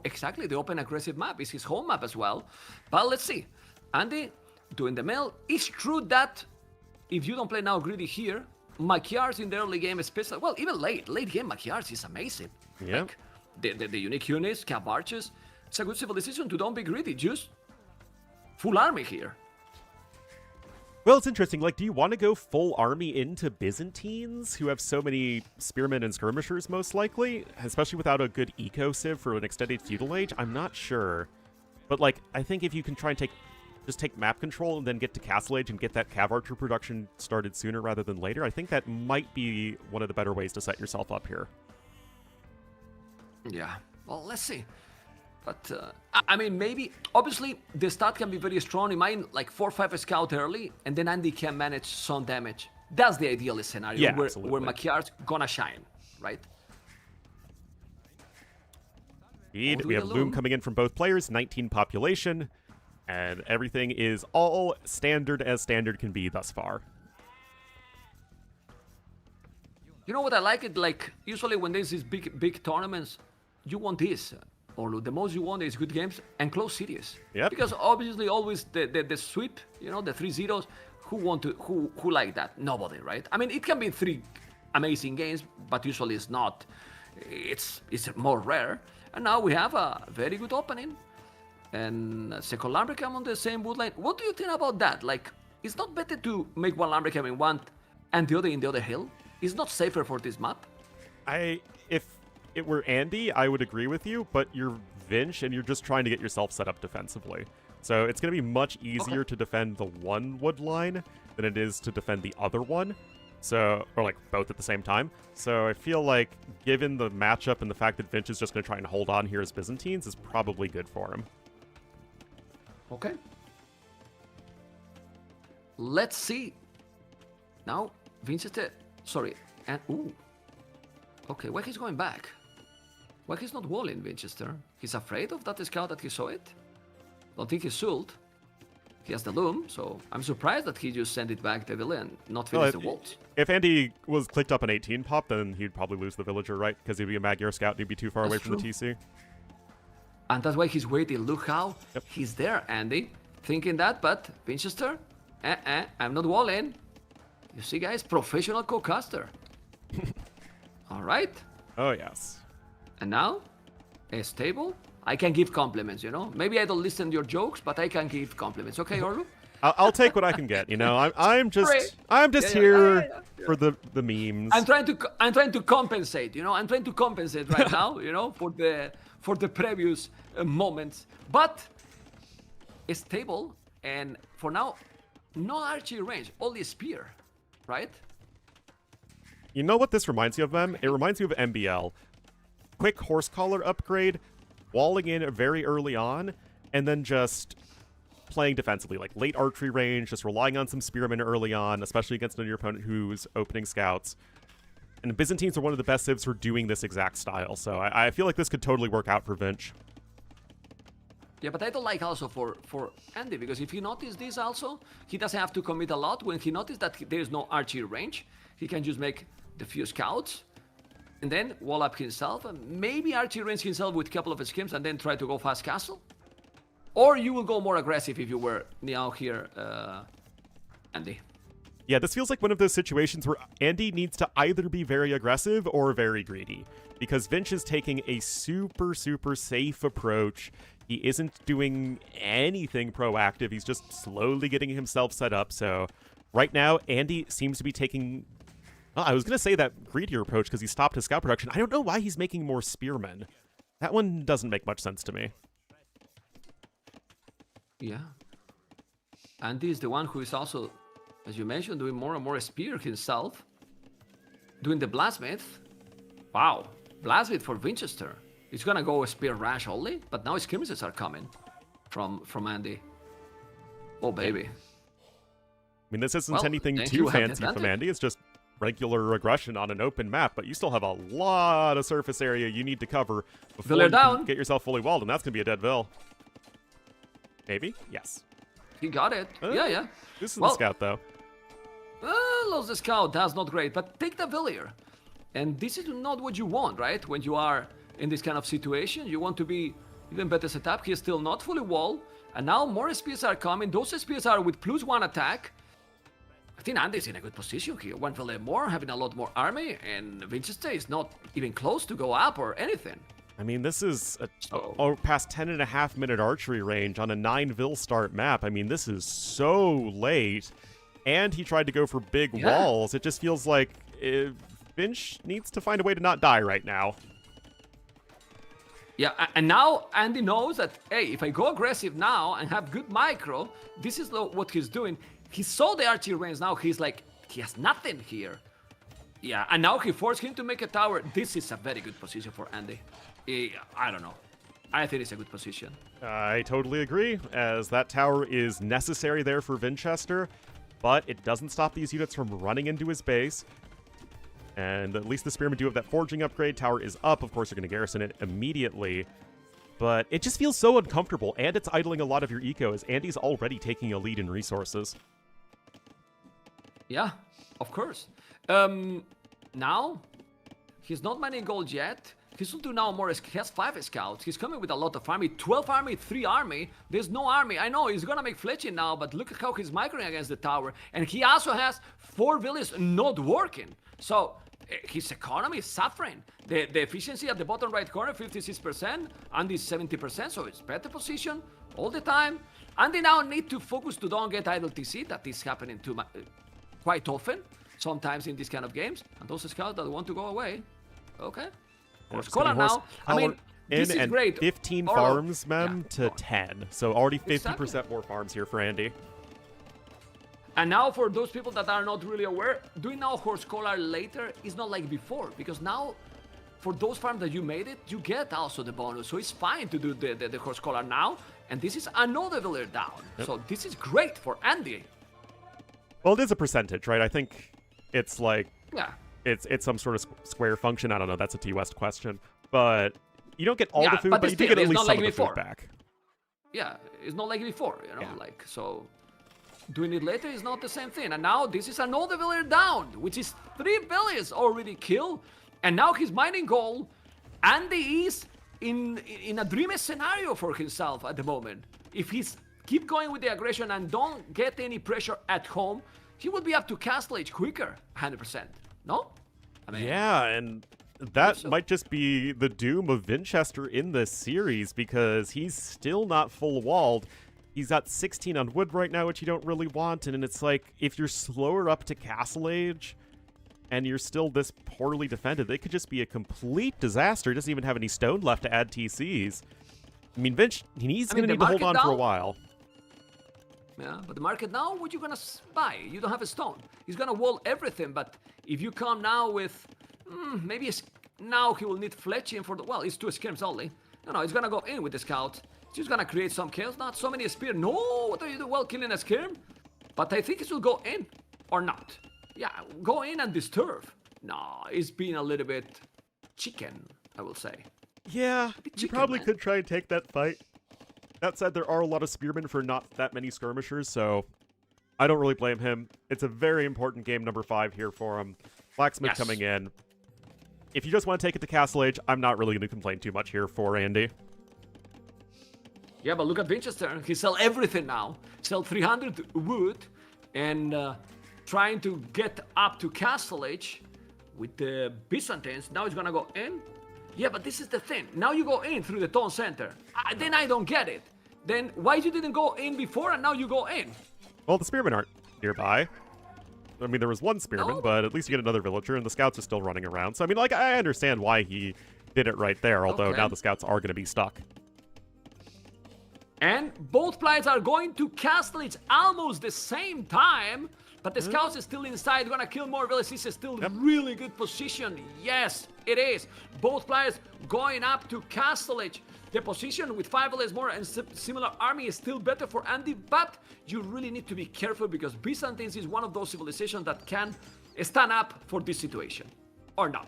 Exactly, the open aggressive map is his home map as well. But let's see. Andy doing the mill. It's true that if you don't play now greedy here, Machiars in the early game, especially, well, even late game Machiars is amazing.
Yeah.
Like, the unique units, cap arches. It's a good civilization to don't be greedy. Just full army here.
Well, it's interesting. Like, do you want to go full army into Byzantines, who have so many spearmen and skirmishers, most likely? Especially without a good eco-civ for an extended feudal age? I'm not sure. But, like, I think if you can try and just take map control and then get to Castle Age and get that cav archer production started sooner rather than later, I think that might be one of the better ways to set yourself up here.
Yeah. Well, let's see. But, I mean, maybe, obviously, the start can be very strong. In mind, like 4-5 scout early, and then Andy can manage some damage. That's the ideal scenario,
Yeah,
where Machiar's gonna shine, right?
Indeed, we have Loom coming in from both players, 19 population, and everything is all standard as standard can be thus far.
You know what I like it? Like, usually when there's these big tournaments, you want this. Ornlu, the most you want is good games and close series.
Yep.
Because obviously always the sweep, the 3-0s, who like that? Nobody, right? I mean, it can be 3 amazing games, but usually it's not. It's more rare. And now we have a very good opening. And second Lambricam on the same wood line. What do you think about that? Like, it's not better to make one Lambricam in one and the other in the other hill? It's not safer for this map?
If it were Andy, I would agree with you, but you're Vinch and you're just trying to get yourself set up defensively. So it's going to be much easier to defend the one wood line than it is to defend the other one. So, or like both at the same time. So I feel like given the matchup and the fact that Vinch is just going to try and hold on here as Byzantines is probably good for him.
Okay. Let's see. Now, Winchester, sorry, and ooh. Okay, why he's going back? Why he's not walling Winchester? He's afraid of that scout that he saw it? Don't think he should. He has the loom, so I'm surprised that he just sent it back the villain, not finish the walls.
If Andy was clicked up an 18 pop, then he'd probably lose the villager, right? Because he'd be a Magyar scout and he'd be too far away from the TC.
And that's why he's waiting. Look how he's there, Andy. Thinking that, but Winchester, I'm not walling. You see, guys, professional co-caster. All right.
Oh, yes.
And now, a stable. I can give compliments, Maybe I don't listen to your jokes, but I can give compliments. Okay, Ornlu?
I'll take what I can get. I'm just here for the memes.
I'm trying to compensate. I'm trying to compensate right now. For the previous moments. But it's stable, and for now, no archery range, only spear, right?
You know what this reminds you of, Mem? It reminds you of MBL. Quick horse collar upgrade, walling in very early on, and then just playing defensively, like late archery range, just relying on some spearmen early on, especially against your opponent who's opening scouts. And Byzantines are one of the best civs for doing this exact style, so I feel like this could totally work out for Vinch.
Yeah, but I don't like also for Andy, because if he noticed this also, he doesn't have to commit a lot. When he noticed that there is no archery range, he can just make the few scouts, and then wall up himself, and maybe archery range himself with a couple of schemes, and then try to go fast castle. Or you will go more aggressive if you were now here, Andy.
Yeah, this feels like one of those situations where Andy needs to either be very aggressive or very greedy, because Vinch is taking a super, super safe approach. He isn't doing anything proactive. He's just slowly getting himself set up. So right now, Andy seems to be taking... Well, I was going to say that greedier approach because he stopped his scout production. I don't know why he's making more spearmen. That one doesn't make much sense to me.
Yeah. Andy is the one who is also, as you mentioned, doing more and more spear himself. Doing the blacksmith. Wow. Blacksmith for Winchester. He's gonna go spear rash only, but now skirmishes are coming from Andy. Oh baby.
I mean, this isn't
Well,
anything
thank
too
you, have the
fancy from
advantage.
Andy. It's just regular aggression on an open map, but you still have a lot of surface area you need to cover before
Villa
you can
down.
get yourself fully walled, and that's gonna be a dead Vil. Maybe? Yes.
He got it. Yeah.
This is
Well,
the scout, though.
Lost the scout. That's not great, but take the Villier. And this is not what you want, right? When you are in this kind of situation, you want to be even better set up. He's still not fully walled, and now more spears are coming. Those spears are with +1 attack. I think Andy's in a good position here. One Villier more, having a lot more army, and Winchester is not even close to go up or anything.
I mean, this is
So-
past 10.5-minute archery range on a 9 Vil start map. I mean, this is so late. And he tried to go for big walls. It just feels like Finch needs to find a way to not die right now.
Yeah, and now Andy knows that, hey, if I go aggressive now and have good micro, this is what he's doing. He saw the archery range, now he's like, he has nothing here. Yeah, and now he forced him to make a tower. This is a very good position for Andy. I don't know. I think it's a good position.
I totally agree, as that tower is necessary there for Winchester, but it doesn't stop these units from running into his base. And at least the Spearmen do have that forging upgrade. Tower is up. Of course, you're going to garrison it immediately. But it just feels so uncomfortable, and it's idling a lot of your eco, as Andy's already taking a lead in resources.
Yeah, of course. Now, he's not mining gold yet. He should do now more. He has 5 scouts. He's coming with a lot of army. 12 army, 3 army. There's no army. I know he's gonna make fletching now, but look at how he's microing against the tower. And he also has 4 villages not working. So his economy is suffering. The efficiency at the bottom right corner, 56%, and is 70%, so it's better position all the time. And they now need to focus to don't get idle TC. That is happening quite often, sometimes in these kind of games. And those scouts that want to go away, okay. Horse collar now. I mean, this is
and
great.
15
Orlo-
farms, mem,
Yeah,
to
go on.
10. So already 50%
Exactly.
more farms here for Andy.
And now for those people that are not really aware, doing now horse collar later is not like before, because now for those farms that you made it, you get also the bonus. So it's fine to do the horse collar now, and this is another villager down. So this is great for Andy.
Well, it is a percentage, right? I think it's like
Yeah.
it's some sort of square function. I don't know. That's a T-West question. But you don't get all
Yeah,
the food,
but
but you do
still,
get at
it's
least
not
some
like
of the food
before.
back.
Yeah, it's not like before, you know,
Yeah.
like, so doing it later is not the same thing. And now this is another villager down, which is 3 villagers already killed. And now he's mining gold. Andy is in a dreamy scenario for himself at the moment. If he's keep going with the aggression and don't get any pressure at home, he will be up to Castle Age quicker, 100%. No? I mean,
Yeah, and that
so.
might just be the doom of Winchester in this series, because he's still not full walled. He's got 16 on wood right now, which you don't really want, and it's like, if you're slower up to Castle Age, and you're still this poorly defended, it could just be a complete disaster. He doesn't even have any stone left to add TCs. I mean, he's
I mean,
going to
the
need to hold on
market
for a
now-
while.
Yeah, but the market now, what you gonna buy? You don't have a stone. He's gonna wall everything, but if you come now with, maybe now he will need fletching for the, well, it's 2 skirms only. No, he's gonna go in with the scout. He's just gonna create some kills, not so many spear. No, what do you do? Well, killing a skirm? But I think he will go in, or not. Yeah, go in and disturb. No, it's been a little bit chicken, I will say.
Yeah, you
chicken,
probably
man.
could try and take that fight. That said, there are a lot of spearmen for not that many skirmishers, so I don't really blame him. It's a very important game number 5 here for him. Blacksmith
Yes.
coming in. If you just want to take it to Castle Age, I'm not really going to complain too much here for Andy.
Yeah, but look at Winchester. He sell everything now. Sell 300 wood and trying to get up to Castle Age with the Byzantines. Now he's gonna go in. Yeah, but this is the thing. Now you go in through the town center. Then I don't get it. Then why you didn't go in before and now you go in?
Well, the spearmen aren't nearby. I mean, there was one spearman,
No.
but at least you get another villager, and the scouts are still running around. So, I mean, like, I understand why he did it right there, although
Okay.
now the scouts are going to be stuck.
And both players are going to Castle Age almost the same time. But the scouts is still inside, gonna kill more villages. This is still really good position. Yes, it is. Both players going up to Castle Edge. The position with 5 villages more and similar army is still better for Andy, but you really need to be careful because Byzantines is one of those civilizations that can stand up for this situation. Or not.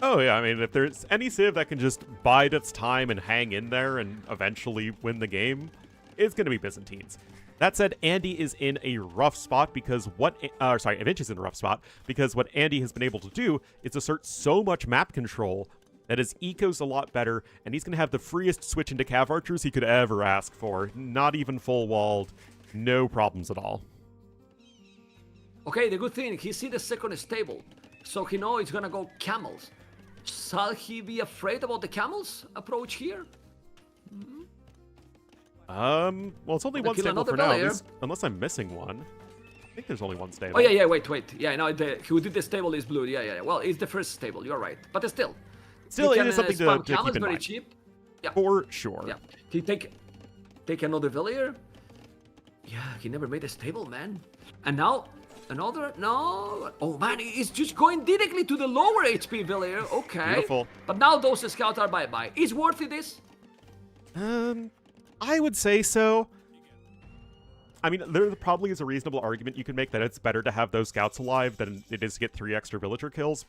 Oh yeah, I mean, if there's any civ that can just bide its time and hang in there and eventually win the game, it's going to be Byzantines. That said, Andy is in a rough spot because Vinch is in a rough spot because what Andy has been able to do is assert so much map control that his eco's a lot better, and he's going to have the freest switch into Cav Archers he could ever ask for. Not even full-walled, no problems at all.
Okay, the good thing, he see the second stable, so he knows he's going to go camels. Shall he be afraid about the camels approach here?
Well, it's only one
kill
stable
another
for now,
player.
unless I'm missing one. I think there's only one stable.
Oh, yeah, wait. Yeah, no, who did the stable is blue. Yeah. Well, it's the first stable, you're right. But still.
Still,
he
it is something to
spam
keep
camels
in
very
mind.
cheap. Yeah.
For sure.
Yeah. He take another villager. Yeah, he never made a stable, man. And now, another? No. Oh, man, he's just going directly to the lower HP villager. Okay.
Beautiful.
But now those scouts are bye-bye. Is worth it this?
I would say so. I mean, there probably is a reasonable argument you can make that it's better to have those scouts alive than it is to get 3 extra villager kills,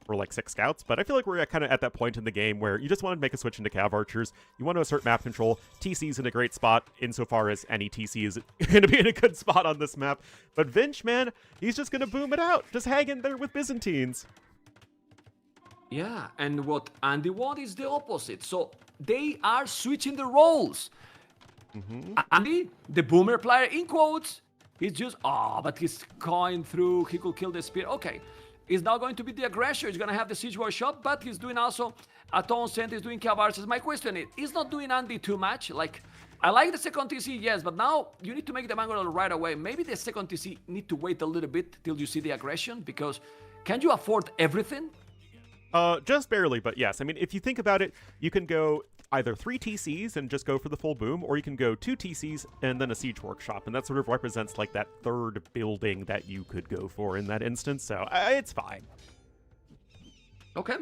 or like 6 scouts, but I feel like we're kind of at that point in the game where you just want to make a switch into Cav Archers, you want to assert map control. TC's in a great spot insofar as any TC is going to be in a good spot on this map, but Vinch, man, he's just going to boom it out, just hang in there with Byzantines.
Yeah, and what Andy wants is the opposite, so they are switching the roles. Andy, the boomer player in quotes, he's just, but he's going through, he could kill the spear. Okay, he's now going to be the aggressor, he's going to have the siege workshop, but he's doing also a Townsend, he's doing Cav Archers. My question is, he's not doing Andy too much, like, I like the second TC, yes, but now you need to make the Mangonel right away. Maybe the second TC need to wait a little bit till you see the aggression, because can you afford everything?
Just barely, but yes. I mean, if you think about it, you can go either 3 TCs and just go for the full boom, or you can go 2 TCs and then a siege workshop, and that sort of represents like that third building that you could go for in that instance, so it's fine.
Okay.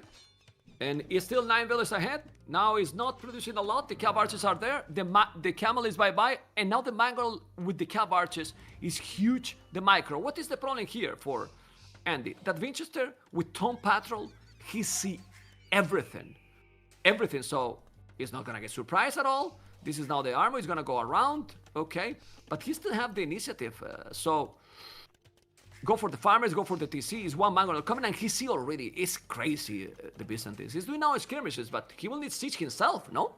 And he's still 9 villages ahead. Now he's not producing a lot. The Cav Archers are there. The camel is bye-bye. And now the Mangonel with the Cav Archers is huge. The micro. What is the problem here for Andy? That Winchester with Tom Patrol, he see everything. Everything. So he's not going to get surprised at all. This is now the armor. He's going to go around. Okay. But he still have the initiative. So go for the farmers, go for the TC. Is one Mangonel coming, and he see already. It's crazy, the Byzantines. He's doing now skirmishes, but he will need siege himself, no?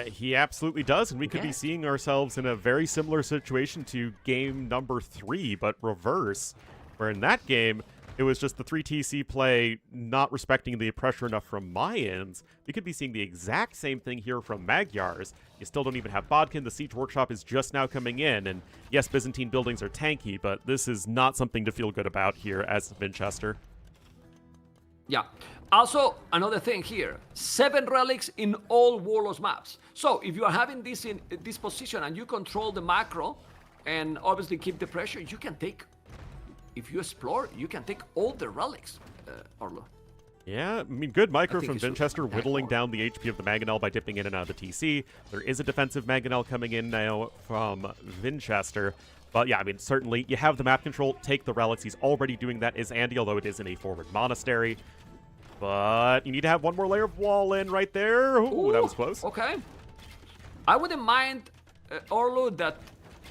He absolutely does, and we could be seeing ourselves in a very similar situation to game number 3, but reverse. Where in that game, it was just the 3 TC play not respecting the pressure enough from Mayans. We could be seeing the exact same thing here from Magyars. You still don't even have Bodkin. The Siege Workshop is just now coming in. And yes, Byzantine buildings are tanky, but this is not something to feel good about here as Winchester.
Yeah. Also, another thing here. 7 relics in all Warlords maps. So, if you are having this in this position and you control the macro and obviously keep the pressure, you can take... If you explore, you can take all the relics, Ornlu.
Yeah, I mean, good micro from
it's
Winchester, whittling down the HP of the Mangonel by dipping in and out of the TC. There is a defensive Mangonel coming in now from Winchester. But yeah, I mean, certainly, you have the map control, take the relics. He's already doing that as Andy, although it is in a forward monastery. But you need to have one more layer of wall in right there. Ooh, that was close.
Okay. I wouldn't mind, Ornlu, that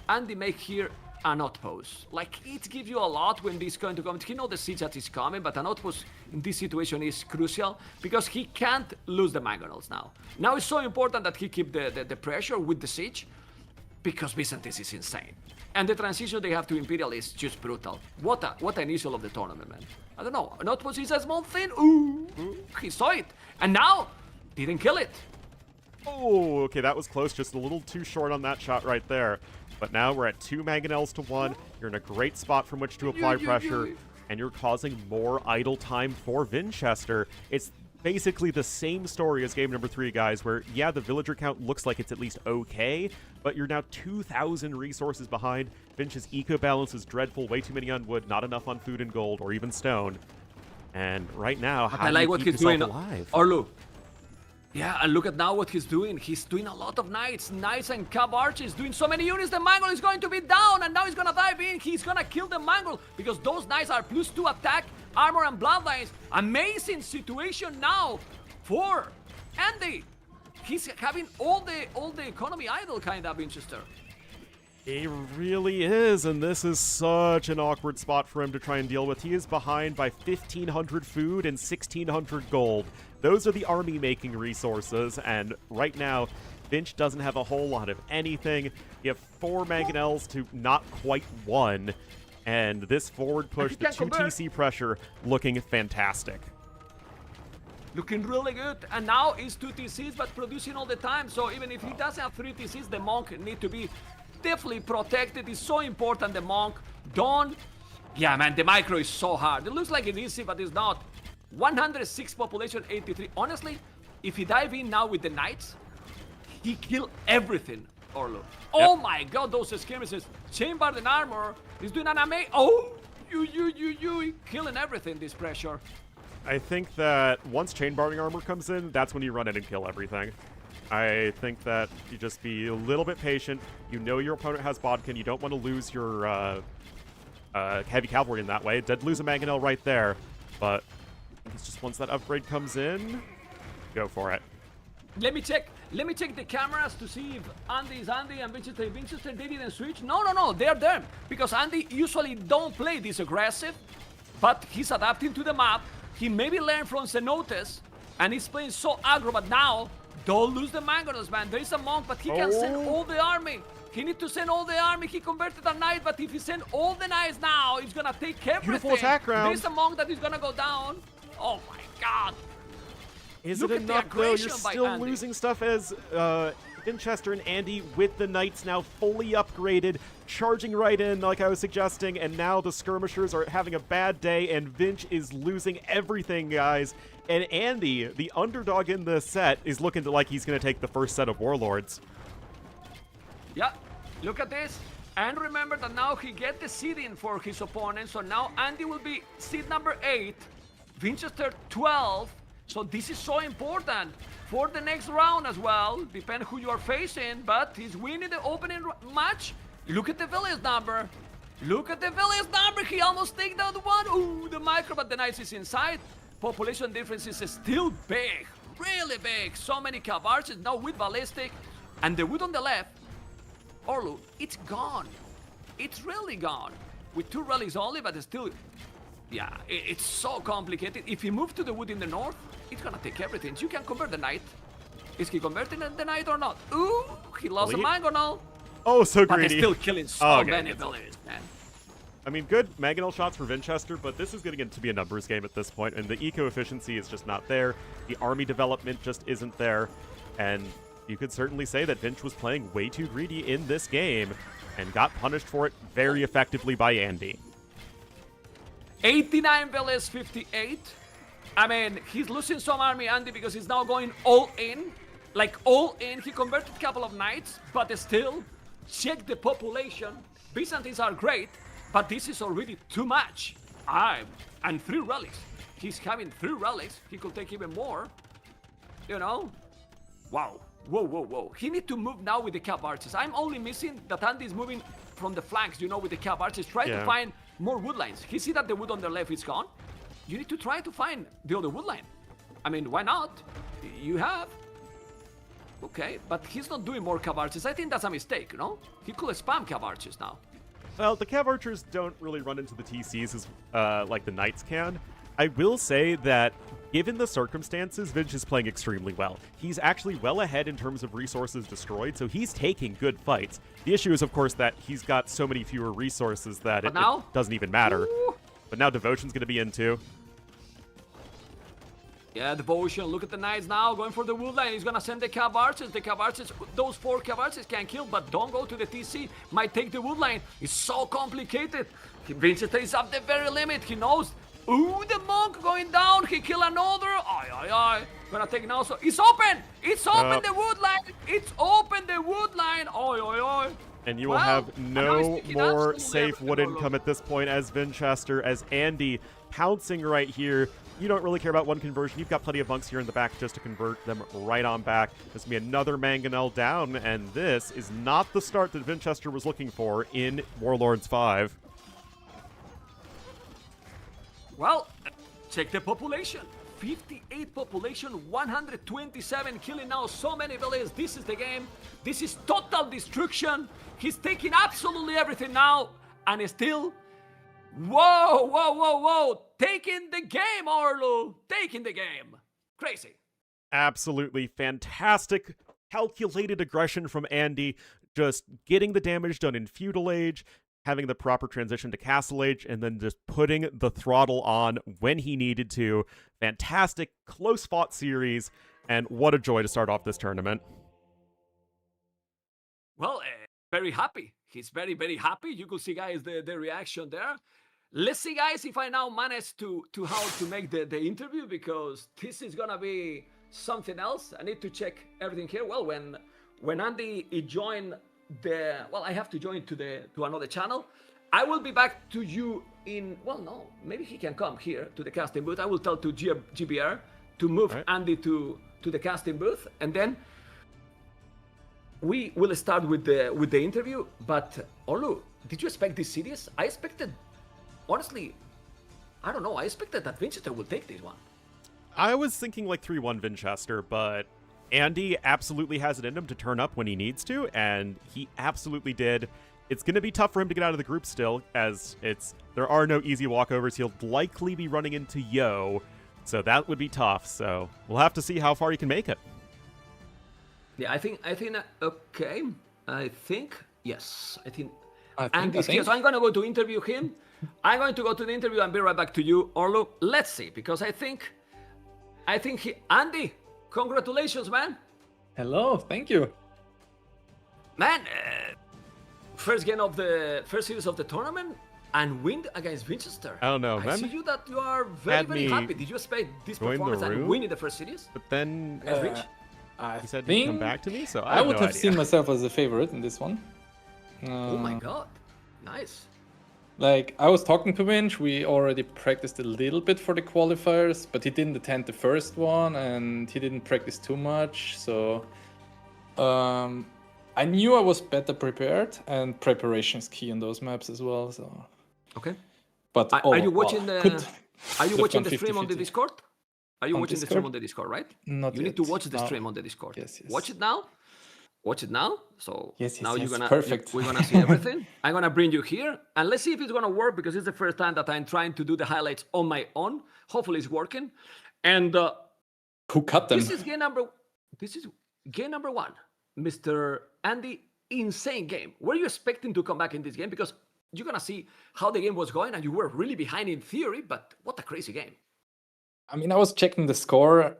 Andy make here an outpost. Like, it gives you a lot when this is going to come. He knows the siege that is coming, but an outpost in this situation is crucial because he can't lose the Mangonels now. Now it's so important that he keep the pressure with the siege because Byzantines is insane. And the transition they have to Imperial is just brutal. What an initial of the tournament, man. I don't know. An outpost is a small thing. Ooh, he saw it. And now, didn't kill it.
Oh, okay, that was close. Just a little too short on that shot right there. But now we're at 2 Mangonels to 1. You're in a great spot from which to apply pressure, and you're causing more idle time for Winchester. It's basically the same story as game number 3, guys, where, yeah, the villager count looks like it's at least okay, but you're now 2,000 resources behind. Vinch's eco balance is dreadful. Way too many on wood, not enough on food and gold, or even stone. And right now, how
I
do
like
you
what
keep
he's
yourself
doing.
alive?
Ornlu. Yeah, and look at now what he's doing. He's doing a lot of knights and cab archers, doing so many units. The Mongol is going to be down, and now he's gonna dive in. He's gonna kill the Mongol because those knights are +2 attack, armor, and bloodlines. Amazing situation now for Andy. He's having all the economy idle, kind of, Winchester.
He really is, and this is such an awkward spot for him to try and deal with. He is behind by 1,500 food and 1,600 gold. Those are the army-making resources, and right now, Vinch doesn't have a whole lot of anything. You have 4 mangonels to not quite 1, and this forward push, the 2 TC pressure, looking fantastic.
Looking really good, and now it's 2 TCs, but producing all the time, so even if he doesn't have 3 TCs, the monk need to be definitely protected. It's so important, the monk. Don't... Yeah, man, the micro is so hard. It looks like it's easy, but it's not. 106 population, 83. Honestly, if he dive in now with the knights, he kill everything, Ornlu. Yep. Oh my god, those skirmishes. Chambered in armor. He's doing an amazing... Oh! You killing everything, this pressure.
I think that once chain barding armor comes in, that's when you run in and kill everything. I think that you just be a little bit patient. You know your opponent has bodkin. You don't want to lose your heavy cavalry in that way. Did lose a mangonel right there, but it's just once that upgrade comes in, go for it.
Let me check the cameras to see if Andy is Andy and Winchester they didn't switch. No, they're there. Because Andy usually don't play this aggressive, but he's adapting to the map. He maybe learned from Cenotes, and he's playing so aggro, but now, don't lose the mangonels, man. There is a monk, but he can send all the army. He needs to send all the army. He converted a knight, but if he send all the knights now, he's gonna take everything.
Beautiful attack round.
There's a monk that is gonna go down. Oh my god.
Is it enough, though? You're still losing stuff as Winchester and Andy with the knights now fully upgraded, charging right in like I was suggesting, and now the skirmishers are having a bad day, and Vinch is losing everything, guys. And Andy, the underdog in this set, is looking like he's going to take the first set of Warlords.
Yeah, look at this. And remember that now he get the seeding for his opponent, so now Andy will be seed number 8, Winchester 12. So this is so important for the next round as well. Depend who you are facing, but he's winning the opening match. Look at the village number. Look at the village number. He almost take down the one. Ooh, the micro, but the knights is inside. Population difference is still big, really big. So many cav archers now with ballistic, and the wood on the left. Ornlu, it's gone. It's really gone. With 2 relics only, but it's still... Yeah, it's so complicated. If he moves to the wood in the north, it's gonna take everything. You can convert the knight. Is he converting the knight or not? Ooh, he lost a mangonel.
Oh, so
but
greedy.
He's still killing so many villages, man.
I mean, good mangonel shots for Winchester, but this is getting to be a numbers game at this point, and the eco efficiency is just not there. The army development just isn't there, and you could certainly say that Vinch was playing way too greedy in this game and got punished for it very effectively by Andy.
89 villas, 58. I mean, he's losing some army, Andy, because he's now going all in. Like, all in. He converted a couple of knights, but still, check the population. Byzantines are great, but this is already too much. And 3 relics. He's having 3 relics. He could take even more. You know? Wow. Whoa. He needs to move now with the cav archers. I'm only missing that Andy is moving from the flanks, you know, with the cav archers. Try to find more wood lines. He see that the wood on the left is gone. You need to try to find the other wood line. I mean, why not? You have. Okay, but he's not doing more cav archers. I think that's a mistake, no? He could spam cav archers now.
Well, the cav archers don't really run into the TCs as like the knights can. I will say that given the circumstances, Vinch is playing extremely well. He's actually well ahead in terms of resources destroyed, so he's taking good fights. The issue is, of course, that he's got so many fewer resources that it doesn't even matter.
Ooh.
But now Devotion's going to be in too.
Yeah, Devotion. Look at the knights now going for the wood line. He's going to send the cav archers. The cav archers, those 4 cav archers can kill, but don't go to the TC. Might take the wood line. It's so complicated. Winchester is up the very limit. He knows Ooh, the monk going down. He killed another. Aye, aye, aye. Gonna take now. So it's open. It's open the wood line. It's open the wood line. Aye, aye, aye.
And you will have no more safe wood income at this point as Vinchester, as Andy pouncing right here. You don't really care about one conversion. You've got plenty of monks here in the back just to convert them right on back. This will be another Mangonel down, and this is not the start that Vinchester was looking for in Warlords 5.
Well, check the population. 58 population, 127 killing now so many villages. This is the game. This is total destruction. He's taking absolutely everything now, and still, whoa, whoa, whoa, whoa, taking the game, Ornlu, taking the game. Crazy.
Absolutely fantastic, calculated aggression from Andy, just getting the damage done in Feudal Age, having the proper transition to Castle Age, and then just putting the throttle on when he needed to. Fantastic, close-fought series, and what a joy to start off this tournament.
Well, very happy. He's very, very happy. You could see, guys, the reaction there. Let's see, guys, if I now manage to how to make the interview, because this is gonna be something else. I need to check everything here. Well, when Andy joined I have to join to another channel. I will be back to you in, well, no, maybe he can come here to the casting booth. I will tell to GBR to move Andy to the casting booth, and then we will start with the interview. But Ornlu, did you expect this series? I expected, honestly, I don't know. I expected that Vinchester would take this one.
I was thinking like 3-1 Vinchester, but Andy absolutely has it in him to turn up when he needs to, and he absolutely did. It's going to be tough for him to get out of the group still, as there are no easy walkovers. He'll likely be running into Yo, so that would be tough. So we'll have to see how far he can make it.
Yeah, I think okay. Yes.
I
Andy's here, so I'm going to go to interview him. I'm going to go to the interview and be right back to you, Ornlu. Let's see, because I think Andy, congratulations, man.
Hello, thank you.
Man, first game of the first series of the tournament and win against Vinchester.
I don't know,
I
man.
see you that you are very, very happy. Did you expect this performance and win in the first series?
But then he said he'd come back to me, so I
would have seen myself as a favorite in this one.
Oh my god, nice.
Like, I was talking to Vinch, we already practiced a little bit for the qualifiers, but he didn't attend the first one, and he didn't practice too much, so I knew I was better prepared, and preparation is key on those maps as well, so...
Okay.
But
are you watching the stream on the
50-50.
Discord? Are you
On
watching the stream on the Discord, right?
Not
You
yet.
need to watch the stream on the Discord.
Yes.
Watch it now. Watch it now. So
Yes,
now you're gonna
perfect.
we're gonna see everything. I'm gonna bring you here and let's see if it's gonna work, because it's the first time that I'm trying to do the highlights on my own. Hopefully it's working. And
Who cut them?
this is game number one. Mr. Andy, insane game. Were you expecting to come back in this game? Because you're gonna see how the game was going and you were really behind in theory, but what a crazy game.
I mean, I was checking the score.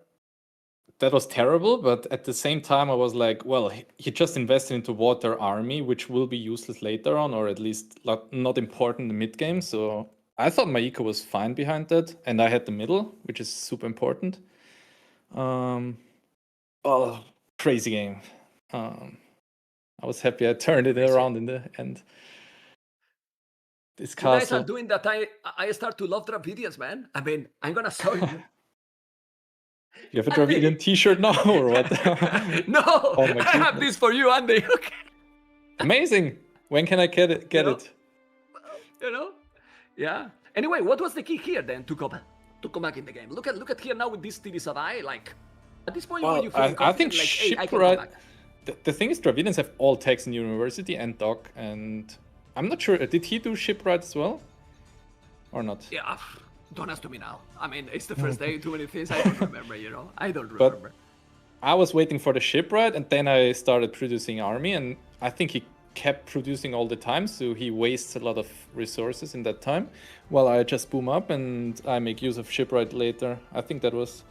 That was terrible, but at the same time, I was like, well, he just invested into Water Army, which will be useless later on, or at least not important in the mid game. So I thought my eco was fine behind that, and I had the middle, which is super important. Crazy game. I was happy I turned it around in the end. This
You guys
castle.
are doing that. I start to love Dravidians, man. I mean, I'm gonna show you.
You have a Dravidian t-shirt now, or what?
No,
Oh my
I have
goodness.
this for you, Andy. Okay.
Amazing. When can I get it?
You know? Yeah. Anyway, what was the key here then to come back in the game? Look at here now with this TD Sadai. Like at this point,
Well,
when you feel
I think
like, hey, I can come
shipwright.
back.
The thing is, Dravidians have all techs in university and doc, and I'm not sure. Did he do shipwright as well, or not?
Yeah. Don't ask to me now. I mean, it's the first day. Too many things. I don't remember. You know, I don't remember.
I was waiting for the shipwright, and then I started producing army, and I think he kept producing all the time, so he wastes a lot of resources in that time. While I just boom up and I make use of shipwright later. I think that was.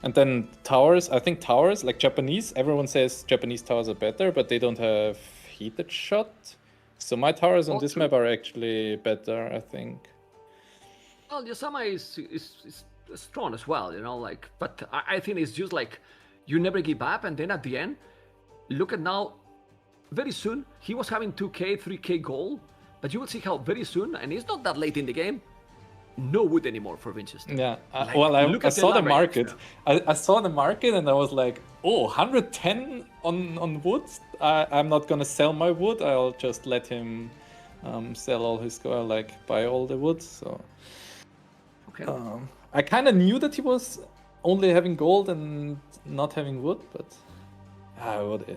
And then towers. I think towers, like Japanese, everyone says Japanese towers are better, but they don't have heated shot. So my towers on this map are actually better, I think.
Well, Yasama is strong as well, you know. Like, but I think it's just like you never give up, and then at the end, look at now. Very soon, he was having 2k, 3k goal, but you will see how very soon, and it's not that late in the game, no wood anymore for Winchester.
Yeah,
Like,
well, I saw the
leverage,
market.
yeah.
I saw the market and I was like, oh, 110 on wood. I'm not gonna sell my wood. I'll just let him sell all his gold, like buy all the wood. So
Okay.
I kind of knew that he was only having gold and not having wood, but what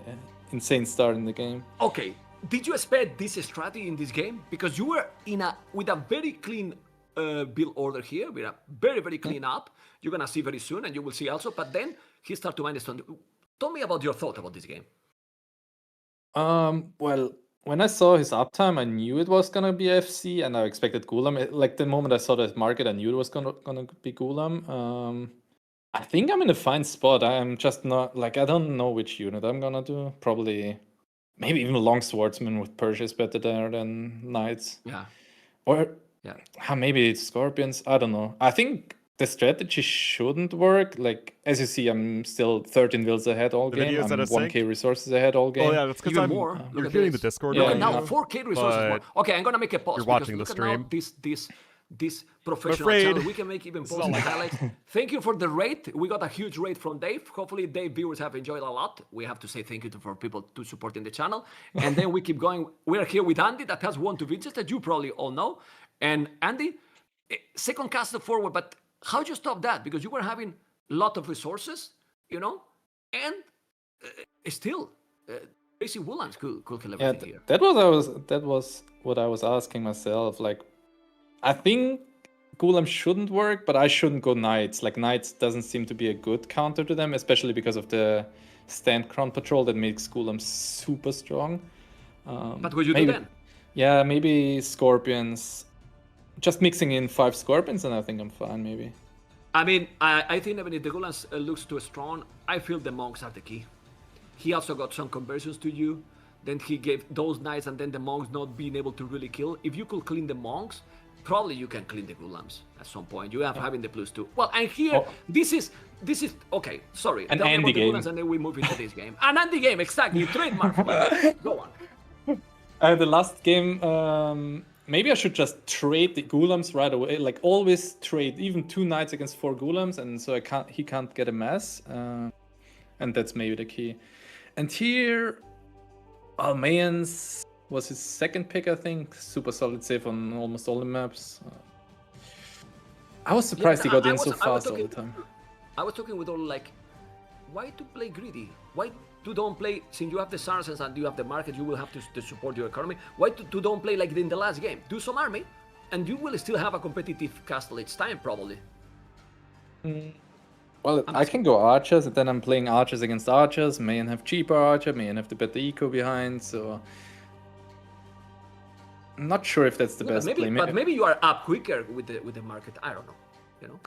insane start in the game.
Okay. Did you expect this strategy in this game? Because you were with a very clean build order here, with a very clean up. You're gonna see very soon, and you will see also. But then he started to minus 20. Tell me about your thought about this game.
Well, when I saw his uptime, I knew it was gonna be FC, and I expected Gulam. Like the moment I saw the market, I knew it was gonna be Gulam. I think I'm in a fine spot. I'm just not like I don't know which unit I'm gonna do. Probably, maybe even long swordsman with Persia is better there than knights.
Yeah.
Or
Yeah.
maybe it's scorpions. I don't know. I think the strategy shouldn't work. Like as you see, I'm still 13 wills ahead all
The
game.
videos that
I'm
I
1k
sync?
resources ahead all game.
Oh yeah, that's because
Even
I'm.
more.
You're
Look at
hearing the
this.
Discord.
Yeah,
Look at
audio,
now, 4k resources more.
but
Okay, I'm gonna make a pause.
you're
because
watching the
look at now
stream.
this professional
afraid.
channel. We can make even posts and highlights. Thank you for the rate. We got a huge rate from Dave. Hopefully, Dave viewers have enjoyed a lot. We have to say thank you for people to supporting the channel. And then we keep going. We're here with Andy that has won to Winchester. You probably all know. And Andy, second caster forward, but how'd you stop that? Because you were having a lot of resources, you know, and still, Tracy Woolans could kill
Yeah,
everything here.
that was what I was asking myself. Like, I think Gulam shouldn't work, but I shouldn't go knights. Like knights doesn't seem to be a good counter to them, especially because of the stand crown patrol that makes Gulam super strong.
But what you
maybe,
do then?
Yeah, maybe scorpions. Just mixing in 5 scorpions, and I think I'm fine. Maybe.
I mean, I think even if the Gulans looks too strong, I feel the monks are the key. He also got some conversions to you. Then he gave those knights and then the monks not being able to really kill. If you could clean the monks, probably you can clean the Gulams at some point. You have having the +2. Well, and here, this is okay. Sorry,
An
tell me
Andy
about the
game.
Gulans and then we move into this game. An Andy game, exactly. Trademark. Go on.
The last game, maybe I should just trade the Gulams right away. Like always trade, even 2 knights against 4 Gulams, and so he can't get a mass. And that's maybe the key. And here, Almayans was his second pick, I think. Super solid save on almost all the maps. I was surprised he got in so fast all the time.
I was talking with all like, why to play greedy? Why to don't play, since you have the Saracens and you have the market, you will have to support your economy. Why to don't play like in the last game? Do some army, and you will still have a competitive castle each time, probably.
Well, I can go archers, and then I'm playing archers against archers. Mayan have cheaper archer, Mayan have the better eco behind, so I'm not sure if that's the best
maybe,
play.
But maybe you are up quicker with the market. I don't know. You know,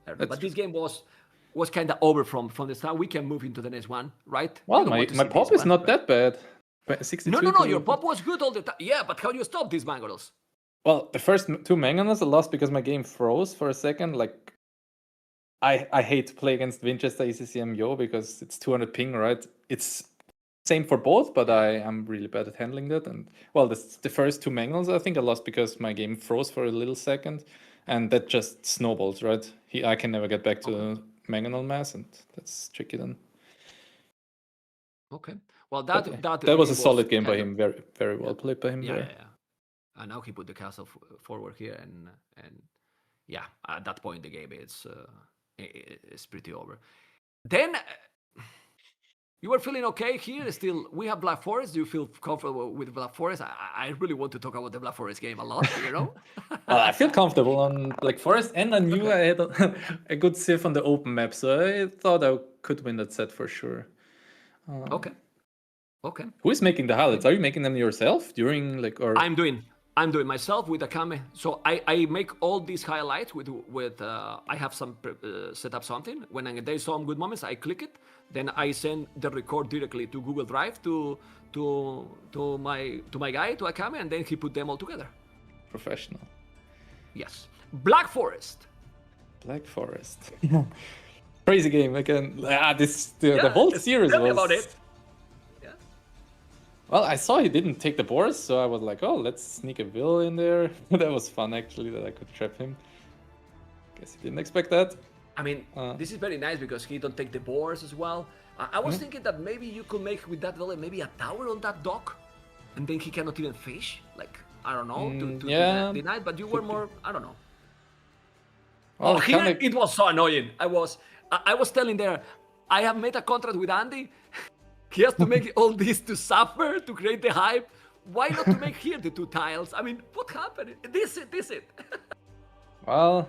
I don't know. But
true.
this game was kind of over from the start. We can move into the next one, right?
Well,
You don't
my
want to see
pop
this
is
one,
not
right?
that bad. 62
No.
to-
Your pop was good all the time. Yeah, but how do you stop these mangols?
Well, the first 2 mangonels I lost because my game froze for a second. Like, I hate to play against Winchester ECCM Yo because it's 200 ping, right? It's same for both, but I am really bad at handling that. And well, the first 2 mangonels I think I lost because my game froze for a little second, and that just snowballs, right? I can never get back to mangonel mass, and that's tricky then.
Okay. Well,
But,
that
that was a
really
solid game by
kind of-
him. Very, very well played by him
Yeah,
there.
yeah. And now he put the castle forward here, and yeah, at that point the game it's pretty over. Then you were feeling okay here. Still, we have Black Forest. Do you feel comfortable with Black Forest? I really want to talk about the Black Forest game a lot. You know.
Well, I feel comfortable on Black Forest, and I knew I had a good civ on the open map, so I thought I could win that set for sure.
Okay.
Who is making the highlights? Are you making them yourself during like or?
I'm doing myself with Akame. So I make all these highlights with I have some set up something. When there's some good moments, I click it. Then I send the record directly to Google Drive to my guy, to Akame, and then he put them all together.
Professional.
Yes. Black Forest.
Black Forest. Crazy game again. The whole series
tell me
was.
about it. Yeah.
Well, I saw he didn't take the boars, so I was like, oh, let's sneak a Will in there. That was fun, actually, that I could trap him. Guess he didn't expect that.
I mean, this is very nice because he don't take the boars as well. I was thinking that maybe you could make with that village maybe a tower on that dock, and then he cannot even fish. Like, I don't know, to deny it, but you were more, I don't know.
Well,
here it was so annoying. I was telling there, I have made a contract with Andy. He has to make all this to suffer, to create the hype. Why not to make here the 2 tiles? I mean, what happened? This it.
Well,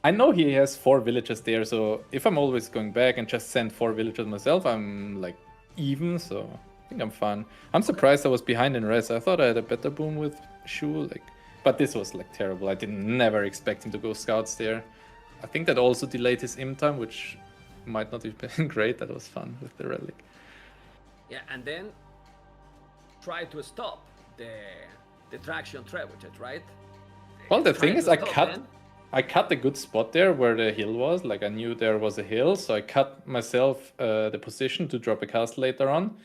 I know he has 4 villages there, so if I'm always going back and just send 4 villages myself, I'm like even, so I think I'm fine. I'm surprised I was behind in res. I thought I had a better boom with Shu, but this was like terrible. I never expect him to go scouts there. I think that also delayed his im time, which might not have been great. That was fun with the relic.
Yeah, and then try to stop the traction trebuchet, right?
Well, the thing is, I cut a good spot there where the hill was. Like, I knew there was a hill, so I cut myself the position to drop a castle later on.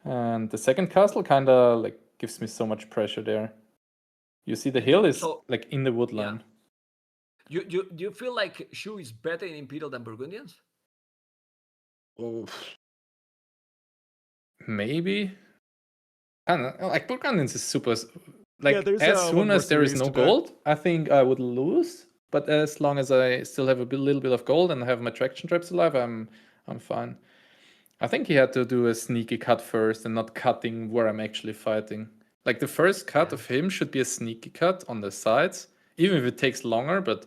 And the second castle kind of like gives me so much pressure there. You see, the hill is like in the wood line.
Yeah. Do you feel like Shu is better in Imperial than Burgundians?
Oh, maybe. I don't know. Like, Burgundians is super. Like, as soon as there is no gold, I think I would lose. But as long as I still have a little bit of gold and have my traction traps alive, I'm fine. I think he had to do a sneaky cut first and not cutting where I'm actually fighting. Like, the first cut of him should be a sneaky cut on the sides, even if it takes longer, but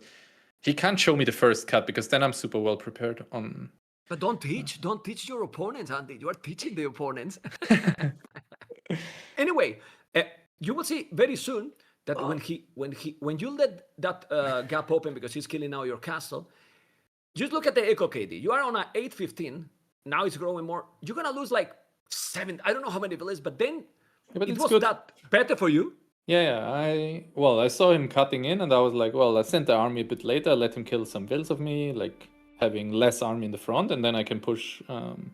he can't show me the first cut because then I'm super well prepared on.
But don't teach your opponents, Andy. You are teaching the opponents. Anyway, you will see very soon that when you let that gap open because he's killing now your castle, just look at the Echo KD. You are on a 815. Now it's growing more. You're gonna lose like 7. I don't know how many villages, but then it was that better for you.
Yeah. I saw him cutting in, and I was like, well, I sent the army a bit later. I let him kill some vills of me, like having less army in the front, and then I can push in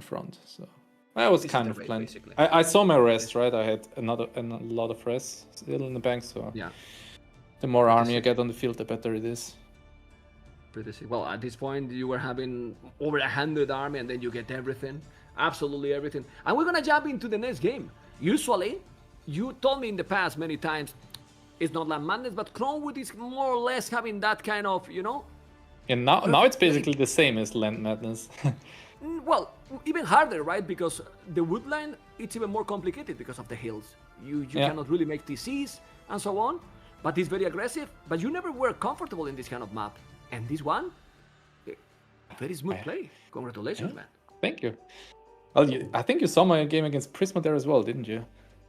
front. So I was kind of planning. I saw my rest, right? I had a lot of rest still in the bank, so
yeah.
The more army I get on the field, the better it is.
Well, at this point, you were having over 100 army, and then you get everything, absolutely everything. And we're gonna jump into the next game. Usually, you told me in the past many times, it's not Land Madness, but Crownwood is more or less having that kind of,
And now it's basically the same as Land Madness.
Well, even harder, right? Because the woodline, it's even more complicated because of the hills. You cannot really make TCs and so on, but it's very aggressive. But you never were comfortable in this kind of map. And this one, very smooth play. Congratulations, man.
Thank you. Well, I think you saw my game against Prisma there as well, didn't you?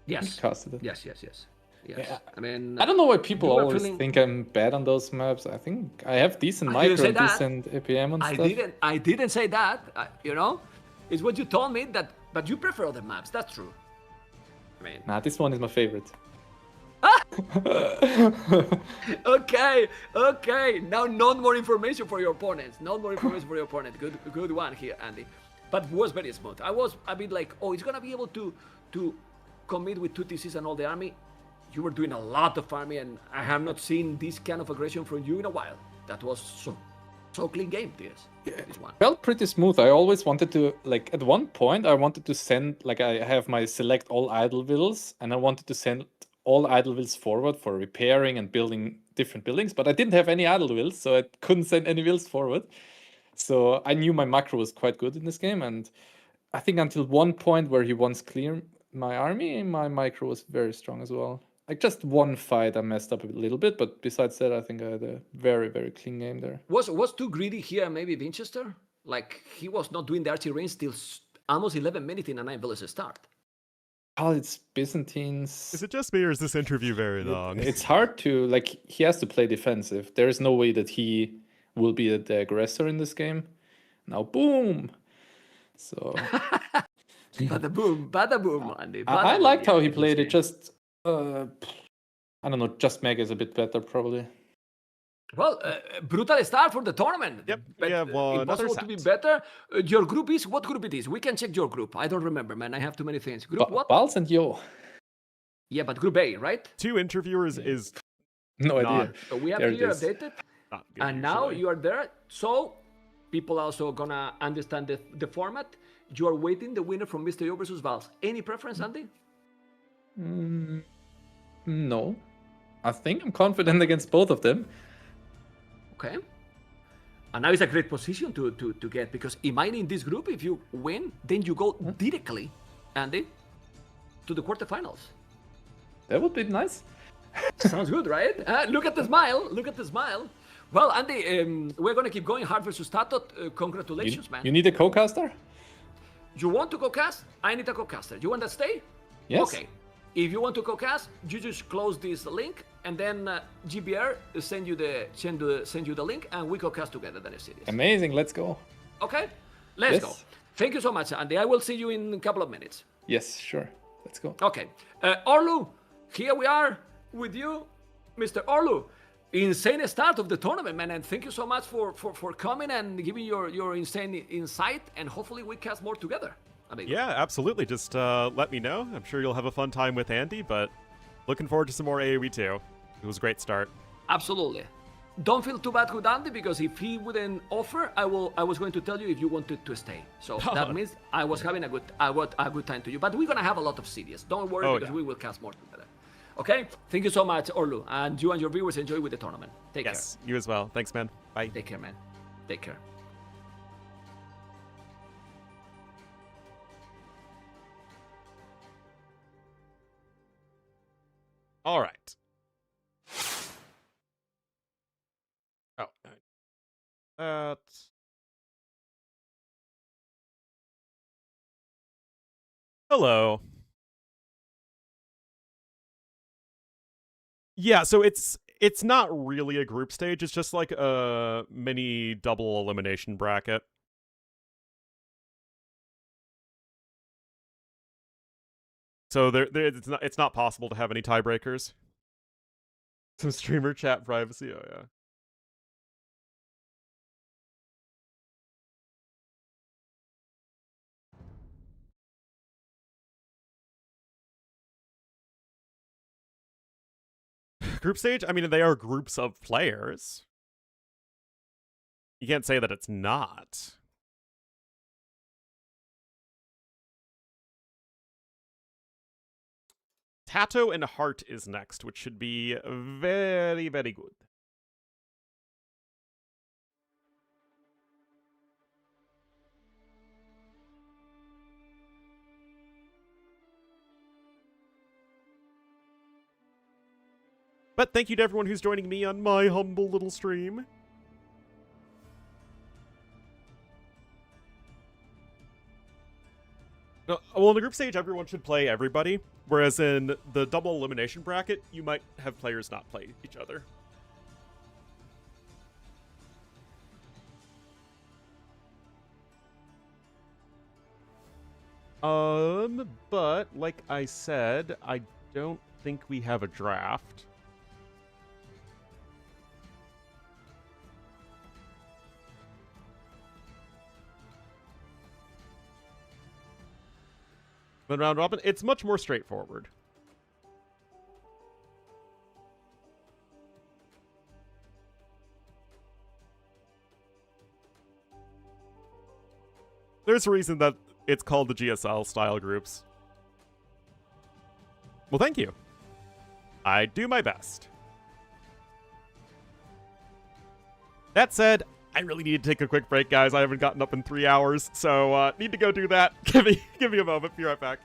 Yes.
Casted it.
Yes. Yeah. I mean,
I don't know why people always think I'm bad on those maps. I think I have decent micro and decent APM and stuff.
I didn't say that. It's what you told me but you prefer other maps. That's true. I mean,
nah, this one is my favorite.
Okay. Now, not more information for your opponents. Good one here, Andy. But was very smooth. I was a bit like, it's gonna be able to commit with 2 TCs and all the army. You were doing a lot of farming, and I have not seen this kind of aggression from you in a while. That was so clean game, this one.
Felt pretty smooth. I always wanted to, like, at one point, I wanted to send, like, I have my select all idle vills, and I wanted to send all idle vills forward for repairing and building different buildings, but I didn't have any idle vills, so I couldn't send any vills forward. So I knew my macro was quite good in this game, and I think until one point where he wants clear my army, my micro was very strong as well. Like, just one fight I messed up a little bit, but besides that, I think I had a very, very clean game there.
Was too greedy here, maybe Winchester? Like, he was not doing the archery range till almost 11 minutes in a 9 village start.
Oh, it's Byzantines.
Is it just me, or is this interview very long?
It's hard to, like, he has to play defensive. There is no way that he will be the aggressor in this game. Now, boom! So...
Bada boom, Andy.
I liked how he played it. Just, I don't know, just Meg is a bit better, probably.
Well, brutal start for the tournament.
Yep,
But,
yeah, well, another
impossible to be
set.
better. Your group is what group it is? We can check your group. I don't remember, man. I have too many things. Group what?
Balls and Yo.
Yeah, but Group A, right?
2 interviewers is
No
not,
idea.
So we have
There
here
it is.
updated,
not good
and now
usually.
you are there. So people also gonna understand the format. You are waiting the winner from Mr. Yo versus Vals. Any preference, Andy?
No. I think I'm confident against both of them.
Okay. And now it's a great position to get, because imagine in this group, if you win, then you go directly, Andy, to the quarterfinals.
That would be nice.
Sounds good, right? Look at the smile. Look at the smile. Well, Andy, we're gonna keep going. Hard versus Tatot. Congratulations, man.
You need a co-caster?
You want to co-cast? I need a co-caster. You want to stay?
Yes.
Okay. If you want to co-cast, you just close this link, and then GBR send you the link, and we co-cast together. That is serious.
Amazing. Let's go.
Okay, let's
Yes.
go. Thank you so much, Andy. I will see you in a couple of minutes.
Yes, sure. Let's go.
Okay, Ornlu, here we are with you, Mr. Ornlu. Insane start of the tournament, man, and thank you so much for coming and giving your insane insight, and hopefully we cast more together. Amigo.
Yeah, absolutely. Just let me know. I'm sure you'll have a fun time with Andy, but looking forward to some more AoE too. It was a great start.
Absolutely. Don't feel too bad with Andy, because if he wouldn't offer, I was going to tell you if you wanted to stay. So that means I was having a good time to you. But we're gonna have a lot of series. Don't worry, because we will cast more together. Okay? Thank you so much, Ornlu. And you and your viewers enjoy with the tournament. Take
Yes, you as well. Thanks, man. Bye.
care. Take care, man. Take care.
All right. Oh, that's... Hello. Yeah, so it's not really a group stage. It's just like a mini double elimination bracket. So it's not possible to have any tiebreakers. Some streamer chat privacy. Oh yeah. Group stage? I mean, they are groups of players. You can't say that it's not. Tato and Heart is next, which should be very, very good. But thank you to everyone who's joining me on my humble little stream. No, well, in the group stage, everyone should play everybody, whereas in the double elimination bracket, you might have players not play each other. But like I said, I don't think we have a draft. But round robin, it's much more straightforward. There's a reason that it's called the GSL style groups. Well, thank you. I do my best. That said, I really need to take a quick break, guys. I haven't gotten up in 3 hours, so need to go do that. Give me a moment. Be right back.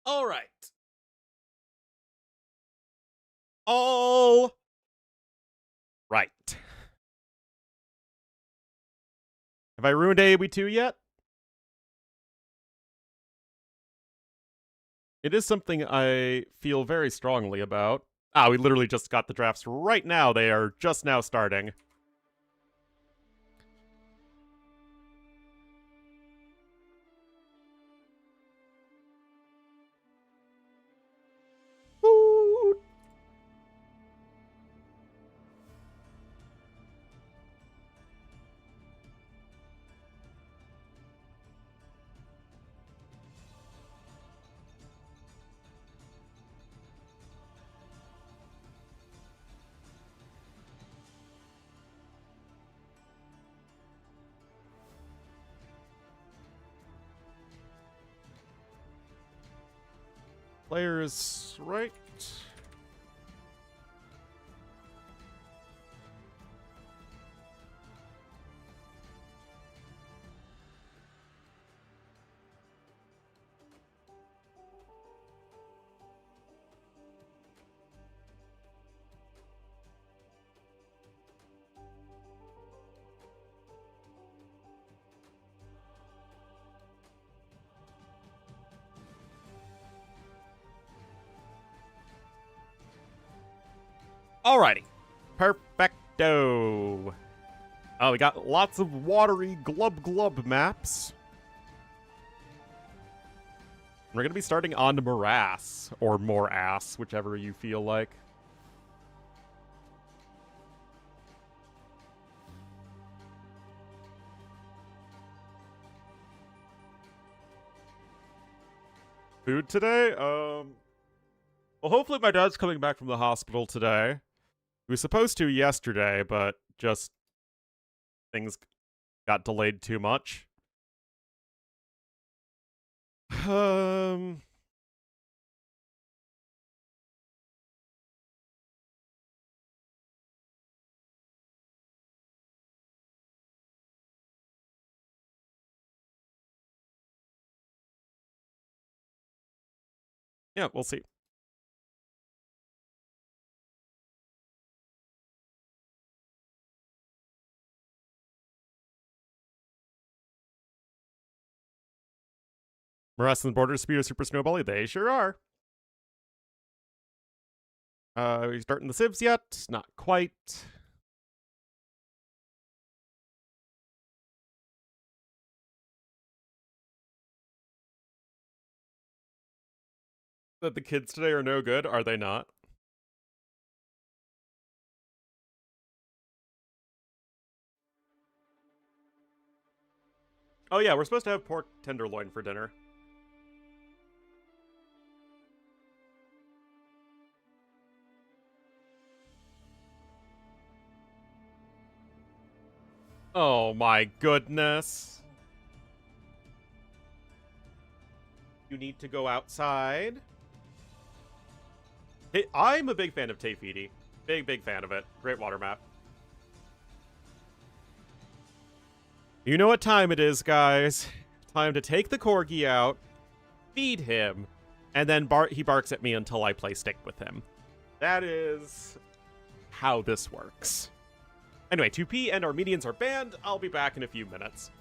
All right. All right. Have I ruined AoE2 yet? It is something I feel very strongly about. Ah, we literally just got the drafts right now. They are just now starting. Woo! Players, right? Alrighty. Perfecto. Oh, we got lots of watery glub glub maps. We're going to be starting on Morass, or Morass, whichever you feel like. Food today? Well, hopefully my dad's coming back from the hospital today. He was supposed to yesterday, but just things got delayed too much. Yeah, we'll see. Morass and the Border Speed are super snowbally. They sure are. Are you starting the civs yet? Not quite. That the kids today are no good, are they not? Oh yeah, we're supposed to have pork tenderloin for dinner. Oh my goodness. You need to go outside. Hey, I'm a big fan of Tefiti. Big fan of it. Great water map. You know what time it is, guys. Time to take the corgi out, feed him, and then he barks at me until I play stick with him. That is how this works. Anyway, 2P and Armenians are banned. I'll be back in a few minutes.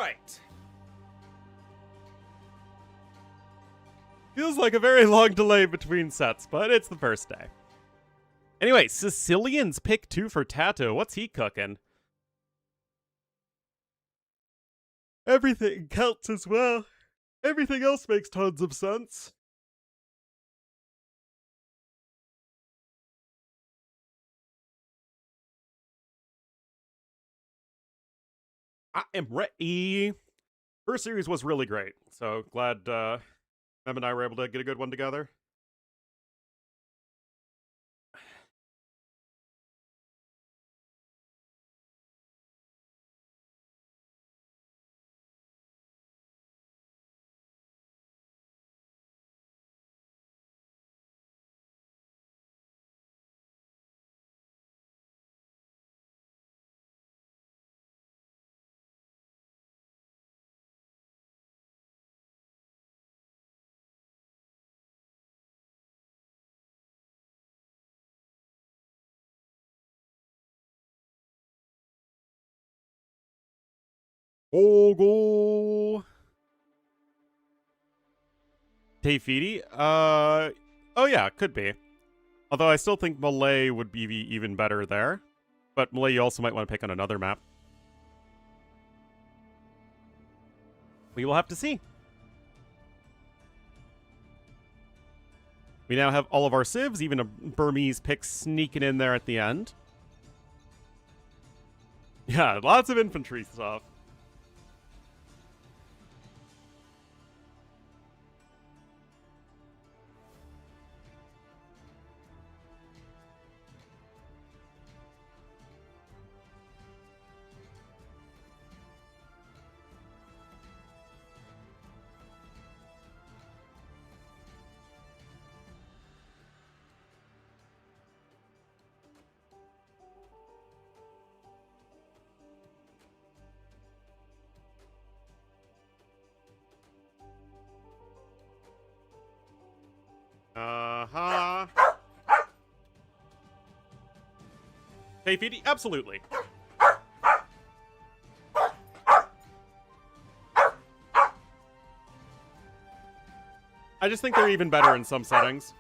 right. Feels like a very long delay between sets, but it's the first day. Anyway, Sicilian's pick 2 for Tato. What's he cooking? Everything counts as well. Everything else makes tons of sense. I am ready. First series was really great, so glad Mem and I were able to get a good one together. Ogo. Tefiti? Oh yeah, could be. Although I still think Malay would be even better there. But Malay, you also might want to pick on another map. We will have to see. We now have all of our civs, even a Burmese pick sneaking in there at the end. Yeah, lots of infantry stuff. Uh-huh. Tefiti? Absolutely. I just think they're even better in some settings.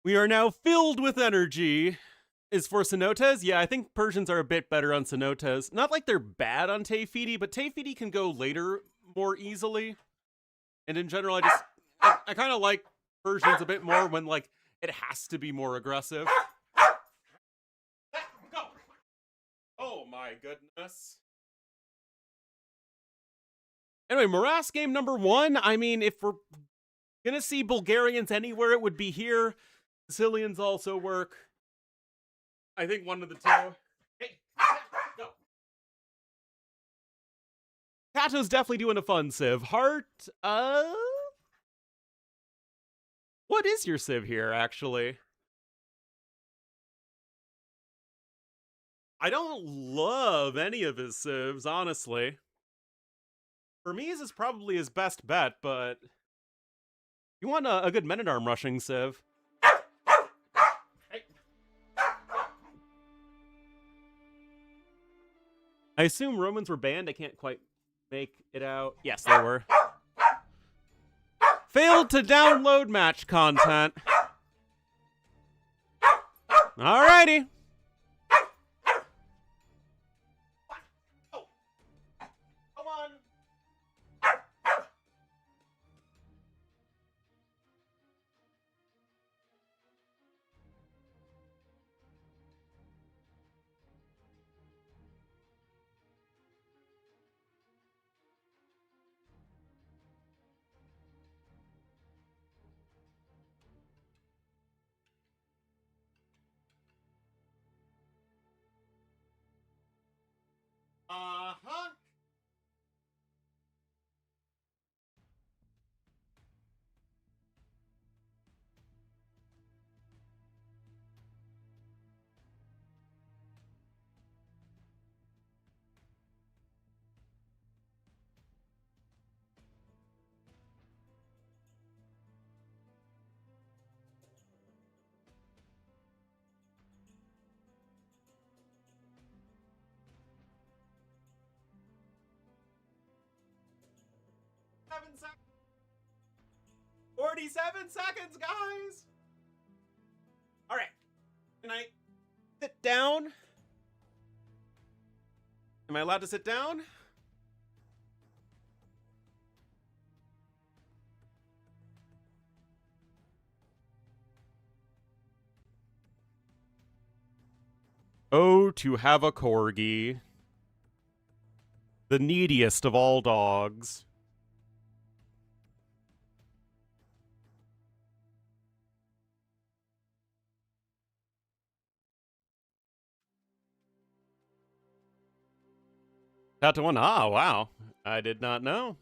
We are now filled with energy. Is for Cenotes? Yeah, I think Persians are a bit better on Cenotes. Not like they're bad on Tefiti, but Tefiti can go later more easily. And in general, I kind of like Persians a bit more when, like, it has to be more aggressive. Go! Oh my goodness. Anyway, Morass game number 1. I mean, if we're gonna see Bulgarians anywhere, it would be here. Sicilians also work. I think one of the two. Hey, go. Kato's definitely doing a fun civ. Heart, what is your civ here, actually? I don't love any of his civs, honestly. Hermes is probably his best bet, but you want a good men-at-arm rushing civ. I assume Romans were banned. I can't quite make it out. Yes, they were. Failed to download match content. Alrighty. Come on. Uh-huh. 47 seconds, guys! Alright. Can I sit down? Am I allowed to sit down? Oh, to have a corgi. The neediest of all dogs. Tato one. Ah, wow. I did not know.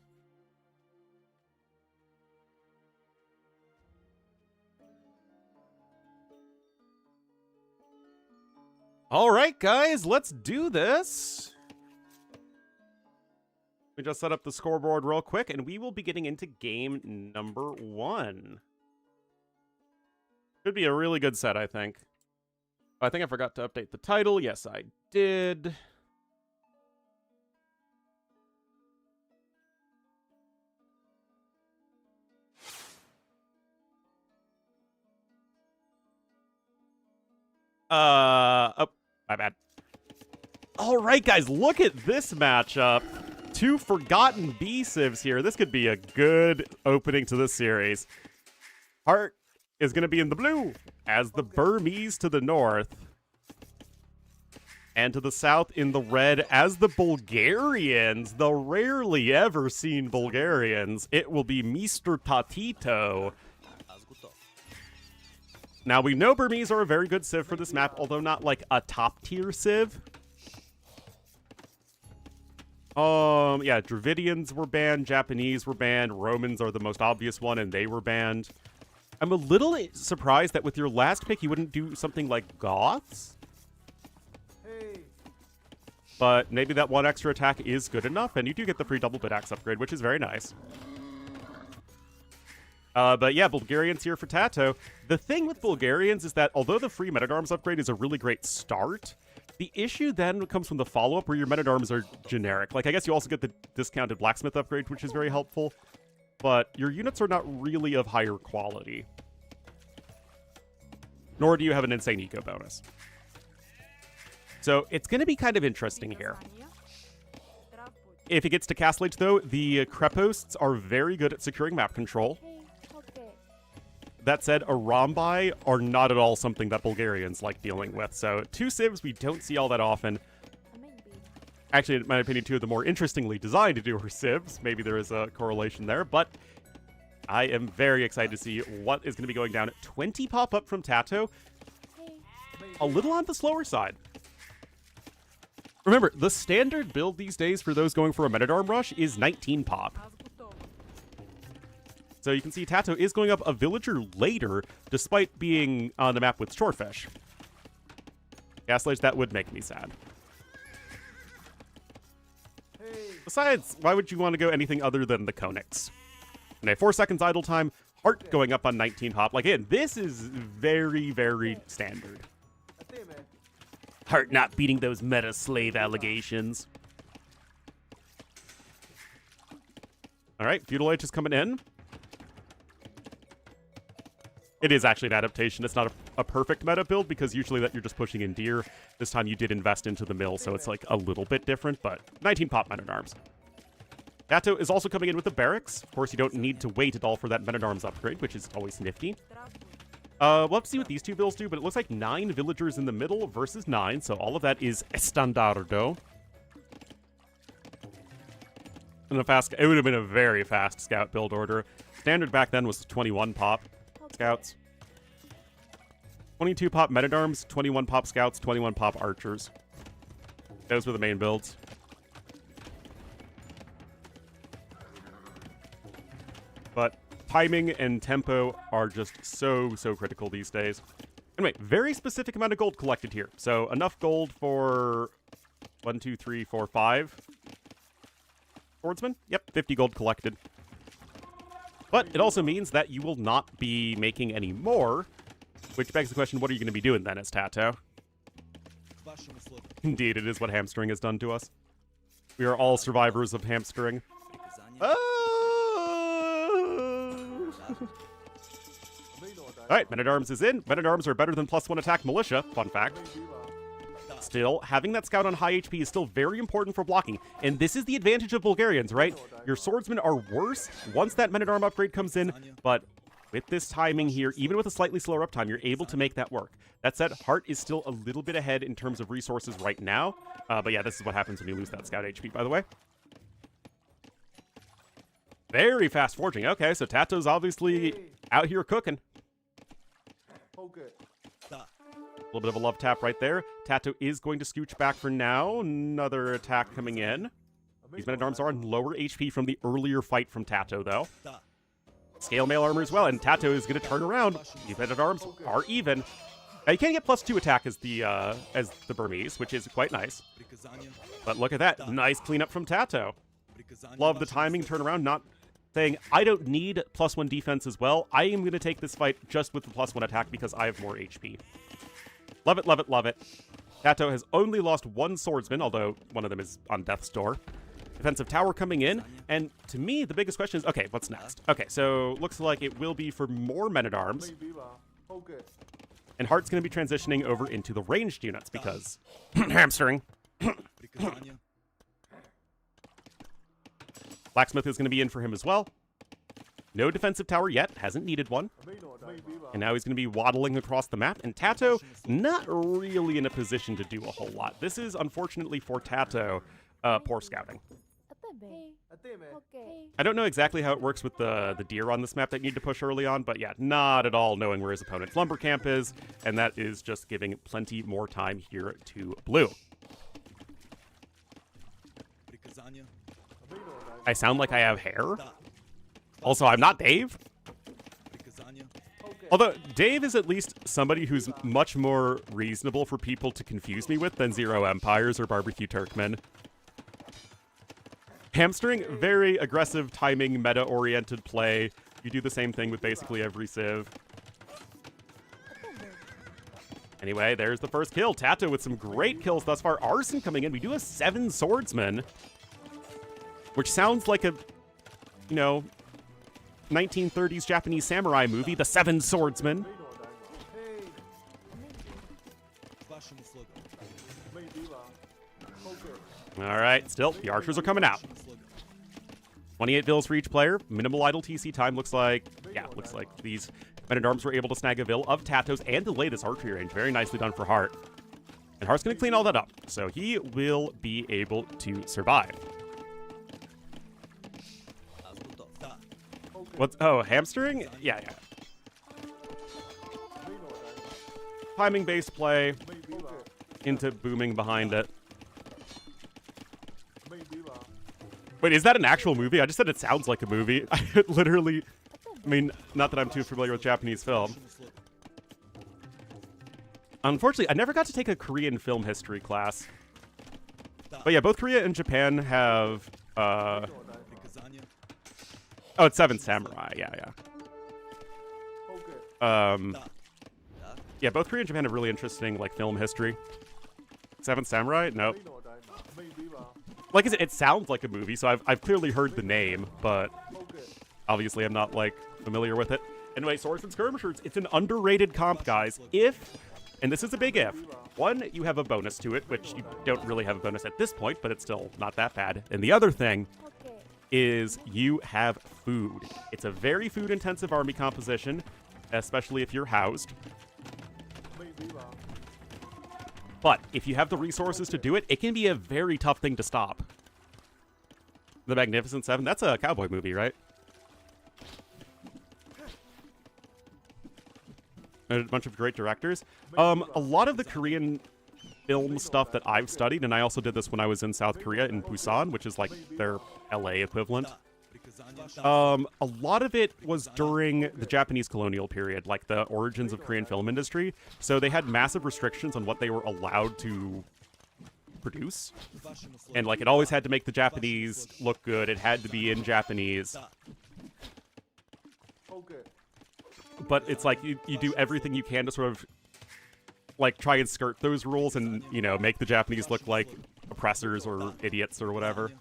All right, guys, let's do this. We just set up the scoreboard real quick, and we will be getting into game number 1. Should be a really good set, I think. I think I forgot to update the title. Yes, I did. Oh, my bad. All right, guys, look at this matchup. 2 Forgotten Bee Civs here. This could be a good opening to this series. Heart is going to be in the blue, as the Burmese to the north. And to the south in the red, as the Bulgarians, the rarely ever seen Bulgarians. It will be Mr. Tatito. Now, we know Burmese are a very good civ for this map, although not like a top-tier civ. Yeah, Dravidians were banned, Japanese were banned, Romans are the most obvious one, and they were banned. I'm a little surprised that with your last pick, you wouldn't do something like Goths. But maybe that 1 extra attack is good enough, and you do get the free double bit axe upgrade, which is very nice. But yeah, Bulgarians here for Tato. The thing with Bulgarians is that although the free men-at-arms upgrade is a really great start, the issue then comes from the follow-up where your men-at-arms are generic. Like, I guess you also get the discounted blacksmith upgrade, which is very helpful, but your units are not really of higher quality. Nor do you have an insane eco bonus. So it's going to be kind of interesting here. If it gets to Castle Age, though, the Kreposts are very good at securing map control. That said, Arambai are not at all something that Bulgarians like dealing with. So 2 civs we don't see all that often. Actually, in my opinion, 2 of the more interestingly designed to do are civs. Maybe there is a correlation there, but I am very excited to see what is going to be going down. 20 pop up from Tato. A little on the slower side. Remember, the standard build these days for those going for a men-at-arm rush is 19 pop. So you can see Tato is going up a villager later, despite being on the map with Shorefish. Castle Age, that would make me sad. Besides, why would you want to go anything other than the Konix? Okay, 4 seconds idle time, Heart going up on 19 pop. Like, again, this is very, very standard. Heart not beating those meta-slave allegations. Alright, Feudal Age is coming in. It is actually an adaptation. It's not a perfect meta build, because usually that you're just pushing in deer. This time you did invest into the mill, so it's like a little bit different, but 19 pop men-at-arms. Tato is also coming in with the barracks. Of course, you don't need to wait at all for that men-at-arms upgrade, which is always nifty. We'll have to see what these 2 builds do, but it looks like 9 villagers in the middle versus 9, so all of that is standardo. And it would have been a very fast scout build order. Standard back then was 21 pop scouts. 22 pop men-at-arms, 21 pop scouts, 21 pop archers. Those were the main builds. But timing and tempo are just so critical these days. Anyway, very specific amount of gold collected here. So enough gold for 1, 2, 3, 4, 5 swordsmen. Yep, 50 gold collected. But it also means that you will not be making any more, which begs the question, what are you going to be doing then as Tato? Indeed, it is what hamstering has done to us. We are all survivors of hamstering. Alright, Men-at-Arms is in. Men-at-Arms are better than +1 attack militia, fun fact. Still, having that scout on high HP is still very important for blocking, and this is the advantage of Bulgarians, right? Your swordsmen are worse once that Men-at-Arm upgrade comes in, but with this timing here, even with a slightly slower uptime, you're able to make that work. That said, Hart is still a little bit ahead in terms of resources right now, but yeah, this is what happens when you lose that scout HP, by the way. Very fast forging. Okay, so Tato's obviously out here cooking. A little bit of a love tap right there. Tato is going to scooch back for now. Another attack coming in. These Men-at-Arms are on lower HP from the earlier fight from Tato, though. Scale mail armor as well, and Tato is going to turn around. These Men-at-Arms are even. Now, you can't get +2 attack as the Burmese, which is quite nice. But look at that. Nice cleanup from Tato. Love the timing, turnaround, not saying, I don't need +1 defense as well. I am going to take this fight just with the +1 attack because I have more HP. Love it, love it, love it. Tato has only lost 1 swordsman, although one of them is on death's door. Defensive tower coming in, and to me, the biggest question is, okay, what's next? Okay, so looks like it will be for more Men-at-Arms. And Hart's going to be transitioning over into the ranged units because hamstring. Blacksmith is going to be in for him as well. No defensive tower yet, hasn't needed one. And now he's going to be waddling across the map. And Tato, not really in a position to do a whole lot. This is, unfortunately for Tato, poor scouting. I don't know exactly how it works with the deer on this map that you need to push early on, but yeah, not at all knowing where his opponent's lumber camp is. And that is just giving plenty more time here to Blue. I sound like I have hair. Also, I'm not Dave. Although, Dave is at least somebody who's much more reasonable for people to confuse me with than Zero Empires or Barbecue Turkmen. Hamstring, very aggressive timing, meta-oriented play. You do the same thing with basically every civ. Anyway, there's the first kill. Tato with some great kills thus far. Arson coming in. We do have 7 swordsmen. Which sounds like a, you know, 1930s Japanese samurai movie, The Seven Swordsmen. All right, still, the archers are coming out. 28 vills for each player. Minimal idle TC time looks like these Men-at-Arms were able to snag a vill of Tato's and delay this archery range. Very nicely done for Hart. And Hart's going to clean all that up, so he will be able to survive. What's, oh, hamstring? Yeah. Timing-based play into booming behind it. Wait, is that an actual movie? I just said it sounds like a movie. I literally, I mean, not that I'm too familiar with Japanese film. Unfortunately, I never got to take a Korean film history class. But yeah, both Korea and Japan have, oh, it's Seven Samurai. Yeah. Yeah, both Korea and Japan have really interesting, like, film history. Seven Samurai? Nope. Like I said, it sounds like a movie, so I've clearly heard the name, but obviously I'm not, like, familiar with it. Anyway, Swords and Skirmishers, it's an underrated comp, guys. If, and this is a big if, one, you have a bonus to it, which you don't really have a bonus at this point, but it's still not that bad. And the other thing is you have food. It's a very food-intensive army composition, especially if you're housed. But if you have the resources to do it, it can be a very tough thing to stop. The Magnificent Seven, that's a cowboy movie, right? A bunch of great directors. A lot of the Korean film stuff that I've studied, and I also did this when I was in South Korea in Busan, which is like their LA equivalent. A lot of it was during the Japanese colonial period, like the origins of Korean film industry. So they had massive restrictions on what they were allowed to produce. And like it always had to make the Japanese look good. It had to be in Japanese. But it's like you do everything you can to sort of like try and skirt those rules and, you know, make the Japanese look like oppressors or idiots or whatever.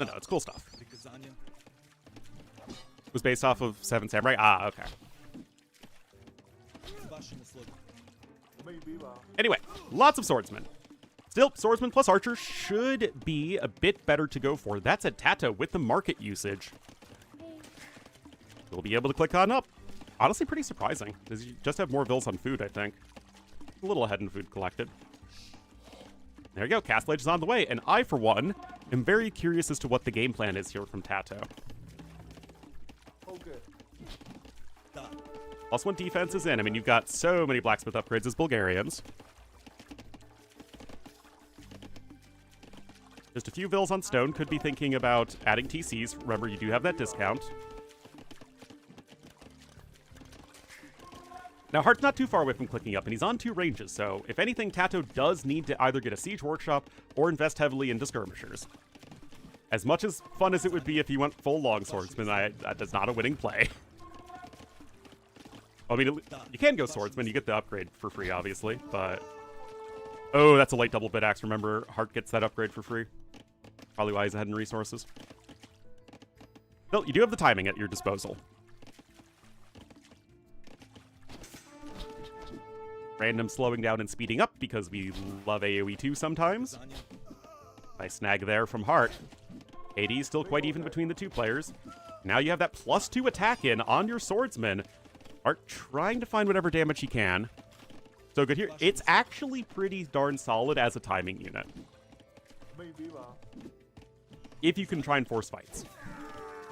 No, it's cool stuff. Was based off of Seven Samurai? Ah, okay. Anyway, lots of swordsmen. Still, swordsman plus archer should be a bit better to go for. That's a Tato with the market usage. You'll be able to click on up. Honestly, pretty surprising. Because you just have more vills on food, I think. A little ahead in food collected. There you go, Castle Age is on the way. And I, for one, am very curious as to what the game plan is here from Tato. +1 defense is in. I mean, you've got so many blacksmith upgrades as Bulgarians. Just a few vills on stone. Could be thinking about adding TCs. Remember, you do have that discount. Now, Hart's not too far away from clicking up, and he's on 2 ranges, so if anything, Tato does need to either get a siege workshop or invest heavily into skirmishers. As much as fun as it would be if he went full longswordsman, that is not a winning play. I mean, you can go swordsman, you get the upgrade for free, obviously, but... Oh, that's a light double bit axe. Remember, Hart gets that upgrade for free. Probably why he's ahead in resources. Still, you do have the timing at your disposal. Random slowing down and speeding up because we love AoE too sometimes. Nice snag there from Hart. AD is still quite even between the two players. Now you have that +2 attack in on your swordsman. Hart trying to find whatever damage he can. So good here. It's actually pretty darn solid as a timing unit. If you can try and force fights.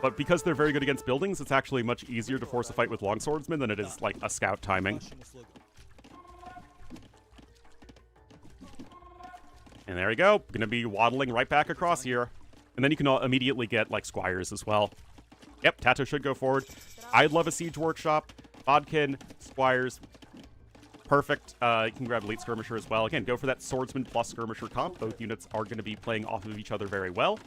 But because they're very good against buildings, it's actually much easier to force a fight with longswordsmen than it is like a scout timing. And there you go. Gonna be waddling right back across here. And then you can immediately get like squires as well. Yep, Tato should go forward. I'd love a siege workshop. Bodkin, squires. Perfect. You can grab elite skirmisher as well. Again, go for that swordsman plus skirmisher comp. Both units are going to be playing off of each other very well.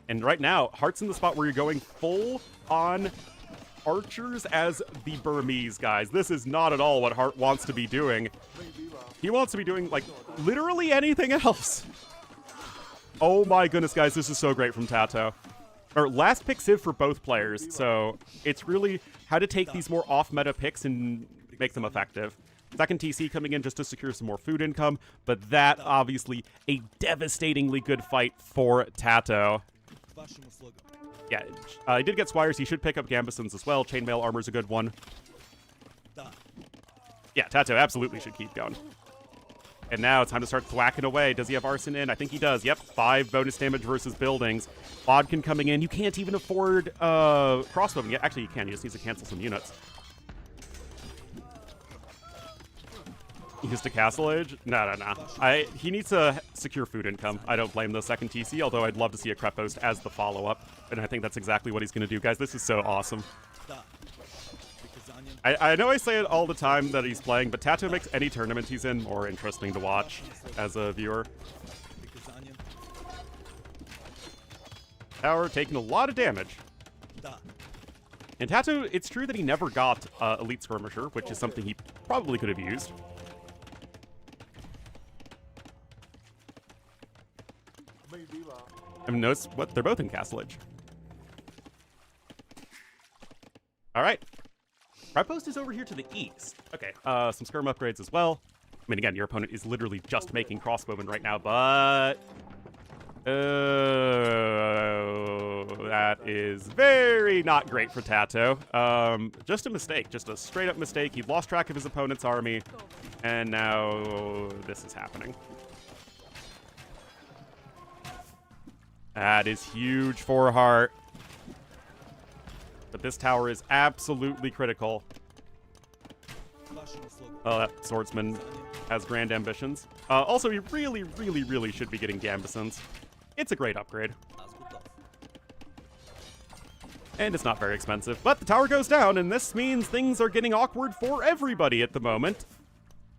And right now, Hart's in the spot where you're going full on archers as the Burmese, guys. This is not at all what Hart wants to be doing. He wants to be doing, like, literally anything else. Oh my goodness, guys. This is so great from Tato. Or last pick Civ for both players, so it's really how to take these more off-meta picks and make them effective. Second TC coming in just to secure some more food income, but that, obviously, a devastatingly good fight for Tato. Yeah, he did get squires. He should pick up gambesons as well. Chainmail armor's a good one. Yeah, Tato absolutely should keep going. And now it's time to start thwacking away. Does he have arson in? I think he does. Yep, 5 bonus damage versus buildings. Bodkin coming in. You can't even afford crossbowing yet. Actually, you can. He just needs to cancel some units. Used to Castle Age? No. He needs to secure food income. I don't blame the second TC, although I'd love to see a Crep Post as the follow-up. And I think that's exactly what he's going to do. Guys, this is so awesome. I know I say it all the time that he's playing, but Tato makes any tournament he's in more interesting to watch as a viewer. Tower taking a lot of damage. And Tato, it's true that he never got Elite Skirmisher, which is something he probably could have used. I mean, notice what they're both in Castle Age. All right. Our post is over here to the east. Okay, some skirm upgrades as well. I mean, again, your opponent is literally just making crossbowmen right now, but... that is very not great for Tato. Just a mistake, just a straight-up mistake. He lost track of his opponent's army, and now this is happening. That is huge for Hart. But this tower is absolutely critical. Oh, that swordsman has grand ambitions. Also, he really should be getting gambesons. It's a great upgrade. And it's not very expensive. But the tower goes down, and this means things are getting awkward for everybody at the moment.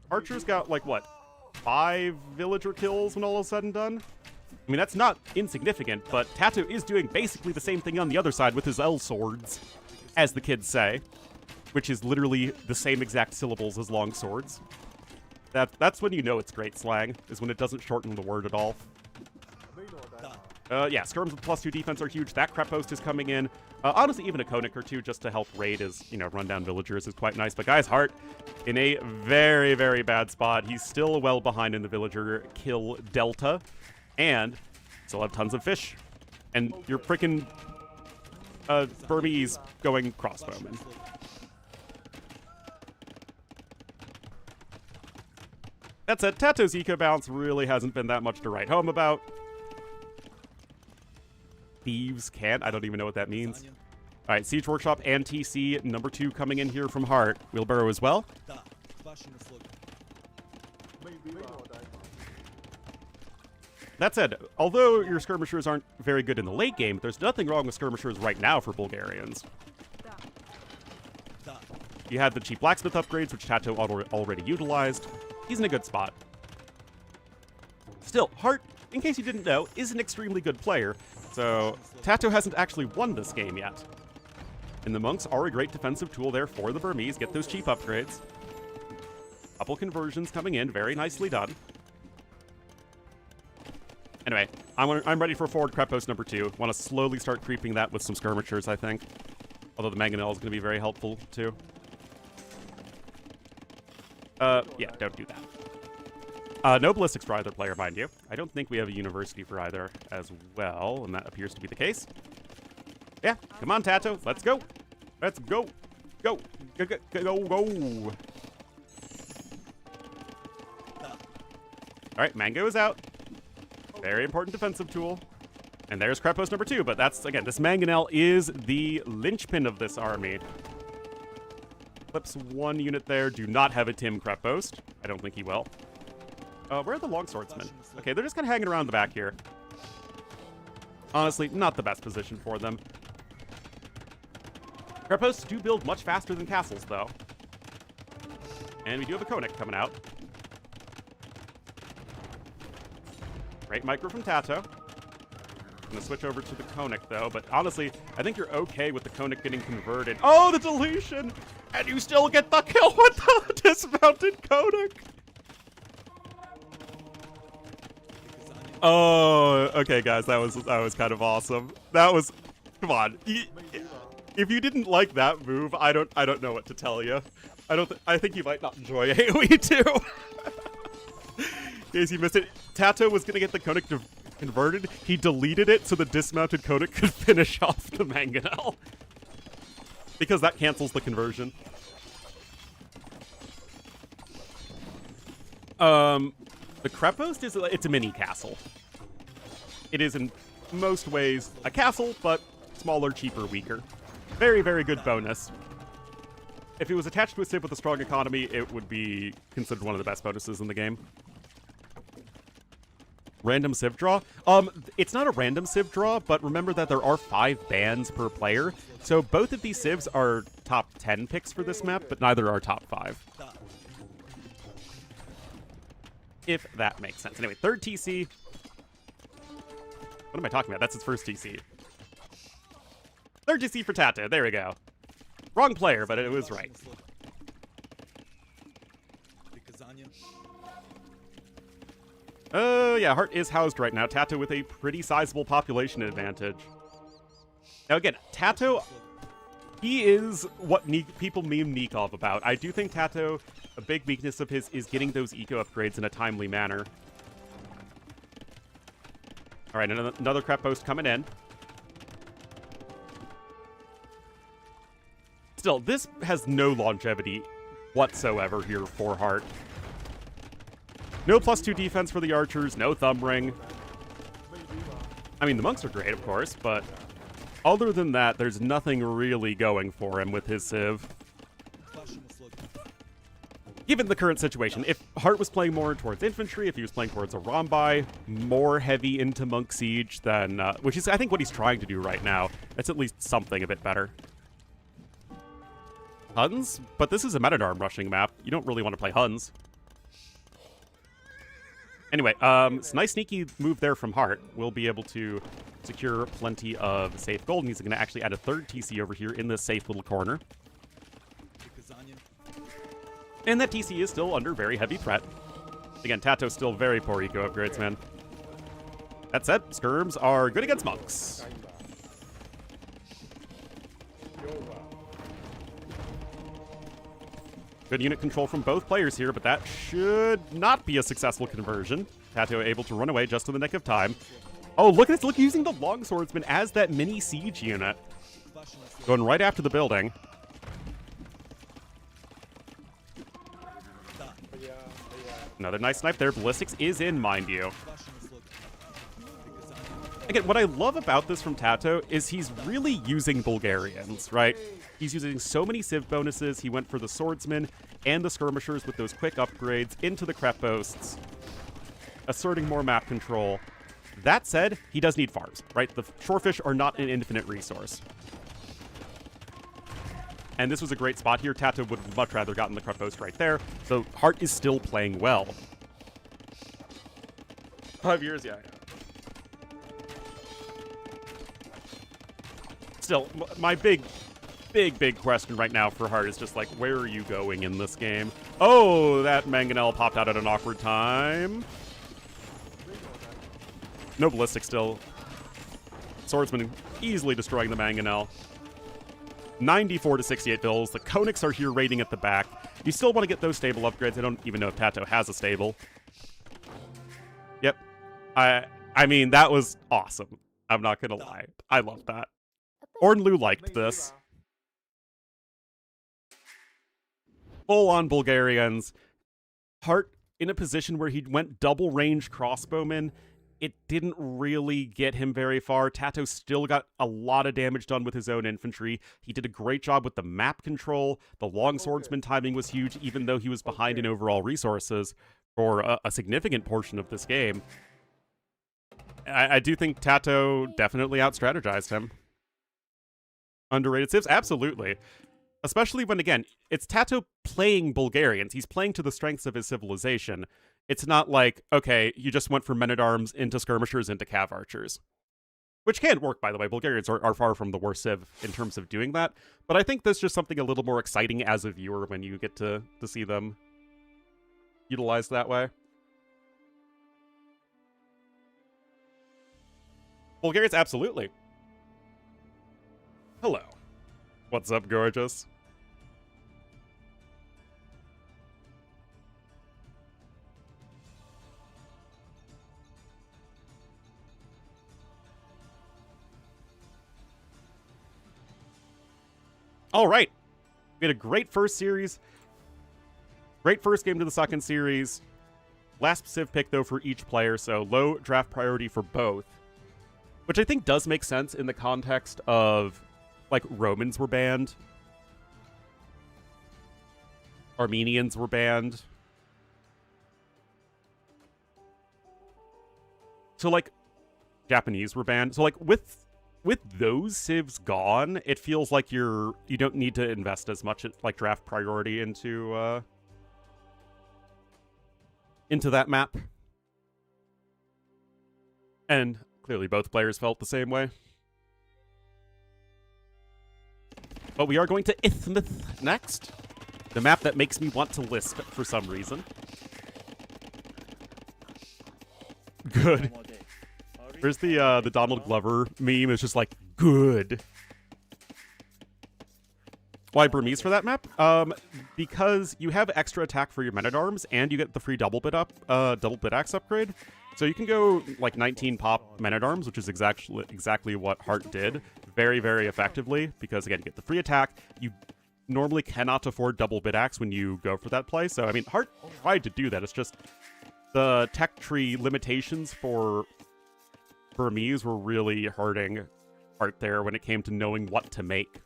Archer's got, like, what? 5 villager kills when all is said and done? I mean, that's not insignificant, but Tato is doing basically the same thing on the other side with his L swords, as the kids say, which is literally the same exact syllables as long swords. That's when you know it's great slang, is when it doesn't shorten the word at all. Yeah, skirms with +2 defense are huge. That crep post is coming in. Honestly, even a Konik or two just to help raid as, run down villagers is quite nice. But guys, Hart in a very, very bad spot. He's still well behind in the villager kill delta. And still have tons of fish. And you're freaking Burmese going crossbowman. That said, Tato's eco balance really hasn't been that much to write home about. Thieves can't. I don't even know what that means. All right, Siege Workshop and TC number 2 coming in here from Hart. Wheelbarrow as well. That said, although your skirmishers aren't very good in the late game, there's nothing wrong with skirmishers right now for Bulgarians. You had the cheap blacksmith upgrades, which Tato already utilized. He's in a good spot. Still, Hart, in case you didn't know, is an extremely good player, so Tato hasn't actually won this game yet. And the monks are a great defensive tool there for the Burmese. Get those cheap upgrades. Couple conversions coming in, very nicely done. Anyway, I'm ready for forward crep post number 2. Want to slowly start creeping that with some skirmishers, I think. Although the mangonel is going to be very helpful, too. Yeah, don't do that. No ballistics for either player, mind you. I don't think we have a university for either as well, and that appears to be the case. Yeah, come on, Tato. Let's go. Let's go. Go. Go, go, go, go. All right, Mango is out. Very important defensive tool. And there's crep post number 2, but that's, again, this mangonel is the linchpin of this army. Clips 1 unit there. Do not have a Tim crep post. I don't think he will. Where are the longswordsmen? Okay, they're just kind of hanging around the back here. Honestly, not the best position for them. Crep posts do build much faster than castles, though. And we do have a Konik coming out. Great micro from Tato. I'm going to switch over to the Konik, though. But honestly, I think you're okay with the Konik getting converted. Oh, the deletion! And you still get the kill with the dismounted Konik! Oh, okay, guys, that was kind of awesome. That was, come on. If you didn't like that move, I don't know what to tell you. I think you might not enjoy AoE too. In case you missed it, Tato was gonna get the Konik converted. He deleted it so the dismounted Konik could finish off the mangonel. Because that cancels the conversion. The crep post it's a mini castle. It is in most ways a castle, but smaller, cheaper, weaker. Very, very good bonus. If it was attached to a civ with a strong economy, it would be considered one of the best bonuses in the game. Random civ draw? It's not a random civ draw, but remember that there are 5 bans per player, so both of these civs are top 10 picks for this map, but neither are top 5. If that makes sense. Anyway, 3rd TC. What am I talking about? That's his first TC. 3rd TC for Tato. There we go. Wrong player, but it was right. Yeah, Hart is housed right now. Tato with a pretty sizable population advantage. Now again, Tato, he is what people meme Nikov about. I do think Tato, a big weakness of his is getting those eco upgrades in a timely manner. All right, another crep post coming in. Still, this has no longevity whatsoever here for Hart. No +2 defense for the archers, no thumb ring. I mean, the monks are great, of course, but other than that, there's nothing really going for him with his civ. Given the current situation, if Hart was playing more towards infantry, if he was playing towards a Rombai, more heavy into monk siege, then, which is, I think, what he's trying to do right now, that's at least something a bit better. Huns? But this is a Metadarm rushing map. You don't really want to play Huns. Anyway, it's a nice sneaky move there from Hart. We'll be able to secure plenty of safe gold, and he's going to actually add a 3rd TC over here in this safe little corner. And that TC is still under very heavy threat. Again, Tato's still very poor eco upgrades, man. That said, skirms are good against monks. Good unit control from both players here, but that should not be a successful conversion. Tato able to run away just in the nick of time. Oh, look at this. Look, using the longswordsman as that mini siege unit. Going right after the building. Another nice snipe there. Ballistics is in, mind you. Again, what I love about this from Tato is he's really using Bulgarians, right? He's using so many civ bonuses. He went for the swordsmen and the skirmishers with those quick upgrades into the Krepposts, asserting more map control. That said, he does need farms, right? The shorefish are not an infinite resource. And this was a great spot here. Tato would much rather gotten the Kreppost right there. So Hart is still playing well. 5 years, yeah. Still, my big question right now for Hart is just like, where are you going in this game? Oh, that Mangonel popped out at an awkward time. No ballistic still. Swordsman easily destroying the Mangonel. 94 to 68 bills. The Conics are here raiding at the back. You still want to get those stable upgrades. I don't even know if Tato has a stable. Yep. I mean, that was awesome. I'm not going to lie. I love that. Ornlu liked this. Full-on Bulgarians. Hart in a position where he went double-range crossbowman. It didn't really get him very far. Tato still got a lot of damage done with his own infantry. He did a great job with the map control. The longswordsman timing was huge, even though he was behind in overall resources for a significant portion of this game. I do think Tato definitely out-strategized him. Underrated civs? Absolutely. Especially when, again, it's Tato playing Bulgarians. He's playing to the strengths of his civilization. It's not like, okay, you just went from men-at-arms into skirmishers into cav archers. Which can work, by the way. Bulgarians are far from the worst civ in terms of doing that. But I think that's just something a little more exciting as a viewer when you get to see them utilized that way. Bulgarians, absolutely. Hello. What's up, gorgeous? All right. We had a great first series. Great first game to the second series. Last civ pick, though, for each player, so low draft priority for both. Which I think does make sense in the context of, like, Romans were banned. Armenians were banned. So, like, Japanese were banned. So, like, with those civs gone, it feels like you don't need to invest as much, like, draft priority into that map. And clearly both players felt the same way. But we are going to Isthmith next. The map that makes me want to lisp for some reason. Good. Here's the Donald Glover meme. It's just like, good. Why Burmese for that map? Because you have extra attack for your men-at-arms, and you get the free double bit axe upgrade. So you can go like 19 pop men-at-arms, which is exactly what Hart did, very, very effectively. Because again, you get the free attack. You normally cannot afford double bit axe when you go for that play. So I mean, Hart tried to do that. It's just the tech tree limitations for Burmese were really hurting Hart there when it came to knowing what to make.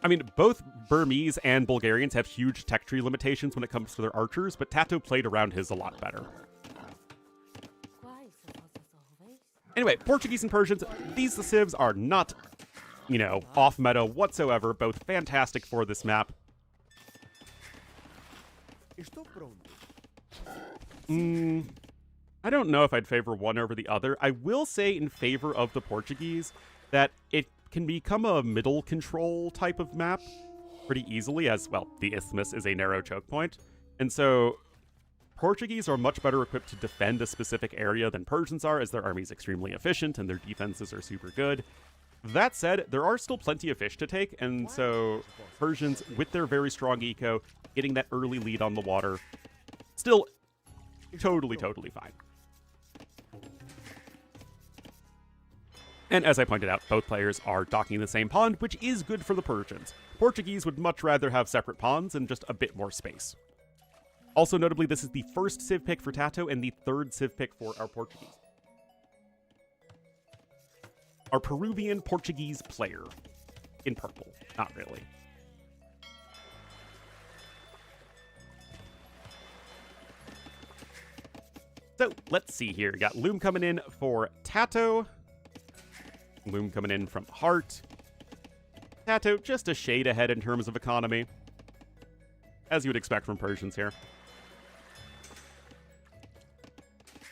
I mean, both Burmese and Bulgarians have huge tech tree limitations when it comes to their archers, but Tato played around his a lot better. Anyway, Portuguese and Persians, these civs are not, you know, off meta whatsoever, both fantastic for this map. I don't know if I'd favor one over the other. I will say in favor of the Portuguese that it can become a middle control type of map pretty easily, as, well, the Isthmus is a narrow choke point. And so Portuguese are much better equipped to defend a specific area than Persians are, as their army is extremely efficient and their defenses are super good. That said, there are still plenty of fish to take, and so Persians, with their very strong eco, getting that early lead on the water, still totally fine. And as I pointed out, both players are docking the same pond, which is good for the Persians. Portuguese would much rather have separate ponds and just a bit more space. Also notably, this is the first Civ pick for Tato and the third Civ pick for our Portuguese. Our Peruvian Portuguese player. In purple. Not really. So, let's see here. We got Loom coming in for Tato. Loom coming in from Heart. Tato just a shade ahead in terms of economy. As you would expect from Persians here.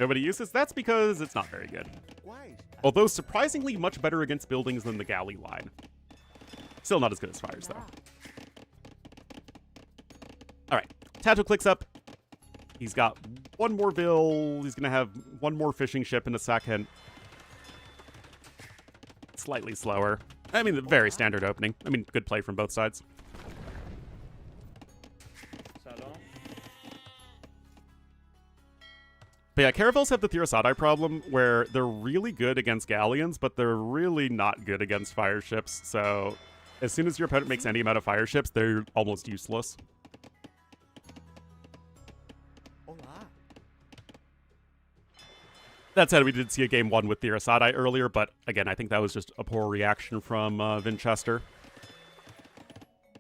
Nobody uses? That's because it's not very good. Although surprisingly much better against buildings than the galley line. Still not as good as fires, though. Alright, Tato clicks up. He's got one more bill. He's going to have one more fishing ship in a second. Slightly slower. I mean, very standard opening. I mean, good play from both sides. But yeah, caravels have the Thirasadai problem where they're really good against galleons, but they're really not good against fire ships. So as soon as your opponent makes any amount of fire ships, they're almost useless. That said, we did see a game 1 with Thirasadai earlier, but again, I think that was just a poor reaction from Vinchester.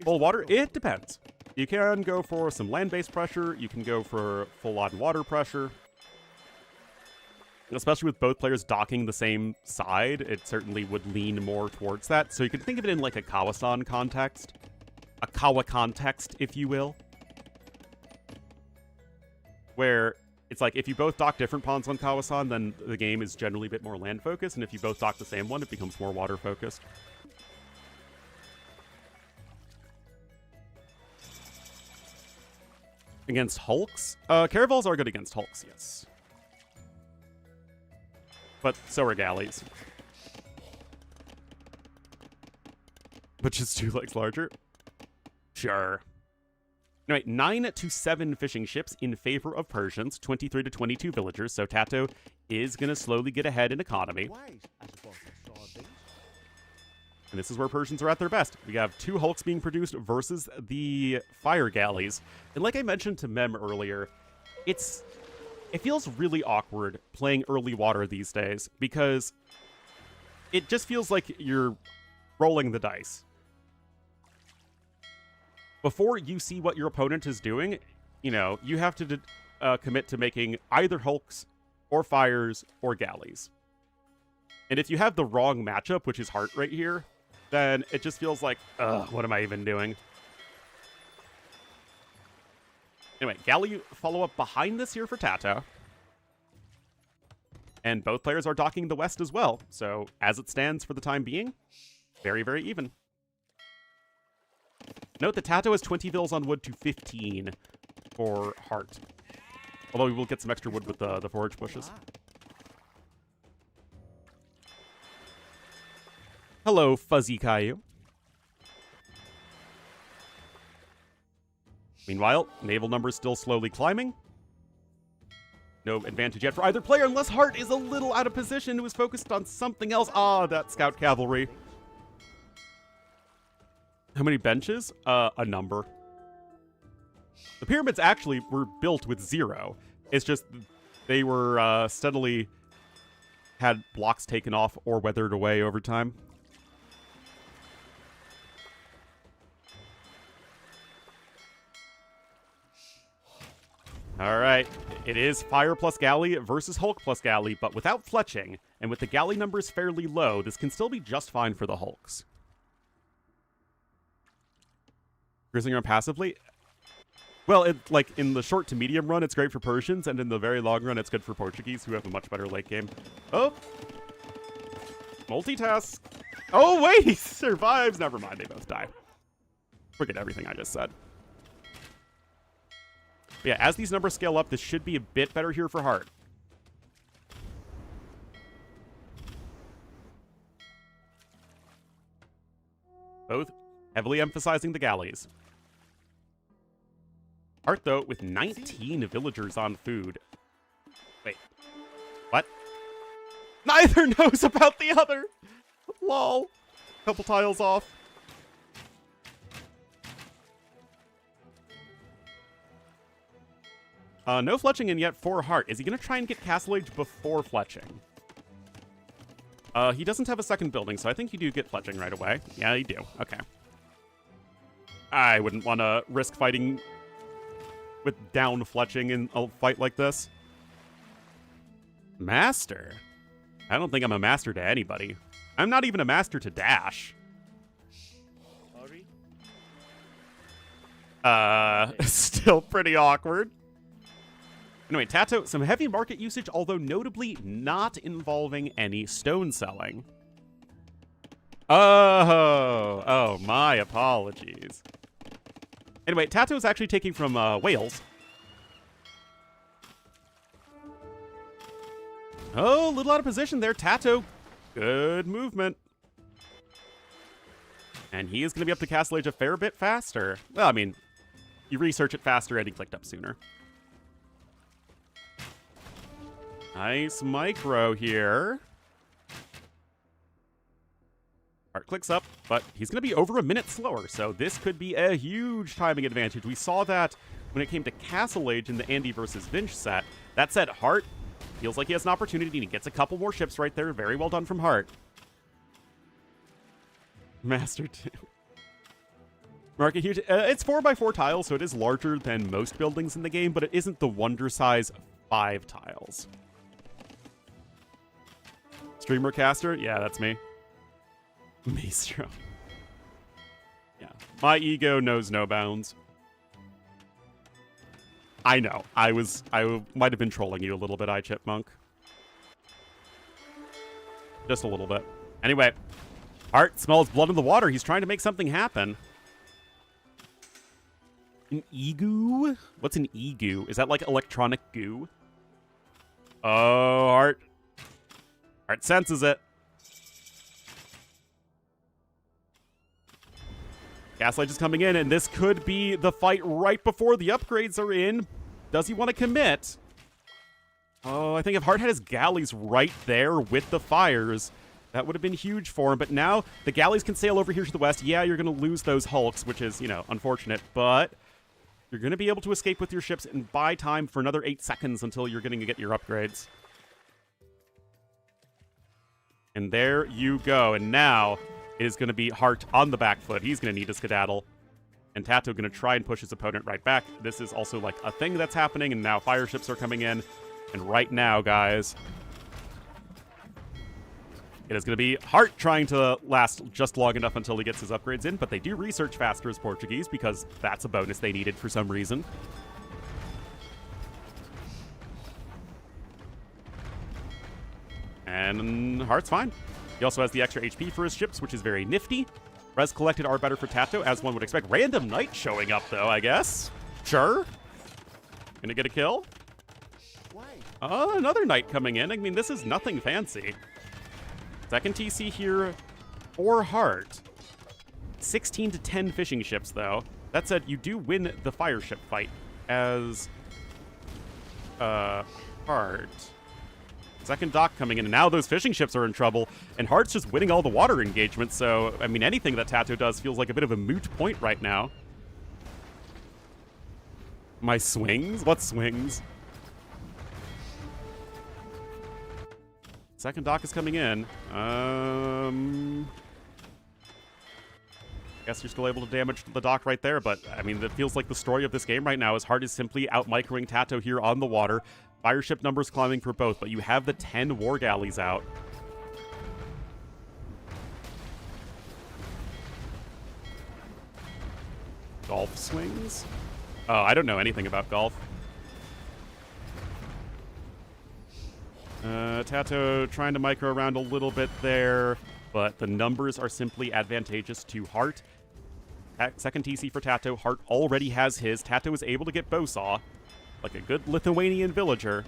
Full water? It depends. You can go for some land-based pressure. You can go for full-on water pressure. Especially with both players docking the same side, it certainly would lean more towards that. So you can think of it in like a Kawasan context. A Kawa context, if you will. Where it's like, if you both dock different pawns on Kawasan, then the game is generally a bit more land-focused, and if you both dock the same one, it becomes more water-focused. Against Hulks? Caravels are good against Hulks, yes. But so are galleys. But just 2 legs larger? Sure. Anyway, 9 to 7 fishing ships in favor of Persians, 23 to 22 villagers, so Tato is going to slowly get ahead in economy. And this is where Persians are at their best. We have 2 hulks being produced versus the fire galleys. And like I mentioned to Mem earlier, it feels really awkward playing early water these days because it just feels like you're rolling the dice. Before you see what your opponent is doing, you know, you have to commit to making either hulks or fires or galleys. And if you have the wrong matchup, which is Heart right here, then it just feels like, ugh, what am I even doing? Anyway, galley follow-up behind this here for Tato. And both players are docking the west as well. So, as it stands for the time being, very, very even. Note that Tato has 20 vills on wood to 15 for Heart. Although we will get some extra wood with the forage bushes. Hello, Fuzzy Caillou. Meanwhile, naval numbers still slowly climbing. No advantage yet for either player unless Heart is a little out of position, who is focused on something else. Ah, that scout cavalry. How many benches? A number. The pyramids actually were built with 0. It's just they were steadily had blocks taken off or weathered away over time. All right, it is Fire plus Galley versus Hulk plus Galley, but without fletching, and with the Galley numbers fairly low, this can still be just fine for the Hulks. Cruising around passively? Well, like in the short to medium run, it's great for Persians, and in the very long run, it's good for Portuguese, who have a much better late game. Oh! Multitask! Oh, wait! He survives! Never mind, they both die. Forget everything I just said. But yeah, as these numbers scale up, this should be a bit better here for Hart. Both heavily emphasizing the galleys. Hart, though, with 19 villagers on food. Wait. What? Neither knows about the other! Lol. Couple tiles off. No fletching in yet for Hart. Is he going to try and get Castle Age before fletching? He doesn't have a second building, so I think you do get fletching right away. Yeah, you do. Okay. I wouldn't want to risk fighting with down fletching in a fight like this. Master? I don't think I'm a master to anybody. I'm not even a master to Dash.
Sorry?
Still pretty awkward. Anyway, Tato, some heavy market usage, although notably not involving any stone selling. Oh, my apologies. Anyway, Tato is actually taking from Wales. Oh, a little out of position there. Tato, good movement. And he is going to be up to Castle Age a fair bit faster. Well, I mean, you research it faster and he clicked up sooner. Nice micro here. Hart clicks up, but he's going to be over a minute slower, so this could be a huge timing advantage. We saw that when it came to Castle Age in the Andy versus Vinch set. That said, Hart feels like he has an opportunity, and he gets a couple more ships right there. Very well done from Hart. Master 2. Market huge. It's 4x4 tiles, so it is larger than most buildings in the game, but it isn't the wonder size 5 tiles. Streamer caster? Yeah, that's me. Maestro. Yeah. My ego knows no bounds. I know. I might have been trolling you a little bit, iChipmunk. Just a little bit. Anyway, Hart smells blood in the water. He's trying to make something happen. An egu? What's an egu? Is that like electronic goo? Oh, Hart senses it. Gaslight is coming in, and this could be the fight right before the upgrades are in. Does he want to commit? Oh, I think if Hart had his galleys right there with the fires, that would have been huge for him. But now the galleys can sail over here to the west. Yeah, you're going to lose those hulks, which is, unfortunate. But you're going to be able to escape with your ships and buy time for another 8 seconds until you're going to get your upgrades. And there you go. And now it is going to be Hart on the back foot. He's going to need to skedaddle. And Tato going to try and push his opponent right back. This is also like a thing that's happening, and now fire ships are coming in. And right now, guys, it is going to be Hart trying to last just long enough until he gets his upgrades in, but they do research faster as Portuguese because that's a bonus they needed for some reason. And Hart's fine. He also has the extra HP for his ships, which is very nifty. Res collected are better for Tato, as one would expect. Random Knight showing up, though, I guess. Sure. Gonna get a kill. Another Knight coming in. I mean, this is nothing fancy. Second TC here for Hart. 16 to 10 fishing ships, though. That said, you do win the fire ship fight as Hart. Second dock coming in, and now those fishing ships are in trouble, and Hart's just winning all the water engagements, so, I mean, anything that Tato does feels like a bit of a moot point right now. My swings? What swings? Second dock is coming in. Guess you're still able to damage the dock right there, but, I mean, that feels like the story of this game right now is Hart is simply out-microing Tato here on the water. Fire ship numbers climbing for both, but you have the 10 war galleys out. Golf swings? Oh, I don't know anything about golf. Tato trying to micro around a little bit there, but the numbers are simply advantageous to Hart. Second TC for Tato. Hart already has his. Tato is able to get Bowsaw, like a good Lithuanian villager.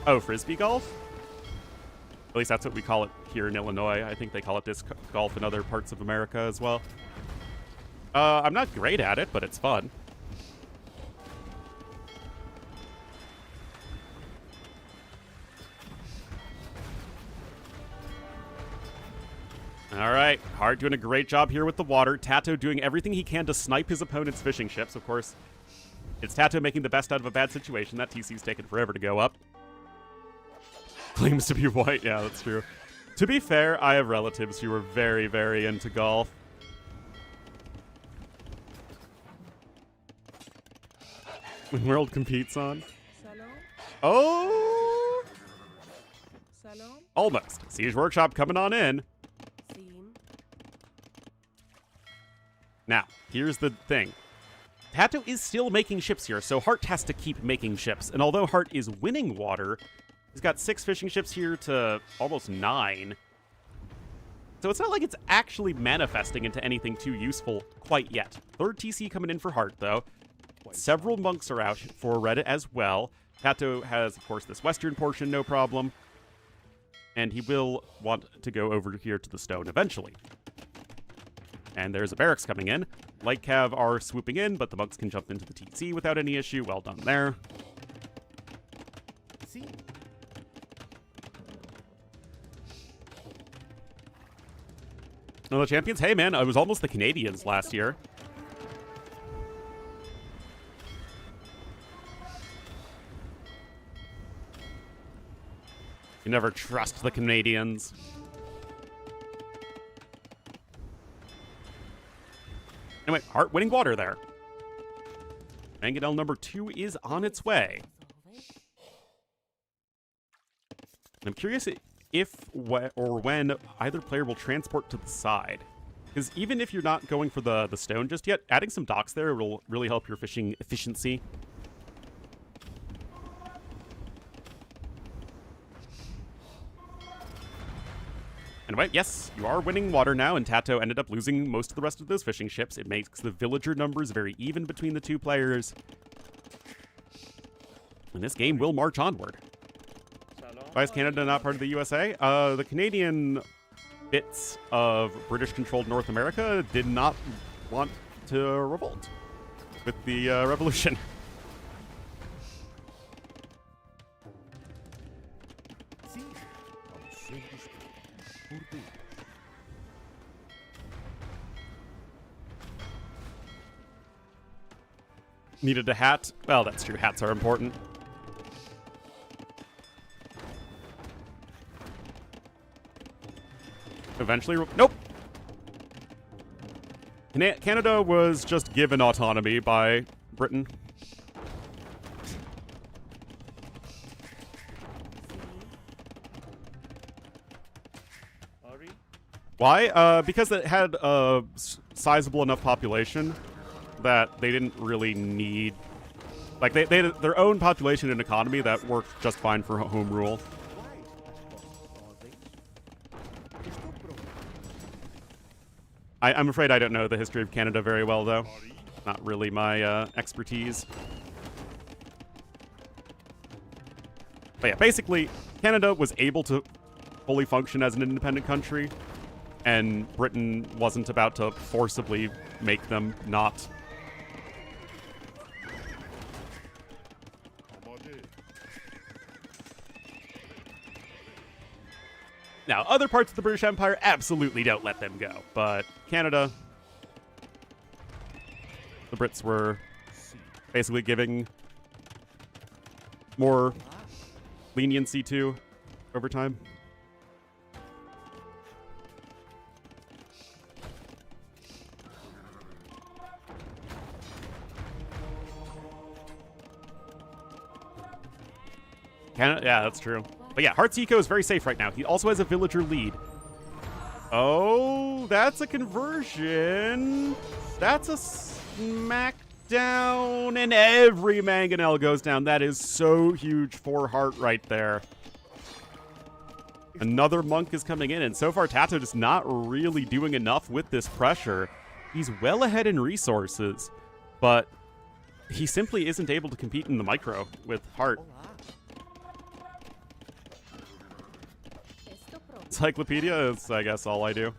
Oh, Frisbee golf? At least that's what we call it here in Illinois. I think they call it disc golf in other parts of America as well. I'm not great at it, but it's fun. All right, Hart doing a great job here with the water. Tato doing everything he can to snipe his opponent's fishing ships. Of course, it's Tato making the best out of a bad situation. That TC's taken forever to go up. Claims to be white. Yeah, that's true. To be fair, I have relatives who are very, very into golf. When World competes on. Oh! Almost. Siege Workshop coming on in. Now, here's the thing. Tato is still making ships here, so Hart has to keep making ships. And although Hart is winning water, he's got 6 fishing ships here to almost 9. So it's not like it's actually manifesting into anything too useful quite yet. Third TC coming in for Hart, though. Several monks are out for Reddit as well. Tato has, of course, this western portion, no problem. And he will want to go over here to the stone eventually. And there's a barracks coming in. Light Cav are swooping in, but the monks can jump into the TC without any issue. Well done there. Well, the champions, hey man, I was almost the Canadians last year. You never trust the Canadians. Anyway, Hart winning water there. Mangonel number 2 is on its way. I'm curious if or when either player will transport to the side. Because even if you're not going for the stone just yet, adding some docks there will really help your fishing efficiency. Anyway, yes, you are winning water now, and Tato ended up losing most of the rest of those fishing ships. It makes the villager numbers very even between the two players. And this game will march onward. Why is Canada not part of the USA? The Canadian bits of British-controlled North America did not want to revolt with the revolution. Needed a hat? Well, that's true. Hats are important. Eventually... Nope! Canada was just given autonomy by Britain. Why? Because it had a sizable enough population that they didn't really need... Like, they had their own population and economy that worked just fine for home rule. I'm afraid I don't know the history of Canada very well, though. Not really my expertise. But yeah, basically, Canada was able to fully function as an independent country, and Britain wasn't about to forcibly make them not. Now, other parts of the British Empire absolutely don't let them go, but Canada, the Brits were basically giving more leniency to over time. Canada, yeah, that's true. But yeah, Hart's eco is very safe right now. He also has a villager lead. Oh, that's a conversion. That's a smackdown, and every mangonel goes down. That is so huge for Hart right there. Another monk is coming in, and so far Tato just not really doing enough with this pressure. He's well ahead in resources, but he simply isn't able to compete in the micro with Heart. Encyclopedia is, I guess, all I do.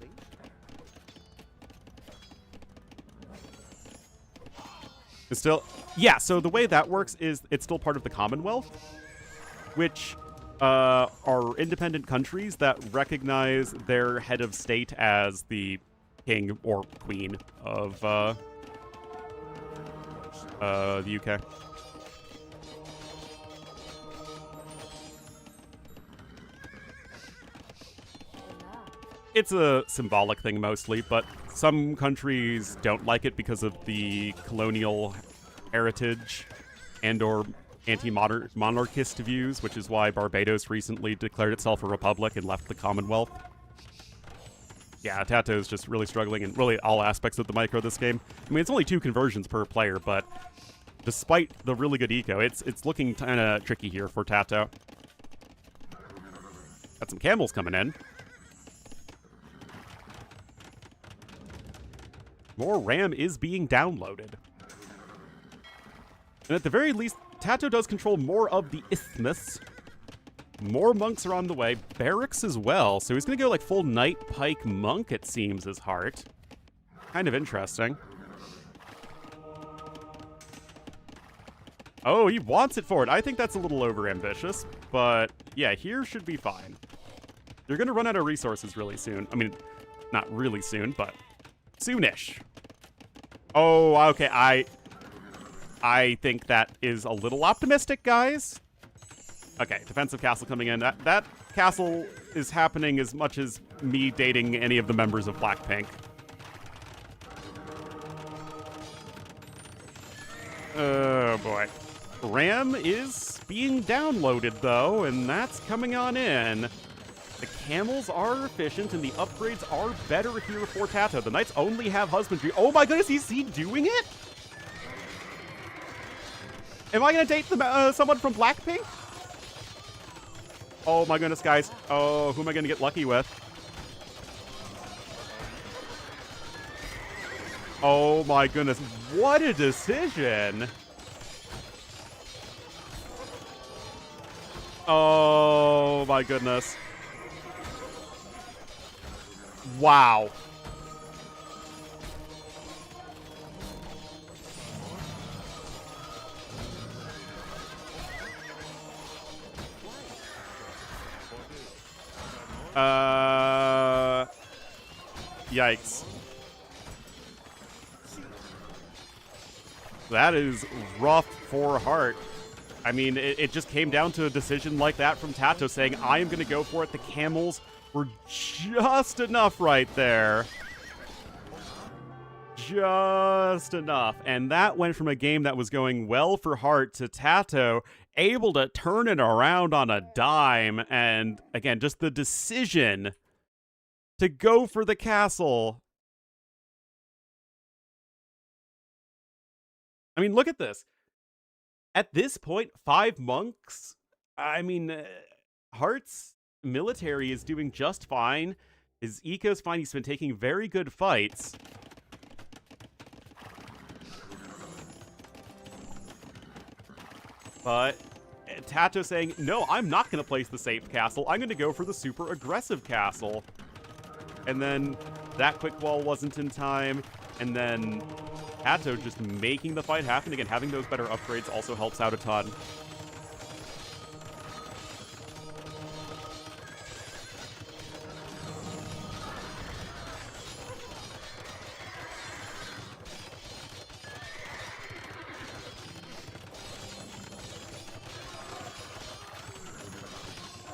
It's still... Yeah, so the way that works is it's still part of the Commonwealth, which are independent countries that recognize their head of state as the king or queen of the UK. It's a symbolic thing mostly, but some countries don't like it because of the colonial heritage and or anti-monarchist views, which is why Barbados recently declared itself a republic and left the Commonwealth. Yeah, Tato's just really struggling in really all aspects of the micro this game. I mean, it's only 2 conversions per player, but despite the really good eco, it's looking kind of tricky here for Tato. Got some camels coming in. More RAM is being downloaded. And at the very least, Tato does control more of the isthmus. More monks are on the way. Barracks as well. So he's going to go like full Knight, Pike, Monk, it seems, as Heart. Kind of interesting. Oh, he wants it forward. I think that's a little over-ambitious. But yeah, here should be fine. You're going to run out of resources really soon. I mean, not really soon, but soonish. Oh, okay. I think that is a little optimistic, guys. Okay, defensive castle coming in. That castle is happening as much as me dating any of the members of Blackpink. Oh, boy. RAM is being downloaded, though, and that's coming on in. The camels are efficient, and the upgrades are better here for Tato. The knights only have husbandry. Oh my goodness, is he doing it? Am I going to date someone from Blackpink? Oh my goodness, guys. Oh, who am I going to get lucky with? Oh my goodness. What a decision. Oh my goodness. Wow. Yikes. That is rough for Heart. I mean, it just came down to a decision like that from Tato saying, I am going to go for it. The camels were just enough right there. Just enough. And that went from a game that was going well for Heart to Tato able to turn it around on a dime. And again, just the decision to go for the castle. I mean, look at this. At this point, 5 monks. I mean, Heart's military is doing just fine. His eco's fine. He's been taking very good fights. But Tato saying, no, I'm not going to place the safe castle. I'm going to go for the super aggressive castle. And then that quick wall wasn't in time. And then Tato just making the fight happen. Again, having those better upgrades also helps out a ton.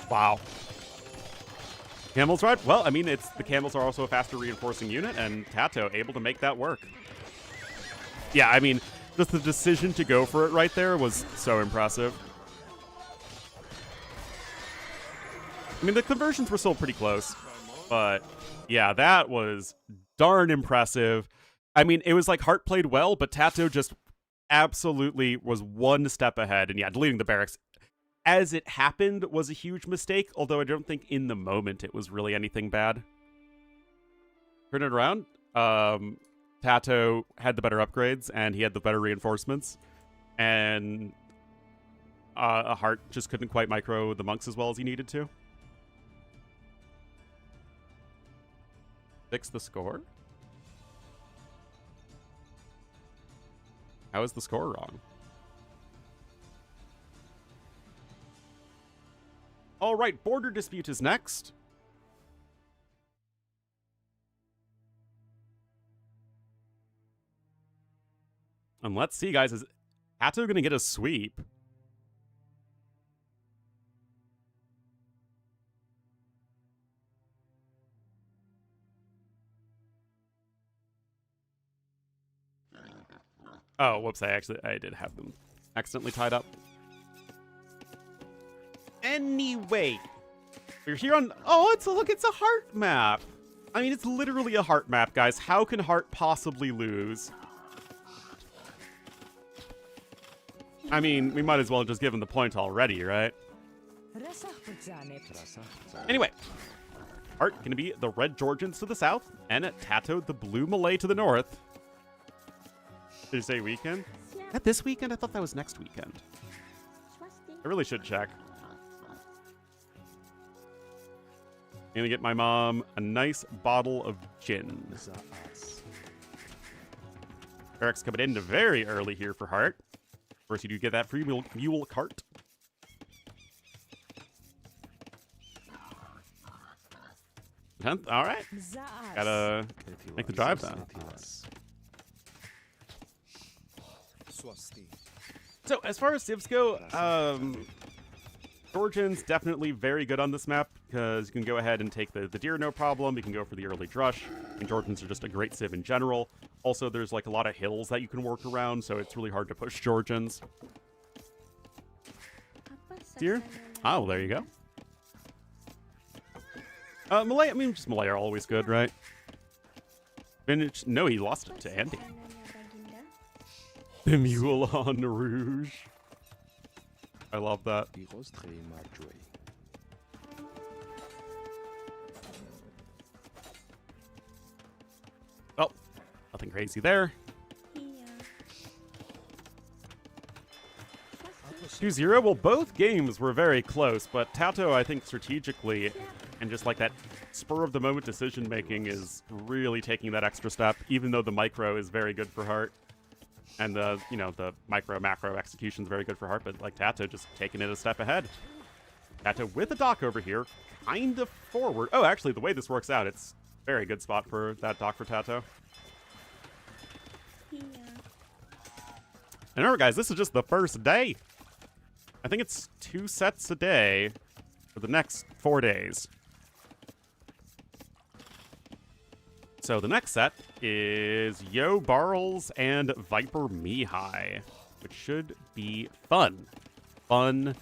Wow. Camels right? Well, I mean, the camels are also a faster reinforcing unit, and Tato able to make that work. Yeah, I mean, just the decision to go for it right there was so impressive. I mean, the conversions were still pretty close, but yeah, that was darn impressive. I mean, it was like Heart played well, but Tato just absolutely was one step ahead, and yeah, deleting the barracks as it happened was a huge mistake, although I don't think in the moment it was really anything bad. Turn it around. Tato had the better upgrades and he had the better reinforcements, and a Heart just couldn't quite micro the monks as well as he needed to. Fix the score? How is the score wrong? All right, border dispute is next. And let's see, guys, is Tato going to get a sweep? Oh, whoops, I did have them accidentally tied up. Anyway, we're here on, oh, it's a heart map. I mean, it's literally a heart map, guys. How can Heart possibly lose? I mean, we might as well just give him the point already, right? Anyway, Heart gonna be the Red Georgians to the south, and Tato the Blue Malay to the north. Did you say weekend? Not this weekend? I thought that was next weekend. I really should check. I'm gonna get my mom a nice bottle of gin. Eric's coming in very early here for Heart. First, you do get that free mule cart. Tenth, all right. Gotta make the drive then. So as far as civs go, Georgians definitely very good on this map because you can go ahead and take the deer no problem. You can go for the early drush, and Georgians are just a great civ in general. Also, there's like a lot of hills that you can work around, so it's really hard to push Georgians. Deer? Oh, there you go. Malay, I mean, just Malay are always good, right? Vintage, no, he lost it to Andy. The mule on Rouge. I love that. Well, nothing crazy there. 2-0. Well, both games were very close, but Tato, I think, strategically, and just like that spur-of-the-moment decision-making is really taking that extra step, even though the micro is very good for Heart. And the, you know, the micro-macro execution is very good for Heart, but like Tato just taking it a step ahead. Tato with a dock over here, kind of forward. Oh, actually, the way this works out, it's a very good spot for that dock for Tato. And remember, guys, this is just the first day. I think it's 2 sets a day for the next 4 days. So the next set is Yo Barles and Viper Mihai, which should be fun. Fun.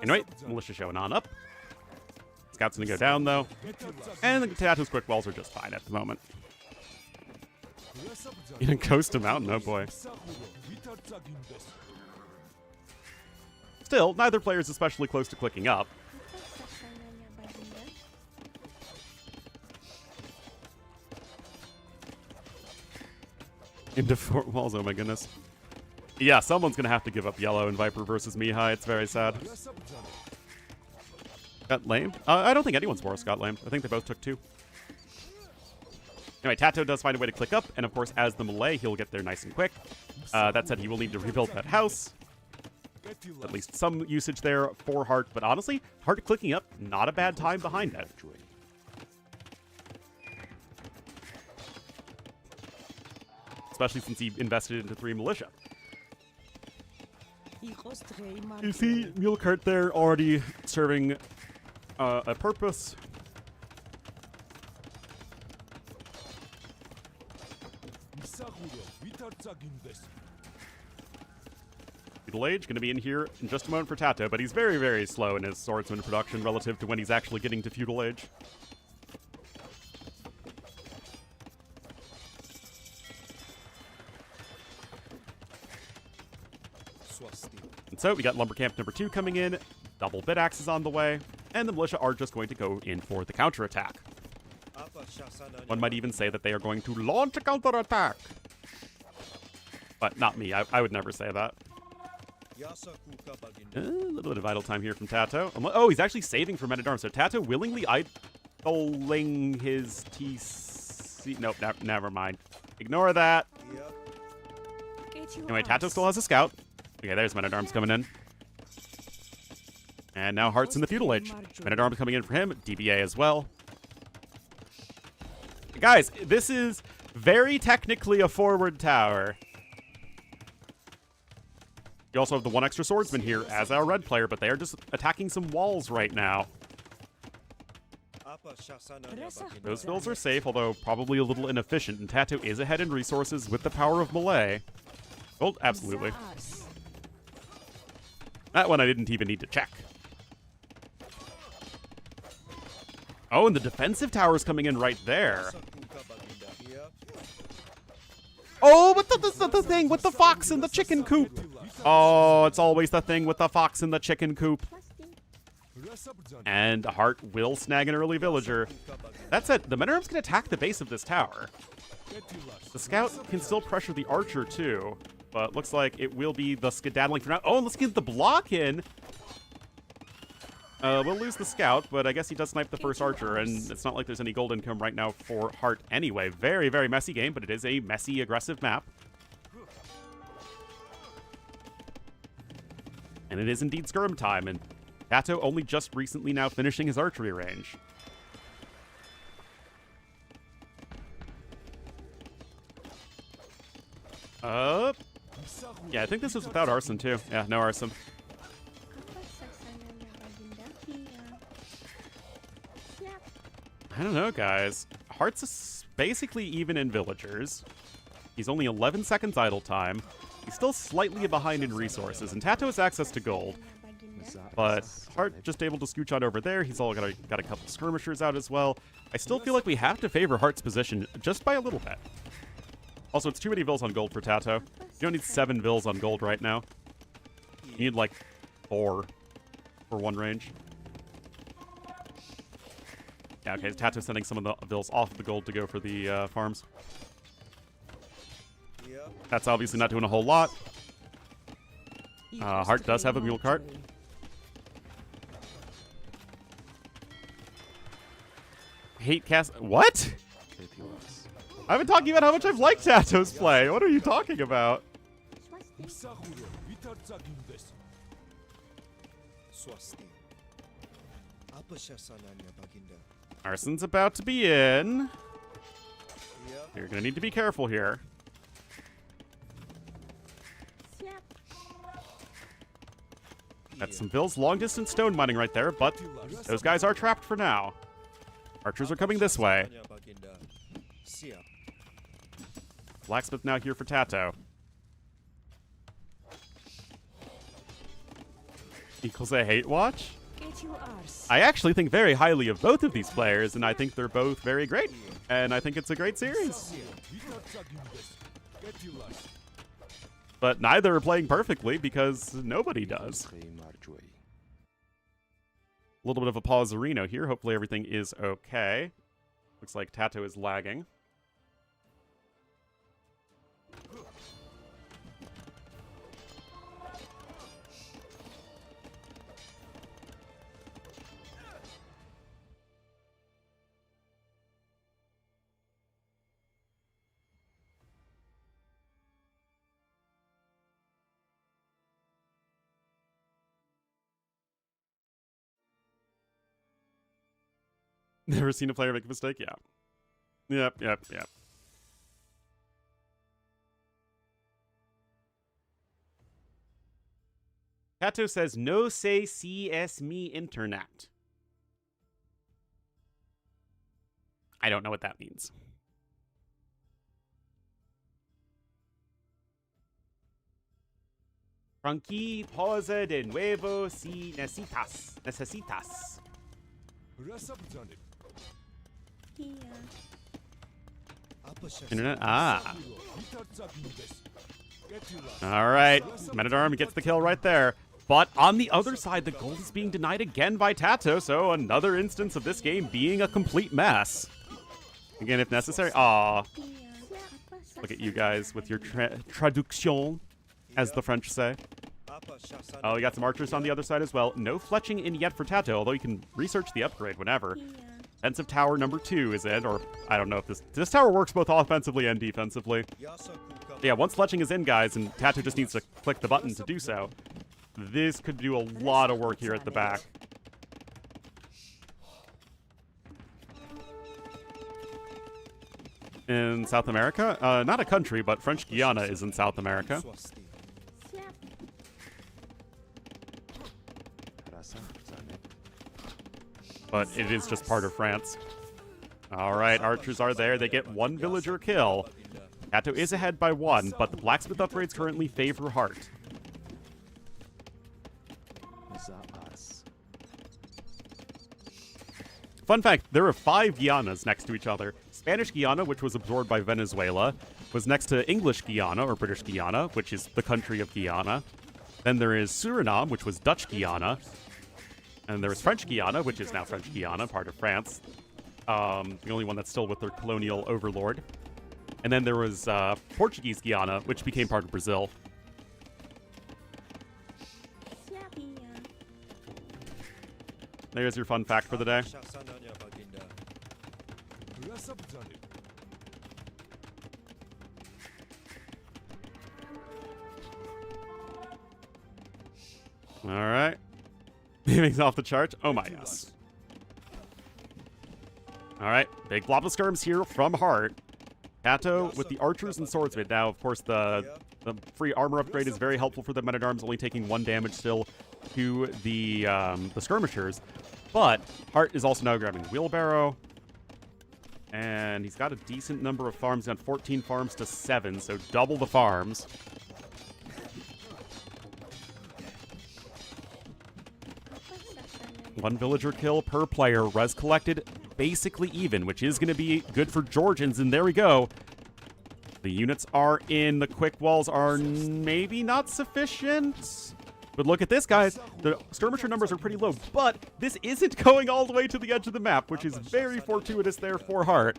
Anyway, militia showing on up. Scout's gonna go down though. And the Tato's quick walls are just fine at the moment. In a coast to mountain, oh boy. Still, neither player is especially close to clicking up. Into fort walls, oh my goodness. Yeah, someone's gonna have to give up yellow in Viper versus Mihai. It's very sad. Got lamed? I don't think anyone's Boris got lamed. I think they both took 2. Anyway, Tato does find a way to click up, and of course, as the Malay, he'll get there nice and quick. That said, he will need to rebuild that house. At least some usage there for Heart, but honestly, Heart clicking up, not a bad time behind it. Especially since he invested into 3 militia. You see Mule Cart there already serving a purpose. Feudal Age going to be in here in just a moment for Tato, but he's very, very slow in his swordsman production relative to when he's actually getting to Feudal Age. And so we got Lumber Camp number 2 coming in, double bit axes on the way, and the militia are just going to go in for the counterattack. One might even say that they are going to launch a counterattack. But not me. I would never say that. A little bit of idle time here from Tato. Oh, he's actually saving for men-at-arms. So Tato willingly idling his TC. Nope, never mind. Ignore that. Anyway, Tato still has a scout. Okay, there's men-at-arms coming in. And now Heart's in the Feudal Age. Men-at-arms coming in for him. DBA as well. Guys, this is very technically a forward tower. You also have the one extra swordsman here as our red player, but they are just attacking some walls right now. Those vills are safe, although probably a little inefficient, and Tato is ahead in resources with the power of melee. Oh, absolutely. That one I didn't even need to check. Oh, and the defensive tower's coming in right there. Oh, but the thing with the fox and the chicken coop. Oh, it's always the thing with the fox and the chicken coop. And Heart will snag an early villager. That's it. The men-at-arms can attack the base of this tower. The scout can still pressure the archer too, but looks like it will be the skedaddling for now. Oh, and let's get the block in. We'll lose the scout, but I guess he does snipe the first archer, and it's not like there's any gold income right now for Heart anyway. Very, very messy game, but it is a messy, aggressive map. And it is indeed skirm time, and Tato only just recently now finishing his archery range. Yeah, I think this is without arson too. Yeah, no arson. I don't know, guys. Heart's basically even in villagers. He's only 11 seconds idle time. He's still slightly behind in resources, and Tato has access to gold. But Heart just able to scooch on over there. He's all got a couple skirmishers out as well. I still feel like we have to favor Heart's position just by a little bit. Also, it's too many vills on gold for Tato. You don't need 7 vills on gold right now. You need like 4 for one range. Yeah, okay, Tato's sending some of the vills off of the gold to go for the farms. That's obviously not doing a whole lot. Heart does have a mule cart. Hate cast. What? I've been talking about how much I've liked Tato's play. What are you talking about? Arson's about to be in. You're gonna need to be careful here. That's some vills long distance stone mining right there, but those guys are trapped for now. Archers are coming this way. Blacksmith now here for Tato. Equals a hate watch? I actually think very highly of both of these players, and I think they're both very great. And I think it's a great series. But neither are playing perfectly because nobody does. A little bit of a pausarino here. Hopefully everything is okay. Looks like Tato is lagging. Never seen a player make a mistake? Yeah. Yep. Tato says, no say CS me internet. I don't know what that means. Frankie posa de nuevo si necesitas. Internet. All right. Men-at-Arm gets the kill right there. But on the other side, the gold is being denied again by Tato, so another instance of this game being a complete mess. Again, if necessary. Aw. Look at you guys with your traduction, as the French say. Oh, we got some archers on the other side as well. No fletching in yet for Tato, although you can research the upgrade whenever. Defensive tower number 2 is in, or I don't know if this tower works both offensively and defensively. Yeah, once fletching is in, guys, and Tato just needs to click the button to do so, this could do a lot of work here at the back. In South America? Not a country, but French Guiana is in South America. But it is just part of France. Alright, archers are there. They get 1 villager kill. Tato is ahead by 1, but the blacksmith upgrades currently favor Hart. Fun fact, there are 5 Guianas next to each other. Spanish Guiana, which was absorbed by Venezuela, was next to English Guiana, or British Guiana, which is the country of Guiana. Then there is Suriname, which was Dutch Guiana. And there is French Guiana, which is now French Guiana, part of France. The only one that's still with their colonial overlord. And then there was Portuguese Guiana, which became part of Brazil. There's your fun fact for the day. All right. Leaving off the chart. Oh my yes. All right. Big blob of skirms here from Hart. Tato with the archers and swordsmen. Now, of course, the free armor upgrade is very helpful for the men-at-arms, only taking 1 damage still to the skirmishers. But Hart is also now grabbing wheelbarrow. And he's got a decent number of farms. He's got 14 farms to 7, so double the farms. One villager kill per player. Res collected basically even, which is going to be good for Georgians. And there we go. The units are in. The quick walls are maybe not sufficient. But look at this, guys. The skirmisher numbers are pretty low. But this isn't going all the way to the edge of the map, which is very fortuitous there for Hart.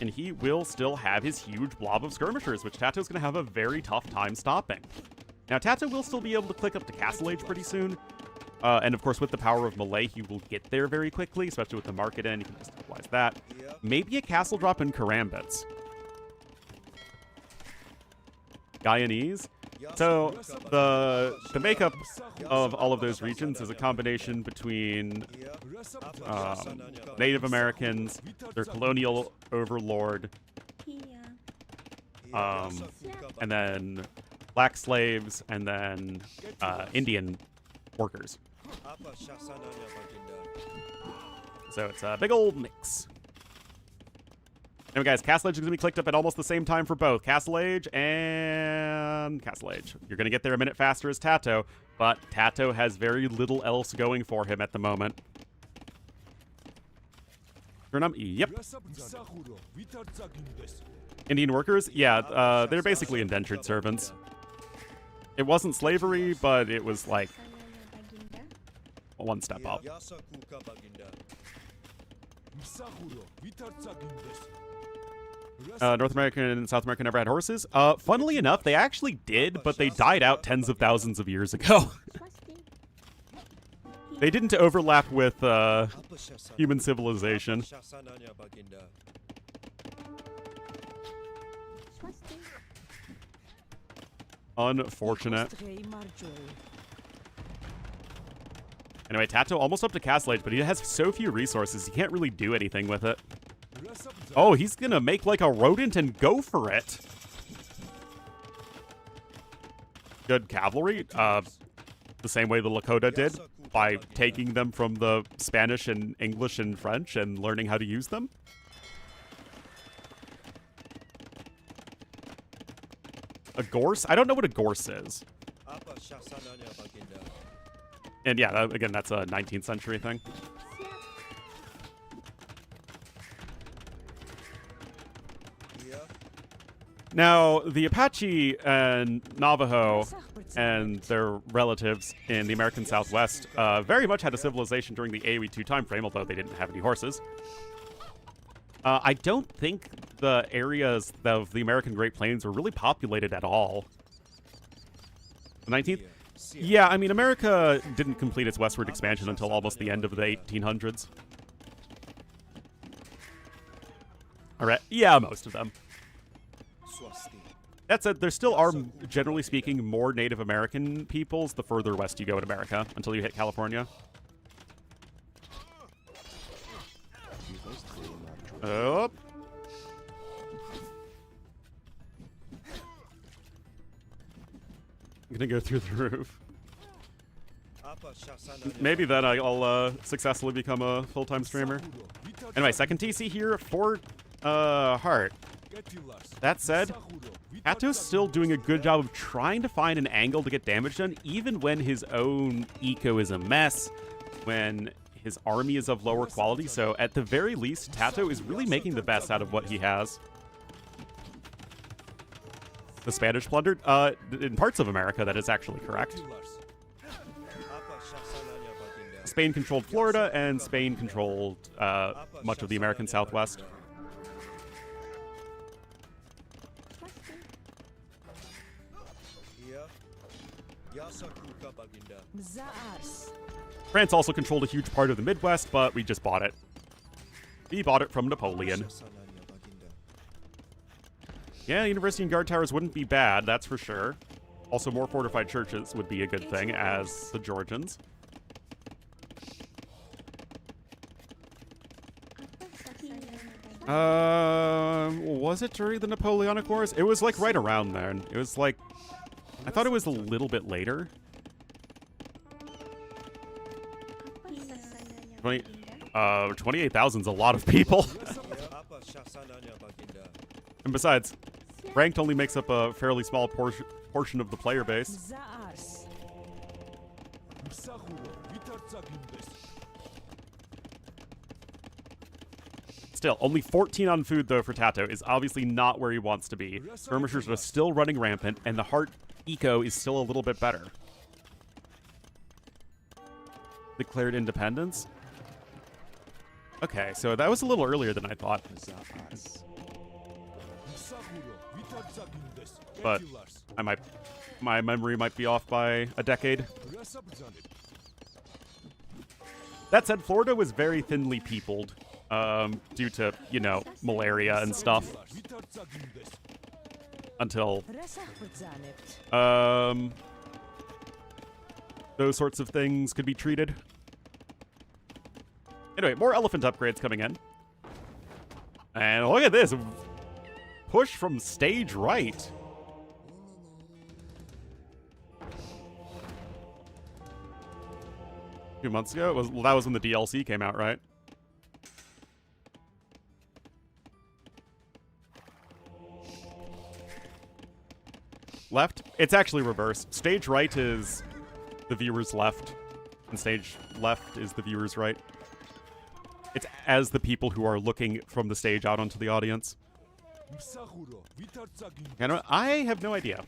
And he will still have his huge blob of skirmishers, which Tato's going to have a very tough time stopping. Now, Tato will still be able to click up to Castle Age pretty soon. And, of course, with the power of Malay, he will get there very quickly, especially with the market end. You can just utilize that. Maybe a castle drop in Karambits. Guyanese. So, the makeup of all of those regions is a combination between Native Americans, their colonial overlord, and then black slaves, and then Indian workers. So it's a big old mix. Anyway, guys, Castle Age is going to be clicked up at almost the same time for both Castle Age and Castle Age. You're going to get there a minute faster as Tato, but Tato has very little else going for him at the moment. Yep. Indian workers? Yeah, they're basically indentured servants. It wasn't slavery, but it was like one step up. North America and South America never had horses. Funnily enough, they actually did, but they died out tens of thousands of years ago. They didn't overlap with human civilization. Unfortunate. Anyway, Tato almost up to Castle Age, but he has so few resources, he can't really do anything with it. Oh, he's gonna make like a rodent and go for it. Good cavalry. The same way the Lakota did, by taking them from the Spanish and English and French and learning how to use them. A gorse? I don't know what a gorse is. And yeah, again, that's a 19th century thing. Now, the Apache and Navajo and their relatives in the American Southwest very much had a civilization during the AoE2 time frame, although they didn't have any horses. I don't think the areas of the American Great Plains were really populated at all. The 19th? Yeah, I mean, America didn't complete its westward expansion until almost the end of the 1800s. All right, yeah, most of them. That said, there still are, generally speaking, more Native American peoples the further west you go in America, until you hit California. Oh. I'm gonna go through the roof. Maybe then I'll successfully become a full-time streamer. Anyway, second TC here for Heart. That said, Kato's still doing a good job of trying to find an angle to get damage done, even when his own eco is a mess, when his army is of lower quality. So at the very least, Tato is really making the best out of what he has. The Spanish plundered? In parts of America, that is actually correct. Spain controlled Florida, and Spain controlled much of the American Southwest. France also controlled a huge part of the Midwest, but we just bought it. We bought it from Napoleon. Yeah, University and Guard Towers wouldn't be bad, that's for sure. Also, more fortified churches would be a good thing, as the Georgians. Was it during the Napoleonic Wars? It was, like, right around there. It was, like... I thought it was a little bit later. 28,000's a lot of people. And besides, ranked only makes up a fairly small portion of the player base. Still, only 14 on food, though, for Tato is obviously not where he wants to be. Skirmishers are still running rampant, and the Heart eco is still a little bit better. Declared independence? Okay, so that was a little earlier than I thought. But my memory might be off by a decade. That said, Florida was very thinly peopled due to, you know, malaria and stuff. Until those sorts of things could be treated. Anyway, more elephant upgrades coming in. And look at this. Push from stage right. A few months ago? Well, that was when the DLC came out, right? Left? It's actually reversed. Stage right is the viewer's left, and stage left is the viewer's right. It's as the people who are looking from the stage out onto the audience. I have no idea.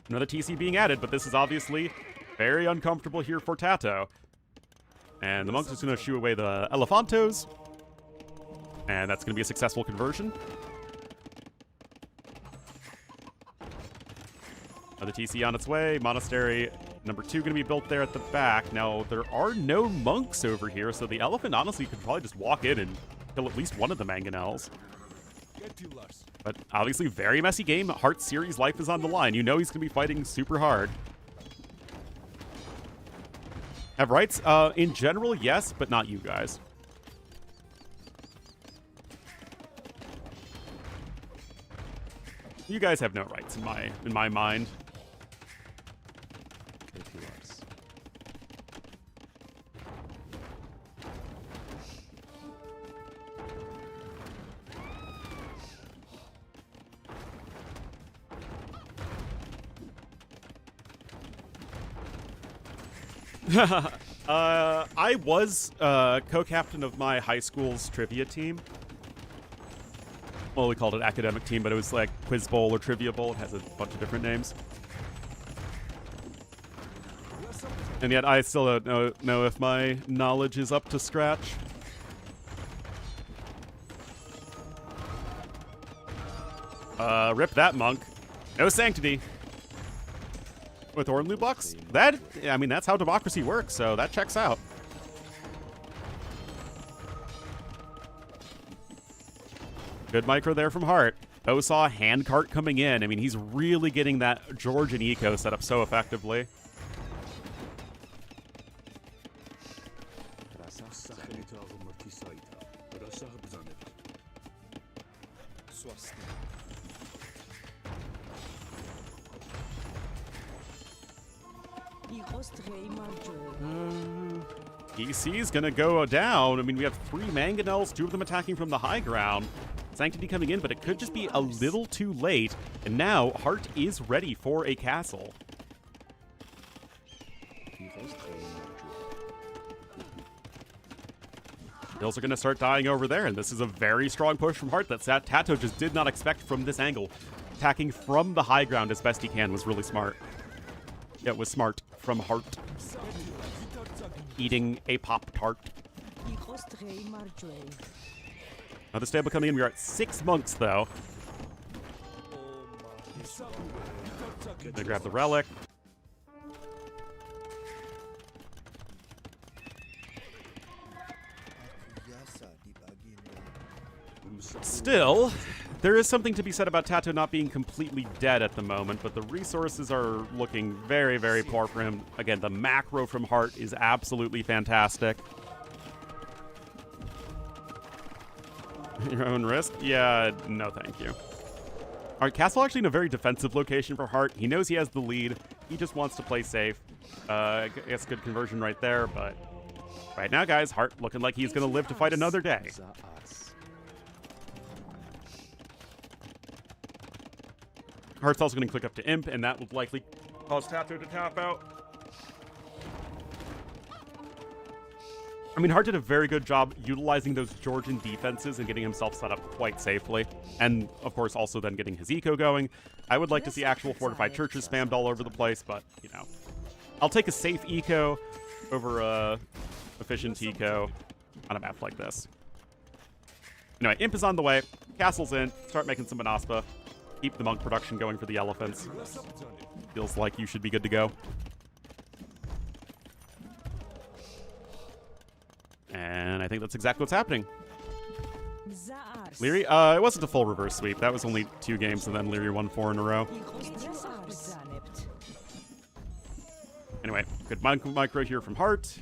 Another TC being added, but this is obviously very uncomfortable here for Tato. And the monk's just going to shoo away the Elephantos. And that's going to be a successful conversion. Another TC on its way. Monastery number 2 going to be built there at the back. Now, there are no monks over here, so the elephant honestly could probably just walk in and kill at least one of the mangonels. But obviously, very messy game. Heart Series life is on the line. You know he's going to be fighting super hard. Have rights? In general, yes, but not you guys. You guys have no rights in my mind. I was co-captain of my high school's trivia team. well, we called it academic team, but it was like Quiz Bowl or Trivia Bowl. It has a bunch of different names. And yet I still don't know if my knowledge is up to scratch. Rip that monk. No sanctity. With Ornlu blocks? That, I mean, that's how democracy works, so that checks out. Good micro there from Hart. Osaw handcart coming in. I mean, he's really getting that Georgian eco set up so effectively. EC's gonna go down. I mean, we have 3 mangonels, 2 of them attacking from the high ground. Sanctity coming in, but it could just be a little too late. And now, Hart is ready for a castle. Hills are gonna start dying over there, and this is a very strong push from Hart that Tato just did not expect from this angle. Attacking from the high ground as best he can was really smart. Yeah, it was smart from Hart. Eating a Pop-Tart. Another stable coming in. We're at 6 monks, though. Gonna grab the relic. Still, there is something to be said about Tato not being completely dead at the moment, but the resources are looking very, very poor for him. Again, the macro from Hart is absolutely fantastic. Your own risk? Yeah, no thank you. All right, castle actually in a very defensive location for Hart. He knows he has the lead. He just wants to play safe. I guess good conversion right there, but right now, guys, Hart looking like he's going to live to fight another day. Hart's also going to click up to Imp, and that will likely cause Tato to tap out. I mean, Hart did a very good job utilizing those Georgian defenses and getting himself set up quite safely. And, of course, also then getting his eco going. I would like to see actual fortified churches spammed all over the place, but, you know. I'll take a safe eco over a efficient eco on a map like this. Anyway, Imp is on the way. Castle's in. Start making some Manaspa. Keep the monk production going for the elephants. Feels like you should be good to go. And I think that's exactly what's happening. Leary, it wasn't a full reverse sweep. That was only 2 games, and then Leary won 4 in a row. Anyway, good micro here from Hart.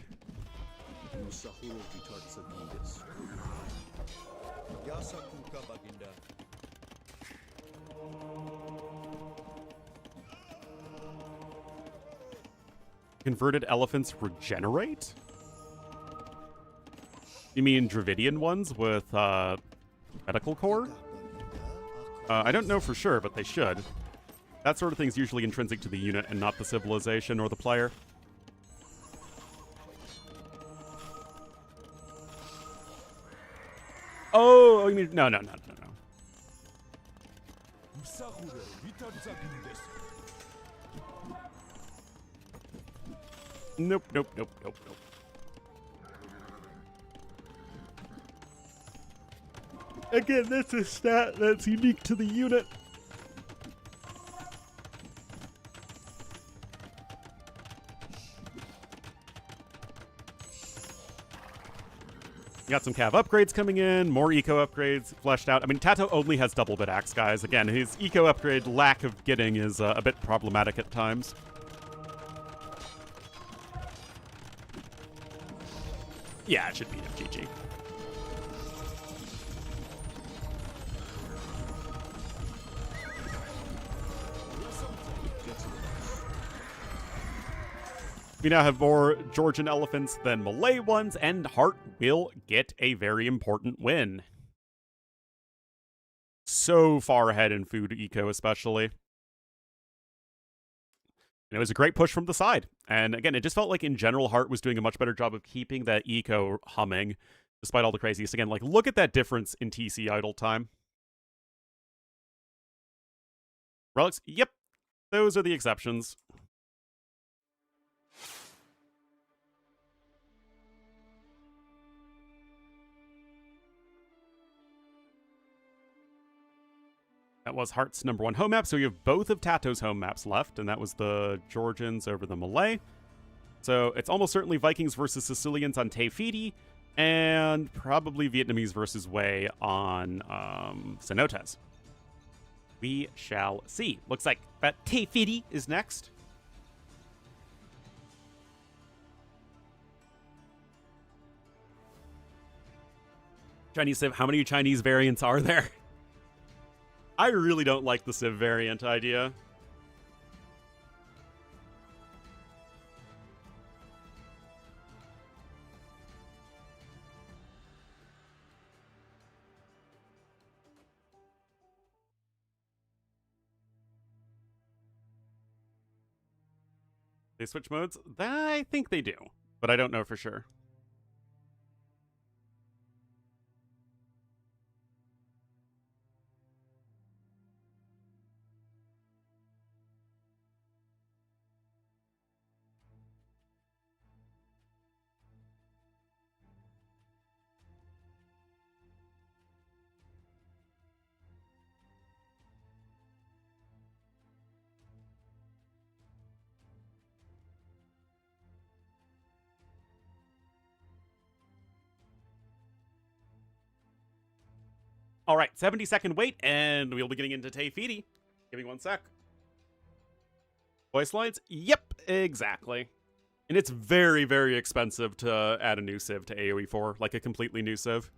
Converted elephants regenerate? You mean Dravidian ones with medical core? I don't know for sure, but they should. That sort of thing's usually intrinsic to the unit and not the civilization or the player. Oh, you mean no. Nope. Again, that's a stat that's unique to the unit. Got some cav upgrades coming in, more eco upgrades fleshed out. I mean, Tato only has double bit axe, guys. Again, his eco upgrade lack of getting is a bit problematic at times. Yeah, it should be FGG. We now have more Georgian elephants than Malay ones, and Hart will get a very important win. So far ahead in food eco, especially. And it was a great push from the side. And again, it just felt like in general, Hart was doing a much better job of keeping that eco humming, despite all the craziness. Again, like, look at that difference in TC idle time. Relics? Yep. Those are the exceptions. That was Heart's #1 home map, so we have both of Tato's home maps left, and that was the Georgians over the Malay. So it's almost certainly Vikings versus Sicilians on Te Fiti, and probably Vietnamese versus Wei on Cenotes. We shall see. Looks like that Te Fiti is next. Chinese Civ, how many Chinese variants are there? I really don't like the Civ variant idea. They switch modes? I think they do, but I don't know for sure. All right, 70-second wait, and we'll be getting into Te Fiti. Give me 1 sec. Voice lines? Yep, exactly. And it's very, very expensive to add a new Civ to AoE 4, like a completely new Civ.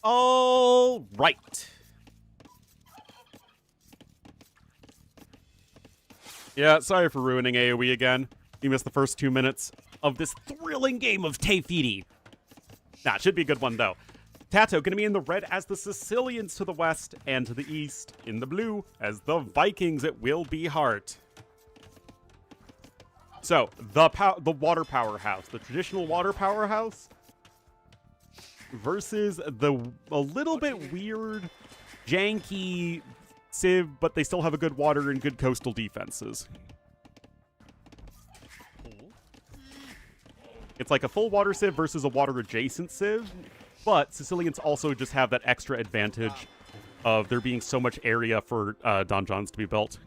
All right. Yeah, sorry for ruining AoE again. You missed the first 2 minutes of this thrilling game of Te Fiti. Nah, it should be a good one, though. Tato going to be in the red as the Sicilians to the west, and to the east, in the blue, as the Vikings it will be Heart. So, the water powerhouse, the traditional water powerhouse, versus a little bit weird, janky Civ, but they still have a good water and good coastal defenses. It's like a full water Civ versus a water adjacent Civ, but Sicilians also just have that extra advantage of there being so much area for donjons to be built.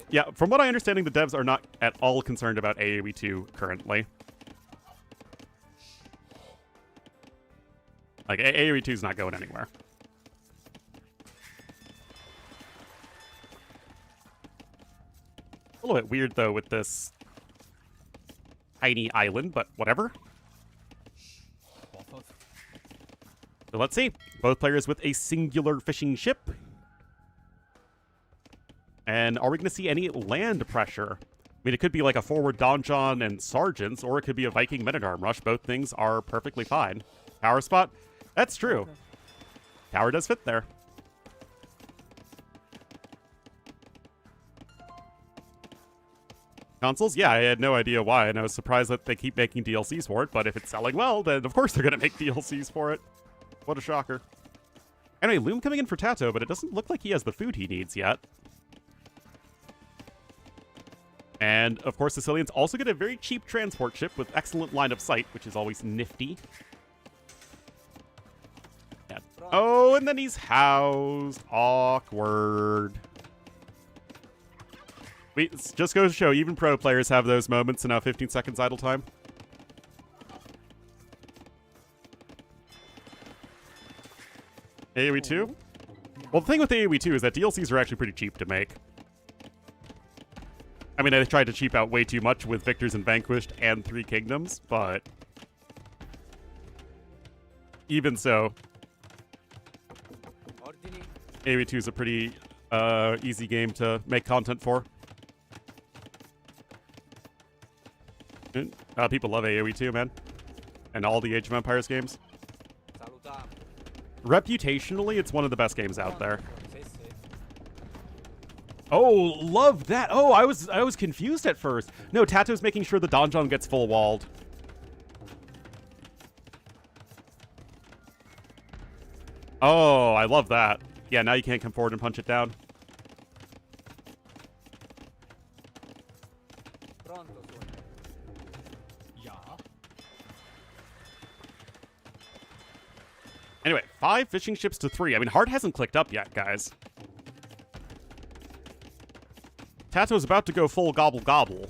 Yeah, from what I understand, the devs are not at all concerned about AoE 2 currently. Like, AoE 2's not going anywhere. A little bit weird, though, with this tiny island, but whatever. So let's see. Both players with a singular fishing ship. And are we going to see any land pressure? I mean, it could be like a forward donjon and sergeants, or it could be a Viking men-at-arm rush. Both things are perfectly fine. Tower spot? That's true. Okay. Tower does fit there. Consoles? Yeah, I had no idea why, and I was surprised that they keep making DLCs for it, but if it's selling well, then of course they're going to make DLCs for it. What a shocker. Anyway, Loom coming in for Tato, but it doesn't look like he has the food he needs yet. And, of course, Sicilians also get a very cheap transport ship with excellent line of sight, which is always nifty. Yeah. Oh, and then he's housed. Awkward. It just goes to show, even pro players have those moments, and now 15 seconds idle time. AoE 2? Well, the thing with AoE 2 is that DLCs are actually pretty cheap to make. I mean, I tried to cheap out way too much with Victors and Vanquished and Three Kingdoms, but even so, AoE 2 is a pretty easy game to make content for. People love AoE 2, man. And all the Age of Empires games. Reputationally, it's one of the best games out there. Oh, love that. Oh, I was confused at first. No, Tato's making sure the donjon gets full walled. Oh, I love that. Yeah, now you can't come forward and punch it down. Anyway, 5 fishing ships to 3. I mean, Heart hasn't clicked up yet, guys. Tato's about to go full gobble gobble.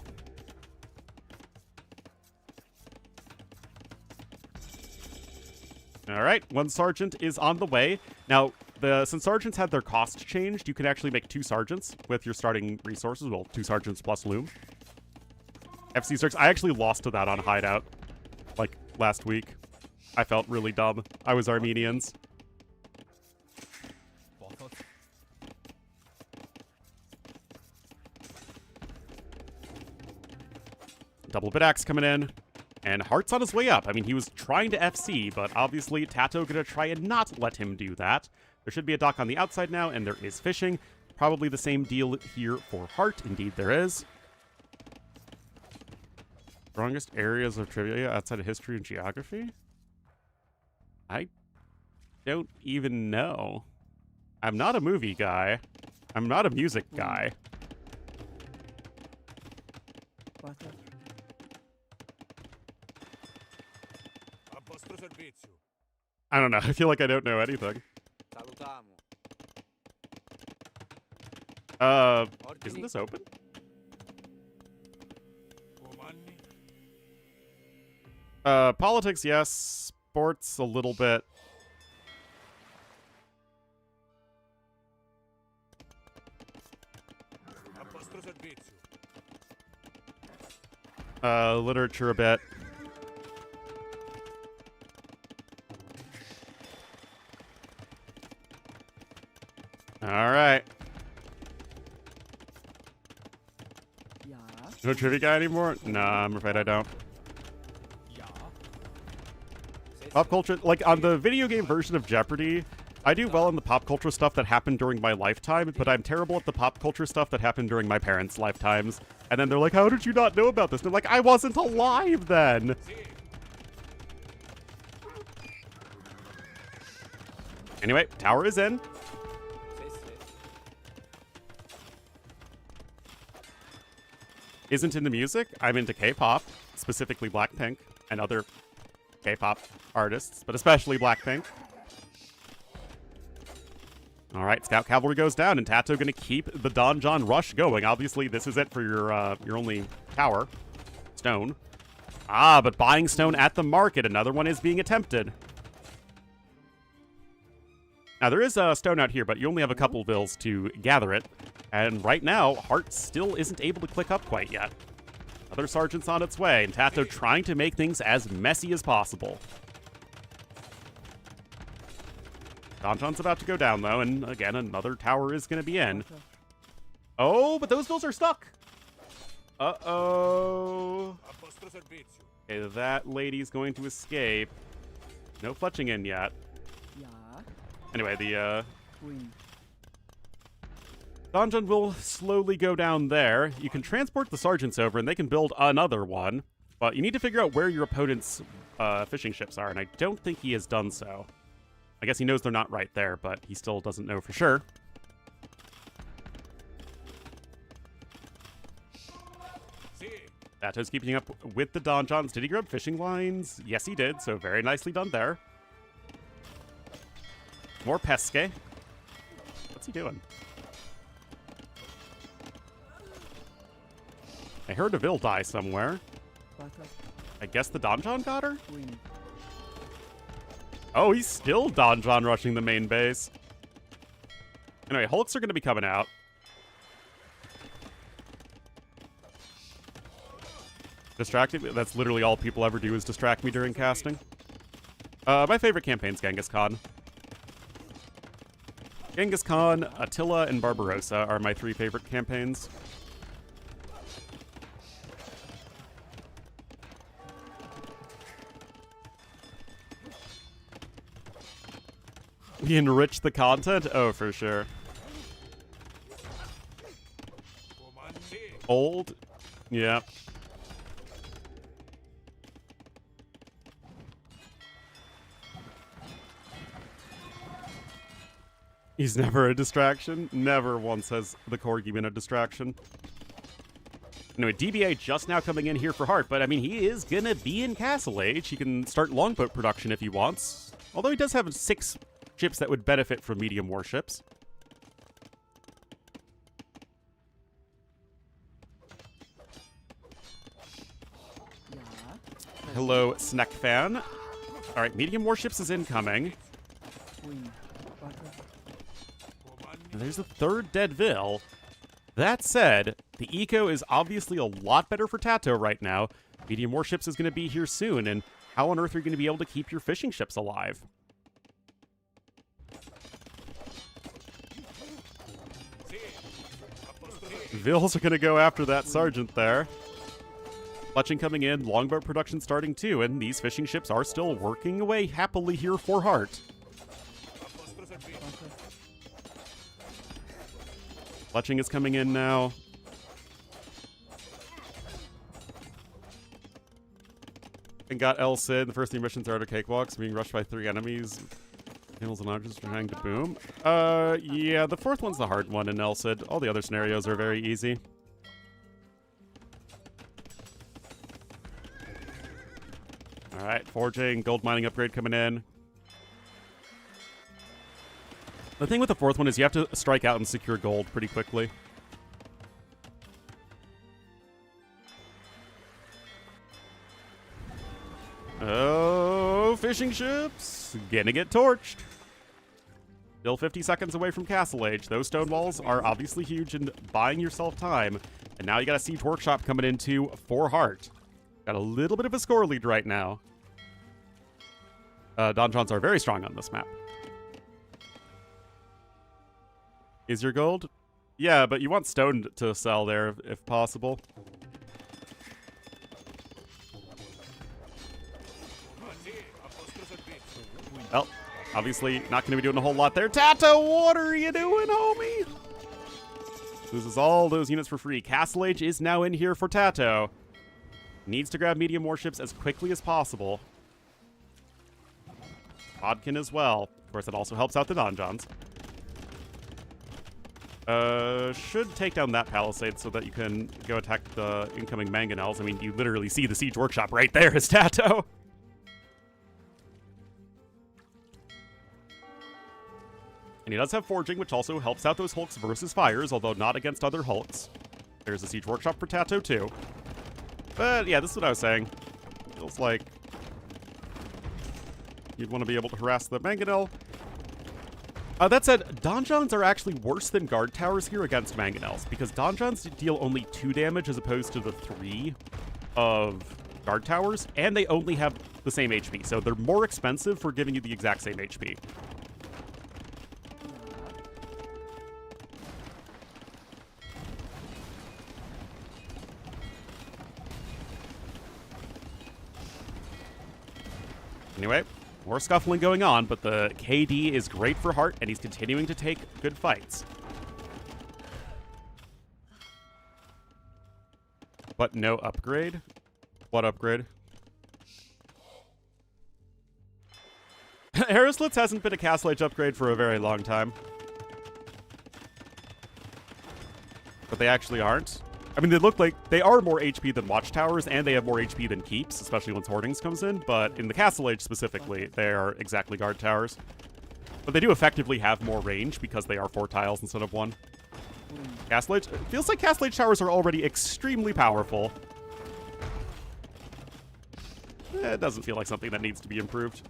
Alright, 1 sergeant is on the way. Now, since sergeants had their cost changed, you can actually make 2 sergeants with your starting resources. Well, 2 sergeants plus loom. FC Zergs, I actually lost to that on Hideout, like, last week. I felt really dumb. I was Armenians. Double bit axe coming in. And Heart's on his way up. I mean, he was trying to FC, but obviously Tato gonna try and not let him do that. There should be a dock on the outside now, and there is fishing. Probably the same deal here for Heart. Indeed, there is. Strongest areas of trivia outside of history and geography? I don't even know. I'm not a movie guy. I'm not a music guy. I don't know. I feel like I don't know anything. Isn't this open? Politics, yes. Sports, a little bit. Literature a bit. All right. No trivia guy anymore? Nah, I'm afraid I don't. Pop culture, like on the video game version of Jeopardy, I do well in the pop culture stuff that happened during my lifetime, but I'm terrible at the pop culture stuff that happened during my parents' lifetimes. And then they're like, how did you not know about this? And I'm like, I wasn't alive then! Anyway, tower is in. Isn't into music. I'm into K-pop, specifically Blackpink and other K-pop artists, but especially Blackpink. All right, Scout Cavalry goes down, and Tato going to keep the Donjon Rush going. Obviously, this is it for your only tower. Stone. Ah, but buying stone at the market. Another one is being attempted. Now, there is a stone out here, but you only have a couple vills to gather it. And right now, Hart still isn't able to click up quite yet. Another sergeant's on its way, and Tato trying to make things as messy as possible. Donjon's about to go down, though, and again, another tower is going to be in. Oh, but those vills are stuck. Uh-oh. Okay, that lady's going to escape. No fletching in yet. Anyway, the donjon will slowly go down there. You can transport the sergeants over, and they can build another one. But you need to figure out where your opponent's fishing ships are, and I don't think he has done so. I guess he knows they're not right there, but he still doesn't know for sure. Tato's keeping up with the donjons. Did he grab fishing lines? Yes, he did, so very nicely done there. More pesque. What's he doing? I heard a Vil die somewhere. I guess the donjon got her? Oh, he's still donjon rushing the main base. Anyway, Hulks are going to be coming out. Distracting? That's literally all people ever do is distract me during casting. My favorite campaign's Genghis Khan. Genghis Khan, Attila, and Barbarossa are my 3 favorite campaigns. We enrich the content? Oh, for sure. Old? Yeah. He's never a distraction. Never once has the Corgi been a distraction. Anyway, DBA just now coming in here for Hart, but I mean, he is gonna be in Castle Age. He can start longboat production if he wants. Although he does have 6 ships that would benefit from medium warships. Hello, Snack Fan. Alright, medium warships is incoming. And there's a 3rd dead Vil. That said, the eco is obviously a lot better for Tato right now. Medium warships is going to be here soon, and how on earth are you going to be able to keep your fishing ships alive? Vils are going to go after that sergeant there. Fletching coming in, longboat production starting too, and these fishing ships are still working away happily here for Hart. Fletching is coming in now. And got El Cid. The first 3 missions are to cakewalks, being rushed by 3 enemies. Hills and archers trying to boom. Yeah, the 4th one's the hard one in El Cid. All the other scenarios are very easy. Alright, forging, gold mining upgrade coming in. The thing with the 4th one is you have to strike out and secure gold pretty quickly. Oh, fishing ships. Gonna get torched. Still 50 seconds away from Castle Age. Those stone walls are obviously huge and buying yourself time. And now you got a Siege Workshop coming into for Hart. Got a little bit of a score lead right now. Donjons are very strong on this map. Is your gold? Yeah, but you want stone to sell there if possible. Well, obviously not going to be doing a whole lot there. Tato, what are you doing, homie? Loses all those units for free. Castle Age is now in here for Tato. Needs to grab medium warships as quickly as possible. Bodkin as well. Of course, that also helps out the donjons. Should take down that palisade so that you can go attack the incoming mangonels. I mean, you literally see the Siege Workshop right there as Tato. And he does have forging, which also helps out those hulks versus fires, although not against other hulks. There's a Siege Workshop for Tato, too. But, yeah, this is what I was saying. Feels like you'd want to be able to harass the mangonel. That said, donjons are actually worse than guard towers here against mangonels, because donjons deal only 2 damage as opposed to the 3 of guard towers, and they only have the same HP, so they're more expensive for giving you the exact same HP. Anyway, more scuffling going on, but the KD is great for Hart, and he's continuing to take good fights. But no upgrade? What upgrade? Haraslitz hasn't been a Castle Age upgrade for a very long time. But they actually aren't. I mean, they look like they are more HP than Watchtowers, and they have more HP than Keeps, especially once Hoardings comes in, but in the Castle Age specifically, they are exactly Guard Towers. But they do effectively have more range because they are 4 tiles instead of 1. Castle Age, it feels like Castle Age Towers are already extremely powerful. It doesn't feel like something that needs to be improved.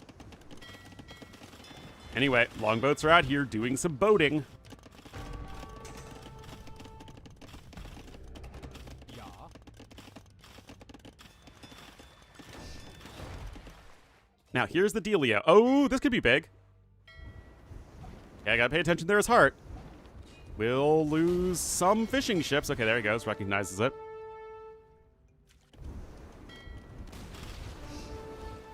Anyway, longboats are out here doing some boating. Now, here's the dealio. Oh, this could be big. Yeah, I gotta pay attention there as Hart. We'll lose some fishing ships. Okay, there he goes. Recognizes it.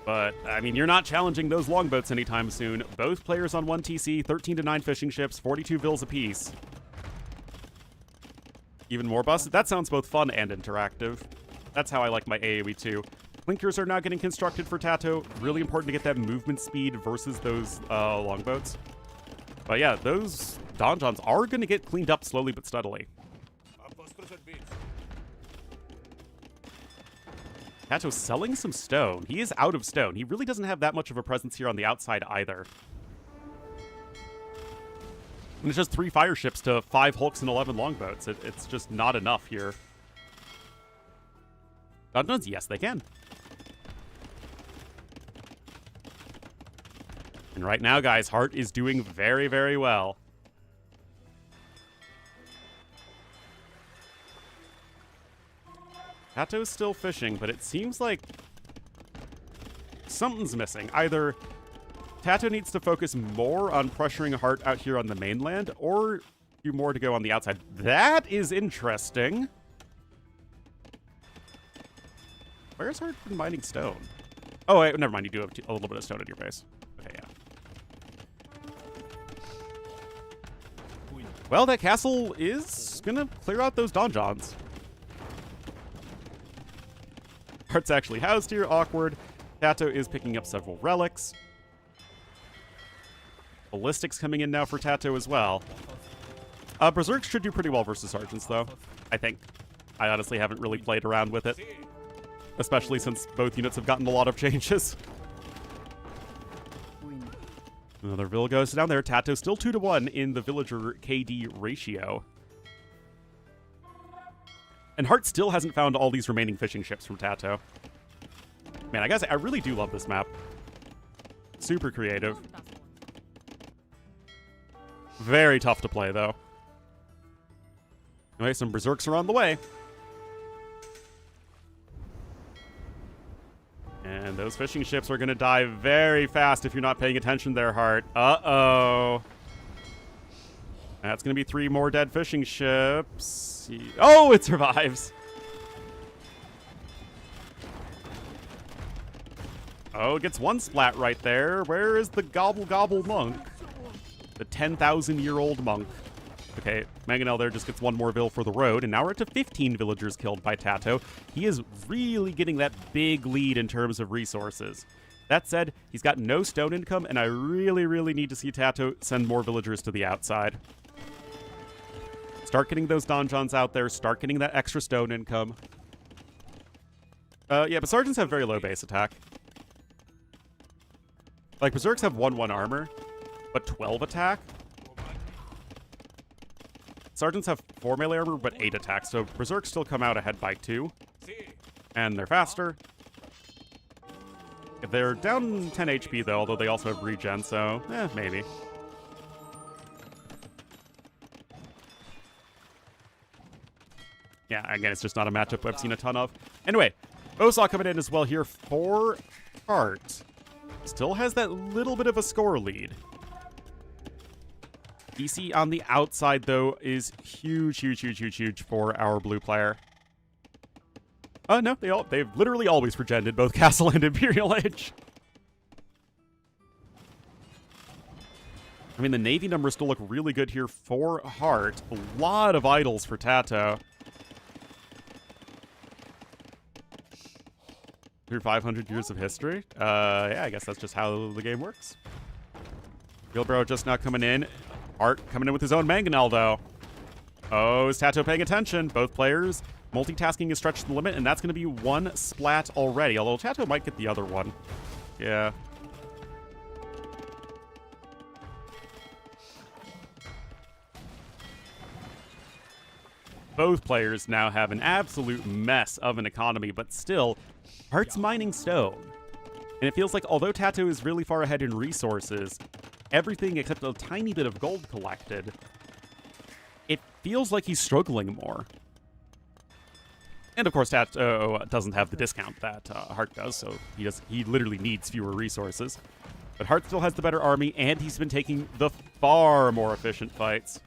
But, I mean, you're not challenging those longboats anytime soon. Both players on 1 TC, 13 to 9 fishing ships, 42 vills apiece. Even more busted. That sounds both fun and interactive. That's how I like my AoE too. Clinkers are now getting constructed for Tato. Really important to get that movement speed versus those longboats. But yeah, those donjons are going to get cleaned up slowly but steadily. Tato's selling some stone. He is out of stone. He really doesn't have that much of a presence here on the outside either. And it's just 3 fire ships to 5 hulks and 11 longboats. It's just not enough here. Donjons? Yes, they can. And right now, guys, Hart is doing very, very well. Tato's still fishing, but it seems like something's missing. Either Tato needs to focus more on pressuring Hart out here on the mainland, or do more to go on the outside. That is interesting. Where's Hart been mining stone? Oh, wait, never mind. You do have a little bit of stone at your base. Okay, yeah. Well, that castle is gonna clear out those donjons. Hart's actually housed here. Awkward. Tato is picking up several relics. Ballistics coming in now for Tato as well. Berserks should do pretty well versus Sergeants, though, I think. I honestly haven't really played around with it, especially since both units have gotten a lot of changes. Another Vill goes down there. Tato still 2-1 in the Villager KD ratio. And Hart still hasn't found all these remaining fishing ships from Tato. Man, I really do love this map. Super creative. Very tough to play, though. Anyway, some Berserks are on the way. And those fishing ships are going to die very fast if you're not paying attention there, Hart. Uh-oh. That's going to be 3 more dead fishing ships. Oh, it survives. Oh, it gets 1 splat right there. Where is the Gobble Gobble monk? The 10,000-year-old monk. Okay, Mangonel there just gets 1 more vill for the road, and now we're up to 15 villagers killed by Tato. He is really getting that big lead in terms of resources. That said, he's got no stone income, and I really, really need to see Tato send more villagers to the outside. Start getting those donjons out there, start getting that extra stone income. Yeah, but Sergeants have very low base attack. Like, Berserks have 1-1 armor, but 12 attack. Sergeants have 4 melee armor, but 8 attacks, so Berserks still come out ahead by 2. And they're faster. They're down 10 HP, though, although they also have regen, so, maybe. Yeah, again, it's just not a matchup I've seen a ton of. Anyway, Osaw coming in as well here for Hart. Still has that little bit of a score lead. DC on the outside, though, is huge, huge, huge, huge, huge for our blue player. No, they've literally always regented both Castle and Imperial Age. I mean, the Navy numbers still look really good here for Hart. A lot of idols for Tato. Through 500 years of history. Yeah, I guess that's just how the game works. Wheelbarrow just now coming in. Hart coming in with his own Mangonel, though. Oh, is Tato paying attention? Both players. Multitasking is stretched to the limit, and that's going to be one splat already. Although Tato might get the other one. Yeah. Both players now have an absolute mess of an economy, but still, Hart's mining stone. And it feels like although Tato is really far ahead in resources, everything except a tiny bit of gold collected, it feels like he's struggling more. And of course, Tato doesn't have the discount that Hart does, so he literally needs fewer resources. But Hart still has the better army, and he's been taking the far more efficient fights.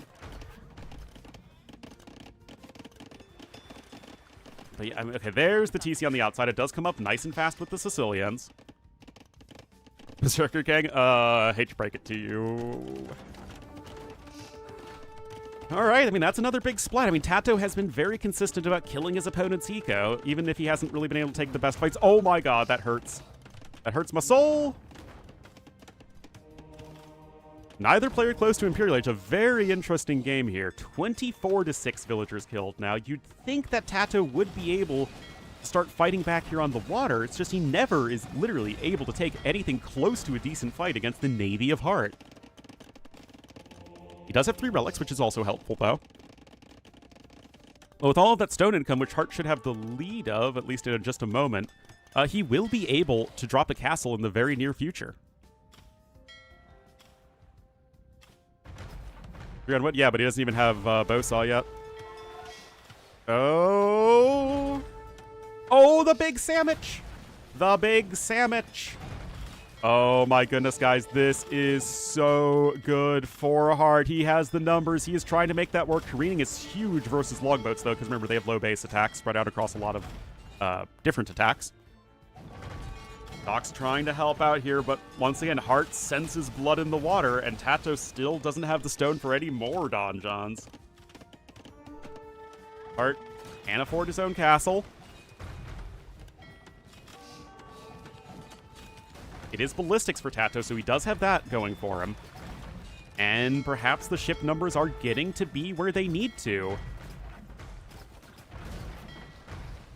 But yeah, okay, there's the TC on the outside. It does come up nice and fast with the Sicilians. Berserker King, hate to break it to you. Alright, I mean, that's another big splat. I mean, Tato has been very consistent about killing his opponent's eco, even if he hasn't really been able to take the best fights. Oh my god, that hurts. That hurts my soul. Neither player close to Imperial Age. A very interesting game here. 24-6 villagers killed. Now, you'd think that Tato would be able to start fighting back here on the water. It's just he never is literally able to take anything close to a decent fight against the Navy of Hart. He does have 3 relics, which is also helpful, though. Well, with all of that stone income, which Hart should have the lead of, at least in just a moment, he will be able to drop a castle in the very near future. Yeah, but he doesn't even have Bowsaw yet. Oh! Oh, the big sandwich! The big sandwich! Oh my goodness, guys. This is so good for Hart. He has the numbers. He is trying to make that work. Careening is huge versus longboats, though, because remember, they have low base attacks spread out across a lot of different attacks. Doc's trying to help out here, but once again, Hart senses blood in the water, and Tato still doesn't have the stone for any more donjons. Hart can't afford his own castle. It is ballistics for Tato, so he does have that going for him. And perhaps the ship numbers are getting to be where they need to.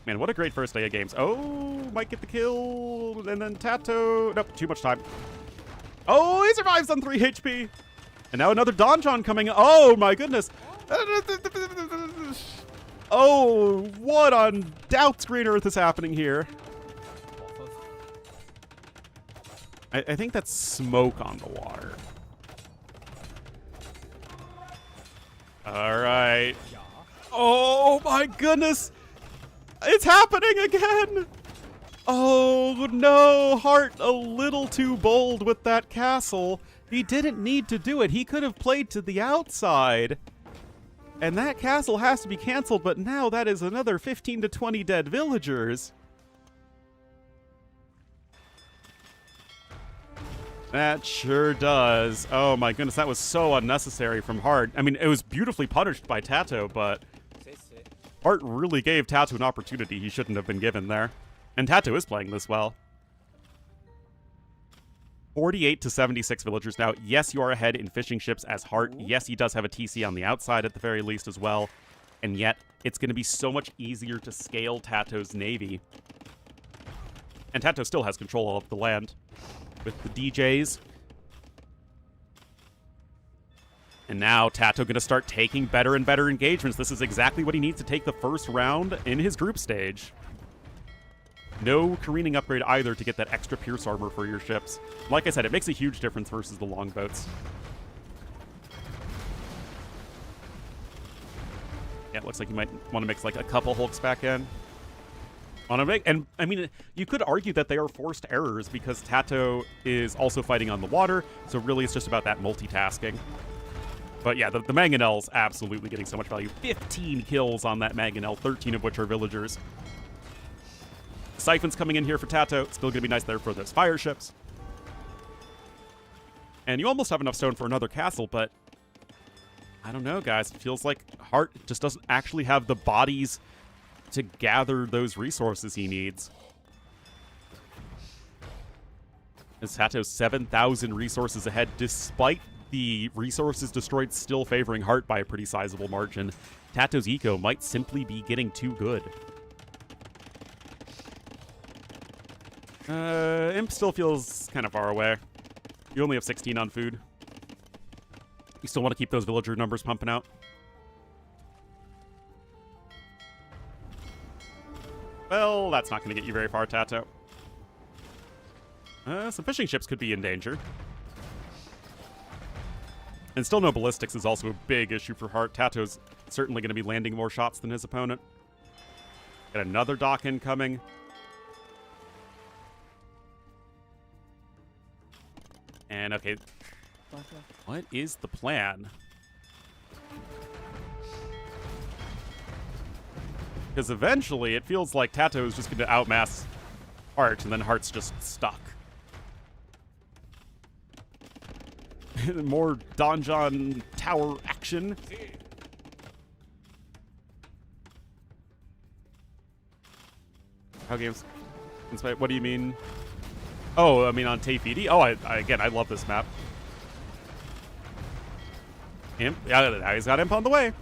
Man, what a great first day of games. Oh, might get the kill. And then Tato. Nope, too much time. Oh, he survives on 3 HP. And now another donjon coming. Oh, my goodness. Oh, what on Doubt's Green Earth is happening here? I think that's smoke on the water. All right. Oh, my goodness. It's happening again! Oh no, Hart a little too bold with that castle. He didn't need to do it. He could have played to the outside. And that castle has to be canceled, but now that is another 15 to 20 dead villagers. That sure does. Oh my goodness, that was so unnecessary from Hart. I mean, it was beautifully punished by Tato, but Hart really gave Tato an opportunity he shouldn't have been given there. And Tato is playing this well. 48 to 76 villagers now. Yes, you are ahead in fishing ships as Hart. Yes, he does have a TC on the outside at the very least as well. And yet, it's going to be so much easier to scale Tato's navy. And Tato still has control of the land with the DJs. And now Tato going to start taking better and better engagements. This is exactly what he needs to take the first round in his group stage. No careening upgrade either to get that extra pierce armor for your ships. Like I said, it makes a huge difference versus the longboats. Yeah, it looks like you might want to mix like a couple Hulks back in. And I mean, you could argue that they are forced errors because Tato is also fighting on the water, so really it's just about that multitasking. But yeah, the Mangonel's absolutely getting so much value. 15 kills on that Mangonel, 13 of which are villagers. Siphon's coming in here for Tato. It's still going to be nice there for those fire ships. And you almost have enough stone for another castle, but I don't know, guys. It feels like Hart just doesn't actually have the bodies to gather those resources he needs. As Tato's 7,000 resources ahead, despite the resources destroyed still favoring Hart by a pretty sizable margin. Tato's eco might simply be getting too good. Imp still feels kind of far away. You only have 16 on food. You still want to keep those villager numbers pumping out. Well, that's not going to get you very far, Tato. Some fishing ships could be in danger. And still no ballistics is also a big issue for Hart. Tato's certainly going to be landing more shots than his opponent. Got another dock incoming. And okay, what is the plan? Because eventually it feels like Tato is just going to outmass Hart, and then Hart's just stuck. More donjon tower action. How games? What do you mean? Oh, I mean on Tefidi? Oh, again, I love this map. Imp? Yeah, now he's got Imp on the way.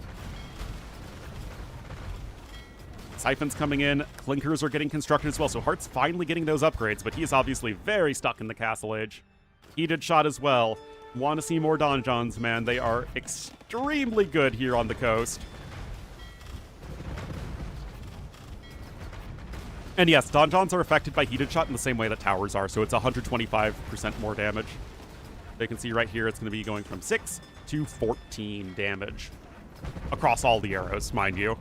Siphon's coming in. Clinkers are getting constructed as well, so Hart's finally getting those upgrades, but he's obviously very stuck in the Castle Age. Heated shot as well. Want to see more donjons, man. They are extremely good here on the coast. And yes, donjons are affected by heated shot in the same way that towers are, so it's 125% more damage. You can see right here it's going to be going from 6 to 14 damage. Across all the arrows, mind you.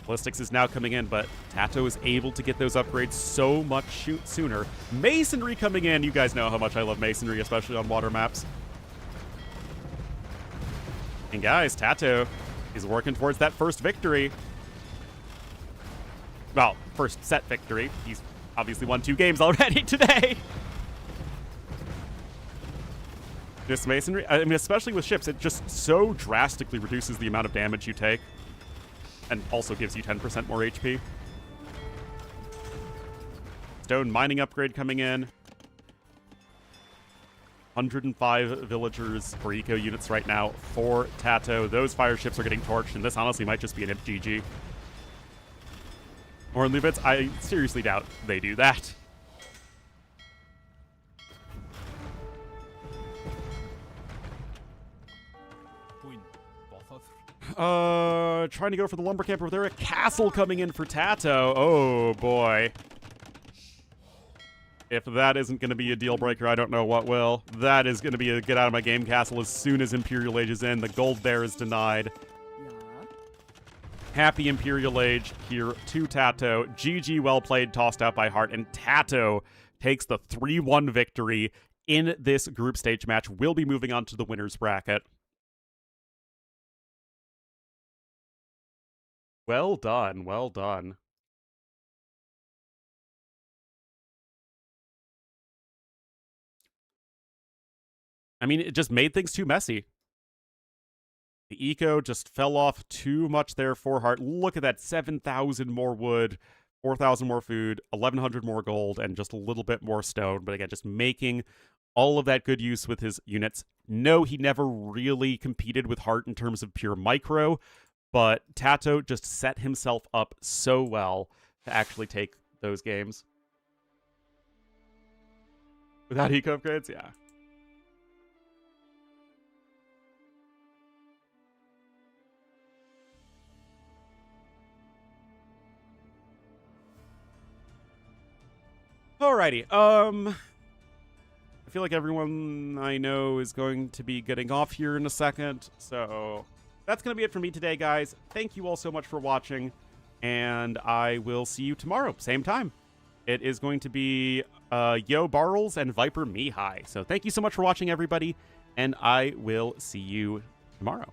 Ballistics is now coming in, but Tato is able to get those upgrades so much sooner. Masonry coming in. You guys know how much I love Masonry, especially on water maps. And guys, Tato is working towards that first victory. Well, first set victory. He's obviously won 2 games already today. This Masonry, I mean, especially with ships, it just so drastically reduces the amount of damage you take. And also gives you 10% more HP. Stone mining upgrade coming in. 105 villagers for eco units right now for Tato. Those fire ships are getting torched, and this honestly might just be an imp GG. Ornlu bits, I seriously doubt they do that. Trying to go for the lumber camp over there. A castle coming in for Tato. Oh, boy. If that isn't going to be a deal breaker, I don't know what will. That is going to be a get out of my game castle as soon as Imperial Age is in. The gold there is denied. Happy Imperial Age here to Tato. GG, well played, tossed out by Hart. And Tato takes the 3-1 victory in this group stage match. We'll be moving on to the winner's bracket. Well done, well done. I mean, it just made things too messy. The eco just fell off too much there for Hart. Look at that, 7,000 more wood, 4,000 more food, 1,100 more gold, and just a little bit more stone. But again, just making all of that good use with his units. No, he never really competed with Hart in terms of pure micro, but Tato just set himself up so well to actually take those games. Without eco upgrades, yeah. Alrighty, feel like everyone I know is going to be getting off here in a second. So that's going to be it for me today, guys. Thank you all so much for watching, and I will see you tomorrow, same time. It is going to be Yo Barrels and Viper Mihai. So thank you so much for watching, everybody, and I will see you tomorrow.